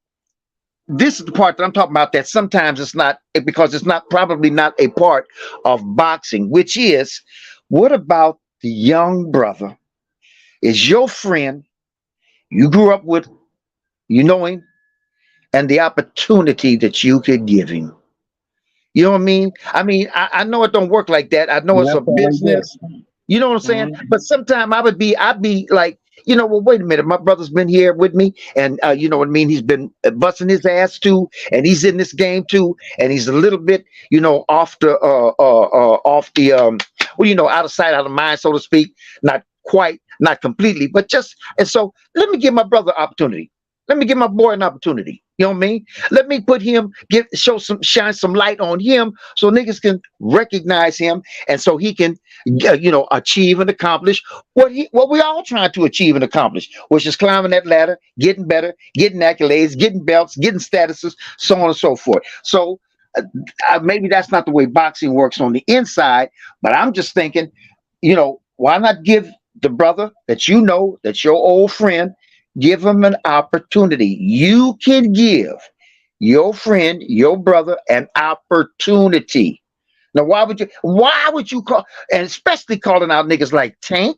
this is the part that I'm talking about that sometimes it's not, because it's probably not a part of boxing, which is, what about the young brother is your friend, you grew up with, you know him, and the opportunity that you could give him. You know what I mean? I know it don't work like that. I know it's a business. You know what I'm saying? But sometimes I'd be like, you know, well, wait a minute. My brother's been here with me, and you know what I mean? He's been busting his ass too, and he's in this game too, and he's a little bit, you know, off the out of sight, out of mind, so to speak. Not quite, not completely, but just, and so let me give my brother opportunity. Let me give my boy an opportunity. You know what I mean? Let me put him, shine some light on him so niggas can recognize him, and so he can, achieve and accomplish what we all trying to achieve and accomplish, which is climbing that ladder, getting better, getting accolades, getting belts, getting statuses, so on and so forth. So maybe that's not the way boxing works on the inside, but I'm just thinking, why not give the brother that's your old friend, give him an opportunity. You can give your friend, your brother, an opportunity. Now, why would you call, and especially calling out niggas like Tank?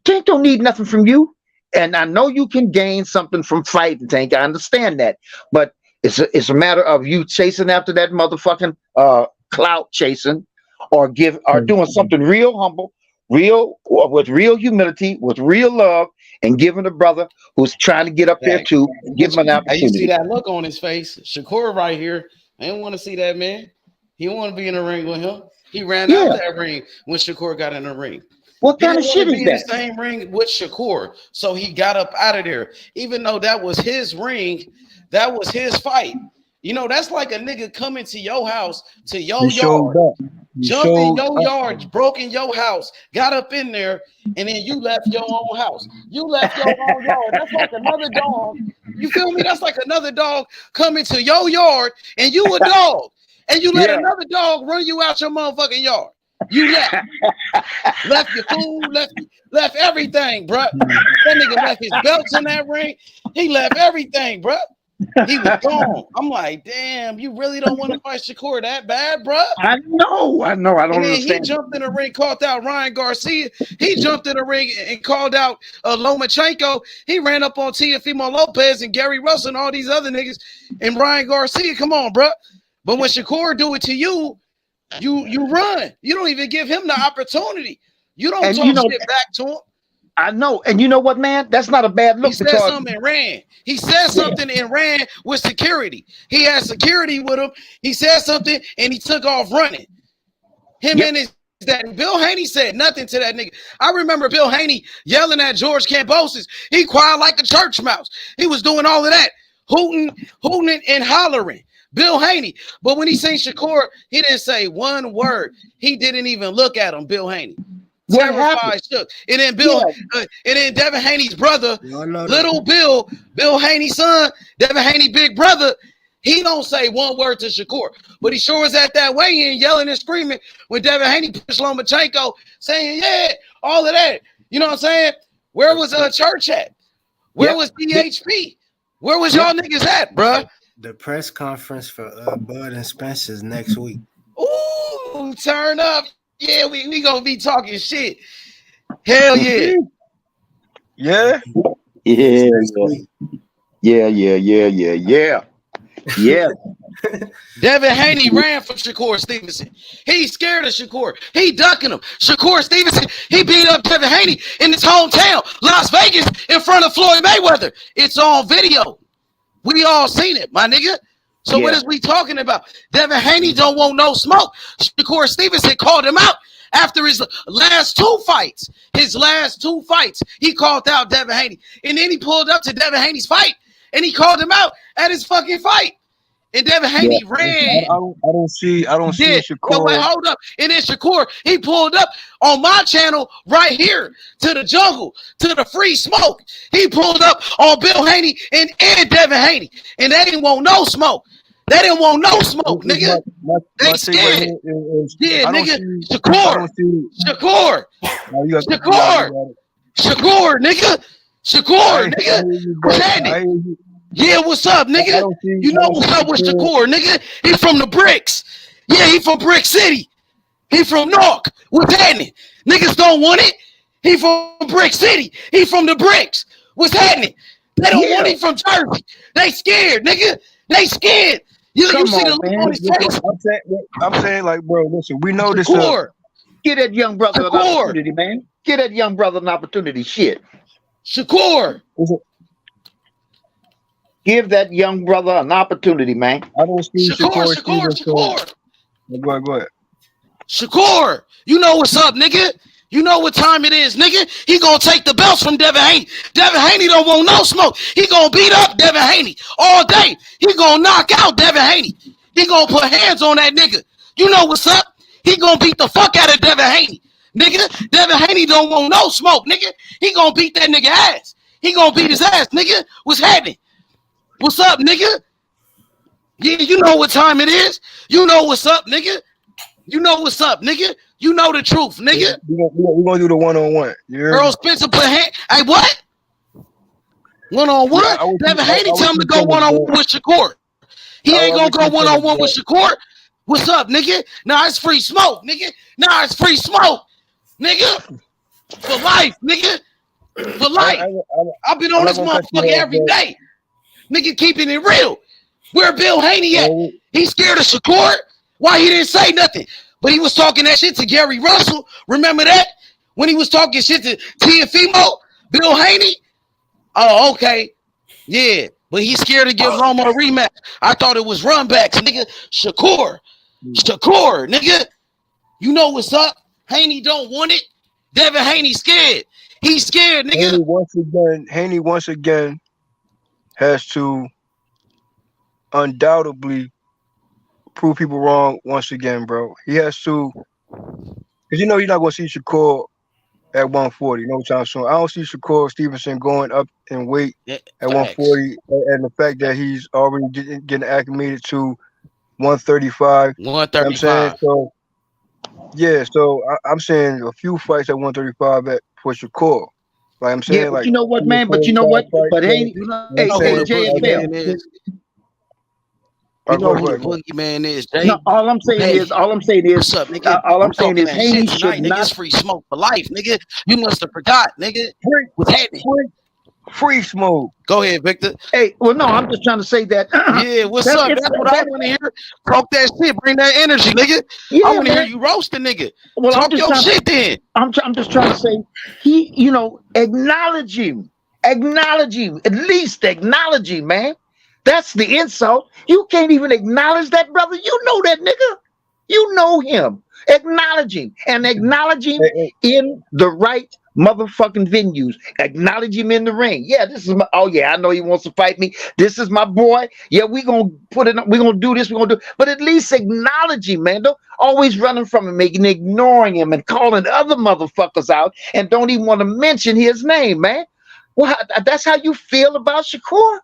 Tank don't need nothing from you. And I know you can gain something from fighting, Tank. I understand that. But it's a matter of you chasing after that motherfucking clout chasing, or doing something real humble, with real humility, with real love, and giving a brother who's trying to get up there too, give him an opportunity. You see that look on his face. Shakur right here. I didn't want to see that man. He didn't want to be in the ring with him. He ran out that ring when Shakur got in the ring. What kind of shit is that? In the same ring with Shakur, so he got up out of there. Even though that was his ring, that was his fight. You know, that's like a nigga coming to your house, to your yard, jumped in your yard, broke in your house, got up in there, and then you left your own house. You left your own yard. That's like another dog. You feel me? That's like another dog coming to your yard, and you a dog, and you let another dog run you out your motherfucking yard. You left your food, left everything, bro. That nigga left his belts in that ring. He left everything, bro. He was gone. I'm like, damn, you really don't want to fight Shakur that bad, bro? I know. I don't understand. He jumped in the ring, called out Ryan Garcia. He jumped in the ring and called out Lomachenko. He ran up on Teofimo Lopez and Gary Russell and all these other niggas and Ryan Garcia. Come on, bro. But when Shakur do it to you, you run. You don't even give him the opportunity. You don't talk shit back to him. I know. And you know what, man? That's not a bad look. He said something and ran. He said something and ran with security. He had security with him. He said something and he took off running. Him and his dad. Bill Haney said nothing to that nigga. I remember Bill Haney yelling at George Kambosos. He quiet like a church mouse. He was doing all of that, hooting and hollering. Bill Haney. But when he seen Shakur, he didn't say one word. He didn't even look at him, Bill Haney. Terrified, shook. And then and then Devin Haney's brother, little Bill Haney's son, Devin Haney big brother, he don't say one word to Shakur, but he sure is at that weigh-in yelling and screaming when Devin Haney pushed Lomachenko, saying, yeah, all of that. You know what I'm saying? Where was Church at? Where was DHP? Where was y'all niggas at, bruh? The press conference for Bud and Spence is next week. Ooh, turn up. Yeah, we gonna be talking shit. Hell yeah. Yeah. Devin Haney ran from Shakur Stevenson. He's scared of Shakur. He ducking him. Shakur Stevenson, he beat up Devin Haney in his hometown, Las Vegas, in front of Floyd Mayweather. It's on video. We all seen it, my nigga. So what is we talking about? Devin Haney don't want no smoke. Shakur Stevenson called him out after his last two fights. He called out Devin Haney. And then he pulled up to Devin Haney's fight and he called him out at his fucking fight. And Devin Haney ran. I don't see Shakur. No, wait, hold up. And then Shakur, he pulled up on my channel right here to the jungle, to the free smoke. He pulled up on Bill Haney and Devin Haney. And they didn't want no smoke. They didn't want no smoke, nigga. They scared. Yeah, nigga. Shakur, nigga. Shakur, nigga. Yeah, what's up, nigga? You know what's up with Shakur, nigga? He from the bricks. Yeah, he from Brick City. He from Newark. What's happening? Niggas don't want it. He from Brick City. He from the bricks. What's happening? They don't want it from Jersey. They scared, nigga. They scared. You see the look on his face. I'm saying, like, bro, listen, we know this. Get that young brother an opportunity, man. Get that young brother an opportunity. Shit. Shakur. Give that young brother an opportunity, man. I don't see Shakur. Go ahead. Shakur, you know what's up, nigga. You know what time it is, nigga. He gonna take the belts from Devin Haney. Devin Haney don't want no smoke. He gonna beat up Devin Haney all day. He gonna knock out Devin Haney. He gonna put hands on that nigga. You know what's up. He gonna beat the fuck out of Devin Haney. Nigga, Devin Haney don't want no smoke, nigga. He gonna beat that nigga ass. He gonna beat his ass, nigga. What's happening? What's up, nigga? Yeah, you know what time it is. You know what's up, nigga. You know what's up, nigga. You know the truth, nigga. We're gonna do the one-on-one. Errol Spence put hand. Hey, what? One-on-one? Devin Haney tell him to go one-on-one with Shakur. He ain't gonna go one-on-one with Shakur. What's up, nigga? Nah, it's free smoke, nigga. Nah, it's free smoke, nigga. For life, nigga. For life. I've been on this motherfucker every day. Nigga keeping it real. Where Bill Haney at? He scared of Shakur? Why he didn't say nothing? But he was talking that shit to Gary Russell. Remember that? when he was talking shit to Tiafimo, Bill Haney. Oh, okay. Yeah. But he's scared to give Roma a rematch. I thought it was runbacks, nigga. Shakur, nigga. You know what's up? Haney don't want it. Devin Haney scared. He's scared, nigga. Haney once again has to undoubtedly prove people wrong once again, bro. He has to, because you know he's not going to see Shakur at 140 no time soon. I don't see Shakur Stevenson going up in weight at 140, and the fact that he's already getting acclimated to 135. 135. You know what I'm saying? So, yeah, so I'm saying a few fights at 135 for Shakur. Like I'm saying, yeah, but like you know what, man? But you know what? But Haney, hey, JFL. You know who the boogeyman is, Jay? No, all I'm saying is, what's up, nigga? all I'm saying is, Haney should not. Nigga, it's free smoke for life, nigga. You must have forgot, nigga. What's happening? Free smoke. Go ahead, Victor. Hey, well, no, I'm just trying to say that. Yeah, what's up? That's what I want to hear. Talk that shit. Bring that energy, nigga. Yeah, I want to hear you roast the nigga. Well, talk your shit then. I'm just trying to say, acknowledge him. At least acknowledge him, man. That's the insult. You can't even acknowledge that, brother. You know that nigga. You know him. Acknowledge him and acknowledge him in the right motherfucking venues. Acknowledge him in the ring. Yeah, this is my. Oh yeah, I know he wants to fight me. This is my boy. Yeah, we gonna put it. We're gonna do this. We're gonna do. But at least acknowledge him, man. Don't always running from him, ignoring him, and calling other motherfuckers out, and don't even want to mention his name, man. Well, that's how you feel about Shakur.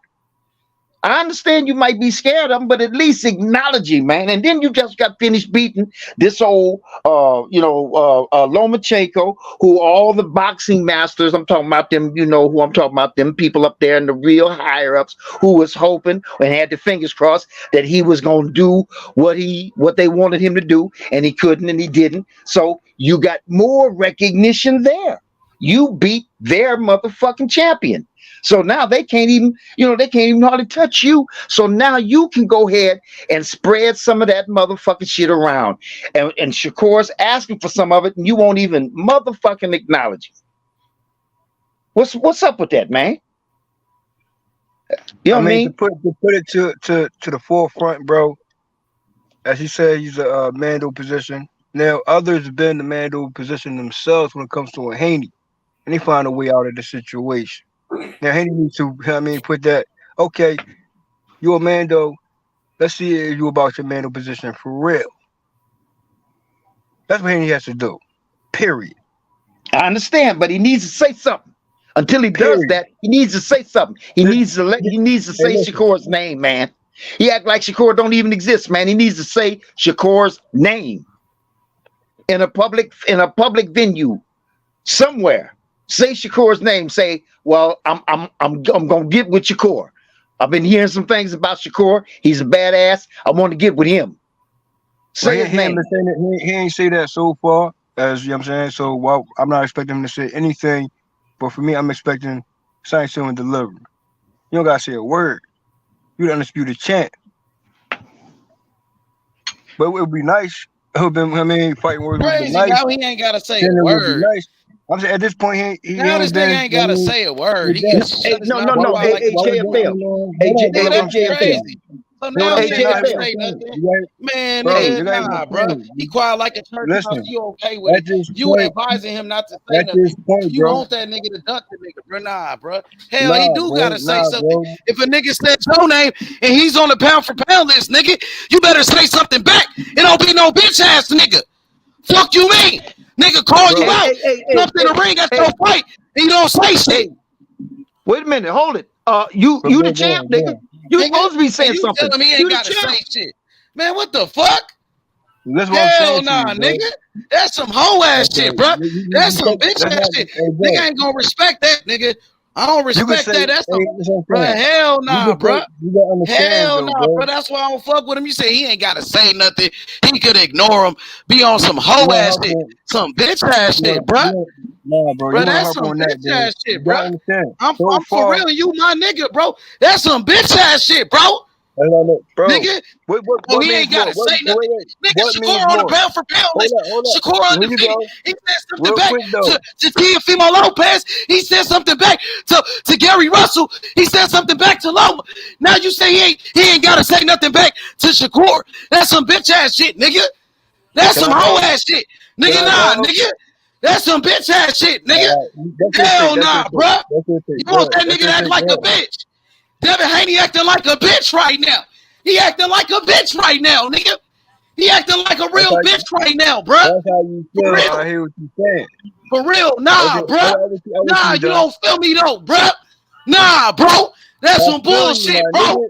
I understand you might be scared of him, but at least acknowledge him, man. And then you just got finished beating this old, Lomachenko, who all the boxing masters, I'm talking about them, you know who I'm talking about, them people up there in the real higher ups who was hoping and had their fingers crossed that he was going to do what they wanted him to do, and he couldn't and he didn't. So you got more recognition there. You beat their motherfucking champion. So now they can't even hardly touch you. So now you can go ahead and spread some of that motherfucking shit around. And Shakur's asking for some of it, and you won't even motherfucking acknowledge it. What's up with that, man? You know what I mean? To put it to the forefront, bro. As you said, he's a Mando position. Now others have been in the Mando position themselves when it comes to a Haney, and they find a way out of the situation. Now Haney needs to, put that. Okay, you're a Mando. Let's see if you about your Mando position for real. That's what Haney has to do. Period. I understand, but he needs to say something. Until he does that, he needs to say something. He needs to say Shakur's name, man. He act like Shakur don't even exist, man. He needs to say Shakur's name in a public venue somewhere. Say Shakur's name. Say, well, I'm gonna get with Shakur. I've been hearing some things about Shakur. He's a badass. I want to get with him. Say his name. He ain't say that so far, as you know what I'm saying. So I'm not expecting him to say anything, but for me, I'm expecting sign, seal, and delivery. You don't gotta say a word. You're the undisputed champ. But it would be nice. It would be, fighting words would be nice. Now he ain't gotta say a word. Nice. I'm saying at this point, he now this nigga ain't gotta say a word. He can shut his mouth like JFL. That's crazy. So now he ain't say nothing. Man, nah, bro. He quiet like a church mouse. You okay with it? You advising him not to say nothing. You want that nigga to duck the nigga, bro? Nah, bro. Hell, he do gotta say something. If a nigga says your name and he's on the pound for pound list, nigga, you better say something back. It don't be no bitch ass nigga. Fuck you mean? Nigga call you out. Jump in the ring at your fight and you don't say shit. Wait a minute, hold it. You the champ, nigga. You supposed to be saying something. Telling me he ain't gotta say shit. Man, what the fuck? Hell nah, nigga. That's some hoe ass shit, bro. That's some bitch ass shit. Nigga ain't gonna respect that, nigga. I don't respect that. That's some, bro. Hell nah, bro. Hell nah, bro. That's why I don't fuck with him. You say he ain't gotta say nothing. He could ignore him. Be on some hoe ass shit, some bitch ass shit, bro. Nah, bro. That's some bitch ass shit, bro. I'm for real. You my nigga, bro. That's some bitch ass shit, bro. Bro, nigga. what He ain't gotta say nothing. Nigga, Shakur on the pound for pound list. Shakur undefeated. He said something Real back quick, though. to Teofimo Lopez. He said something back to Gary Russell. He said something back to Loma. Now you say he ain't gotta say nothing back to Shakur. That's some bitch ass shit, nigga. That's some hoe ass shit. Nigga, nah, nigga. That's some bitch ass shit, nigga. Hell nah, bruh. You want that nigga to act like a bitch. Devin Haney acting like a bitch right now. He acting like a bitch right now, nigga. He acting like a real bitch right now, bruh. That's how you feel. For real. I hear what you saying. For real, nah, bruh. Nah, you don't feel me though, bruh. Nah, bro. That's some bullshit, bro.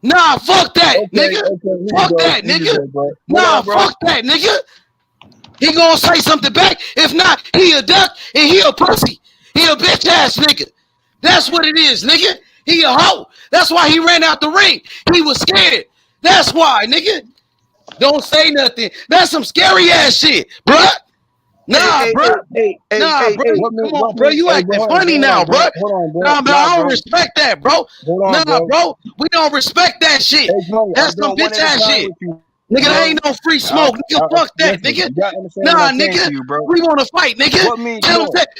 Nah, fuck that, nigga. Fuck that, nigga. Nah, fuck that, nigga. He gonna say something back. If not, he a duck and he a pussy. He a bitch ass nigga. That's what it is, nigga. He a hoe. That's why he ran out the ring. He was scared. That's why, nigga. Don't say nothing. That's some scary ass shit, bruh. Nah, bro. Nah, bro. Come on, bro. You acting funny now, bro. Nah, bro. I don't respect that, bro. Nah, bro. We don't respect that shit. That's some bitch ass shit. Nigga, there ain't no free smoke. Nigga, fuck that, nigga. Nah, nigga. We want to fight, nigga.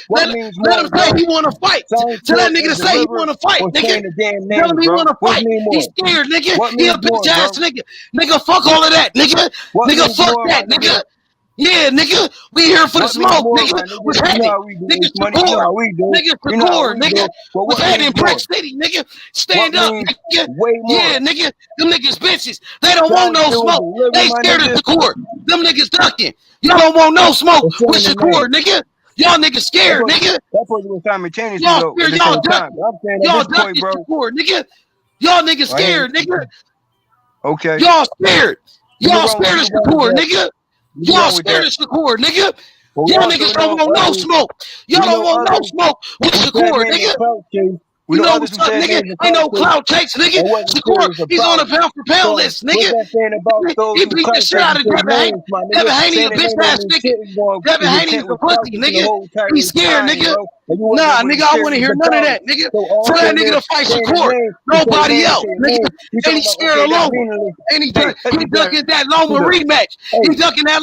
Let him say he want to fight. Tell that nigga to say he want to fight, nigga. Tell him he want to fight. He's scared, nigga. He a bitch ass nigga. Nigga, fuck all of that, nigga. Nigga, fuck that, nigga. Yeah, nigga, we here for the smoke, nigga. What's happening? Nigga, Shakur. Nigga, Shakur, nigga. What's happening in Brick City, nigga? Stand up, nigga. Yeah, nigga. Them niggas bitches. They don't want no smoke. They scared of Shakur. Them niggas ducking. Y'all don't want no smoke with Shakur, nigga. Y'all niggas scared, nigga. Y'all scared, y'all ducking. Y'all ducking Shakur, nigga. Y'all niggas scared, nigga. Okay. Y'all scared. Y'all scared of Shakur, nigga. Y'all scared of Shakur, nigga. Y'all niggas don't want no smoke. Y'all don't want no smoke with Shakur, nigga. You know what's up, nigga? Ain't no clout chase, nigga. Shakur, he's on the pound for pound list, nigga. He beat the shit out of Devin Haney. Devin Haney a bitch ass nigga. Devin Haney is a pussy, nigga. He's scared, nigga. Nah, nigga, I want to hear none of that, nigga. Tell that nigga to fight Shakur. Nobody else, nigga. And he's scared of Loma. And he ducking that Loma rematch. He ducking that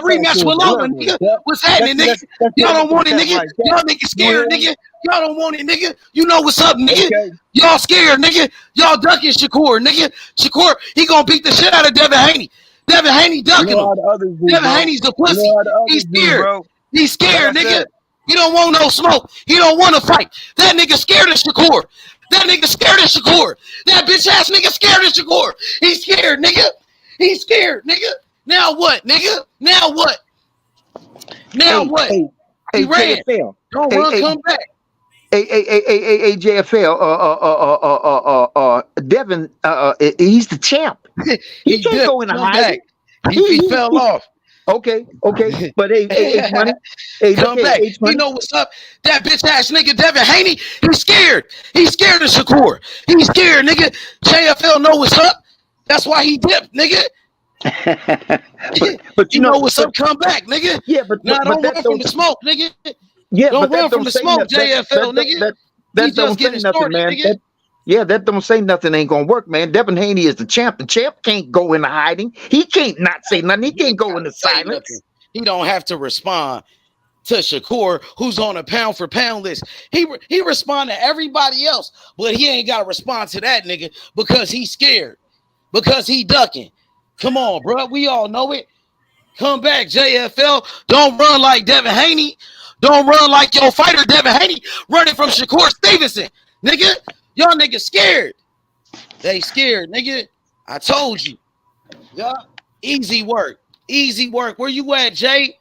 rematch with Loma, nigga. What's happening, nigga? Y'all don't want it, nigga. Y'all niggas scared, nigga. Y'all don't want it, nigga. You know what's up, nigga. Y'all scared, nigga. Y'all ducking Shakur, nigga. Shakur, he gonna beat the shit out of Devin Haney. Devin Haney ducking him. Devin Haney's a pussy. He's scared. He's scared, nigga. He don't want no smoke. He don't want to fight. That nigga scared of Shakur. That nigga scared of Shakur. That bitch ass nigga scared of Shakur. He's scared, nigga. He's scared, nigga. Now what, nigga? Now what? Now what? He ran. Don't run, come back. Hey, JFL, Devin, he's the champ. He can't go in a hiding. He fell off. Okay, but hey, money. Hey, come back. You know what's up? That bitch ass nigga Devin Haney, he's scared. He's scared of Shakur. He's scared, nigga. JFL know what's up. That's why he dipped, nigga. but you know what's up? Come back, nigga. Yeah, but don't run from the smoke, nigga. Yeah, don't run from the smoke, JFL, nigga. That don't say nothing, man. That don't say nothing ain't gonna work, man. Devin Haney is the champ. The champ can't go into hiding. He can't not say nothing. He can't go into silence. He don't have to respond to Shakur, who's on a pound for pound list. He respond to everybody else, but he ain't got to respond to that nigga because he's scared, because he ducking. Come on, bro. We all know it. Come back, JFL. Don't run like Devin Haney. Don't run like your fighter, Devin Haney, running from Shakur Stevenson. Nigga, y'all niggas scared. They scared, nigga. I told you. Yeah. Easy work. Easy work. Where you at, Jay?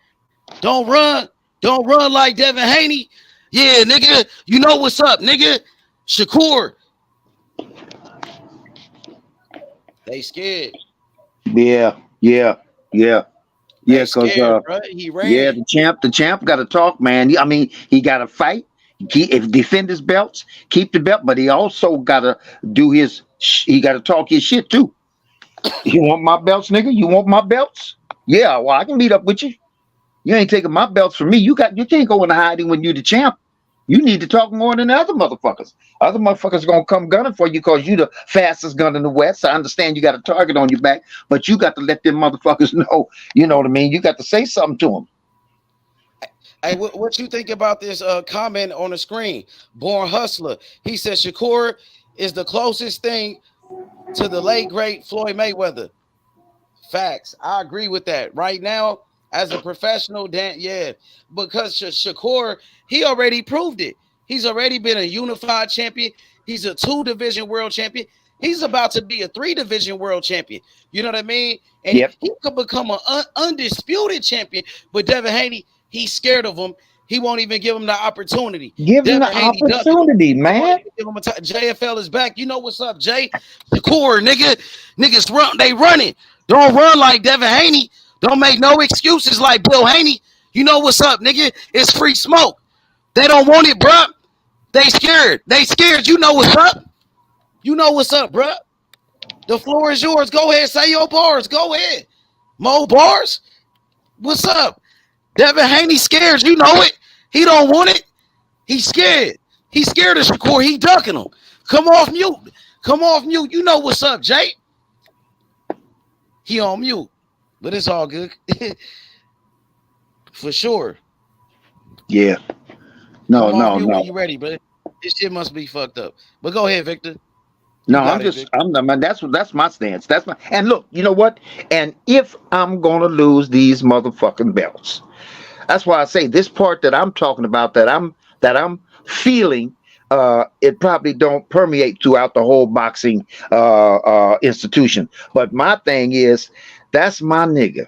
Don't run. Don't run like Devin Haney. Yeah, nigga. You know what's up, nigga. Shakur. They scared. Yeah, because he ran. Yeah, the champ got to talk, man. I mean, he got to fight. Defend his belts, keep the belt, but he also got to do his. He got to talk his shit too. You want my belts, nigga? You want my belts? Yeah, well, I can meet up with you. You ain't taking my belts from me. You can't go into hiding when you the champ. You need to talk more than the other motherfuckers. Other motherfuckers gonna come gunning for you because you the fastest gun in the West. I understand you got a target on your back, but you got to let them motherfuckers know. You know what I mean? You got to say something to them. Hey, what you think about this comment on the screen? Born Hustler. He said Shakur is the closest thing to the late great Floyd Mayweather. Facts. I agree with that. Right now, as a professional, yeah, because Shakur, he already proved it. He's already been a unified champion. He's a 2-division world champion. He's about to be a 3-division world champion. You know what I mean? And he could become an undisputed champion. But Devin Haney, he's scared of him. He won't even give him the opportunity. Give him the opportunity, man. Give him JFL is back. You know what's up, Jay? Shakur, niggas run. They running. Don't run like Devin Haney. Don't make no excuses like Bill Haney. You know what's up, nigga? It's free smoke. They don't want it, bruh. They scared. They scared. You know what's up. You know what's up, bruh. The floor is yours. Go ahead. Say your bars. Go ahead. Mo bars. What's up? Devin Haney scared. You know it. He don't want it. He's scared. He's scared of Shakur. He ducking him. Come off mute. Come off mute. You know what's up, Jay. He on mute. But it's all good. For sure. Yeah. No. When you ready, brother. This shit must be fucked up. But go ahead, Victor. No, that's my stance. And look, you know what? And if I'm gonna lose these motherfucking belts, that's why I say this part that I'm talking about, that I'm feeling, it probably don't permeate throughout the whole boxing institution. But my thing is, that's my nigga.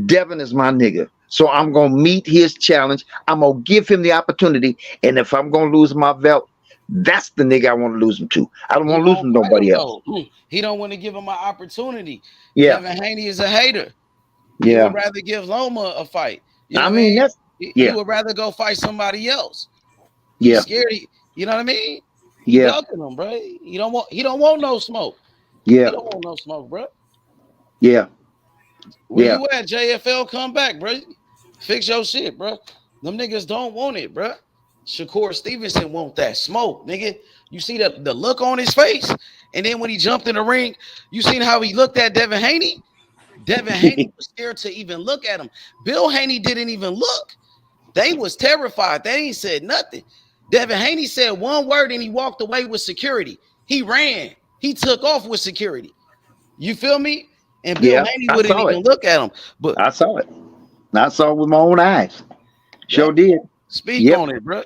Devin is my nigga. So I'm gonna meet his challenge. I'm gonna give him the opportunity. And if I'm gonna lose my belt, that's the nigga I want to lose him to. I don't want to lose him to nobody else. He don't want to give him an opportunity. Yeah. Devin Haney is a hater. Yeah. He would rather give Loma a fight. You know I mean, that's he would rather go fight somebody else. Yeah. He's scared. You know what I mean? Yeah. Ducking him, bro. He don't want no smoke. Yeah. He don't want no smoke, bro. Yeah. Where you at, JFL? Come back, bro. Fix your shit, bro. Them niggas don't want it, bro. Shakur Stevenson want that smoke, nigga. You see the look on his face, and then when he jumped in the ring, you seen how he looked at Devin Haney. Devin Haney was scared to even look at him. Bill Haney didn't even look. They was terrified. They ain't said nothing. Devin Haney said one word and he walked away with security. He ran. He took off with security. You feel me? And Bill Haney wouldn't even look at him. But I saw it. I saw it with my own eyes. Sure did. Speak on it, bro.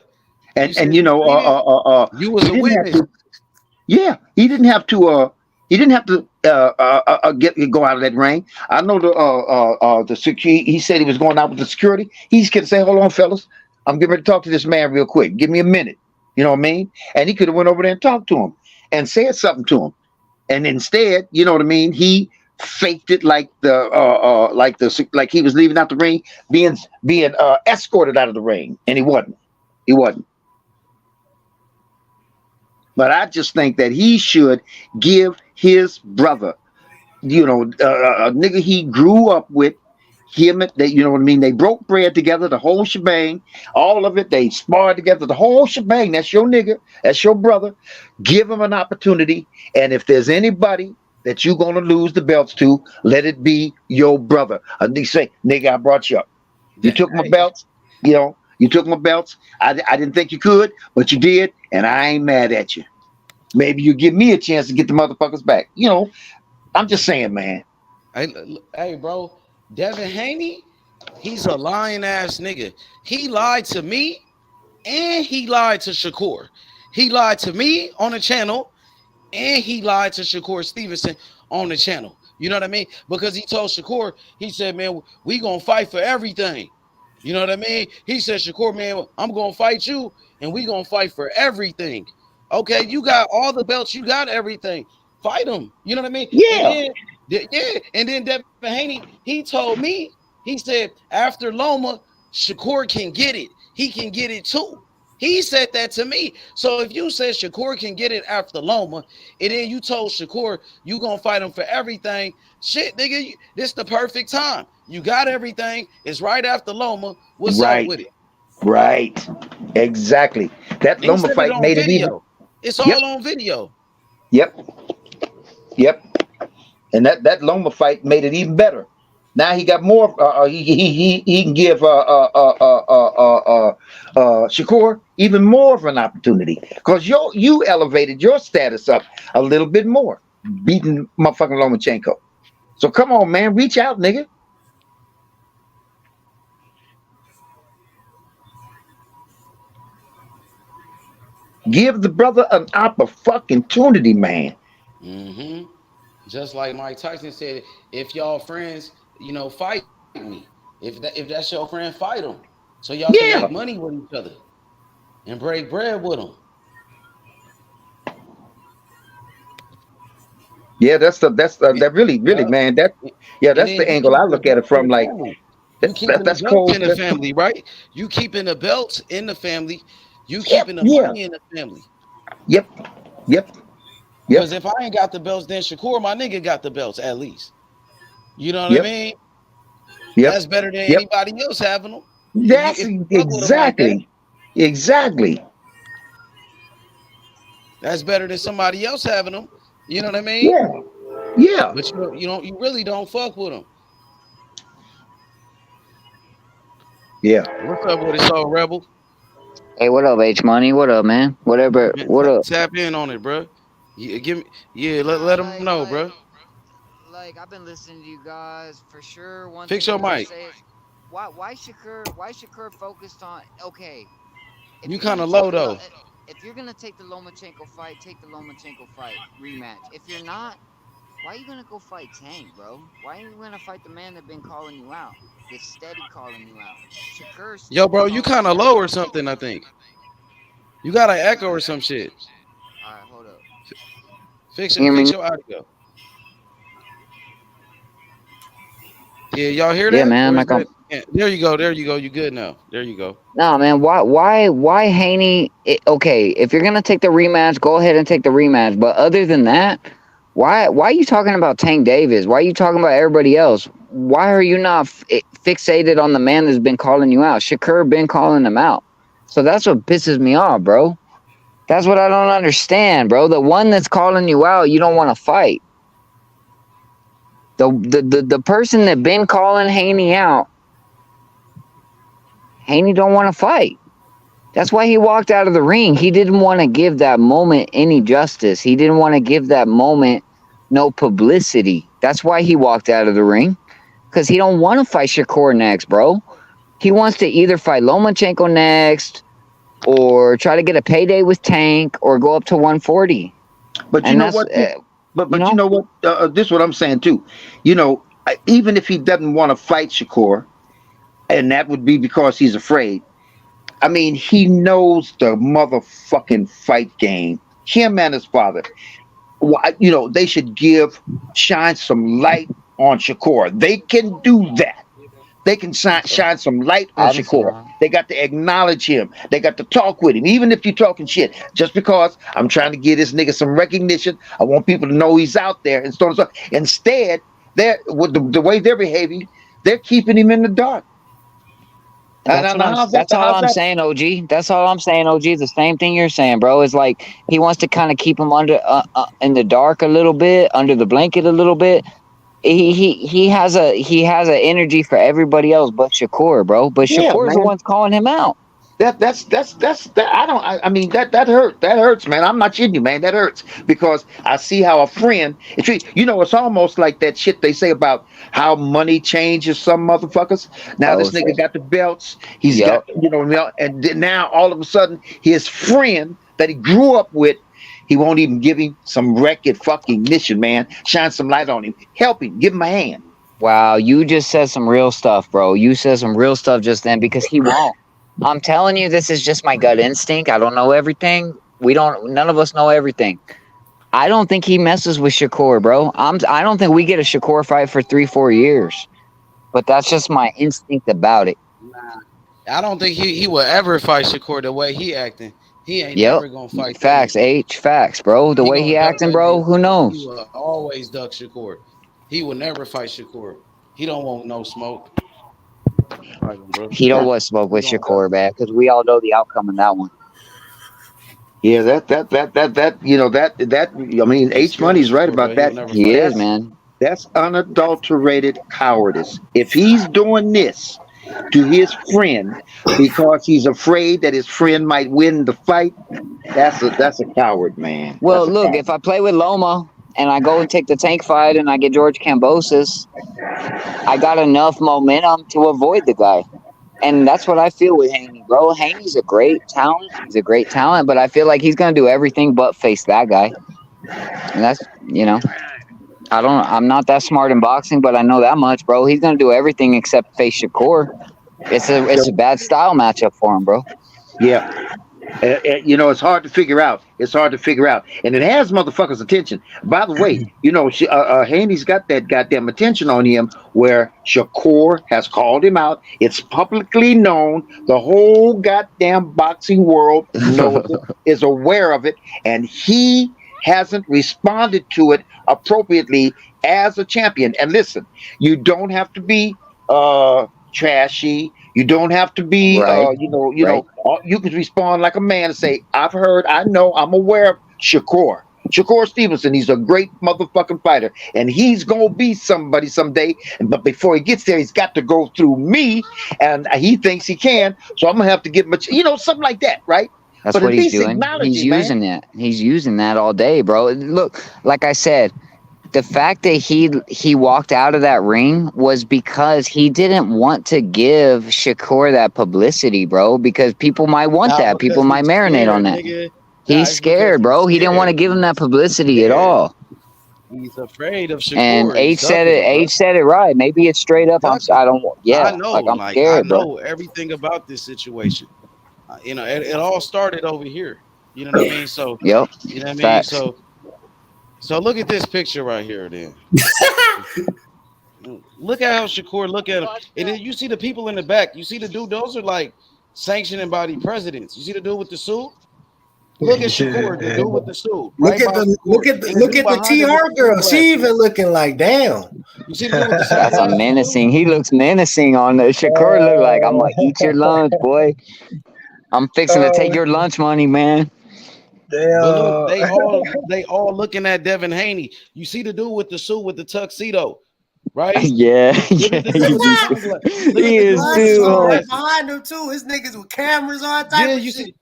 And you know, you was a witness. He didn't have to go out of that ring. I know the security. He said he was going out with the security. He could say, "Hold on, fellas, I'm getting ready to talk to this man real quick. Give me a minute." You know what I mean? And he could have went over there and talked to him and said something to him. And instead, you know what I mean? He faked it like he was leaving out the ring, being escorted out of the ring, and he wasn't. He wasn't. But I just think that he should give his brother, you know, a nigga he grew up with, him, you know what I mean? They broke bread together, the whole shebang, all of it. They sparred together, the whole shebang. That's your nigga. That's your brother. Give him an opportunity. And if there's anybody that you're going to lose the belts to, let it be your brother. They say, nigga, I brought you up. You took my belts, you know. You took my belts. I didn't think you could, but you did, and I ain't mad at you. Maybe you give me a chance to get the motherfuckers back. You know, I'm just saying, man. Hey, bro, Devin Haney, he's a lying ass nigga. He lied to me, and he lied to Shakur. He lied to me on the channel, and he lied to Shakur Stevenson on the channel. You know what I mean? Because he told Shakur, he said, man, we gonna fight for everything. You know what I mean? He said, Shakur, man, I'm going to fight you, and we going to fight for everything. Okay, you got all the belts. You got everything. Fight him. You know what I mean? Yeah. And then Devin Haney, he told me, he said, after Loma, Shakur can get it. He can get it too. He said that to me. So if you said Shakur can get it after Loma, and then you told Shakur you going to fight him for everything, shit, nigga, this the perfect time. You got everything. It's right after Loma. What's up with it? Right. Exactly. That And he Loma said it fight on made it even. video. It's Yep. all on video. Yep. Yep. And that Loma fight made it even better. Now he got more. He can give Shakur even more of an opportunity because you elevated your status up a little bit more, beating motherfucking Lomachenko. So come on, man, reach out, nigga. Give the brother an opportunity, man. Mm-hmm. Just like Mike Tyson said, if y'all friends, fight me. If that's your friend, fight him, so y'all can Yeah. make money with each other and break bread with them. Yeah, that really, Yeah. man. That's And then the you angle I keep the look at it belts in from. the Like family. You keeping the that's belts cold. in the family, right? You keeping the belts in the family. You Yep. keeping the Yeah. money in the family. Yep. Yep. Because Yep. if I ain't got the belts, then Shakur, my nigga, got the belts at least. You know what I Yep. mean? Yep. That's better than Yep. anybody else having them. That's If you fuck with them like that, exactly. that's better than somebody else having them. You know what I mean? Yeah. Yeah. But you really don't fuck with them. Yeah. What's up with it, Soul Rebel? Hey, what up, H Money? What up, man? Whatever. Man, What up? tap in on it, bro. Give me, let them know, bro. Like I've been listening to you guys for sure. One Fix thing your I'm gonna mic. say is why Shakur focused on okay. If You you're kind gonna of take low though. if you're gonna take the Lomachenko fight, take the Lomachenko fight rematch. If you're not, why are you gonna go fight Tank, bro? Why are you gonna fight the man that been calling you out? That's steady calling you out. Shakur's Yo, bro, you calling kind you of out. low or something, I think. You got an echo or some shit. All right, hold up. Fix Hear me? your audio. Yeah, y'all hear Yeah, that? man. Or is Like I'm. that? Yeah, there you go. There you go. You good now. There you go. No, man. Why Haney? Okay, if you're gonna take the rematch, go ahead and take the rematch. But other than that, why are you talking about Tank Davis? Why are you talking about everybody else? Why are you not fixated on the man that's been calling you out? Shakur been calling him out. So that's what pisses me off, bro. That's what I don't understand, bro. The one that's calling you out, you don't want to fight. The person that been calling Haney out, Haney don't want to fight. That's why he walked out of the ring. He didn't want to give that moment any justice. He didn't want to give that moment no publicity. That's why he walked out of the ring. Because he don't want to fight Shakur next, bro. He wants to either fight Lomachenko next or try to get a payday with Tank or go up to 140. But you And know that's, what? But you know? know what? This is what I'm saying too. Even if he doesn't want to fight Shakur, and that would be because he's afraid. I mean, he knows the motherfucking fight game. Him and his father. They should shine some light on Shakur. They can do that. They can shine some light on I understand. Shakur. They got to acknowledge him. They got to talk with him, even if you're talking shit. Just because I'm trying to give this nigga some recognition, I want people to know he's out there and so on and so. Instead, with the way they're behaving, they're keeping him in the dark. That's all I'm saying, OG. That's all I'm saying, OG. The same thing you're saying, bro. Is like he wants to kind of keep him under in the dark a little bit, under the blanket a little bit. He has an energy for everybody else but Shakur, bro. But Yeah, Shakur's the man. one's calling him out. I mean that hurts, man. I'm not kidding you, man. That hurts because I see how a friend it's almost like that shit they say about how money changes some motherfuckers. Now Oh, this nigga got the belts, he's yep. got and then now all of a sudden his friend that he grew up with, he won't even give him some recognition, man. Shine some light on him, help him, give him a hand. Wow, you just said some real stuff, bro. You said some real stuff just then because he won't. I'm telling you, this is just my gut instinct. I don't know everything. None of us know everything. I don't think he messes with Shakur, bro. I don't think we get a Shakur fight for 3-4 years. But that's just my instinct about it. I don't think he will ever fight Shakur the way he acting. He ain't Yep. never gonna fight Facts, Facts, bro. The He way gonna he duck acting, like bro, who He knows? will always duck Shakur. He will never fight Shakur. He don't want no smoke. fight him, bro. He don't want smoke with Shakur, man, because we all know the outcome in that one. Yeah, that you know that I mean H Money's right about that. He is, man. That's unadulterated cowardice. If he's doing this to his friend because he's afraid that his friend might win the fight, that's a coward, man. Well, look, if I play with Loma and I go and take the Tank fight and I get George Kambosos, I got enough momentum to avoid the guy. And that's what I feel with Haney, bro. Haney's a great talent. He's a great talent, but I feel like he's going to do everything but face that guy. And that's, you know, I'm not that smart in boxing, but I know that much, bro. He's going to do everything except face Shakur. It's a bad style matchup for him, bro. Yeah. You know, it's hard to figure out. And it has motherfuckers' attention. By the way, you know, Haney's got that goddamn attention on him where Shakur has called him out. It's publicly known. The whole goddamn boxing world knows it, is aware of it, and he hasn't responded to it appropriately as a champion. And listen, you don't have to be trashy. You don't have to be, you know, you can respond like a man and say, I've heard, I know, I'm aware of Shakur Stevenson. He's a great motherfucking fighter, and he's going to be somebody someday. But before he gets there, he's got to go through me, and he thinks he can. So I'm going to have to give him, you know, something like that, right? That's but what he's doing. He's using it. He's using that all day, bro. Look, like I said, the fact that he walked out of that ring was because he didn't want to give Shakur that publicity, bro, because people might want that. People might marinate on that. He's scared, bro. He didn't want to give him that publicity at all. He's afraid of Shakur. And H said it. H said it right. Maybe it's straight up. I know. Like I'm scared, I know bro. everything about this situation. You know, it all started over here. You know what I mean? So, yep. You know what I mean? Facts. So look at this picture right here, then. Look at how Shakur look at him. And then you see the people in the back. You see the dude, those are like sanctioning body presidents. You see the dude with the suit? Look at Shakur, the dude with the suit. Look at the TR girl. She even looking like damn. You see the dude with the That's a menacing. He looks menacing on the Shakur. Look like I'm gonna eat your lunch, boy. I'm fixing to take your lunch money, man. Look, they all looking at Devin Haney. You see the dude with the suit with the tuxedo, right? Yeah. He is too. Behind him too. His niggas with cameras on. You see.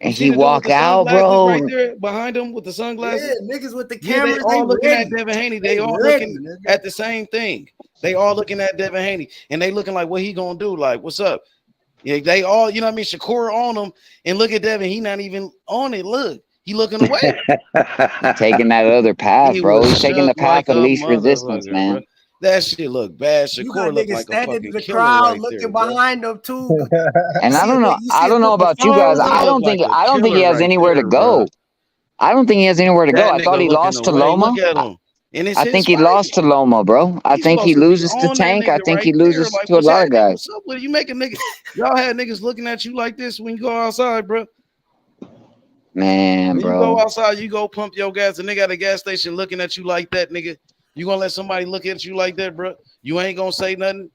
And he walk out, bro. Right there behind him with the sunglasses. Yeah, niggas with the cameras. They all looking at Devin Haney. They all looking at the same thing. They all looking at Devin Haney, and they looking like, what he gonna do? Like, what's up? Yeah, they all, you know what I mean? Shakur on him, and look at Devin. He not even on it. Look, he looking away. Taking that other path, bro. He's taking the path of least resistance, man. Bro. That shit look bad. Shakur look like a fucking the killer crowd right looking there, behind them too. And I don't know about you guys. I don't think he has anywhere to go. I don't think he has anywhere to go. I thought he lost to Loma. I think he lost to Loma, bro. I think he loses to Tank. I think he loses to a lot of guys. What's up with you making niggas? Y'all had niggas looking at you like this when you go outside, bro. Man, when bro. You go outside, you go pump your gas, and they got a gas station looking at you like that, nigga. You gonna let somebody look at you like that, bro? You ain't gonna say nothing.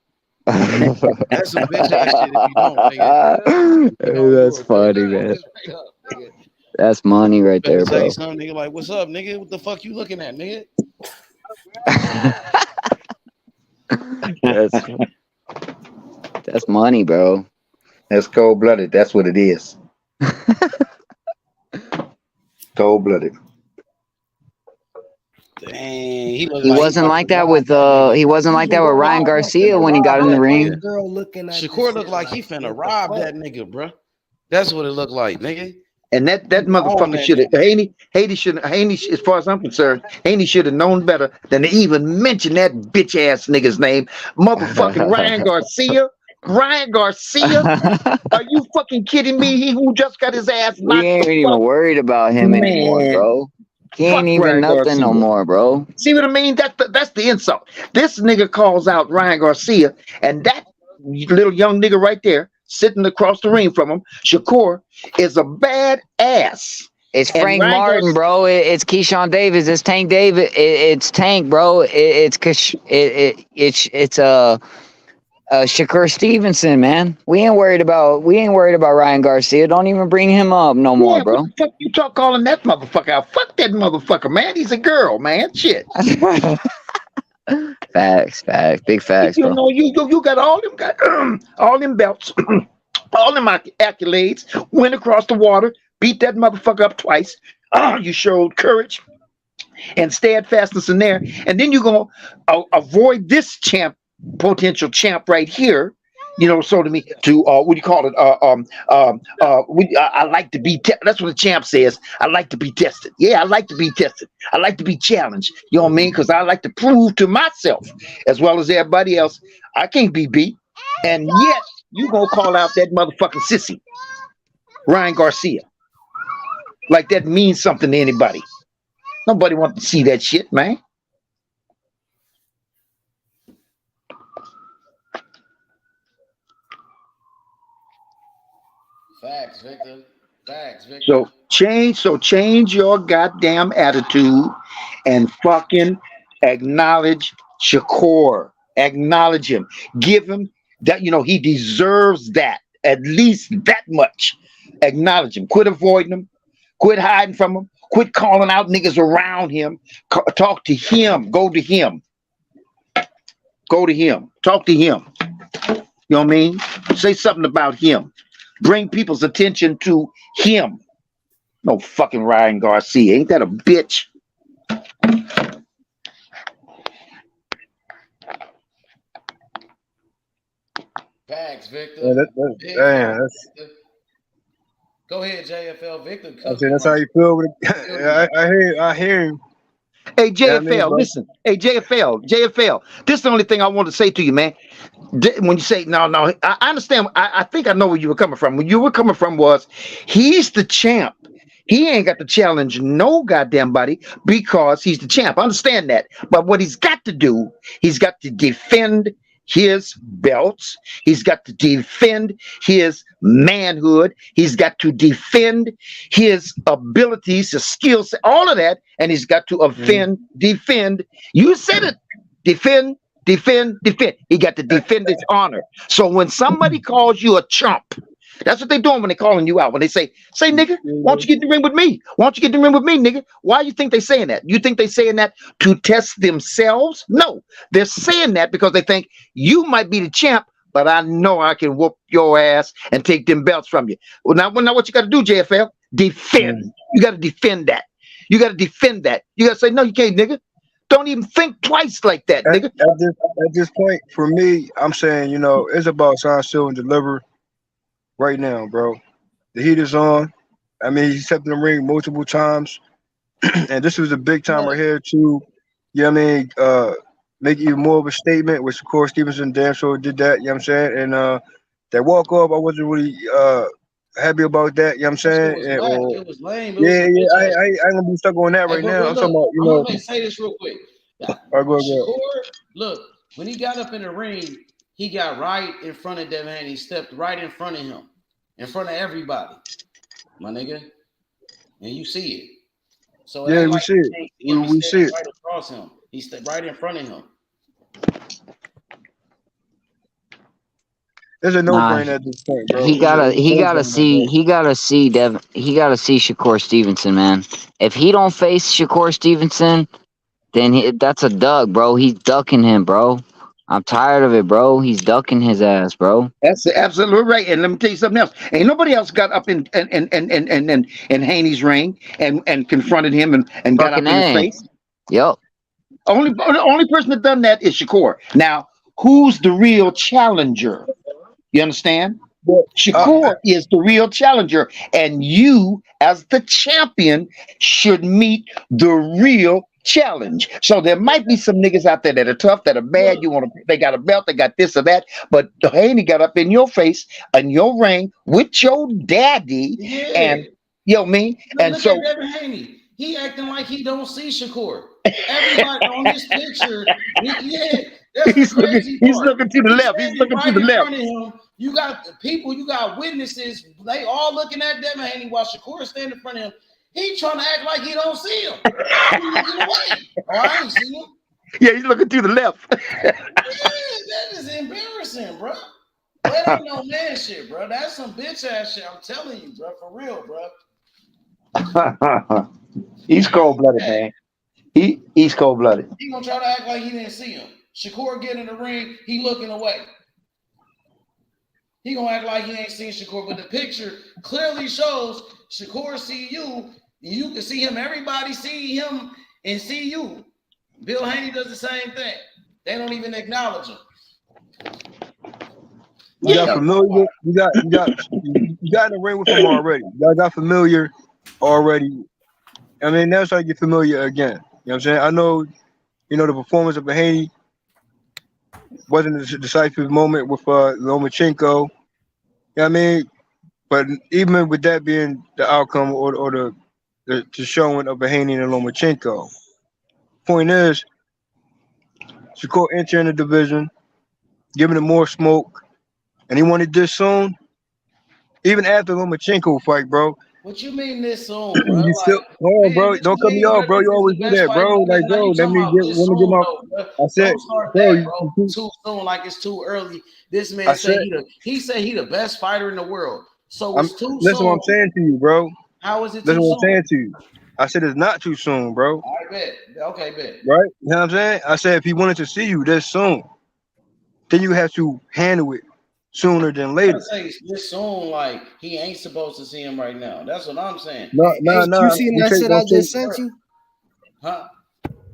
That's some bitch ass shit if you don't, nigga. That's funny, man. That's money right there, bro. Say something, nigga, like, what's up, nigga? What the fuck you looking at, nigga? That's money, bro. That's cold-blooded. That's what it is. Cold-blooded. Dang, he wasn't like that with Ryan Garcia when he got in the ring. Shakur looked like he finna rob that nigga, bro. That's what it looked like, nigga. And that motherfucker should have Haney, as far as I'm concerned, Haney should have known better than to even mention that bitch ass nigga's name. Motherfucking Ryan Garcia. Ryan Garcia? Are you fucking kidding me? He who just got his ass knocked. We ain't even worried about him anymore, bro. He ain't even nothing no more, bro. See what I mean? That's the insult. This nigga calls out Ryan Garcia, and that little young nigga right there, sitting across the ring from him, Shakur, is a bad ass. It's Frank Martin, bro. It's Keyshawn Davis. It's Tank Davis. It's Tank, bro. It's Shakur Stevenson, man. We ain't worried about Ryan Garcia. Don't even bring him up no more, bro. What the fuck you calling that motherfucker out? Fuck that motherfucker, man. He's a girl, man. Shit. Facts, big facts, You bro. know, you got all them belts, all them accolades. Went across the water, beat that motherfucker up twice. You showed courage and steadfastness in there, and then you're gonna avoid this potential champ right here. You know, so to me, what do you call it? I like to be. That's what the champ says. I like to be tested. Yeah, I like to be tested. I like to be challenged. You know what I mean? Because I like to prove to myself, as well as everybody else, I can't be beat. And yet, you gonna call out that motherfucking sissy, Ryan Garcia, like that means something to anybody. Nobody wants to see that shit, man. Facts, Victor. So change your goddamn attitude and fucking acknowledge Shakur. Acknowledge him. Give him that, he deserves that. At least that much. Acknowledge him. Quit avoiding him. Quit hiding from him. Quit calling out niggas around him. Talk to him. Go to him. Go to him. Talk to him. You know what I mean? Say something about him. Bring people's attention to him. No fucking Ryan Garcia. Ain't that a bitch? Facts, Victor. Yeah, Go ahead, JFL. Victor. That's how you feel with it. I hear him. Hey, JFL, listen. Hey, JFL. This is the only thing I want to say to you, man. When you say, no, I understand. I think I know where you were coming from. Where you were coming from was, he's the champ. He ain't got to challenge no goddamn body because he's the champ. I understand that. But what he's got to do, he's got to defend his belts. He's got to defend his manhood. He's got to defend his abilities, his skills, all of that. And he's got to defend. You said it. Defend. He got to defend his honor. So when somebody calls you a chump, that's what they're doing when they're calling you out. When they say, nigga, why don't you get in the ring with me? Why don't you get in the ring with me, nigga? Why do you think they're saying that? You think they're saying that to test themselves? No, they're saying that because they think you might be the champ, but I know I can whoop your ass and take them belts from you. Well, now what you got to do, JFL? Defend. You got to defend that. You got to defend that. You got to say, no, you can't, nigga. Don't even think twice like that, nigga. At this point, for me, I'm saying, it's about sign, seal, and deliver. Right now, bro, the heat is on. I mean, he stepped in the ring multiple times, and this was a big time right here to, make even more of a statement. Which, of course, Stevenson damn sure did that. You know what I'm saying? And that walk up, I wasn't really happy about that. You know what I'm saying? It was lame. I ain't gonna be stuck on that right now. I'm talking about, I'm gonna say this real quick. All right, go ahead. Look, when he got up in the ring, he got right in front of Devin Haney. He stepped right in front of him, in front of everybody, my nigga. And you see it. So yeah, we see it. We see it. Right across him. He stepped right in front of him. There's a no-brainer at this point, bro. He gotta see Shakur Stevenson, man. If he don't face Shakur Stevenson, then that's a duck, bro. He's ducking him, bro. I'm tired of it, bro. He's ducking his ass, bro. That's absolutely right. And let me tell you something else. Ain't nobody else got up in Haney's ring and confronted him and got up in his face. Yep. The only person that done that is Shakur. Now, who's the real challenger? You understand? Shakur is the real challenger, and you, as the champion, should meet the real challenge. So there might be some niggas out there that are tough, that are bad. They got a belt, they got this or that. But Haney got up in your face in your ring with your daddy, and me. And so Devin Haney, he acting like he don't see Shakur. Everybody on this picture, he's looking to the left. He's looking to the left. You got people, you got witnesses. They all looking at Devin Haney while Shakur is standing in front of him. He trying to act like he don't see him. He looking away. Oh, I ain't see him. Yeah, he's looking to the left. That is embarrassing, bro. That ain't no man shit, bro. That's some bitch ass shit. I'm telling you, bro. For real, bro. He's cold blooded, man. He's cold blooded. He gonna try to act like he didn't see him. Shakur get in the ring, he looking away. He gonna act like he ain't seen Shakur, but the picture clearly shows Shakur see you. You can see him. Everybody see him and see you. Bill Haney does the same thing. They don't even acknowledge him. You got familiar. You got in the ring with him already. Y'all got familiar already. I mean, that's how you get familiar again. You know what I'm saying? I know, the performance of Haney wasn't a decisive moment with Lomachenko. You know what I mean? But even with that being the outcome or the showing of Haney and Lomachenko, point is, Shakur entering the division, giving him more smoke, and he wanted this soon. Even after Lomachenko fight, bro. What you mean this soon, bro? You still, bro, don't cut me off, bro. You always do that, bro. Like, bro, let me get my. I said, don't start that, bro. Too soon, like it's too early. This man said he said he the best fighter in the world. So it's too soon. Listen, what I'm saying to you, bro. How is it too Listen, soon? what I'm saying to you. I said it's not too soon, bro. I bet. Okay, bet. Right? You know what I'm saying? I said if he wanted to see you this soon, then you have to handle it sooner than later. I say this soon, like he ain't supposed to see him right now. That's what I'm saying. No. You see that shit I just sent you? Huh?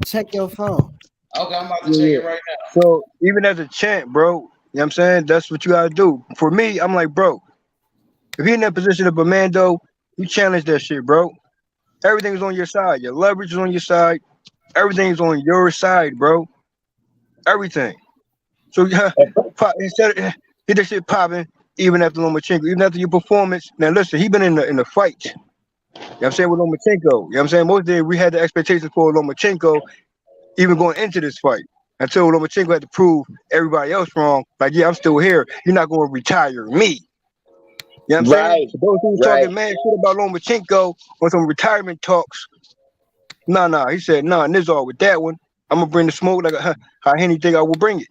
Check your phone. Okay, I'm about to check it right now. So even as a champ, bro, you know what I'm saying? That's what you gotta do. For me, I'm like, bro, if you're in that position of Amando, you challenge that shit, bro. Everything's on your side. Your leverage is on your side. Everything's on your side, bro. Everything. So instead of get that shit popping, even after Lomachenko, even after your performance. Now listen, he been in the fight. You know what I'm saying, with Lomachenko. You know what I'm saying? Most days we had the expectations for Lomachenko even going into this fight. Until Lomachenko had to prove everybody else wrong. Like, yeah, I'm still here. You're not going to retire me. You know what I'm saying? So those who was talking mad shit about Lomachenko on some retirement talks. Nah. He said, nah, Nizar with that one. I'm going to bring the smoke like how Haney think I will bring it.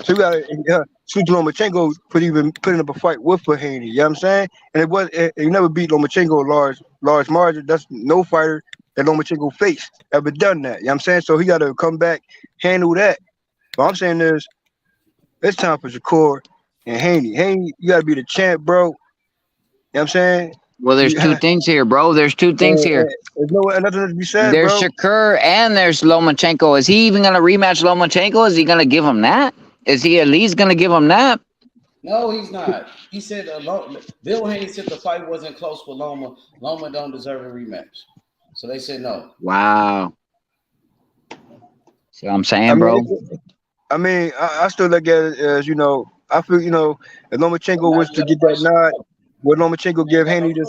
So you got to switch Lomachenko putting up a fight with Haney. You know what I'm saying? And he never beat Lomachenko large margin. That's no fighter that Lomachenko faced ever done that. You know what I'm saying? So he got to come back, handle that. What I'm saying is, it's time for Shakur and Haney. Haney, you got to be the champ, bro. You know what I'm saying? Well, there's two things here, bro. There's two things here. There's nothing to be said, there's bro. Shakur and there's Lomachenko. Is he even going to rematch Lomachenko? Is he going to give him that? Is he at least going to give him that? No, he's not. He said Bill Haney said the fight wasn't close with Loma. Loma don't deserve a rematch. So they said no. Wow. See what I'm saying, bro? I mean, I still look at it as, I feel, if Lomachenko was to get that nod, would Lomachenko give Haney the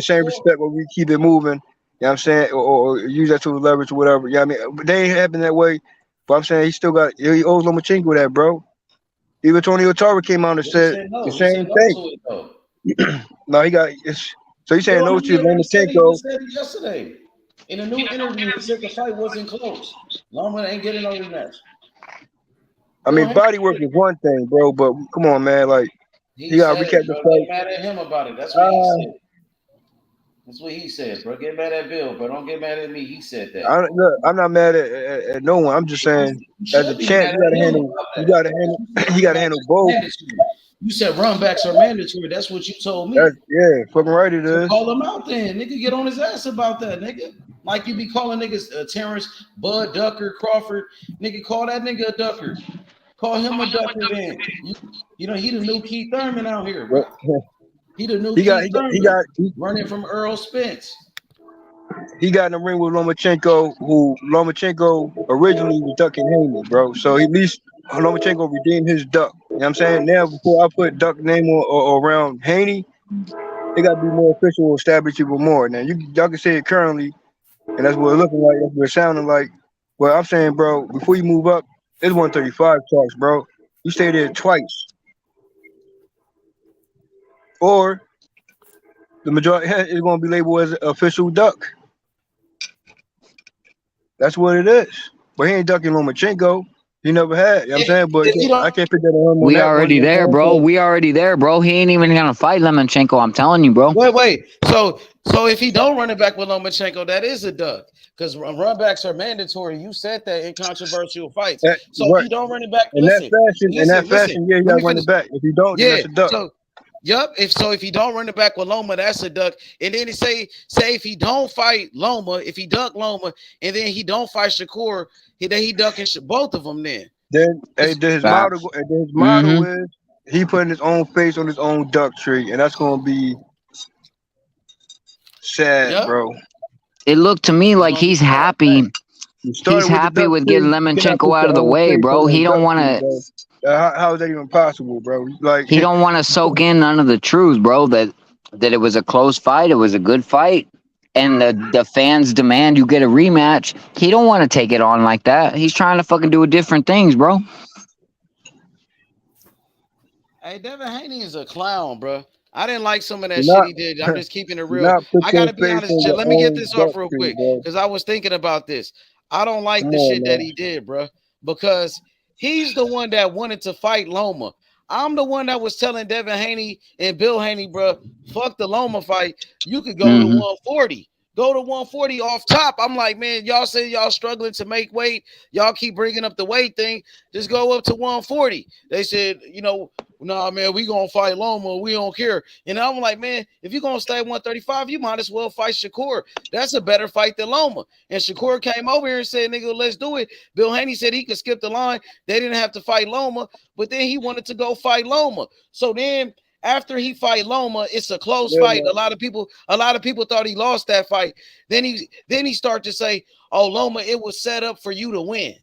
same respect when we keep it moving? You know what I'm saying? Or use that to leverage or whatever. Yeah, I mean, but they ain't happen that way. But I'm saying he owes Lomachenko that, bro. Even Tony Otara came out and said the same thing. No, he got so he's saying no to Lomachenko. He said it yesterday. In a new interview, he said the fight wasn't close. Loma ain't getting no rematch. I mean, body work is one thing, bro, but come on, man. Like, you got to recap the fight. Get mad at him about it. That's what he said. That's what he said, bro. Get mad at Bill, but don't get mad at me. He said that. I'm not mad at no one. I'm just saying, as a champ, you gotta handle both. You said runbacks are mandatory. That's what you told me. Yeah, fucking right it is. Call him out then, nigga. Get on his ass about that, nigga. Like you be calling niggas Terence, Bud, Ducker, Crawford. Nigga, call that nigga a ducker. Call him a ducker then. You know, he the new Keith Thurman out here, bro. He the new Keith Thurman. He running from Errol Spence. He got in the ring with Lomachenko, who Lomachenko originally was ducking Haney, bro. So at least Lomachenko redeemed his duck. You know what I'm saying? Now, before I put duck name around Haney, they got to be more official, establish even more. Now, y'all can say it currently, and that's what it's looking like, that's what it's sounding like. Well, I'm saying, bro, before you move up, it's 135 talks, bro. You stay there twice. Or the majority is going to be labeled as official duck. That's what it is. But he ain't ducking Lomachenko. He never had. You know what I'm saying? But I can't put that on him on We that one. already there, bro. We already there, bro. He ain't even gonna fight Lomachenko. I'm telling you, bro. Wait. So if he don't run it back with Lomachenko, that is a duck. Because run backs are mandatory. You said that in controversial fights. So if he don't run it back, in that fashion, yeah, he got to run it back. If he don't, then that's a duck. So, if he don't run it back with Loma, that's a duck. And then say if he don't fight Loma, if he duck Loma, and then he don't fight Shakur, then he ducking both of them. Then his motto is he putting his own face on his own duck tree, and that's gonna be sad, bro. It looked to me like he's happy. He's happy with getting Lomachenko out of the way, bro. He don't want to. How is that even possible, bro? Like he don't want to soak in none of the truth, bro. That it was a close fight. It was a good fight, and the fans demand you get a rematch. He don't want to take it on like that. He's trying to fucking do different things, bro. Hey, Devin Haney is a clown, bro. I didn't like some of that shit he did. I'm just keeping it real. I gotta be honest. Let me get this off real quick because I was thinking about this. I don't like the shit that he did, bro, because he's the one that wanted to fight Loma. I'm the one that was telling Devin Haney and Bill Haney, bro, fuck the Loma fight. You could go to 140. Go to 140 off top. I'm like, man, y'all say y'all struggling to make weight. Y'all keep bringing up the weight thing. Just go up to 140. They said, nah, man, we going to fight Loma. We don't care. And I'm like, man, if you're going to stay at 135, you might as well fight Shakur. That's a better fight than Loma. And Shakur came over here and said, nigga, let's do it. Bill Haney said he could skip the line. They didn't have to fight Loma, but then he wanted to go fight Loma. So then after he fight Loma, it's a close fight. A lot of people thought he lost that fight. Then he started to say, oh, Loma, it was set up for you to win.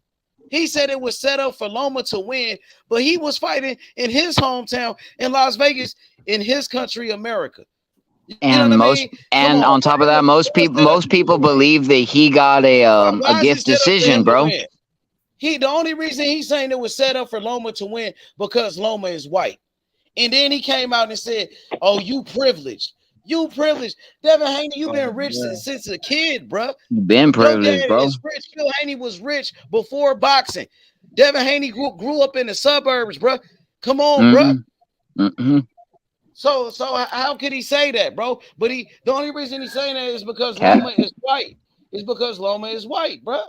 He said it was set up for Loma to win, but he was fighting in his hometown in Las Vegas, in his country, America. And on top of that, most people believe that he got a gift decision, bro. The only reason he's saying it was set up for Loma to win because Loma is white. And then he came out and said, oh, you privileged. You privileged. Devin Haney, you've been rich since a kid, bro. You've been privileged, bro. Rich. Bill Haney was rich before boxing. Devin Haney grew up in the suburbs, bro. Come on, bro. So how could he say that, bro? But the only reason he's saying that is because Loma is white. It's because Loma is white, bro.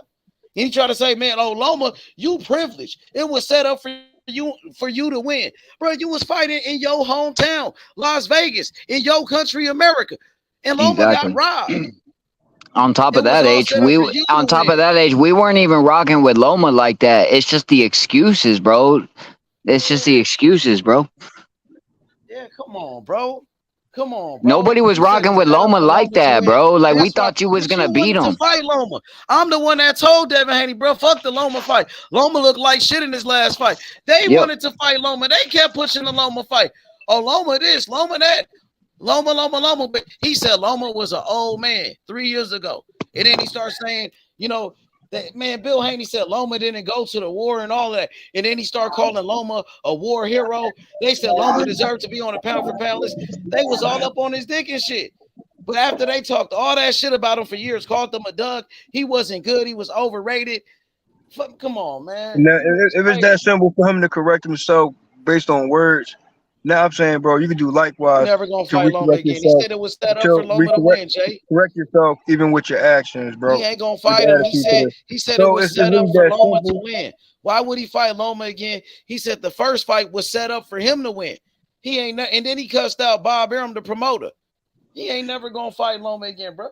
He tried to say, man, oh, Loma, you privileged. It was set up for you to win, bro. You was fighting in your hometown, Las Vegas, in your country, America, and Loma got robbed. On top of that age, we weren't even rocking with Loma like that. It's just the excuses, bro. It's just the excuses, bro. Yeah, come on, bro. Come on, bro. Nobody was rocking with Loma like that, bro. Like, we thought you was gonna beat him. To fight Loma. I'm the one that told Devin Haney, bro, fuck the Loma fight. Loma looked like shit in his last fight. They wanted to fight Loma. They kept pushing the Loma fight. Oh, Loma this, Loma that. Loma. But he said Loma was an old man 3 years ago. And then he starts saying, that man, Bill Haney said Loma didn't go to the war and all that. And then he started calling Loma a war hero. They said Loma deserved to be on a pound for pound list. They was all up on his dick and shit. But after they talked all that shit about him for years, called him a dog, he wasn't good. He was overrated. Come on, man. Now, if it's that simple for him to correct himself based on words, now I'm saying, bro, you can do likewise. Never gonna fight Loma again. He said it was set up for Loma to win, Jay. Correct yourself even with your actions, bro. He ain't gonna fight him. He said it was set up for Loma to win. Why would he fight Loma again? He said the first fight was set up for him to win. He ain't, and then he cussed out Bob Arum, the promoter. He ain't never gonna fight Loma again, bro.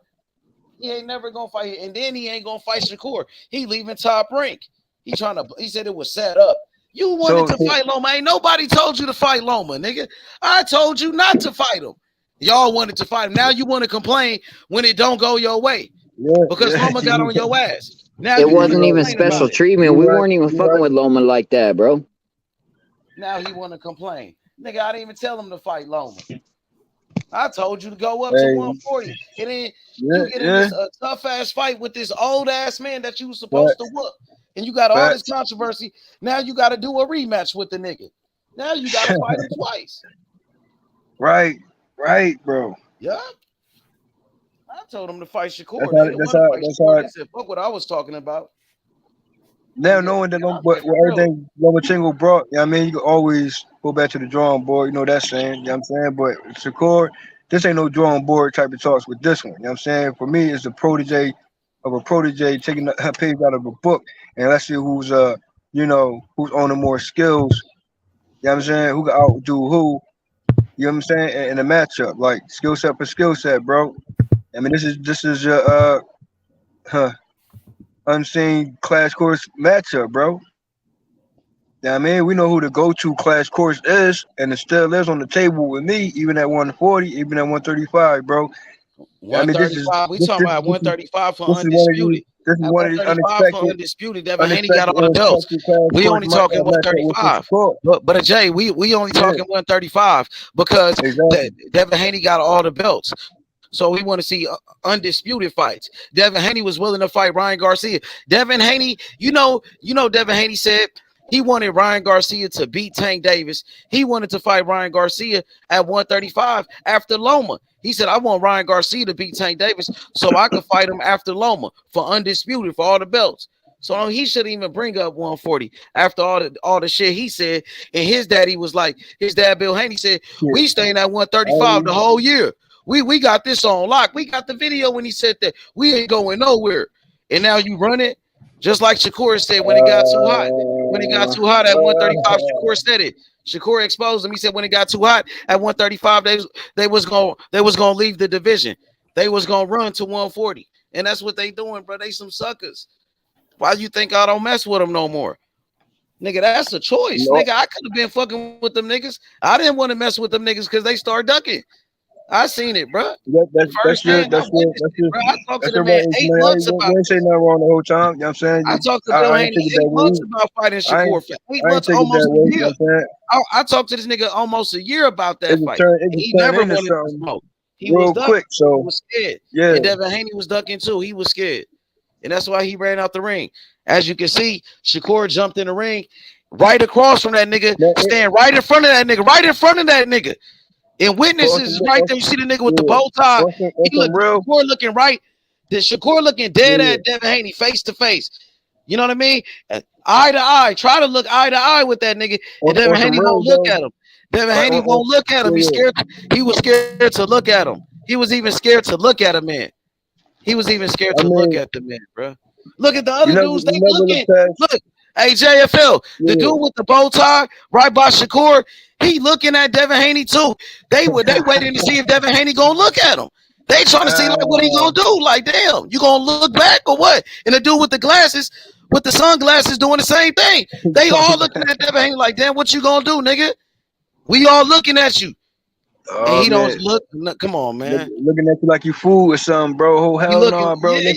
He ain't never gonna fight, and then he ain't gonna fight Shakur. He leaving Top Rank. He said it was set up. You wanted to fight Loma. Ain't nobody told you to fight Loma, nigga. I told you not to fight him. Y'all wanted to fight him. Now you want to complain when it don't go your way. Because Loma got on your ass. Now it wasn't even special treatment. We weren't even fucking with Loma like that, bro. Now he want to complain. Nigga, I didn't even tell him to fight Loma. I told you to go up to 140. And then you get in this tough-ass fight with this old-ass man that you was supposed to whoop. And you got all this controversy. Now you got to do a rematch with the nigga. Now you got to fight him twice. Right, bro. Yeah. I told him to fight Shakur. That's how, He said, fuck what I was talking about. Now knowing that what everything Lomachenko brought, I mean, you can always go back to the drawing board. You know that saying, you know what I'm saying? But Shakur, this ain't no drawing board type of talks with this one. You know what I'm saying? For me, it's a protege of a protege taking a page out of a book, and let's see who's who's owning more skills. You know what I'm saying? Who can outdo who? You know what I'm saying? In a matchup, like skill set for skill set, bro. I mean, this is your unseen clash course matchup, bro. Yeah, I mean, we know who the go-to clash course is, and it still is on the table with me, even at 140, even at 135, bro. I mean, 135. We talking about 135 for this undisputed. This is At one of these 135 for undisputed. Devin Haney got all the belts. We only talking 135. But Jay, we only talking 135 because Devin Haney got all the belts. So we want to see undisputed fights. Devin Haney was willing to fight Ryan Garcia. Devin Haney, you know, Devin Haney said he wanted Ryan Garcia to beat Tank Davis. He wanted to fight Ryan Garcia at 135 after Loma. He said, I want Ryan Garcia to beat Tank Davis so I could fight him after Loma for undisputed for all the belts. So he shouldn't even bring up 140 after all the shit he said. And his daddy was like, his dad, Bill Haney, said, we staying at 135 the whole year. We got this on lock. We got the video when he said that. We ain't going nowhere. And now you run it. Just like Shakur said when it got too hot. When it got too hot at 135, Shakur said it. Shakur exposed him. He said when it got too hot at 135, they was gonna leave the division. They was gonna run to 140. And that's what they doing, bro. They some suckers. Why you think I don't mess with them no more? Nigga, that's a choice. Nigga, I could have been fucking with them niggas. I didn't want to mess with them niggas because they start ducking. I seen it, bro. That's your. I talked to the man 8 months about it. Say nothing wrong the whole time. You know what I'm saying? I talked to Bill Haney 8 months about fighting Shakur for 8 months, almost a year. I talked to this nigga almost a year about that fight. He never wanted to smoke. He was ducking. Quick, so he was scared. Yeah. And Devin Haney was ducking too. He was scared. And that's why he ran out the ring. As you can see, Shakur jumped in the ring right across from that nigga, stand right in front of that nigga, And witnesses right there. You see the nigga with the bow tie. He Shakur looking right. The Shakur looking dead at Devin Haney face to face. You know what I mean? Eye to eye. Try to look eye to eye with that nigga. And Devin Haney won't look at him. Devin Haney won't look at him. He's scared. He was scared to look at him. He was even scared to look at him, man. He was even scared to look at the man, bro. Look at the other dudes. They looking. Look. Hey, JFL, the dude with the bow tie right by Shakur, he looking at Devin Haney too. They waiting to see if Devin Haney gonna look at him. They trying to see like what he gonna do. Like, damn, you gonna look back or what? And the dude with the glasses, with the sunglasses, doing the same thing. They all looking at Devin Haney like, damn, what you gonna do, nigga? We all looking at you. And he don't look. Come on, man. Looking at you like you fool or something, bro. Oh, hell no, bro. Yeah,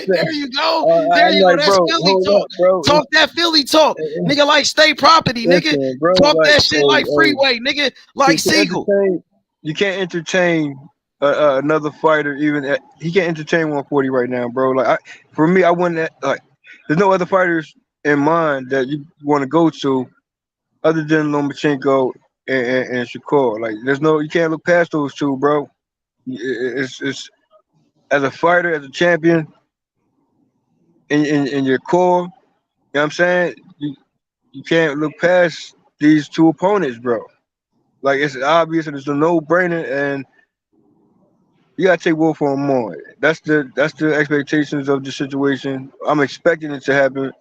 there you go. There you go. That's Philly talk. Talk that Philly talk. Nigga, like State Property, nigga. Talk that shit like Freeway, nigga. Like Siegel. You can't entertain another fighter. Even he can't entertain 140 right now, bro. Like for me, I wouldn't like. There's no other fighters in mind that you want to go to, other than Lomachenko and Shakur. Like you can't look past those two, bro. It's as a fighter, as a champion, in your core, you know what I'm saying? You can't look past these two opponents, bro. Like it's obvious and it's a no-brainer, and you gotta take Wolf on more. That's the expectations of the situation. I'm expecting it to happen.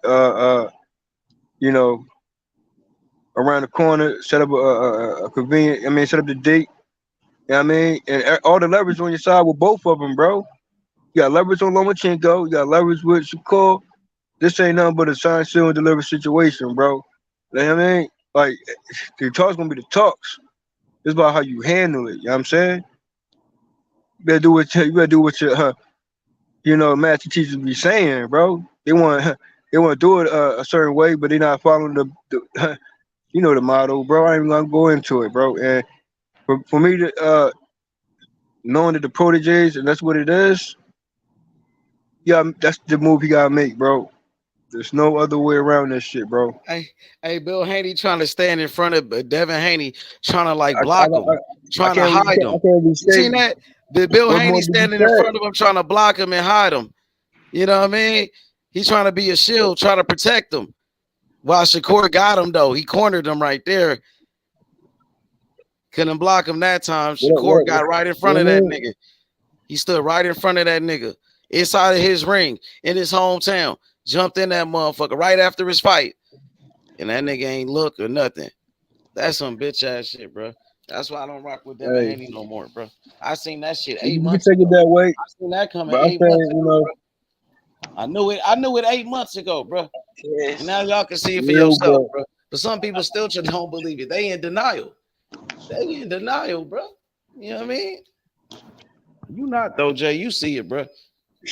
Around the corner, set up a convenient. I mean, set up the date. You know what I mean? And all the leverage on your side with both of them, bro. You got leverage on Lomachenko. You got leverage with Shakur. This ain't nothing but a sign, seal, and deliver situation, bro. You know what I mean? Like, the talk's gonna be the talks. It's about how you handle it. You know what I'm saying? You better do what your master teachers be saying, bro. They want to do it a certain way, but they're not following the the motto, bro. I ain't even gonna go into it, bro. And for me to knowing that the proteges, and that's what it is, yeah, that's the move you gotta make, bro. There's no other way around this shit, bro. Hey, Bill Haney trying to stand in front of Devin Haney, trying to like block him, trying to hide him. You seen that? The Bill Haney standing in front of him, trying to block him and hide him. You know what I mean? He's trying to be a shield, try to protect him. While Shakur got him, though. He cornered him right there. Couldn't block him that time. Shakur got right in front of that nigga. He stood right in front of that nigga. Inside of his ring, in his hometown. Jumped in that motherfucker right after his fight. And that nigga ain't look or nothing. That's some bitch ass shit, bro. That's why I don't rock with Devin Haney no more, bro. I seen that shit 8 months ago. You can take it that way. I seen that coming But 8 months ago, bro. I knew it 8 months ago, bro. And now y'all can see it for yourself, bro. But some people still just don't believe it. They in denial. They in denial, bro. You know what I mean? You not though, Jay. You see it, bro.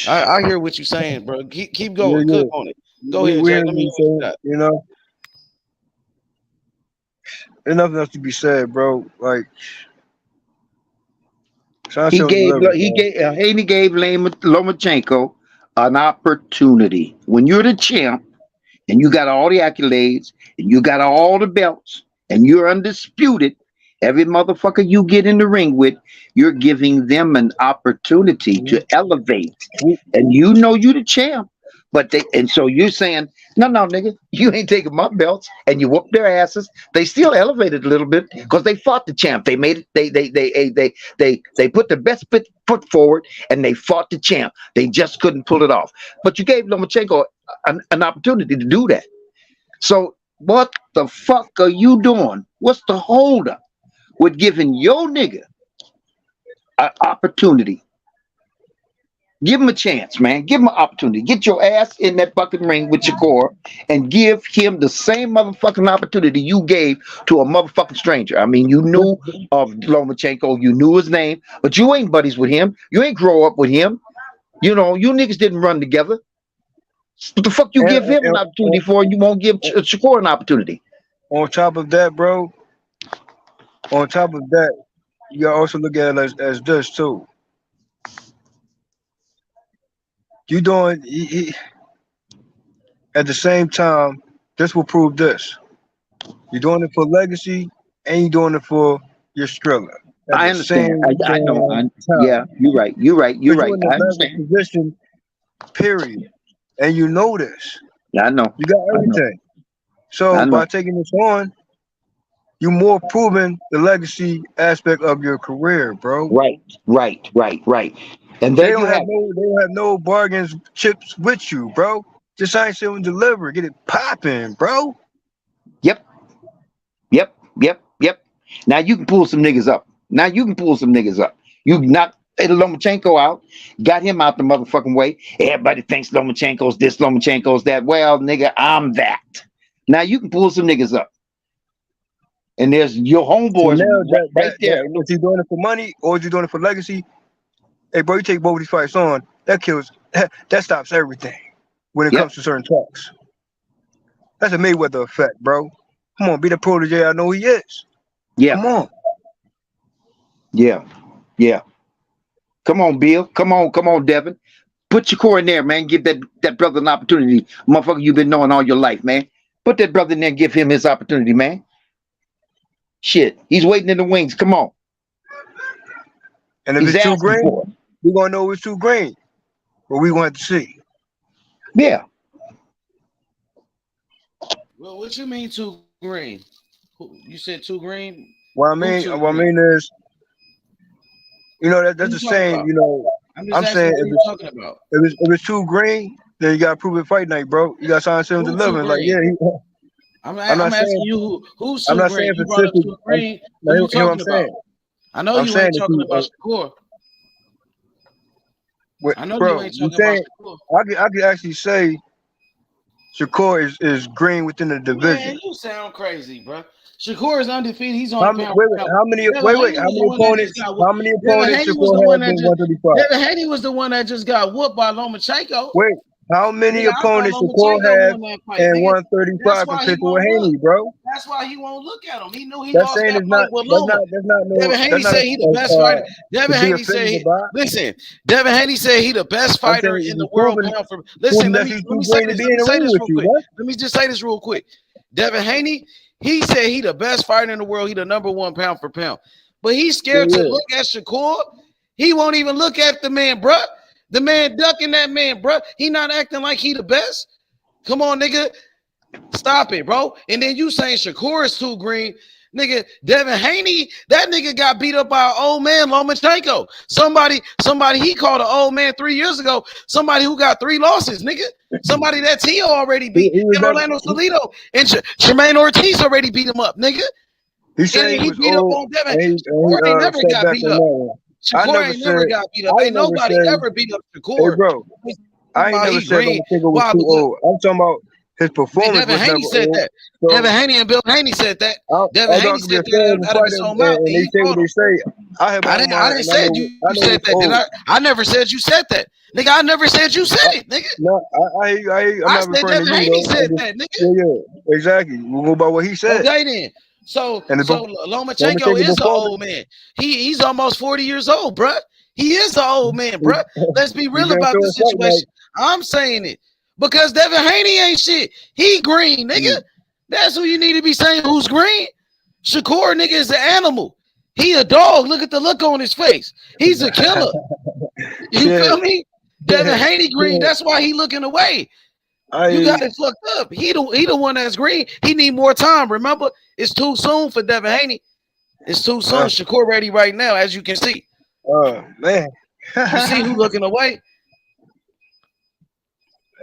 I hear what you're saying, bro. Keep going. Cook on it. Go ahead, Jay. Let me say, you know. There's nothing else to be said, bro. Like Haney gave Lomachenko an opportunity. When you're the champ and you got all the accolades and you got all the belts and you're undisputed, every motherfucker you get in the ring with, you're giving them an opportunity to elevate. And you know you the champ. So you're saying, no, nigga, you ain't taking my belts, and you whoop their asses. They still elevated a little bit because they fought the champ. They made it. They put the best foot forward, and they fought the champ. They just couldn't pull it off. But you gave Lomachenko an opportunity to do that. So what the fuck are you doing? What's the holdup with giving your nigga an opportunity? Give him a chance, man. Give him an opportunity. Get your ass in that fucking ring with Shakur and give him the same motherfucking opportunity you gave to a motherfucking stranger. I mean, you knew of Lomachenko, you knew his name, but you ain't buddies with him. You ain't grow up with him. You know, you niggas didn't run together. What the fuck you give him an opportunity for, and you won't give Shakur an opportunity? On top of that, bro, you gotta also look at it as this, too. You doing at the same time, this will prove this. You're doing it for legacy and you're doing it for your Skrilla. I understand. I know. Yeah, you're right. You're right. I understand. Position, period. And you know this. Yeah, I know. You got everything. So by taking this on, you're more proving the legacy aspect of your career, bro. Right. And they don't have no bargains chips with you, bro. Just ain't shit deliver. Get it popping, bro. Yep. Now you can pull some niggas up. You knocked Lomachenko out, got him out the motherfucking way. Everybody thinks Lomachenko's this, Lomachenko's that. Well, nigga, I'm that. Now you can pull some niggas up. And there's your homeboys right there. Is he doing it for money or is he doing it for legacy? Hey, bro, you take both of these fights on, that stops everything when it comes to certain talks. That's a Mayweather effect, bro. Come on, be the protege I know he is. Yeah. Come on. Yeah. Come on, Bill. Come on, Devin. Put your core in there, man. Give that brother an opportunity. Motherfucker, you've been knowing all your life, man. Put that brother in there and give him his opportunity, man. Shit. He's waiting in the wings. Come on. And if it's too green, we're going to know it's too green. But we're going to have to see. Yeah. Well, what you mean too green? You said too green? What I mean is, you know, that's the same, you know. I'm saying if it's too green, then you got to prove it fight night, bro. You got to sign him delivering. Like, I'm asking you who's too green. I'm not saying specific. Too green. What are you talking about? I know you ain't talking about Shakur. I know you ain't talking about Shakur. I could actually say Shakur is green within the division. Man, you sound crazy, bro. Shakur is undefeated. He's on how many opponents Shakur has in 135? Devin Haney was the one that just got whooped by Lomachenko. Wait, how many opponents Shakur has in 135 compared to Haney, bro? That's why he won't look at him. He knew he lost that fight with Loma. Devin Haney said he the best fighter. Devin Haney said, listen, Devin Haney said he the best fighter in the world pound for. Listen, let me say this real quick. Let me just say this real quick. Devin Haney, he said he the best fighter in the world. He the #1 pound for pound. But he's scared to look at Shakur. He won't even look at the man, bro. The man ducking that man, bro. He not acting like he the best. Come on, nigga. Stop it, bro. And then you saying Shakur is too green. Nigga, Devin Haney, that nigga got beat up by an old man, Lomachenko. Somebody he called an old man 3 years ago. Somebody who got 3 losses, nigga. Somebody that Tio already beat. And Orlando Salido and Tremaine Ortiz already beat him up, nigga. He said he beat up on Devin. Shakur ain't never got beat up. Shakur ain't never got beat up. Ain't nobody ever beat up Shakur. Hey, bro, I ain't never said Lomachenko was too old. I'm talking about his performance. Devin Haney said that. So, Devin Haney and Bill Haney said that. Devin Haney said that out of his own mouth. And they say what they say. I didn't say you said that. Did I? I never said you said that. Nigga, I never said you said it, nigga. No, I'm not referring to you, Haney said that, nigga. Yeah, exactly. We'll go by what he said. Okay, then. So Lomachenko is an old man. He's almost 40 years old, bruh. He is an old man, bruh. Let's be real about the situation. I'm saying it. Because Devin Haney ain't shit. He green, nigga. That's who you need to be saying who's green. Shakur, nigga, is an animal. He a dog. Look at the look on his face. He's a killer. You feel me? Devin Haney green. That's why he looking away. You got it fucked up. He the one that's green. He need more time. Remember, it's too soon for Devin Haney. It's too soon. Shakur ready right now, as you can see. Oh man. You see who looking away?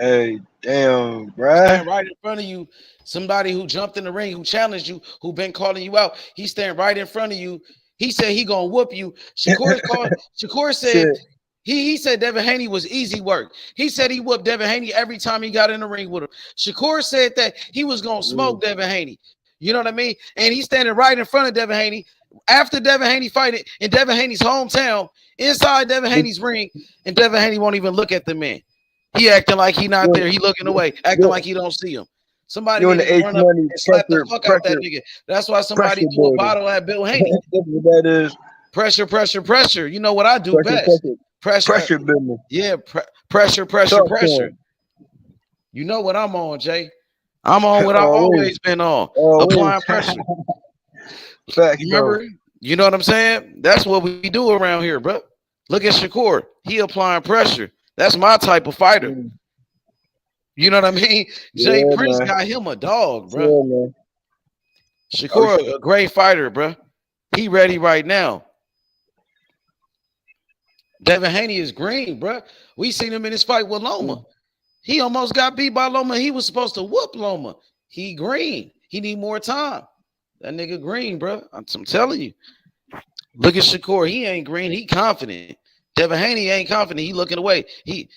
Hey, damn, bruh. Stand right in front of you. Somebody who jumped in the ring, who challenged you, who been calling you out. He's standing right in front of you. He said he gonna whoop you. Shakur said he said Devin Haney was easy work. He said he whooped Devin Haney every time he got in the ring with him. Shakur said that he was gonna smoke Devin Haney. You know what I mean? And he's standing right in front of Devin Haney after Devin Haney fight it in Devin Haney's hometown, inside Devin Haney's ring, and Devin Haney won't even look at the man. He acting like he not there. He looking away, acting like he don't see him. Somebody run up and slap the fuck out that nigga. That's why somebody threw a bottle at Bill Haney. That is pressure. You know what I do best? Pressure business. Yeah, pressure. You know what I'm on, Jay. I'm on what I've always been on. Applying pressure. Fact, you remember? You know what I'm saying? That's what we do around here, bro. Look at Shakur. He applying pressure. That's my type of fighter. You know what I mean? Jay Prince got him a dog, bro. Shakur, a great fighter, bro. He ready right now. Devin Haney is green, bro. We seen him in his fight with Loma. He almost got beat by Loma. He was supposed to whoop Loma. He green. He need more time. That nigga green, bro. I'm telling you. Look at Shakur. He ain't green. He confident. Devin Haney ain't confident. He looking away. He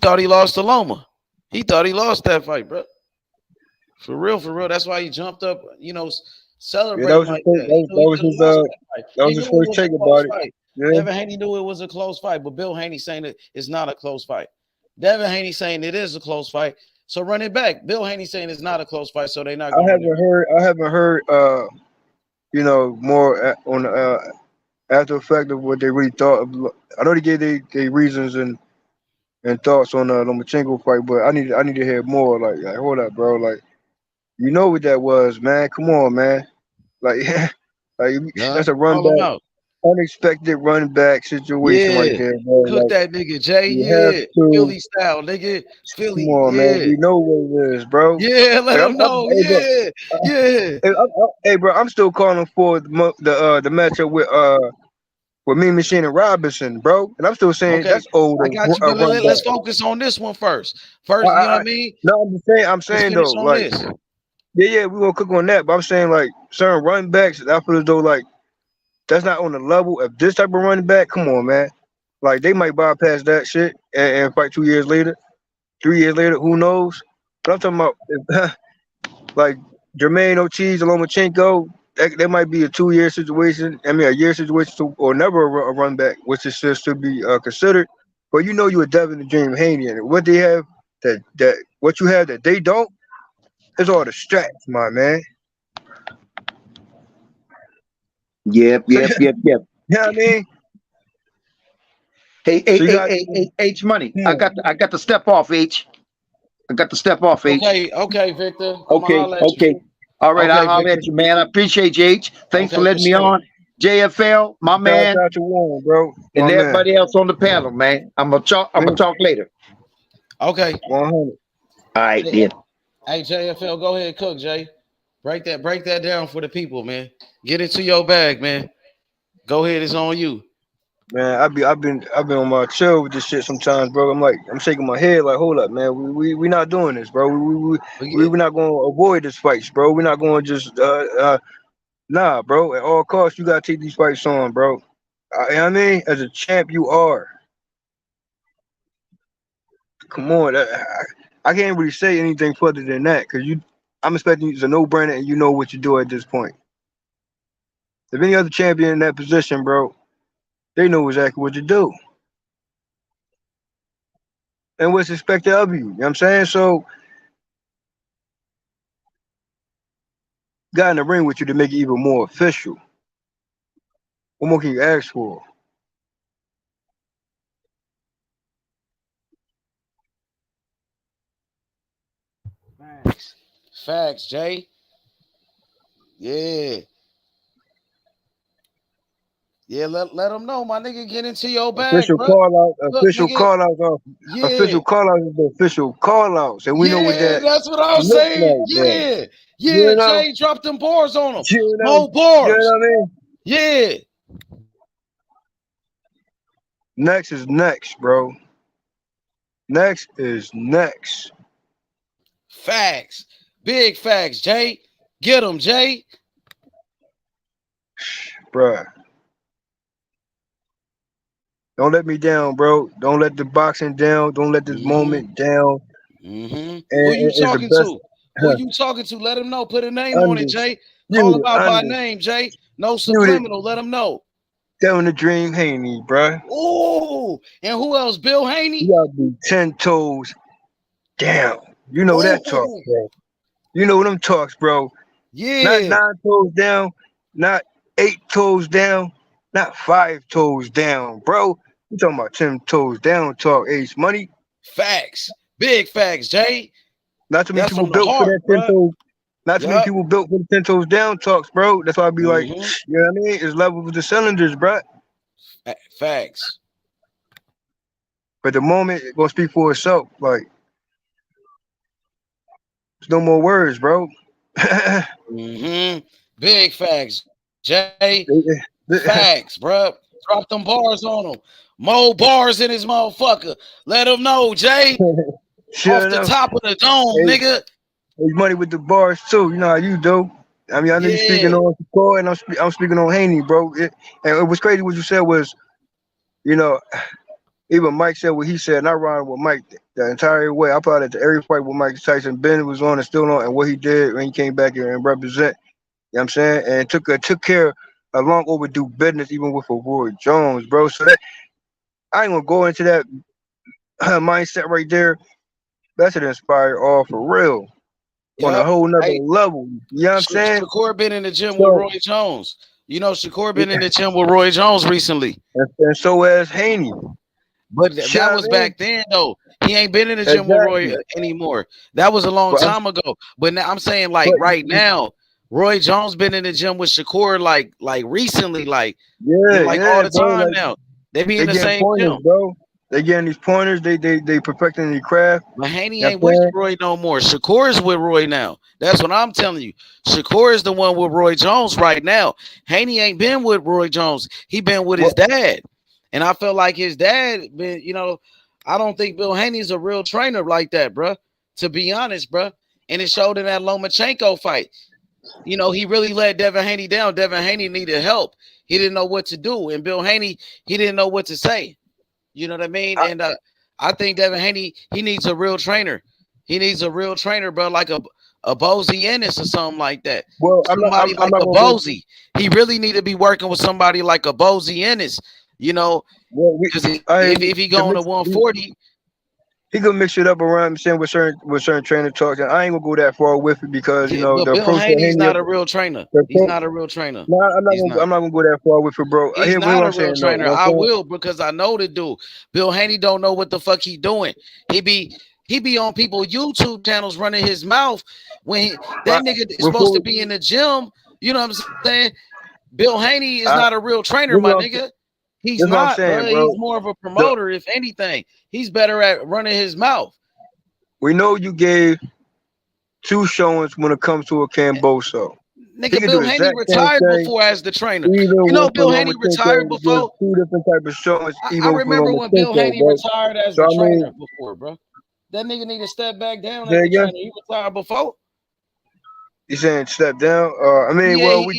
thought he lost to Loma. He thought he lost that fight, bro. For real. That's why he jumped up, celebrating. Yeah, that was his first take about it. Yeah. Devin Haney knew it was a close fight, but Bill Haney saying it is not a close fight. Devin Haney saying it is a close fight. So run it back. Bill Haney saying it's not a close fight, so they're not. I haven't heard. More on the after effect of what they really thought. I know they gave their reasons and thoughts on the Lomachenko fight, but I need to hear more. Like hold up, bro. Like, you know what that was, man. Come on, man. That's a run back. Unexpected run back situation right there, bro. Cook that nigga, Jay. Philly style, nigga. Philly. Come on, man. You know what it is, bro. Yeah, let him know. Hey, bro, I'm still calling for the matchup with Mean Machine and Robinson, bro. And I'm still saying that's old. I got you, but let's focus on this one first. You know what I mean? No, I'm saying though, like, we gonna cook on that, but I'm saying like certain run backs, I feel as though like that's not on the level of this type of running back. Come on, man. Like, they might bypass that shit and fight 2 years later, 3 years later, who knows? But I'm talking about, like, Jermaine Ortiz and Lomachenko, that might be a 2 year situation. I mean, a year situation, or never a run back, which is just to be considered. But you a Devin and James Haney, and what they have that what you have that they don't is all the straps, my man. Yep. You know what I mean? Hey, H Money. I got to step off, H. I got to step off, H. Okay, Victor. Okay. All right, I'll holler at you, man. I appreciate you, H. Thanks for letting me on. JFL, my man, Shout out to Warren, bro. and My man. everybody else on the panel, man. I'm gonna talk later. Okay. 100. All right, then. Hey, JFL, go ahead, cook, Jay. Break that down for the people, man. Get into your bag, man. Go ahead, it's on you. Man, I've been on my chill with this shit sometimes, bro. I'm shaking my head like, hold up, man. We not doing this, bro. We're not going to avoid this fights, bro. We're not going to just nah, bro. At all costs, you gotta take these fights on, bro. You know what I mean, as a champ, you are. Come on, I can't really say anything further than that because I'm expecting it's a no-brainer, and you know what you do at this point. If any other champion in that position, bro, they know exactly what to do and what's expected of you. You know what I'm saying? So, got in the ring with you to make it even more official. What more can you ask for? Facts, Jay. Yeah. Yeah, let them know, my nigga. Get into your bag, Official bro. call out, Look, official nigga. call outs, Yeah. official call outs is the official call outs, and we know what that that's what I'm looks saying. like, Yeah. bro. Yeah, You know? Jay, drop them bars on them. You know? More bars. You know what I mean? Yeah. Next is next, bro. Next is next. Facts. Big facts, Jay. Get them, Jay. Bruh. Don't let me down, bro. Don't let the boxing down. Don't let this moment down. Who you talking to? Who you talking to? Let him know. Put a name on it, Jay. Call him out by name, Jay. No subliminal. Let him know. Down the dream, Haney, bruh. Oh, and who else? Bill Haney? You gotta be 10 toes down. You know that talk, bro. You know them talks, bro. Yeah. Not 9 toes down, not 8 toes down, not 5 toes down, bro. You talking about 10 toes down talk, Ace Money. Facts. Big facts, Jay. Not too many people built for that 10 toes. Not too many people built for the 10 toes down talks, bro. That's why I be like, you know what I mean? It's level with the cylinders, bro. Facts. But the moment it's gonna speak for itself. Like, there's no more words, bro. Big facts, Jay. Facts, bro. Drop them bars on him. More bars in his motherfucker. Let him know, Jay. Off the top of the dome, nigga. There's money with the bars too. You know how you do. I mean, I know you're speaking on Shakur, and I'm speaking on Haney, bro. And it was crazy what you said was, you know, even Mike said what he said, and I riding with Mike the entire way. I probably at the every fight with Mike Tyson. Ben was on and still on, and what he did when he came back here and represent. You know what I'm saying? And took care of long overdue business, even with a Roy Jones, bro. So that I ain't gonna go into that mindset right there. That should inspire all for real. On a whole nother level. You know what I'm saying? Shakur been in the gym with Roy Jones. You know, Shakur been in the gym with Roy Jones recently. And so has Haney. But that was back then, though. He ain't been in the gym with Roy anymore. That was a long time ago. But now I'm saying, like, right now, Roy Jones been in the gym with Shakur, like recently, like all the time now. They be in the same gym, bro. They getting these pointers. They perfecting their craft. But Haney ain't with Roy no more. Shakur is with Roy now. That's what I'm telling you. Shakur is the one with Roy Jones right now. Haney ain't been with Roy Jones. He been with his dad. And I feel like his dad been, you know, I don't think Bill Haney's a real trainer like that, bro. To be honest, bro. And it showed in that Lomachenko fight. You know, he really let Devin Haney down. Devin Haney needed help. He didn't know what to do. And Bill Haney, he didn't know what to say. You know what I mean? And I think Devin Haney, he needs a real trainer. He needs a real trainer, bro, like a Bozy Ennis or something like that. Well, somebody like a Bozy. He really need to be working with somebody like a Bozy Ennis, you know, because if he going to 140, he could mix it up around saying with certain trainer talks. And I ain't gonna go that far with it because you know the Bill Haney's not a real trainer. He's not a real trainer. No, I'm not gonna go that far with it, bro. He's not a real trainer. I will because I know the dude. Bill Haney don't know what the fuck he doing. He be on people YouTube channels running his mouth when that nigga is supposed to be in the gym. You know what I'm saying? Bill Haney is I, not a real trainer, this my what nigga. He's this what I'm not, bro. saying, He's bro. more of a promoter, if anything. He's better at running his mouth. We know you gave 2 showings when it comes to a Camboso. Nigga, Bill Haney retired before as the trainer. You know Bill Haney retired before? 2 different type of showings, I remember when Bill Haney bro. retired as the trainer before, bro. That nigga need to step back down as the trainer. He retired before. You saying step down? I mean, Yeah, well,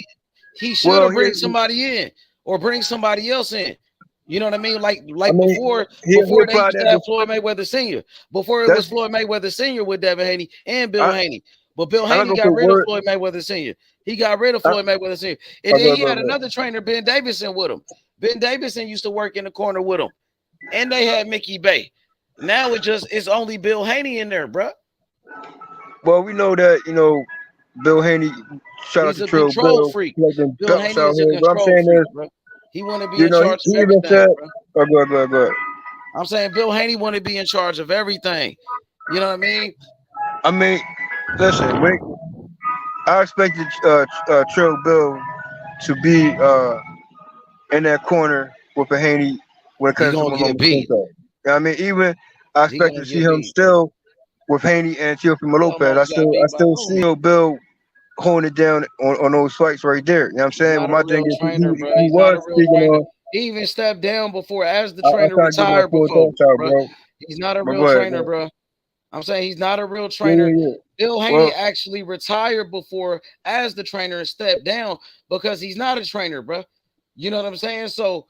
he should bring somebody in or bring somebody else in. You know what I mean? Like before they used to have Floyd Mayweather Sr. Before it was Floyd Mayweather Sr. with Devin Haney and Bill Haney. But Bill Haney got rid of Floyd Mayweather Sr. He got rid of Floyd Mayweather Sr. And then he had another trainer, Ben Davison, with him. Ben Davison used to work in the corner with him. And they had Mickey Bay. Now it's only Bill Haney in there, bro. Well, we know that, Bill Haney, shout out to Trill Bill, freak. Bill Haney is a control freak, bro. He want to be in charge of everything, bro. Go ahead. I'm saying Bill Haney want to be in charge of everything. You know what I mean? I mean, listen, wait. I expected Trill Bill to be in that corner with a Haney when it comes to Lomachenko. I mean, even I expect to see him still with Haney and Teofimo Lopez. I still see Bill holding it down on those fights right there. You know what I'm saying? But my thing is, he was speaking on. He even stepped down before as the trainer retired before, bro. He's not a real trainer, bro. I'm saying he's not a real trainer. Yeah. Bill Haney actually retired before as the trainer and stepped down because he's not a trainer, bro. You know what I'm saying? So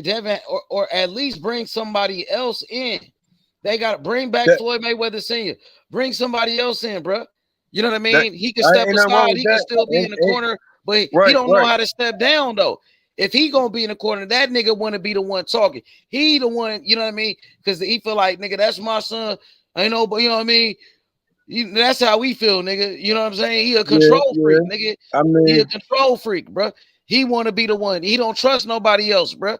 Devin, or at least bring somebody else in. They got to bring back Floyd Mayweather Sr. Bring somebody else in, bro. You know what I mean? He can step aside. He can still be in the corner, but he don't know how to step down, though. If he going to be in the corner, that nigga want to be the one talking. He the one, you know what I mean? Because he feel like, nigga, that's my son. I know, but you know what I mean? That's how we feel, nigga. You know what I'm saying? He a control freak, nigga. I mean, he a control freak, bro. He want to be the one. He don't trust nobody else, bro.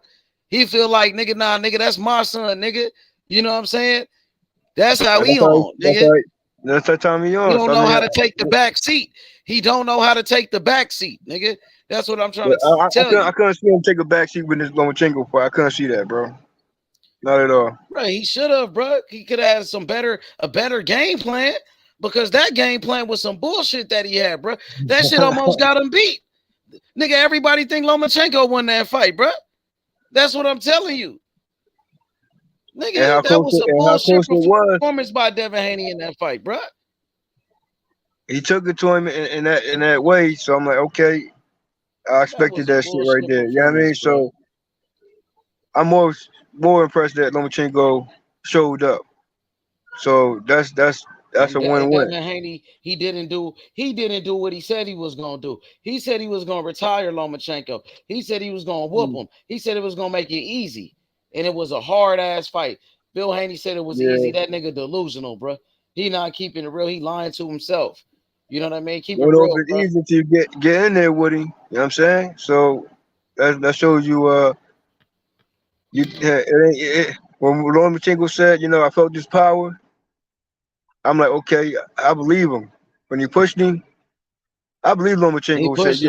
He feel like, nigga, nah, nigga, that's my son, nigga. You know what I'm saying? That's how he on, nigga. That's that time he on. He don't know how to take the back seat. He don't know how to take the back seat, nigga. That's what I'm trying to tell you. I couldn't see him take a back seat with this Lomachenko fight. I couldn't see that, bro. Not at all. Bro, he should have, bro. He could have had a better game plan because that game plan was some bullshit that he had, bro. That shit almost got him beat. Nigga, everybody think Lomachenko won that fight, bro. That's what I'm telling you. Nigga, that was a bullshit performance by Devin Haney in that fight, bro. He took it to him in that way, so I'm like, okay, I expected that shit right there. You know what I mean? So I'm more impressed that Lomachenko showed up. So that's a win-win. Devin Haney, he didn't do what he said he was gonna do. He said he was gonna retire Lomachenko. He said he was gonna whoop him. He said it was gonna make it easy. And it was a hard ass fight. Bill Haney said it was easy. That nigga delusional, bro. He not keeping it real. He lying to himself. You know what I mean? Keep it real. It's easy to get in there with him. You know what I'm saying? So that shows you. When Lomachenko said, I felt this power. I'm like, okay, I believe him. When he pushed him, I believe Lomachenko said, he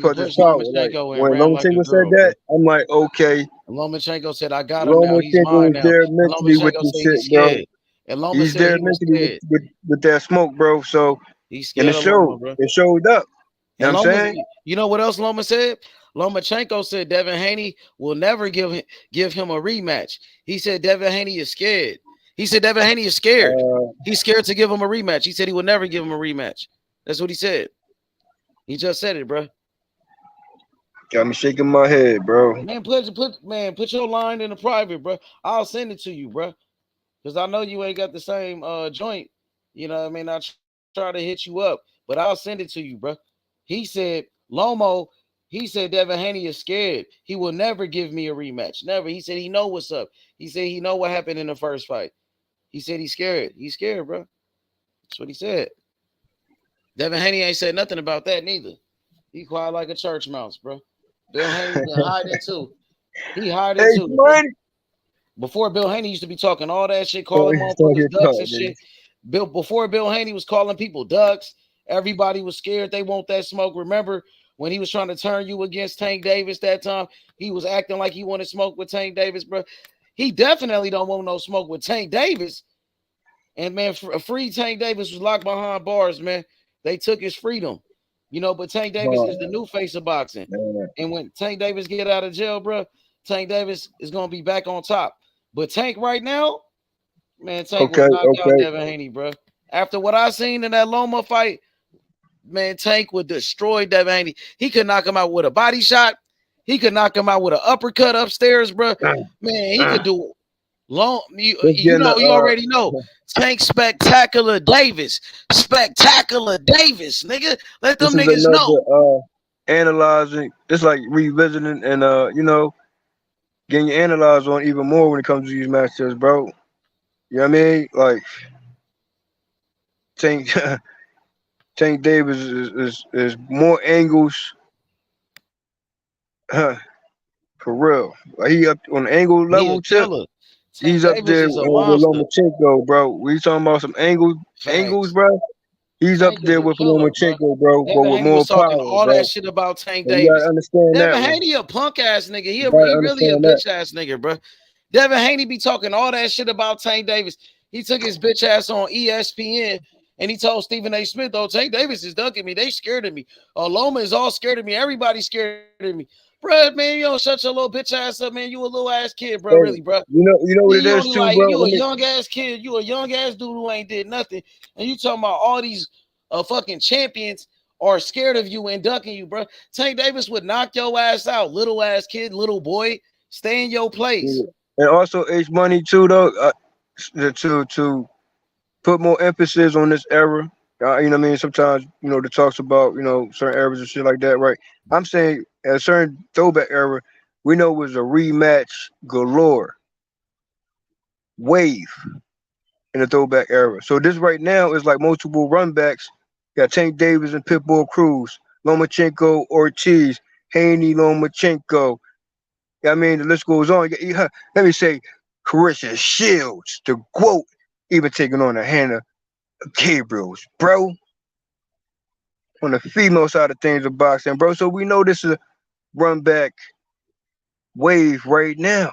put this power. Like, when Lomachenko said that, I'm like, okay. And Lomachenko said, I got him now. He's mine now. There mentally with this shit, bro. And he's there mentally with that smoke, bro. So, and it showed. It showed up. You know what I'm saying? You know what else Loma said? Lomachenko said Devin Haney will never give him a rematch. He said Devin Haney is scared. He said Devin Haney is scared. He's scared to give him a rematch. He said he would never give him a rematch. That's what he said. He just said it, bro. Got me shaking my head, bro. Man, put your line in the private, bro. I'll send it to you, bro. Because I know you ain't got the same joint. You know what I mean? I try to hit you up, but I'll send it to you, bro. He said, he said Devin Haney is scared. He will never give me a rematch. Never. He said he know what's up. He said he know what happened in the first fight. He said he's scared. He's scared, bro. That's what he said. Devin Haney ain't said nothing about that neither. He quiet like a church mouse, bro. Bill Haney been hiding too. He hiding too. Bro. Before Bill Haney used to be talking all that shit, calling motherfuckers ducks and shit. Before Bill Haney was calling people ducks, everybody was scared. They want that smoke. Remember when he was trying to turn you against Tank Davis that time, he was acting like he wanted smoke with Tank Davis, bro. He definitely don't want no smoke with Tank Davis. And man, free Tank Davis was locked behind bars, man. They took his freedom, you know. But Tank Davis is the new face of boxing. And when Tank Davis get out of jail, bro, Tank Davis is gonna be back on top. But Tank right now, man, Tank will knock out Devin Haney, bro. After what I seen in that Loma fight, man, Tank would destroy Devin Haney. He could knock him out with a body shot. He could knock him out with an uppercut upstairs, bro. Man, he could do it. You already know. Tank Spectacular Davis. Spectacular Davis, nigga. Let them niggas know. Analyzing, just like revisiting and getting your analyze on even more when it comes to these matchups, bro. You know what I mean? Like Tank Davis is more angles. For real. Like he up on the angle level tip. He's up there with Lomachenko, bro. We talking about some angles, bro. He's up there with Lomachenko, bro, but with more power. All that shit about Tank Davis. You gotta understand Devin that. Haney a punk ass nigga. He really a bitch ass nigga, bro. Devin Haney be talking all that shit about Tank Davis. He took his bitch ass on ESPN and he told Stephen A. Smith, "Oh, Tank Davis is dunking me. They scared of me. Loma is all scared of me. Everybody's scared of me." Bro, man, you don't shut your little bitch ass up, man. You a little ass kid, bro. Really, bro. You know what it is too, bro. You a young ass kid. You a young ass dude who ain't did nothing, and you talking about all these fucking champions are scared of you and ducking you, bro. Tank Davis would knock your ass out, little ass kid, little boy. Stay in your place. And also, H Money too, though, to put more emphasis on this era. You know what I mean? Sometimes, the talks about, certain eras and shit like that, right? I'm saying at a certain throwback era, we know it was a rematch galore. Wave in the throwback era. So this right now is like multiple runbacks. You got Tank Davis and Pitbull Cruz, Lomachenko, Ortiz, Haney, Lomachenko. I mean, the list goes on. Let me say, Carissa Shields, the GOAT, even taking on the Hannah Gabriels, bro. On the female side of things of boxing, bro. So we know this is a run back wave right now.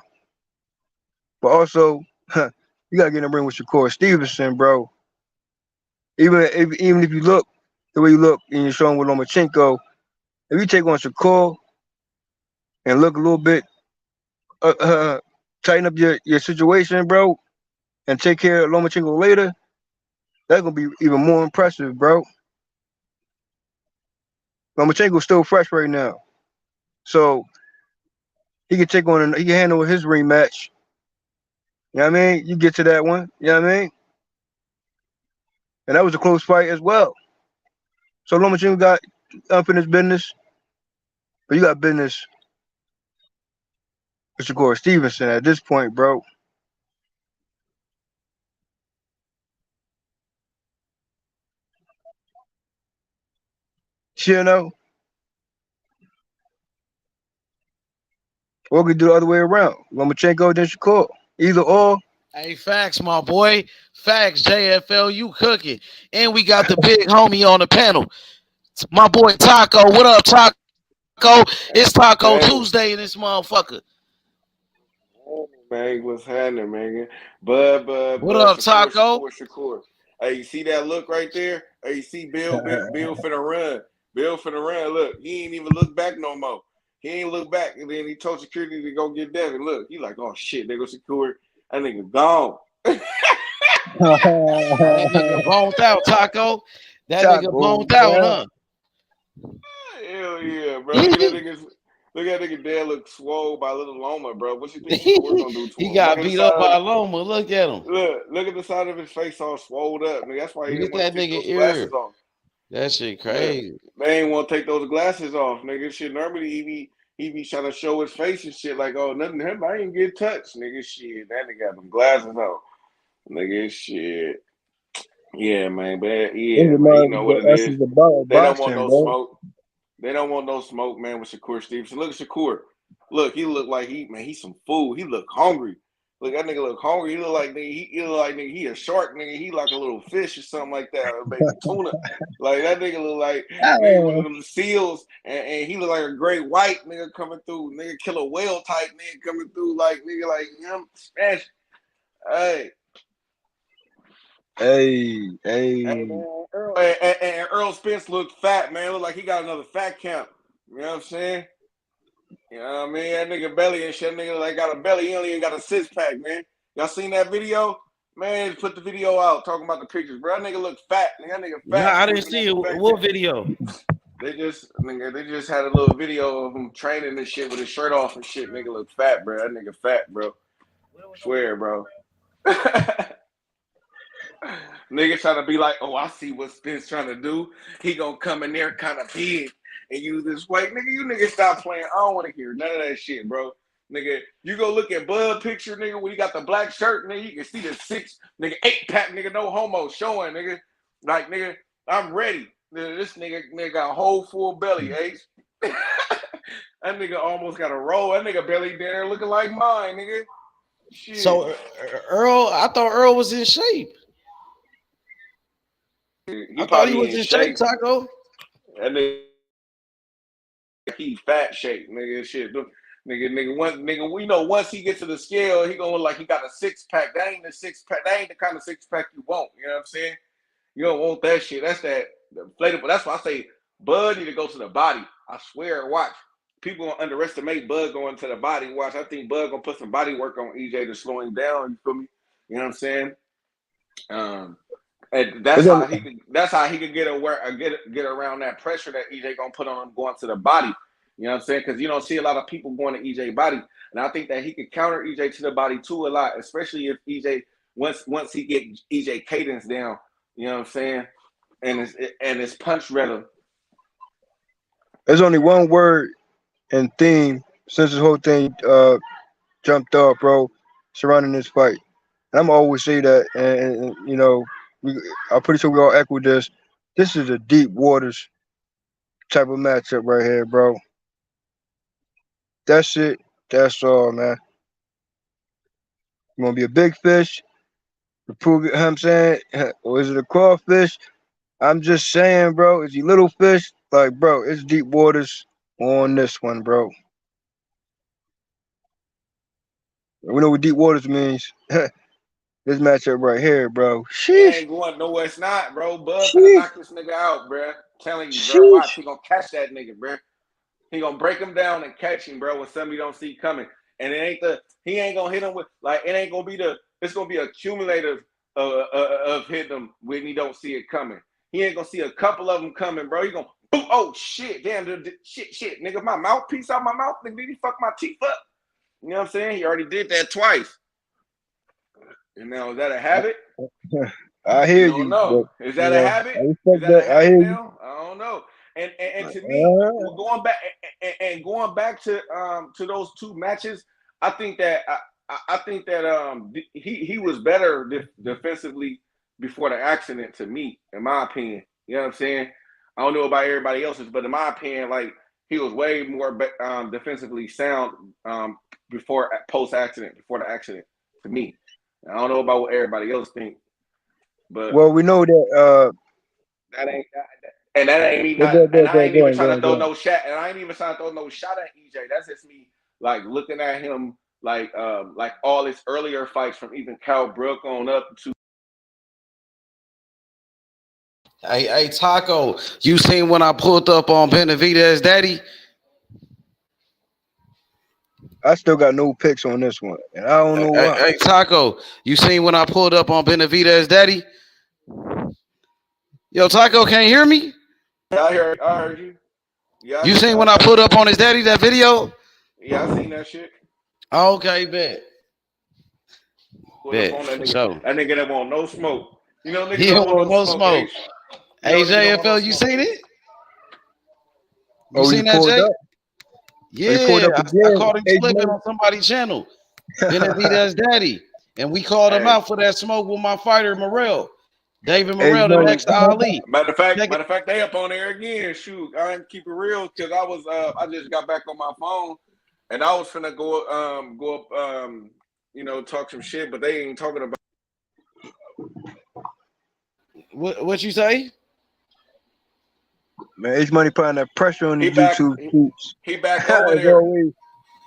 But also, you gotta get in the ring with Shakur Stevenson, bro. Even if you look the way you look and you're showing with Lomachenko, if you take on Shakur and look a little bit, tighten up your situation, bro, and take care of Lomachenko later, that's gonna be even more impressive, bro. Lomachenko's still fresh right now, so he can he can handle his rematch. You know what I mean? You get to that one, you know what I mean? And that was a close fight as well. So Lomachenko got unfinished business, but you got business with Shakur Stevenson at this point, bro. You know? Or we could do the other way around. Lomachenko, then Shakur. Either or. Hey, facts, my boy. Facts, JFL, you cooking. And we got the big homie on the panel. My boy Taco. What up, Taco? It's Taco Tuesday in this motherfucker. Man, what's happening, man? Bud. What up, Taco? Shakur. Hey, you see that look right there? Hey, you see Bill finna run. Bill finna run. Look, he ain't even look back no more. He ain't look back, and then he told security to go get Devin. Look, he like, oh shit, they go secure. That nigga gone. That nigga boned out, Taco. That nigga boned out, huh? Hell yeah, bro. Look at that nigga dad look swole by little Loma, bro. What you think Shakur's gonna do to him? He got beat up by Loma. Look at him. Look at the side of his face all swole up. Nigga, that's why he didn't want to take those glasses off. That shit crazy. They ain't want to take those glasses off, nigga. Shit, normally he be trying to show his face and shit like, oh, nothing to him. I ain't get touched, nigga. Shit, that nigga got them glasses on, nigga. Shit, yeah, man, but yeah, man, you know what it is. They don't want no smoke. They don't want no smoke, man, with Shakur Stevenson. Look at Shakur. Look, he look like he's some food. He look hungry. Look, that nigga look hungry. He look like nigga, he a shark, nigga. He like a little fish or something like that, or maybe tuna. Like that nigga look like nigga one of them seals, and he look like a great white nigga coming through. Nigga killer whale type nigga coming through, like nigga like him smash. Hey, man, Errol Spence looked fat, man. Look like he got another fat camp. You know what I'm saying? You know what I mean? That nigga belly and shit, nigga like got a belly, he only even got a 6-pack, man. Y'all seen that video? Man, put the video out talking about the pictures, bro. That nigga look fat. That nigga fat. No, I didn't see it. What video? They just had a little video of him training and shit with his shirt off and shit. Nigga look fat, bro. That nigga fat, bro. I swear, bro. Nigga trying to be like, oh, I see what Spence trying to do. He gonna come in there kind of big and use this weight. Nigga, you niggas stop playing. I don't want to hear none of that shit, bro. Nigga, you go look at Bud picture, nigga, when he got the black shirt, nigga, you can see the 8-pack, nigga, no homo showing, nigga. Like, nigga, I'm ready. Nigga, this nigga got a whole full belly, Ace. That nigga almost got a roll. That nigga belly there looking like mine, nigga. Shit. So, I thought Earl was in shape. I thought he was in shape, Taco. That nigga, he fat shape, nigga. Shit, nigga. We know once he gets to the scale, he gonna look like he got a 6-pack. That ain't the 6-pack. That ain't the kind of 6-pack you want. You know what I'm saying? You don't want that shit. That's that inflatable. That's why I say Bud need to go to the body. I swear. Watch. People gonna underestimate Bud going to the body. Watch. I think Bud gonna put some body work on EJ to slow him down. You feel me? You know what I'm saying? And that's how he could get around that pressure that EJ gonna put on him going to the body. You know what I'm saying? Because you don't see a lot of people going to EJ body, and I think that he could counter EJ to the body too a lot, especially if EJ once he get EJ cadence down. You know what I'm saying? And his punch rhythm. There's only one word and theme since this whole thing jumped up, bro, surrounding this fight. And I'm always say that, and you know. I'm pretty sure we all echo this. This is a deep waters type of matchup right here, bro. That's it. That's all, man. You want to be a big fish? To prove it, you know what I'm saying? Or is it a crawfish? I'm just saying, bro. Is he little fish? Like, bro, it's deep waters on this one, bro. We know what deep waters means. This matchup right here, bro. Sheesh. Ain't going nowhere. It's not, bro. Bud gonna knock this nigga out, bro. Telling you, bro. Watch, he gonna catch that nigga, bro. He gonna break him down and catch him, bro, when something you don't see coming. And he ain't gonna hit him with, like, it ain't gonna be it's gonna be accumulative of hitting him when he don't see it coming. He ain't gonna see a couple of them coming, bro. He gonna, oh shit, damn, shit, nigga, my mouthpiece out my mouth, nigga, did he fuck my teeth up? You know what I'm saying? He already did that twice. And now, is that a habit? I hear you. No, is that a habit? Is that a habit now? I don't know. And to me, going back to those two matches, I think that he was better defensively before the accident. To me, in my opinion, you know what I'm saying. I don't know about everybody else's, but in my opinion, like, he was way more defensively sound before the accident. To me. I don't know about what everybody else think, but well, we know that that ain't me. I ain't even trying to throw no shot, and I ain't even trying to throw no shot at EJ. That's just me, like, looking at him, like all his earlier fights from even Cal Brook on up to. Hey, Taco, you seen when I pulled up on Benavidez, Daddy? I still got no picks on this one, and I don't know why. Hey, Taco, you seen when I pulled up on Benavidez, Daddy? Yo, Taco, can't you hear me? I heard you. Yeah. You seen when I put up on his daddy that video? Yeah, I seen that shit. Okay, bet. That nigga that want no smoke. You know, nigga he don't want no smoke. Hey, JFL, you seen it? You seen that, Jay? Yeah, I caught him slipping on somebody's channel. Benavidez daddy. And we called him out for that smoke with my fighter, Morrell. David Morrell, the next Ali. Matter of fact, they up on there again. Shoot, I ain't keep it real because I just got back on my phone and I was finna go up talk some shit, but they ain't talking about. What you say? Man, H Money putting that pressure on the YouTube shoots. He back over there.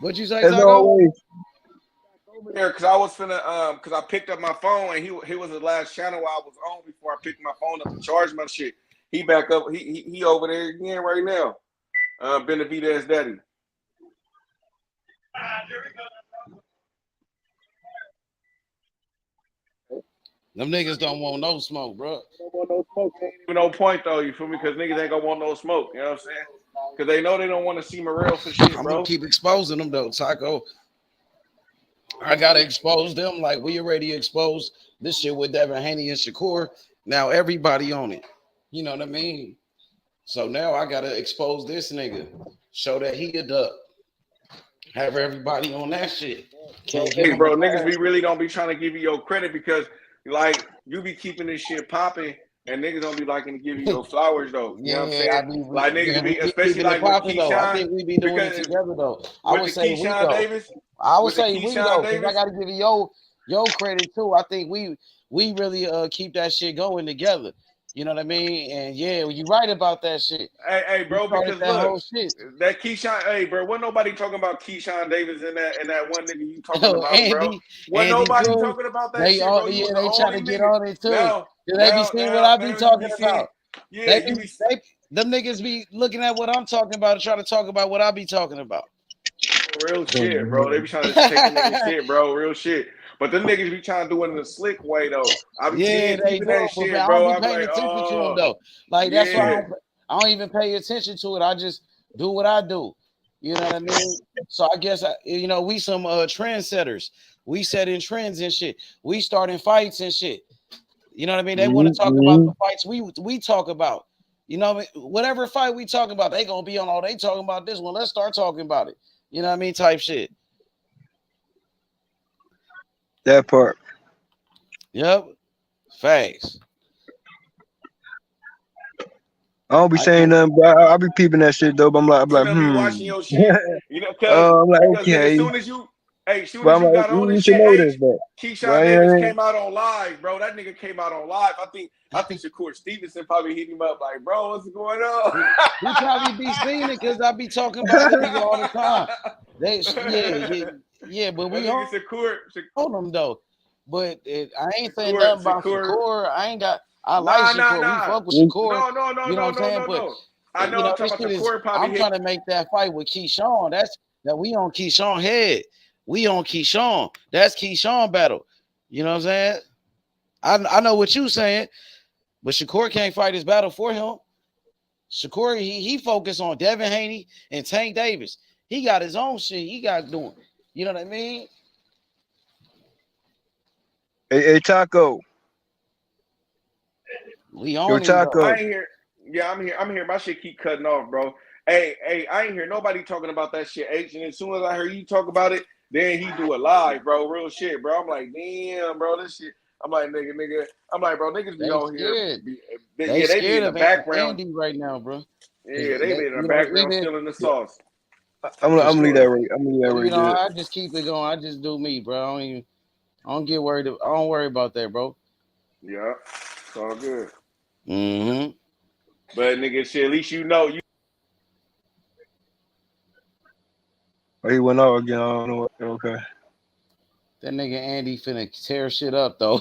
What you say, As Saga? always. Over there, because I was finna, because I picked up my phone and he was the last channel I was on before I picked my phone up to charge my shit. He back up. He over there again right now. Benavidez daddy. Them niggas don't want no smoke, bro. Don't want no smoke. Ain't even no point though. You feel me? Because niggas ain't gonna want no smoke. You know what I'm saying? Because they know they don't want to see Morrell for shit, bro. I'm gonna keep exposing them though, Taco. I gotta expose them like we already exposed this shit with Devin Haney and Shakur. Now everybody on it. You know what I mean? So now I gotta expose this nigga. Show that he a duck. Have everybody on that shit. Hey, bro, niggas be really don't be trying to give you your credit because like you be keeping this shit popping and niggas don't be liking to give you your flowers though. You know what I'm saying? Like niggas be, especially like with Keyshawn. I think we be doing it together though. I would say we though. Davis, I would say we though, because I gotta give you your credit too. I think we really keep that shit going together. You know what I mean? And yeah, you right about that shit. Hey, bro, because that whole shit. That Keyshawn, hey, bro, wasn't nobody talking about Keyshawn Davis and that one nigga you talking about, Andy, bro? Wasn't nobody Cruz, talking about that they shit, all, bro. yeah, they trying to get on it too. They be seeing what I be talking about. Yeah, them niggas be looking at what I'm talking about and trying to talk about what I be talking about. Real shit, bro. They be trying to take the nigga shit, bro. Real shit. But them niggas be trying to do it in a slick way, though. I be they do, that shit, but bro. I don't be paying attention to them, though. Like, that's why I don't even pay attention to it. I just do what I do. You know what I mean? So I guess, we some trendsetters. We set in trends and shit. We starting fights and shit. You know what I mean? They want to talk about the fights we talk about. You know what I mean? Whatever fight we talk about, they going to be on all they talking about this one. Let's start talking about it. You know what I mean? Type shit. That part. Yep. Facts. I don't be saying nothing, but I be peeping that shit though. But I'm like, be watching your shit. You know, because I'm like, okay. As soon as you got on this shit, Keyshawn Davis came out on live, bro. That nigga came out on live. I think Shakur Stevenson probably hit him up like, bro, what's going on? He probably be seeing it because I be talking about it all the time. But we on them though. But I ain't saying nothing about Shakur. I like Shakur. We fuck with Shakur. No. You know what I'm saying? But I know I'm talking about Shakur I'm trying to make that fight with Keyshawn. That we on Keyshawn head. We on Keyshawn. That's Keyshawn battle. You know what I'm saying? I know what you saying, but Shakur can't fight his battle for him. Shakur, he focused on Devin Haney and Tank Davis. He got his own shit he got doing. You know what I mean? Hey, Taco. We on Taco. I ain't here. Yeah, I'm here. My shit keep cutting off, bro. Hey, I ain't hear nobody talking about that shit, H. And as soon as I heard you talk about it, then he do it live, bro. Real shit, bro. I'm like, damn, bro, this shit. I'm like, nigga. I'm like, bro, niggas be on here. They be in the background. Andy right now, bro. Yeah, they be in the background stealing the sauce. I'm gonna leave that right. I just keep it going. I just do me, bro. I don't get worried. I don't worry about that, bro. Yeah, it's all good. Mm-hmm. But nigga, shit, at least you know you. Oh, he went out again. I don't know what. Okay. That nigga Andy finna tear shit up, though.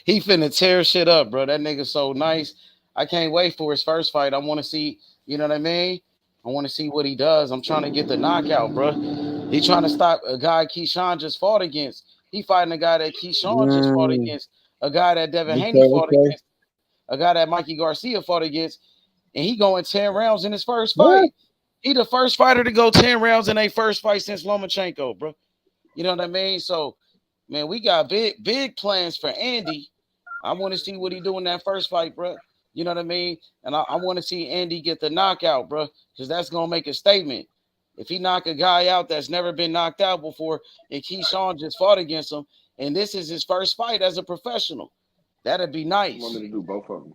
He finna tear shit up, bro. That nigga so nice. I can't wait for his first fight. I want to see, you know what I mean? I want to see what he does. I'm trying to get the knockout, bro. He trying to stop a guy Keyshawn just fought against. He fighting a guy that Keyshawn just fought against. A guy that Devin Haney fought against. A guy that Mikey Garcia fought against. And he going 10 rounds in his first fight. He the first fighter to go 10 rounds in a first fight since Lomachenko, bro. You know what I mean? So, man, we got big plans for Andy. I want to see what he do in that first fight, bro. You know what I mean? And I want to see Andy get the knockout, bro, because that's going to make a statement. If he knock a guy out that's never been knocked out before and Keyshawn just fought against him, and this is his first fight as a professional, that'd be nice. I want me to do both of them.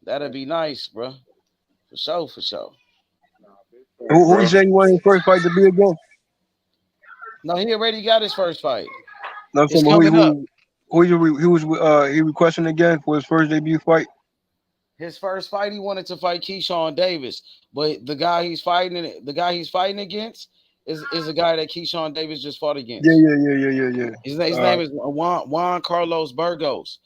That'd be nice, bro. For sure. Who you say you want his first fight to be against? No, he already got his first fight. No, It's so coming up. he requesting again for his first debut fight? His first fight, he wanted to fight Keyshawn Davis, but the guy he's fighting against is a guy that Keyshawn Davis just fought against. Yeah. His name is Juan Carlos Burgos.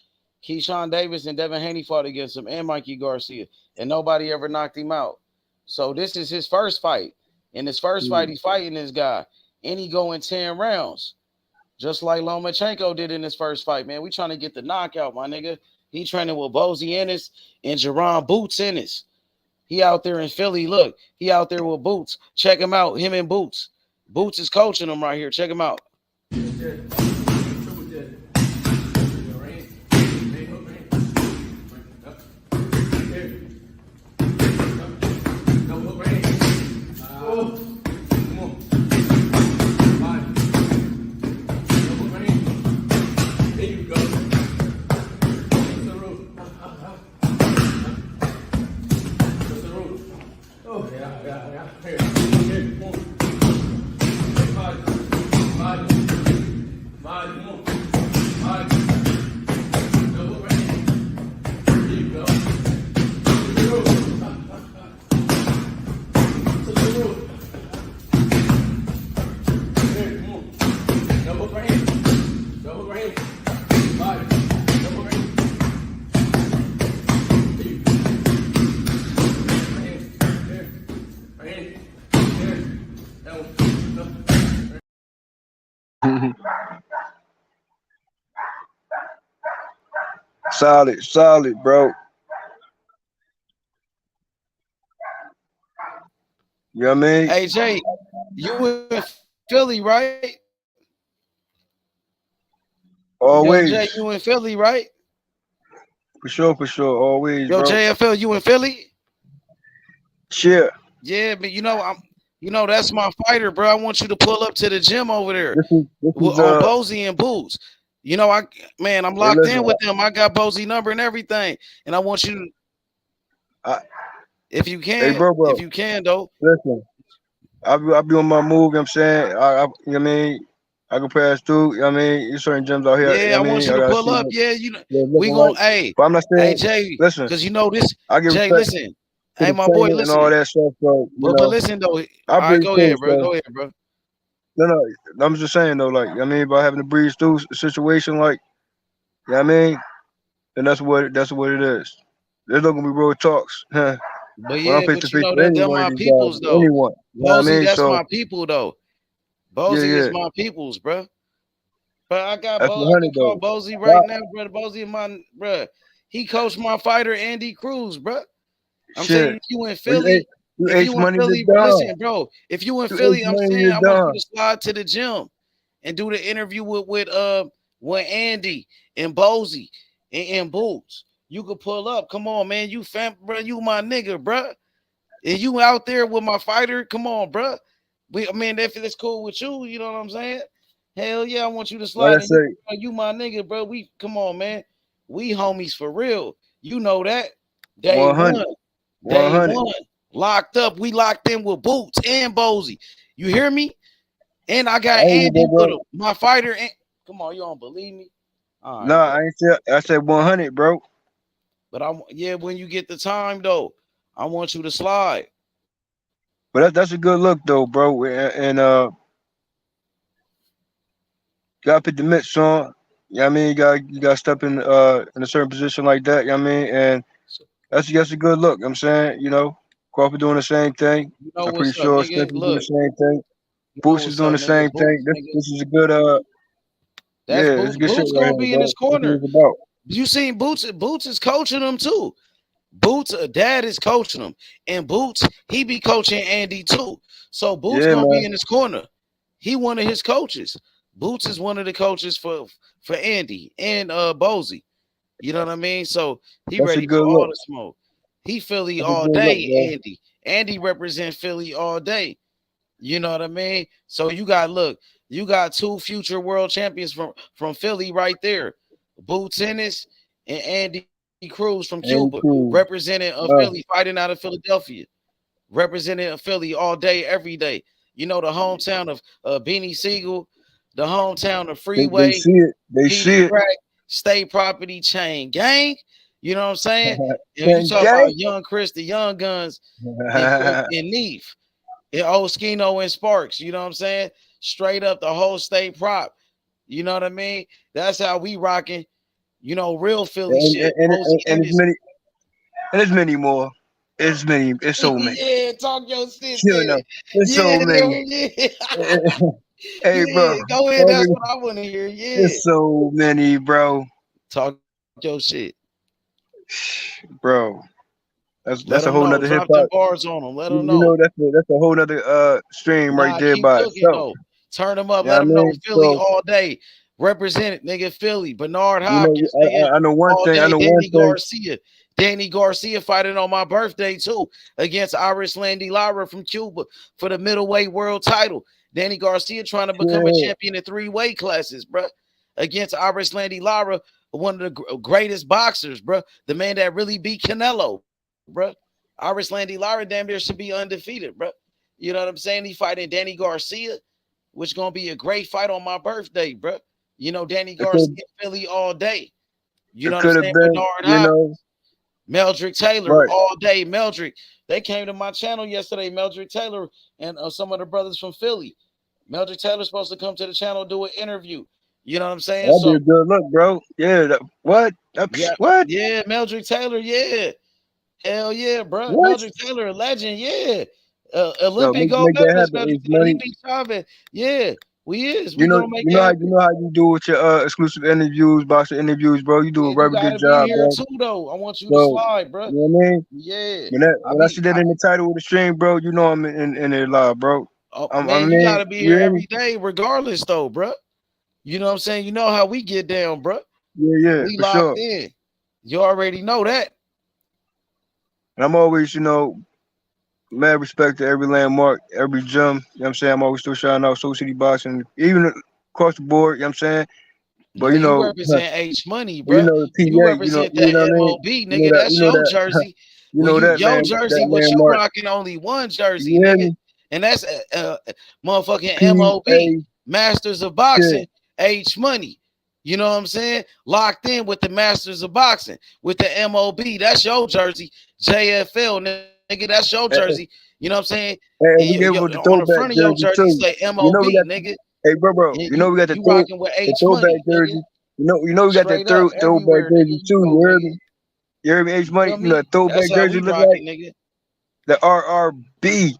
Keyshawn Davis and Devin Haney fought against him, and Mikey Garcia, and nobody ever knocked him out. So this is his first fight. In his first fight, he's fighting this guy, and he going 10 rounds, just like Lomachenko did in his first fight. Man, we trying to get the knockout, my nigga. He training with Bozy Ennis and Jerron Boots Ennis. He out there in Philly. Look, he out there with Boots. Check him out. Him and Boots. Boots is coaching him right here. Check him out. Solid, bro. You know what I mean? Hey, Jay, you in Philly, right? Always. Yo, Jay, you in Philly, right? For sure. Always, Yo, bro. JFL, you in Philly? Shit. Yeah, but that's my fighter, bro. I want you to pull up to the gym over there on Bozy and Boots. I'm locked in with them. I got Bozy number and everything, and I want you to, if you can, hey, bro. If you can, though. Listen, I'll be on my move. You know what I'm saying, you know what I mean, I can pass through. You know what I mean, there's certain gyms out here. Yeah, I want you to pull up. Yeah, we gonna. Hey, but I'm not saying. Hey, Jay, listen, because you know this. I give Jay, respect listen. Hey, my boy, listen. And all that stuff. So, but listen though. All right, go ahead, bro. Go ahead, bro. No, I'm just saying though, like, I mean, about having to breeze through a situation, like, you know what I mean, and that's what it is. There's not gonna be road talks, huh? But yeah, but you know they're my peoples though. Anyone, Bozy, that's my people though. Bozy is my peoples, bro. But I got Bozy right now, brother. Bozy, bro. He coached my fighter Andy Cruz, bro. I'm saying if you in Philly, listen, bro. If you in Philly, I'm saying I want you to slide to the gym and do the interview with Andy and Bozy and Boots. You could pull up. Come on, man. You bro. You my nigga, bro. And you out there with my fighter. Come on, bro. If it's cool with you, you know what I'm saying? Hell yeah, I want you to slide. You my nigga, bro. Come on, man. We homies for real. You know that. Day 100. Day 1. Locked up. We locked in with Boots and Bozy. You hear me? And I got Andy with him. My fighter. Come on, you don't believe me? Right, no, I ain't said. I said 100, bro. But when you get the time though, I want you to slide. But that's a good look though, bro. And gotta put the mitts on. You know what I mean? You gotta step in a certain position like that, you know what I mean? And that's a good look. I'm saying, Crawford doing the same thing. I'm pretty sure Spence is doing the same thing. Boots is doing the same thing. This is a good Boots, Boots gonna be in his corner. You seen Boots? Boots is coaching him too. Boots, dad is coaching him, and Boots he be coaching Andy too. So Boots gonna be in his corner. He one of his coaches. Boots is one of the coaches for Andy and Bozy. You know what I mean? So he ready for all the smoke. He Philly all day, Andy. Andy represent Philly all day. You know what I mean? So you got 2 future world champions from Philly right there. Boots Ennis and Andy Cruz from Cuba, representing Philly, fighting out of Philadelphia, representing Philly all day, every day. You know, the hometown of Beanie Siegel, the hometown, the They freeway, see it. They Peter see it. Crack, state property, chain gang. You know what I'm saying? If you Gang, talk gang. about Young Chris, the Young Guns, in Neef, in Old Skino and Sparks, you know what I'm saying? Straight up the whole state prop. You know what I mean? That's how we rocking, you know, real Philly shit. And it's many, and it's many more. It's many. It's so many. Yeah, talk your shit, You know, it's so many. yeah. Hey, bro. Yeah, go ahead. That's what I want to hear. Yeah. It's so many, bro. Talk your shit. Bro. That's Let a them whole know. nother hip Drop them hop. bars on them. Let them You know. know, that's a whole nother stream right Nah, there keep by cooking itself. though. Turn them up. You Let know them what I know mean? Philly So, all day. Represent it, nigga. Philly. Bernard you know, Hopkins, nigga. I know one All thing. I day. know one Danny thing. Garcia. Danny Garcia fighting on my birthday too against Irish Landy Lara from Cuba for the middleweight world title. Danny Garcia trying to become a champion in 3 weight classes, bro. Against Irish Landy Lara, one of the greatest boxers, bro. The man that really beat Canelo, bro. Irish Landy Lara damn near should be undefeated, bro. You know what I'm saying? He fighting Danny Garcia, which gonna be a great fight on my birthday, bro. You know, Danny Garcia, Philly all day. You know what I'm saying? Been, Bernard you know, Hopkins, Meldrick Taylor, right. all day. Meldrick, they came to my channel yesterday. Meldrick Taylor and some of the brothers from Philly. Meldrick Taylor's supposed to come to the channel do an interview. You know what I'm saying? That'd be a good look, bro. Yeah. What? Yeah, what? Yeah, Meldrick Taylor. Yeah. Hell yeah, bro. What? Meldrick Taylor, a legend. Yeah. Yo, Olympic make gold that medalist. happen, Meldrick Ace Taylor, he Money. beat Chavez. Yeah, we is. We You know, gonna make it happen. you know how you do with your exclusive interviews, boxing interviews, bro. You do a You very gotta good be job, here bro. too, though. I want you to So, slide, bro. you know what I mean? Yeah. When I see that in the title of the stream, bro, you know I'm in there live, bro. Oh, I man, mean, you gotta be here every day, regardless, though, bro. You know what I'm saying? You know how we get down, bro. Yeah, We for locked sure. in. You already know that. And I'm always, you know, mad respect to every landmark, every gym. You know what I'm saying? I'm always still shouting out Soul City Boxing, even across the board, you know what I'm saying? But, No, you you know, represent H Money, you bro. know the PA, You represent you know that what I mean? MOB, nigga. That's your jersey. You Well, know that your land, jersey, that what you landmark. rocking only one jersey, You hear nigga. me? And that's motherfucking PA, MOB, Masters of Boxing, H Money. You know what I'm saying? Locked in with the Masters of Boxing, with the MOB. That's your jersey. JFL, nigga. That's your jersey. You know what I'm saying? And And we give with the on the throwback front of your jersey jersey too. say You MOB, know we got, nigga. hey bro, And you know we got you rocking with H throwback Money, nigga. jersey. You know we got that Straight up, throwback everywhere, jersey nigga, too. you go, You heard nigga. me? You heard me? H Money. Feel You know me? that throwback That's how jersey we look rock like it, nigga. the RRB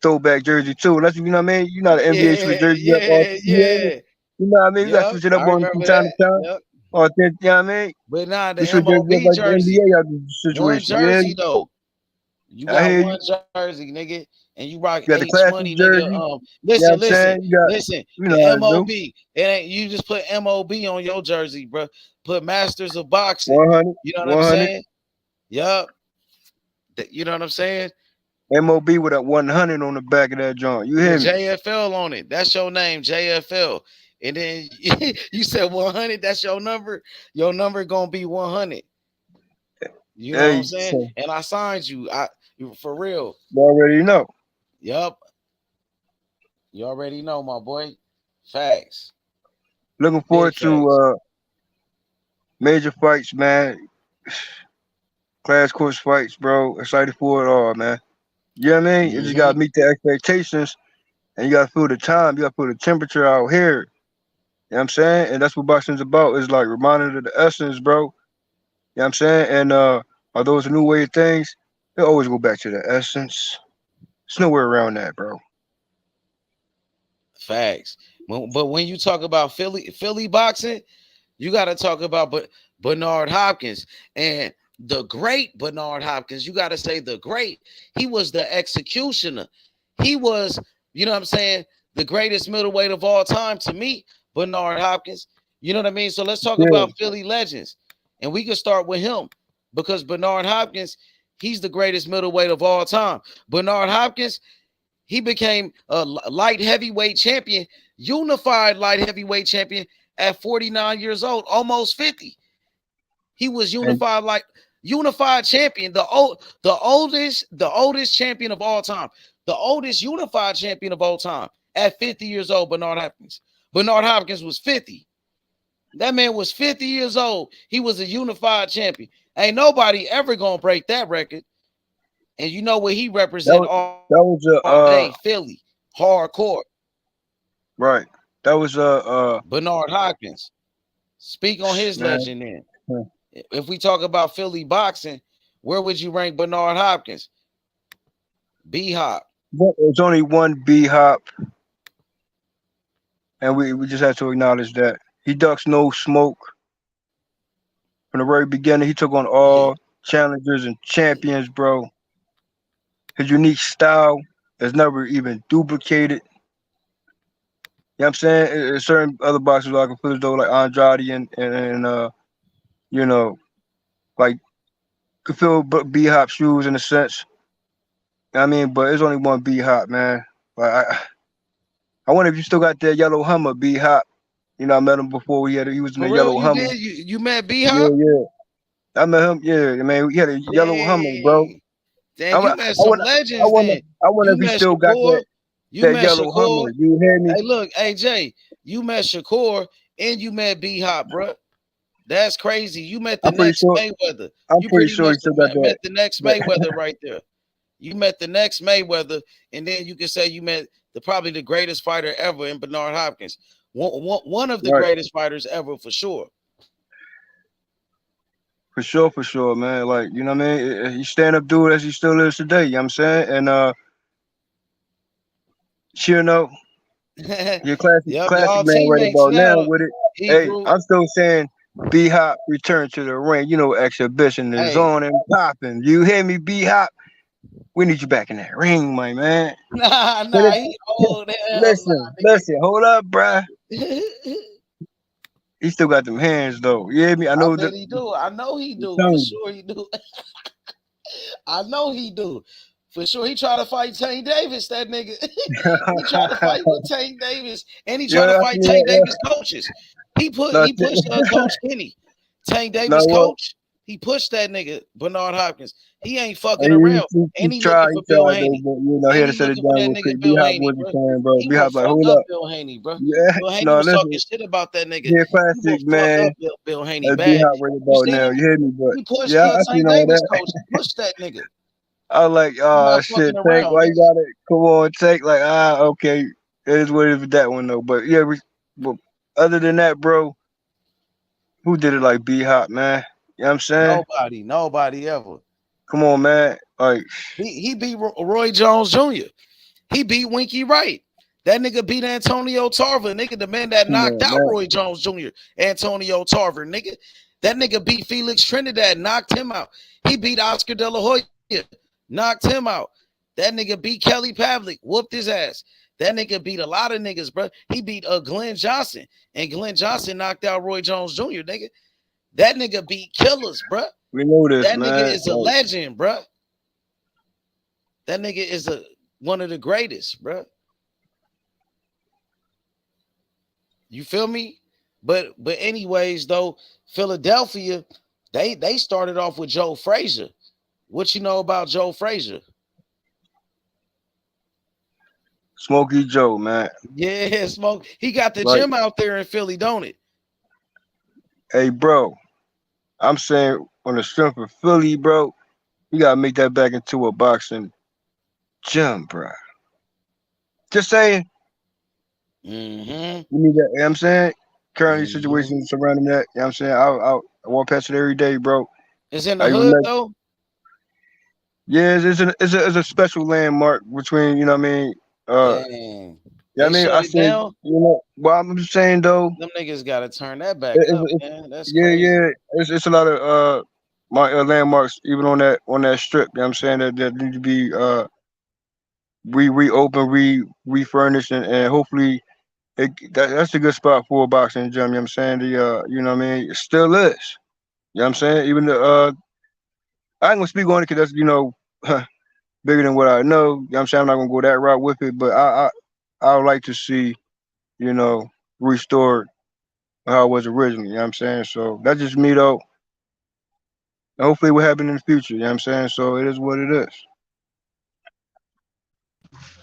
throwback jersey too. That's, you know what I mean. You know the NBA switch jersey up. Yeah. You know what I mean. We got to Yep, switch it up I on from remember time to that. time. Yep. Or you know what I mean? But nah, We the switch jerseys up MOB like the jersey, NBA out the one situation. Yeah, jersey though. You I got hear one you. jersey, nigga, and you rock You got the H classic Money, nigga. jersey. You know what I'm Listen. saying? You got, you know how The to do. MOB. It ain't you just put MOB on your jersey, bro. Put Masters of Boxing. 100, You know what I'm 100. saying? Yup. You know what I'm saying? MOB with a 100 on the back of that joint. You hear With me? JFL on it. That's your name, JFL. And then you said 100. That's your number. Your number gonna be 100. You know what I'm saying? So And I signed you. For real. you already know. Yup. You already know, my boy. Facts. Looking forward to major fights, man. Class course fights, bro. Excited for it all, man. You know what I mean? You just gotta meet the expectations and you gotta feel the time. You gotta feel the temperature out here. You know what I'm saying? And that's what boxing's about. It's like reminding of the essence, bro. You know what I'm saying? And although it's a new way of things, they always go back to the essence. There's nowhere around that, bro. Facts. But when you talk about Philly boxing, you got to talk about Bernard Hopkins and the great Bernard Hopkins. You got to say the great. He was the executioner. He was, you know what I'm saying, the greatest middleweight of all time to me, Bernard Hopkins. You know what I mean? So let's talk about Philly legends. And we can start with him because Bernard Hopkins, he's the greatest middleweight of all time. Bernard Hopkins, he became a light heavyweight champion, unified light heavyweight champion at 49 years old, almost 50. He was unified champion, the oldest champion of all time, the oldest unified champion of all time at 50 years old, Bernard Hopkins. Bernard Hopkins was 50. That man was 50 years old. He was a unified champion. Ain't nobody ever gonna break that record. And you know what he represented all day, Philly, hardcore. Right. That was Bernard Hopkins. Speak on his man. legend then. If we talk about Philly boxing, where would you rank Bernard Hopkins? B-Hop. There's only one B-Hop. And we just have to acknowledge that. He ducks no smoke. From the very beginning, he took on all challengers and champions, bro. His unique style is never even duplicated. You know what I'm saying? There's certain other boxers I can feel as though like Andrade and you know, like could feel B-Hop shoes in a sense. You know what I mean, but there's only one B-Hop, man. Like I wonder if you still got that yellow Hummer, B-Hop. You know, I met him before. He was in the yellow Hummer. You met B-Hop? Yeah. I met him. Yeah, man. He had a yellow Hummer, bro. Damn, you met some legends. I wonder if he still got that yellow Hummer. You hear me? Hey, look, AJ, you met Shakur and you met B-Hop, bro. That's crazy. You met the next Mayweather. I'm pretty sure he still got that. Met the next Mayweather right there. You met the next Mayweather, and then you can say you met probably the greatest fighter ever in Bernard Hopkins. One of the greatest fighters ever, for sure. For sure, man. Like, you know what I mean? He stand-up dude as he still is today, you know what I'm saying? And you know, your classic man right about now with it. Hey, I'm still saying B-Hop return to the ring. You know, exhibition is on and popping. You hear me, B-Hop? We need you back in that ring, my man. Nah, he old. Listen, hold up, bruh. He still got them hands though. You hear me? I know he do. I know he do. For sure he do. I know he do. For sure, he tried to fight Tank Davis, that nigga. He tried to fight with Tank Davis, and he tried to fight Tank Davis coaches. He pushed Coach Kenny, Tank Davis coach. He pushed that nigga, Bernard Hopkins. He ain't fucking around. And he looking for Bill Haney. You know, he had to set it down real quick. B-Hop wasn't saying, bro. B-Hop like, hold up. Bill Haney, bro. Yeah, Bill Haney was talking shit about that nigga. Yeah, classic, man. Bill Haney bad. B-Hop right about now. You hear me? But he pushed I Tank Davis coach. He pushed that nigga. I was like, oh shit, Tank, why you got it? Come on, Tank. Like, okay. It is what it is with that one though. But yeah, but other than that, bro, who did it like B-Hop, man? You know what I'm saying? Nobody ever. Come on, man. Like he beat Roy Jones Jr. He beat Winky Wright. That nigga beat Antonio Tarver, nigga, the man that knocked out Roy Jones Jr. Antonio Tarver, nigga. That nigga beat Felix Trinidad, knocked him out. He beat Oscar De La Hoya, knocked him out. That nigga beat Kelly Pavlik, whooped his ass. That nigga beat a lot of niggas, bro. He beat Glenn Johnson, and Glenn Johnson knocked out Roy Jones Jr., nigga. That nigga beat killers, bro. We know this, that man. Nigga is a legend, bro. That nigga is one of the greatest, bro. You feel me? But anyways, though, Philadelphia, they started off with Joe Frazier. What you know about Joe Frazier? Smokey Joe, man. Yeah, Smoke. He got the gym out there in Philly, don't it? Hey, bro. I'm saying on the strength of Philly, bro, you gotta make that back into a boxing gym, bro. Just saying. Mm-hmm. You need that, you know what I'm saying? Currently situations surrounding that, you know what I'm saying? I walk past it every day, bro. It's in the hood, though? Yeah, it's a special landmark between, you know what I mean? Dang. Yeah, I mean, I say, you know, well, I'm just saying though, them niggas gotta turn that back up, man. That's crazy. Yeah. It's a lot of my landmarks even on that strip. You know what I'm saying that need to be reopened, refurnished, and hopefully that's a good spot for a boxing gym. You know what I'm saying? You know what I mean? It still is. You know what I'm saying? Even I ain't gonna speak on it because that's, you know, bigger than what I know. You know what I'm saying? I'm not gonna go that route with it, but I would like to see, you know, restored how it was originally. You know what I'm saying? So that's just me though. And hopefully what happen in the future. You know what I'm saying? So it is what it is.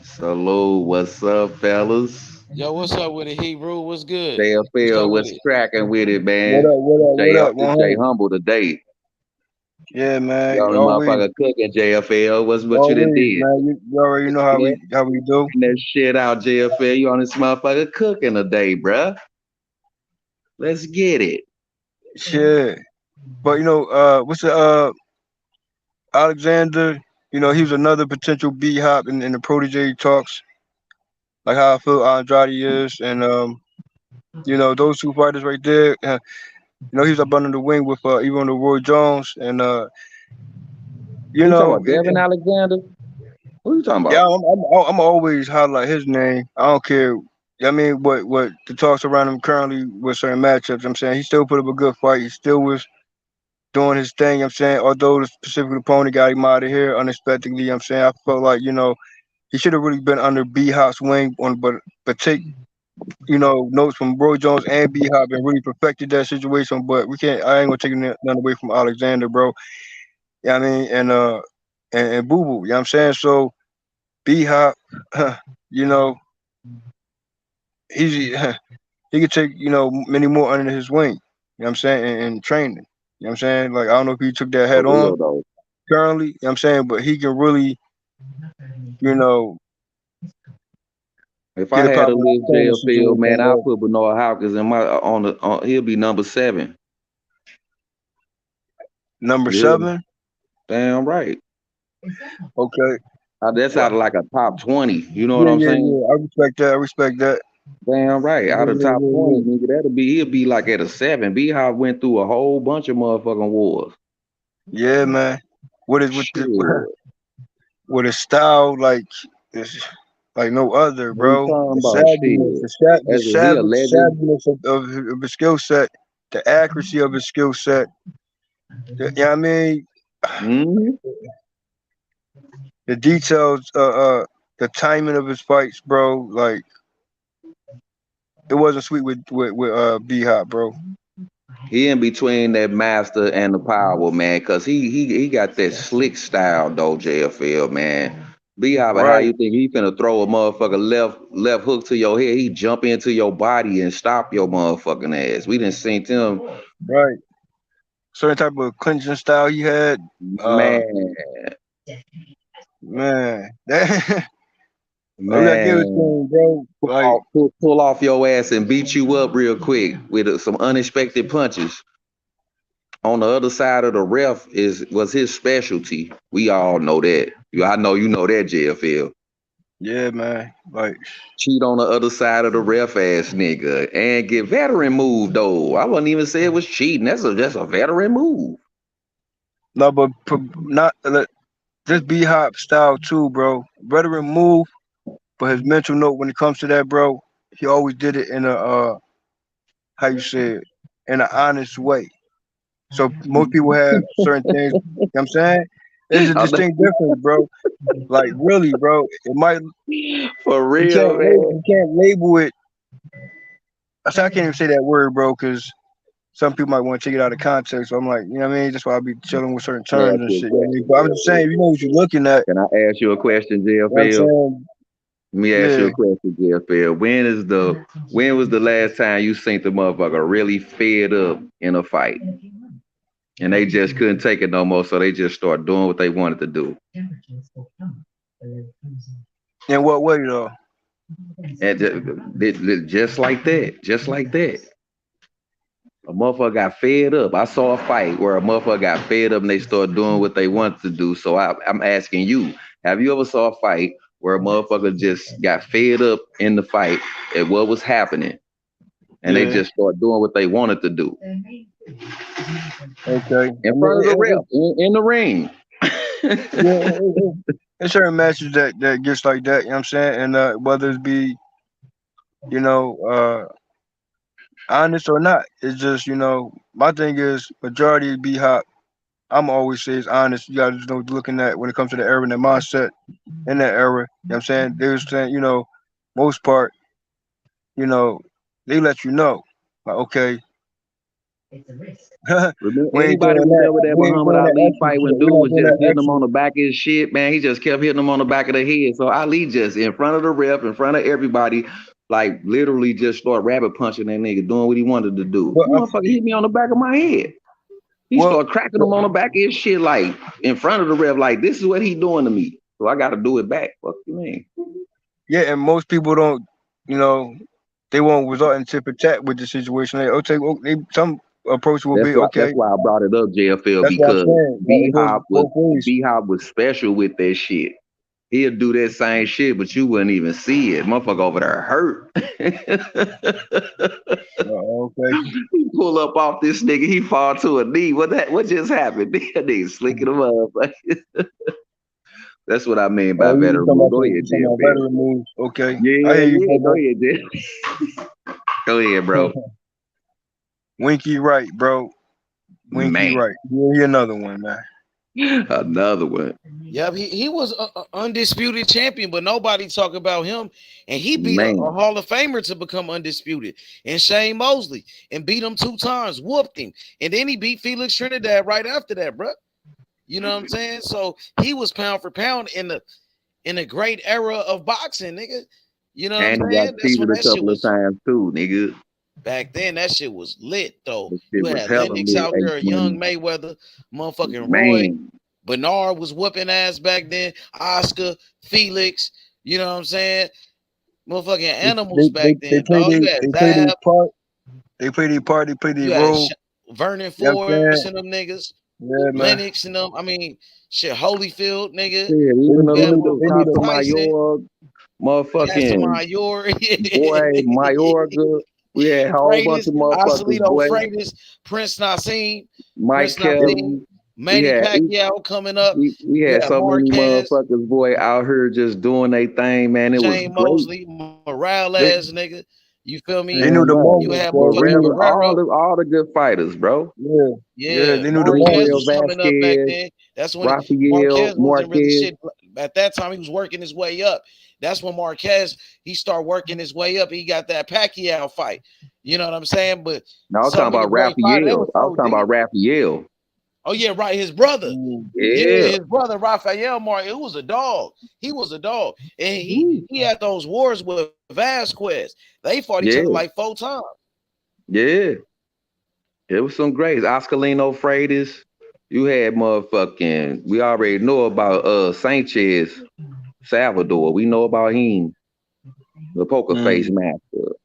Salute, what's up, fellas? Yo, what's up with it, Hebrew? What's good? JFL was cracking with it, man. What up? Stay humble today. Yeah, man. Y'all motherfucker cooking JFL. What you done Always, did? man. You already know how we do. Bring that shit out, JFL. You on this motherfucker cooking today, bruh. Let's get it. Shit. But what's the Alexander? He was another potential B-hop in the protege talks. Like how I feel Andrade is, and those two fighters right there. He's up under the wing with even the Roy Jones, and you talking about Devin Alexander? Who you talking about? Yeah, I'm always highlight his name. I don't care. I mean, what the talks around him currently with certain matchups. I'm saying he still put up a good fight. He still was doing his thing. I'm saying although the specific opponent got him out of here unexpectedly. I'm saying I felt like he should have really been under B Hop's wing but take notes from Roy Jones and B Hop and really perfected that situation. But I ain't gonna take none away from Alexander, bro. Yeah, I mean, and Boo Boo. You know what I'm saying? So B Hop, he could take many more under his wing. You know what I'm saying? And training. You know what I'm saying? Like I don't know if he took that head on currently. You know what I'm saying? But he can really, if I had to list JFL, man, I'll put Bernard Hopkins in my he'll be number 7. Number 7? Damn right. Okay. That's out of like a top 20. You know what I'm saying? Yeah. I respect that. Damn right. Out of top 20, nigga, he'll be like at a 7. B-Hop went through a whole bunch of motherfucking wars. Yeah, man. With his style, like no other, bro. The savviness of his skill set, the accuracy of his skill set. Yeah, I mean, the details, the timing of his fights, bro. Like it wasn't sweet with B-Hop, bro. He in between that master and the power, man, because he got that slick style, though, JFL, man. B-Hop, how you think he finna throw a motherfucker left hook to your head? He jump into your body and stop your motherfucking ass. We didn't see him. Right. Certain type of clinching style he had. Man. Bro. Like, pull off your ass and beat you up real quick with some unexpected punches. On the other side of the ref was his specialty. We all know that. I know you know that, JFL. Yeah, man. Like cheat on the other side of the ref ass nigga and get veteran move though. I wouldn't even say it was cheating. That's a veteran move. No, but not just B-Hop style too, bro. Veteran move, but his mental note when it comes to that, bro, he always did it in a how you say it, in an honest way. So most people have certain things, you know what I'm saying? There's a distinct difference, bro. Like really, bro. It might for real, you can't label it. I can't even say that word, bro, because some people might want to take it out of context. So I'm like, you know what I mean? That's why I be chilling with certain terms and shit. You know what I mean? But I'm just saying, you know what you're looking at. Can I ask you a question, JFL? Let me ask you a question, JFL. When was the last time you seen the motherfucker really fed up in a fight? And they just couldn't take it no more, so they just started doing what they wanted to do. In what way, though? And just like that. A motherfucker got fed up. I saw a fight where a motherfucker got fed up and they started doing what they wanted to do. So I'm asking you, have you ever saw a fight where a motherfucker just got fed up in the fight at what was happening and they just started doing what they wanted to do? Okay. In front of the ref, in the ring. There's certain matches that gets like that, you know what I'm saying? And whether it be, honest or not, it's just, my thing is majority B-Hop, I'm always say is honest. You gotta know looking at when it comes to the era and the mindset in that era, you know what I'm saying? They was saying, most part, they let you know. Like, okay. Anybody remember that Muhammad Ali fight when dude was just hitting him on the back of his shit, man? He just kept hitting him on the back of the head. So Ali just in front of the ref, in front of everybody, Like literally just start rabbit punching that nigga, doing what he wanted to do. Motherfucker hit me on the back of my head. He started cracking him on the back of his shit, like in front of the ref, like this is what he doing to me. So I gotta do it back. Fuck you mean? Yeah, and most people don't, they won't resort into attack with the situation. Some approach will be okay. That's why I brought it up, JFL, That's because what B-Hop was special with that shit. He'll do that same shit, but you wouldn't even see it. Motherfucker over there hurt. Okay. He pull up off this nigga, he fall to a knee. What just happened? That nigga slicking him up. That's what I mean by veteran move. Go ahead, JFL. Veteran moves. Okay. Yeah, I hear you, go ahead, Jay. Go ahead, bro. Winky right, bro. Winky right. Here's another one, man. Another one. Yep, he was an undisputed champion, but nobody talk about him. And he beat a Hall of Famer to become undisputed, and Shane Mosley, and beat him 2 times, whooped him, and then he beat Felix Trinidad right after that, bro. You know what I'm saying? So he was pound for pound in a great era of boxing, nigga. You know what I'm saying? That's when that shit was times too, nigga. Back then, that shit was lit, though. You had Lennox out there, young Mayweather, motherfucking Roy. Bernard was whooping ass back then. Oscar, Felix, you know what I'm saying? Motherfucking animals back then. They play their part, they play their role. Vernon Forrest and them niggas. Yeah, Lennox and them. I mean, shit, Holyfield, nigga. Yeah, even the Mayor, motherfucking boy, Mayorga. We had a whole bunch of motherfuckers. Freitas, Prince Nassim, Mike Kelly, Manny Pacquiao coming up. We had so many motherfuckers, boy, out here just doing their thing, man. It was Mosley, Morrell ass nigga. You feel me? They knew the moment. You have all the good fighters, bro. Yeah. They knew Marquez was coming up back then. That's when Marquez wasn't really shit. At that time, he was working his way up. That's when Marquez, he started working his way up. He got that Pacquiao fight. You know what I'm saying? But no, I was talking about Raphael. Oh, yeah, right. His brother. Yeah, his brother, Raphael Martin. It was a dog. He was a dog. And he had those wars with Vasquez. They fought each other like 4 times. Yeah. It was some greats. Oscarino Freitas. You had motherfucking, we already know about Sanchez Salvador. We know about him, the poker face master.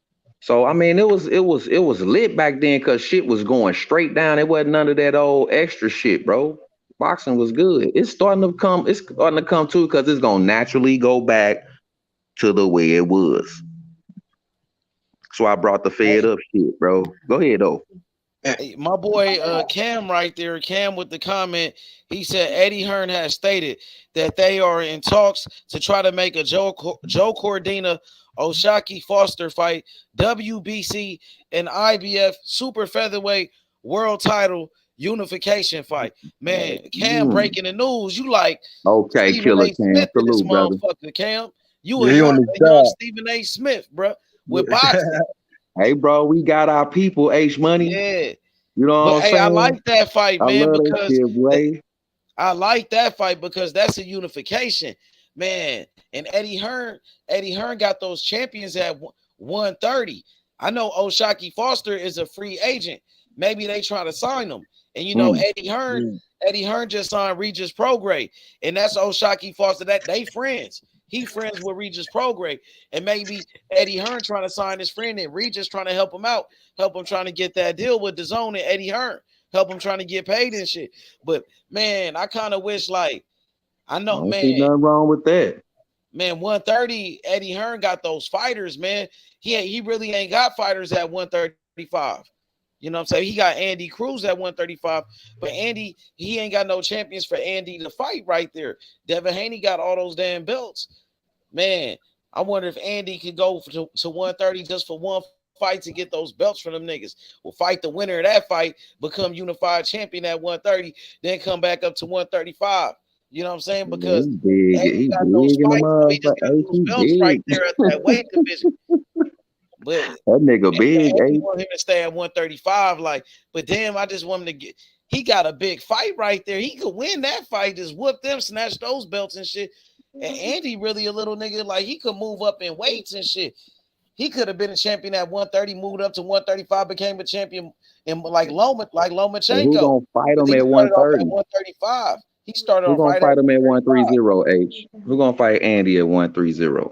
So I mean, it was lit back then because shit was going straight down. It wasn't none of that old extra shit, bro. Boxing was good. It's starting to come too because it's gonna naturally go back to the way it was. So I brought the fed up shit, bro. Go ahead though. Hey, my boy Cam right there, Cam with the comment, he said Eddie Hearn has stated that they are in talks to try to make a Joe Cordina Oshaki Foster fight, WBC and IBF super featherweight world title unification fight. Man, Cam breaking the news. You like okay, Stephen Killer A. Cam. Smith, Salute, this brother. motherfucker, Cam. You a young Stephen A. Smith, bro, with boxing. Hey, bro, we got our people, H Money. Yeah. You know what I'm saying? I like that fight, man, I like that fight because that's a unification, man. And Eddie Hearn got those champions at 130. I know Oshaki Foster is a free agent. Maybe they try to sign him. And you know, Eddie Hearn just signed Regis Prograis, and that's Oshaki Foster. That they friends. He friends with Regis Prograis, and maybe Eddie Hearn trying to sign his friend, and Regis trying to help him out, help him trying to get that deal with DAZN and Eddie Hearn, help him trying to get paid and shit. But man, I kind of wish I don't see nothing wrong with that. Man, 130, Eddie Hearn got those fighters, man. He really ain't got fighters at 135. You know what I'm saying? He got Andy Cruz at 135, but Andy, he ain't got no champions for Andy to fight right there. Devin Haney got all those damn belts. Man, I wonder if Andy could go to 130 just for one fight to get those belts from them niggas. We'll fight the winner of that fight, become unified champion at 130, then come back up to 135. You know what I'm saying? Because he got those fights, so he just got those belts right there at that weight division. But that nigga big. I want him to stay at 135. But damn, I just want him to get. He got a big fight right there. He could win that fight, just whoop them, snatch those belts and shit. And Andy really a little nigga, he could move up in weights and shit. He could have been a champion at 130, moved up to 135, became a champion in like Lomachenko. So who gonna fight him He at started off at 130? 135. He started Who off gonna right fight at him at 135. 130? H. Who gonna fight Andy at 130?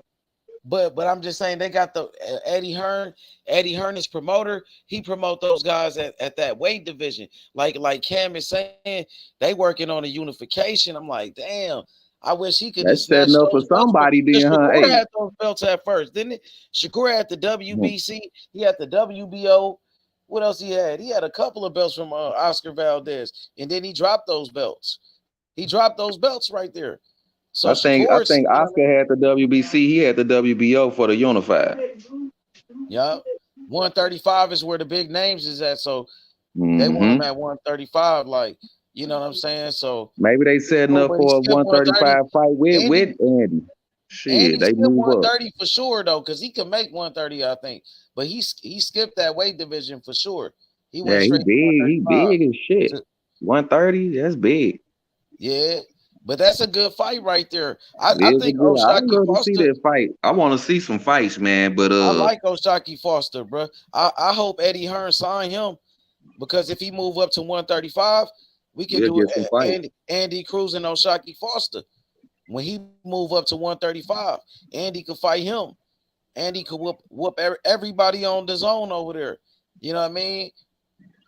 But I'm just saying they got the Eddie Hearn. Eddie Hearn is promoter. He promote those guys at that weight division. Like Cam is saying, they working on a unification. I'm like, damn. I wish he could That's just snatch setting up for those belts. somebody then, huh? Shakur Hey. had those belts at first, didn't it? Shakur had the WBC. He had the WBO. What else he had? He had a couple of belts from Oscar Valdez, and then he dropped those belts. He dropped those belts right there. So I think Oscar had the WBC. He had the WBO for the unified. Yeah, 135 is where the big names is at. So they want him at 135. Like, you know what I'm saying? So maybe they setting up for a 135 fight with Andy. Shit, Andy they skipped move up. 130 for sure though, because he could make 130, I think. But he skipped that weight division for sure. He went straight. He big as shit. 130, that's big. Yeah, but that's a good fight right there. I think I would O'Shaquie love to Foster. see that fight. I want to see some fights, man. But I like O'Shaquie Foster, bro. I hope Eddie Hearn sign him, because if he move up to 135, we can do it. Andy Cruz and O'Shaquie Foster. When he move up to 135, Andy could fight him. Andy could whoop everybody on the zone over there. You know what I mean?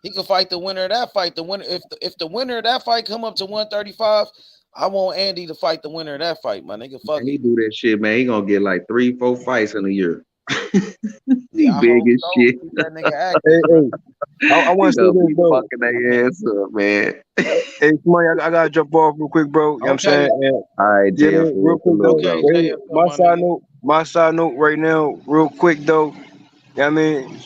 He could fight the winner of that fight. The winner, if the winner of that fight come up to 135, I want Andy to fight the winner of that fight, my nigga. Fuck he do that shit, man. He gonna get like 3-4 fights in a year. He I big as shit. That nigga active, I want to say this, though. Fucking their ass up, man. Hey, Money, I gotta jump off real quick, bro. You know what I'm saying? And, all right, yeah, JF, real quick, though. okay. My side note right now, real quick, though. You know what I mean?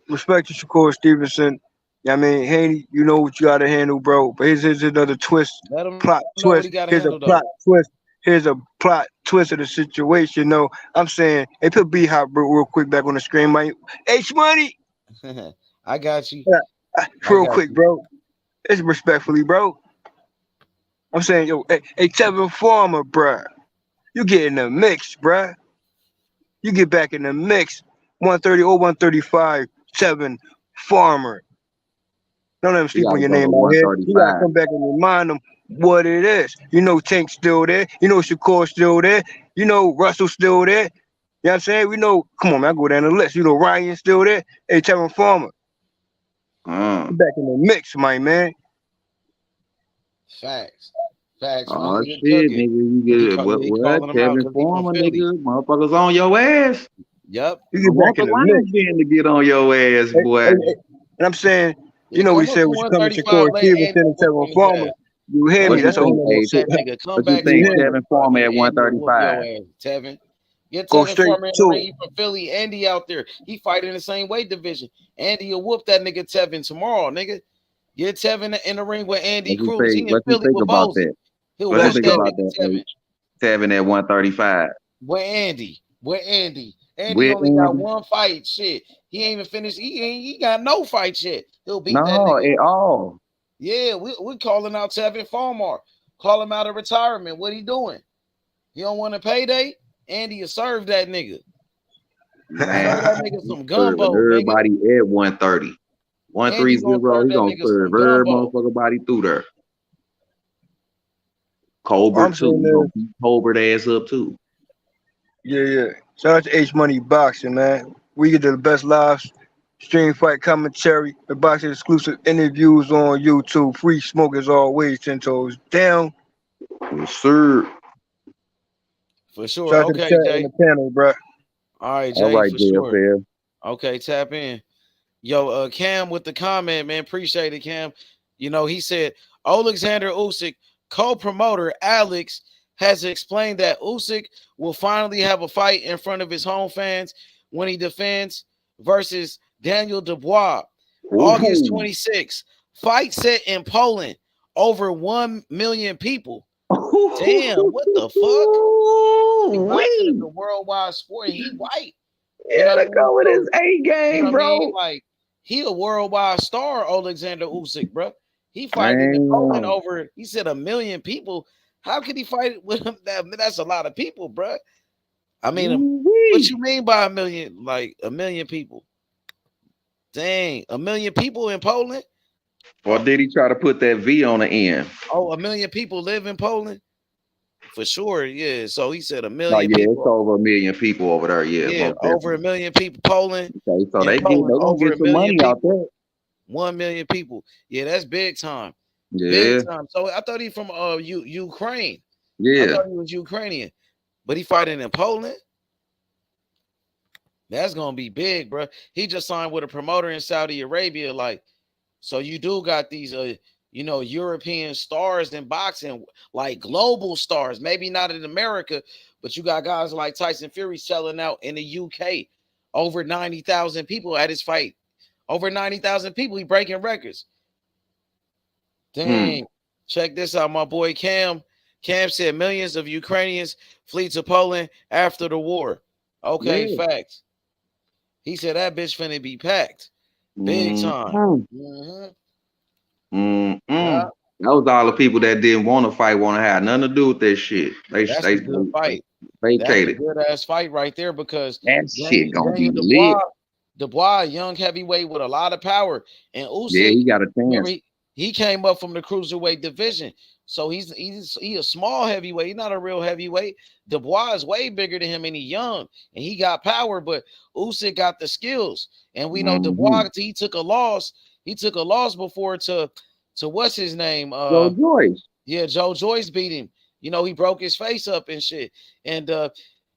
Respect to Shakur Stevenson. You know what I mean? Haney, you know what you gotta handle, bro. But here's another twist. Plot twist. Here's a plot twist. Here's a plot twist of the situation. No, I'm saying, hey, put B Hop real quick back on the screen, man. H Money. I got you. Real quick, bro. It's respectfully, bro. I'm saying, yo, hey, Tevin Farmer, bruh. You get in the mix, bruh. You get back in the mix. 130 or 135, Tevin Farmer. Don't let him sleep on your name out here. You gotta come back and remind them what it is. You know Tank's still there. You know Shakur's still there. You know Russell's still there. You know what I'm saying? We know, come on, man, I go down the list. You know Ryan's still there. Hey, Tevin Farmer. Back in the mix, my man. Facts. Oh shit, nigga, you get what? Kevin Farmer, nigga, motherfuckers on your ass. Yep. You get back in the mix to get on your ass, boy. And I'm saying, you know what he said when you come to Shakur Stevenson and Tevin Farmer. You hear me? That's a whole other shit. Come back to Tevin Farmer at 135. Tevin. Get Go Tevin straight Farmer in to the ring. He from Philly. Andy out there. He fight in the same weight division. Andy will whoop that nigga Tevin tomorrow, nigga. Get Tevin in the ring with Andy Cruz. He in Philly with Bozy. He'll whoop that nigga Tevin at 135. With Andy. Andy only got one fight. Shit. He ain't even finished. He got no fight yet. He'll beat that nigga. At all. Yeah, we calling out Tevin Farmer. Call him out of retirement. What he doing? He don't want a payday? Andy will serve that nigga. Man, serve that nigga some gumbo. Everybody nigga. At 130. 130, he gonna serve every motherfucker body through there. Colbert too. Colbert ass up too. Yeah. Shout out to H Money Boxing, man. We get the best live stream fight commentary, the boxing exclusive interviews on YouTube. Free smoke as always, 10 toes down. Yes, sir. For sure. Shout out okay, to the Jay. In the panel, bro. All right, Jay. All right, for Jay, sure. Okay, tap in. Yo, Cam with the comment, man. Appreciate it, Cam. You know, he said Alexander Usyk co-promoter Alex has explained that Usyk will finally have a fight in front of his home fans when he defends versus Daniel Dubois. August 26th. Fight set in Poland. Over 1 million people. Damn, what the fuck? Boxing is a worldwide sport. He white. Yeah, to go with his A game, you know bro. I mean? Like, he a worldwide star, Alexander Usyk, bro. He fighting in Poland over, he said 1 million people. How could he fight with him? That's a lot of people, bro. I mean, what you mean by a million? Like a million people? Dang, a million people in Poland? Or did he try to put that V on the end? Oh, a million people live in Poland? For sure, yeah. So he said a Oh million yeah, people. it's over a million people over there. Yeah, Yeah, most over a definitely. million people. Poland. Okay, so In they Poland, gonna over get a some million money out people. there. 1 million people. Yeah, that's big time. Yeah. Big time. So I thought he from Ukraine. I Yeah. thought he was Ukrainian, but he fighting in Poland. That's gonna be big, bro. He just signed with a promoter in Saudi Arabia. Like, so you do got these European stars in boxing, like global stars, maybe not in America, but you got guys like Tyson Fury selling out in the UK. Over 90,000 people at his fight. Over 90,000 people. He breaking records. Dang. Check this out, my boy Cam. Cam said millions of Ukrainians flee to Poland after the war. Okay, Yeah. facts. He said that bitch finna be packed. Big time. That was all the people that didn't want to fight, want to have nothing to do with that shit. That's a good fight. That's a vacated. good ass fight right there because That shit gonna be Dubois, lit. Dubois, young heavyweight with a lot of power, and Usyk, Yeah, he got a remember chance. he came up from the cruiserweight division, so he's a small heavyweight. He's not a real heavyweight. Dubois is way bigger than him, and he's young, and he got power, but Usyk got the skills, and we know Dubois. He took a loss. He took a loss before to what's his name? Joe Joyce. Yeah, Joe Joyce beat him. You know, he broke his face up and shit, and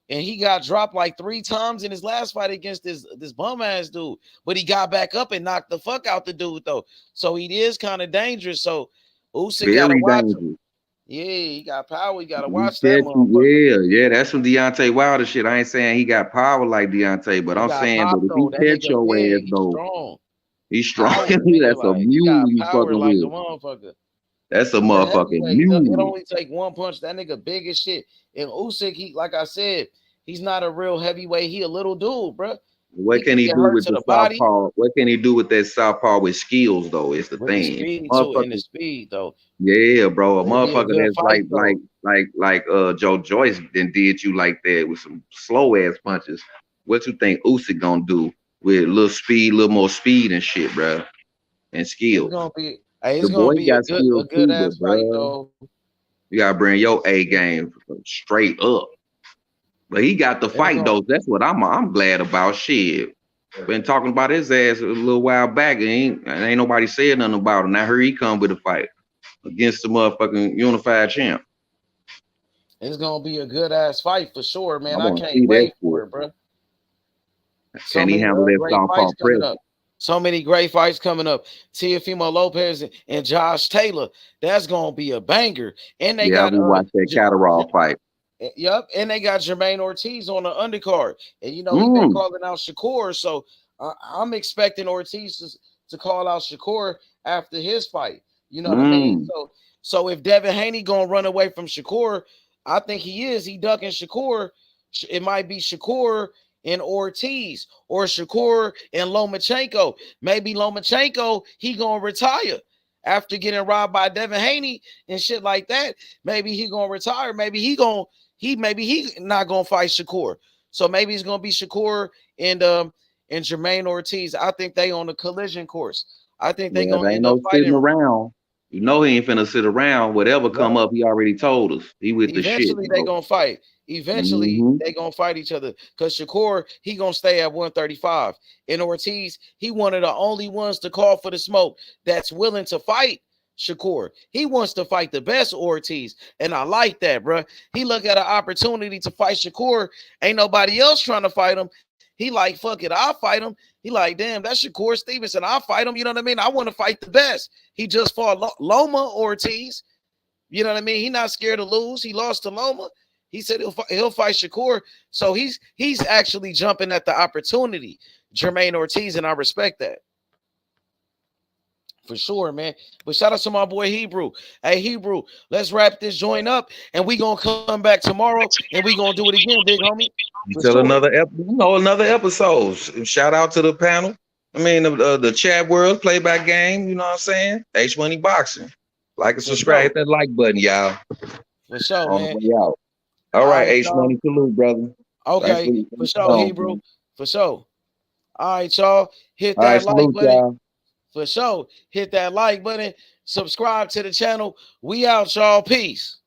he got dropped like 3 times in his last fight against this bum ass dude. But he got back up and knocked the fuck out the dude though. So he is kind of dangerous. So Usyk gotta watch him. Yeah, he got power. You gotta watch that motherfucker. Yeah, that's some Deontay Wilder shit. I ain't saying he got power like Deontay, but I'm saying that if he catch your ass though, he's strong. That's a mule you fucking like with. a motherfucker. That's a motherfucking mule. It only take one punch. That nigga big as shit. And Usyk, he like I said, he's not a real heavyweight. He a little dude, bro. What can he do with the southpaw? What can he do with that southpaw with skills though? Is the thing. The speed though. Yeah, bro. A motherfucker that's like Joe Joyce then did you like that with some slow ass punches. What you think Usyk gonna do with a little speed, a little more speed and shit, bro, and skills? It's gonna be a good ass fight though. You gotta bring your A game straight up. But he got the fight though. That's what I'm glad about. Shit, been talking about his ass a little while back, and ain't nobody said nothing about it. Now here he come with a fight against the motherfucking unified champ. It's gonna be a good ass fight for sure, man. I can't wait for it, bro. Can he handle that southpaw pressure? So many great fights coming up. Teofimo Lopez and Josh Taylor. That's gonna be a banger. And they got we watched that Catterall fight. Yep, and they got Jermaine Ortiz on the undercard, and you know he's been calling out Shakur, so I'm expecting Ortiz to call out Shakur after his fight. You know what I mean? So if Devin Haney gonna run away from Shakur, I think he is. He ducking Shakur. It might be Shakur and Ortiz or Shakur and Lomachenko. Maybe Lomachenko he gonna retire after getting robbed by Devin Haney and shit like that. Maybe he gonna retire. Maybe he not gonna fight Shakur. So maybe it's gonna be Shakur and Jermaine Ortiz. I think they on the collision course. I think they gonna end up fighting around. You know he ain't finna sit around. Whatever come up, he already told us. He with the shit. Eventually they gonna fight. Eventually they gonna fight each other because Shakur he gonna stay at 135, and Ortiz he one of the only ones to call for the smoke that's willing to fight Shakur. He wants to fight the best Ortiz, and I like that, bro. He look at an opportunity to fight Shakur. Ain't nobody else trying to fight him. He like, fuck it, I'll fight him. He like, damn, that's Shakur Stevenson. I'll fight him. You know what I mean? I want to fight the best. He just fought Loma Ortiz. You know what I mean? He not scared to lose. He lost to Loma. He said he'll fight Shakur. So he's actually jumping at the opportunity, Jermaine Ortiz, and I respect that. For sure, man. But shout out to my boy Hebrew. Hey, Hebrew, let's wrap this joint up, and we gonna come back tomorrow, and we gonna do it again, big homie. Until another episode. Shout out to the panel. I mean, the chat world, play by game. You know what I'm saying? H Money Boxing. Like and subscribe, hit that like button, y'all. For sure, On man. the way out. All right, H Money, salute, brother. Okay, for sure, Hebrew. For sure. All right, y'all. Hit All right, that like salute button. y'all. For sure. Hit that like button. Subscribe to the channel. We out, y'all. Peace.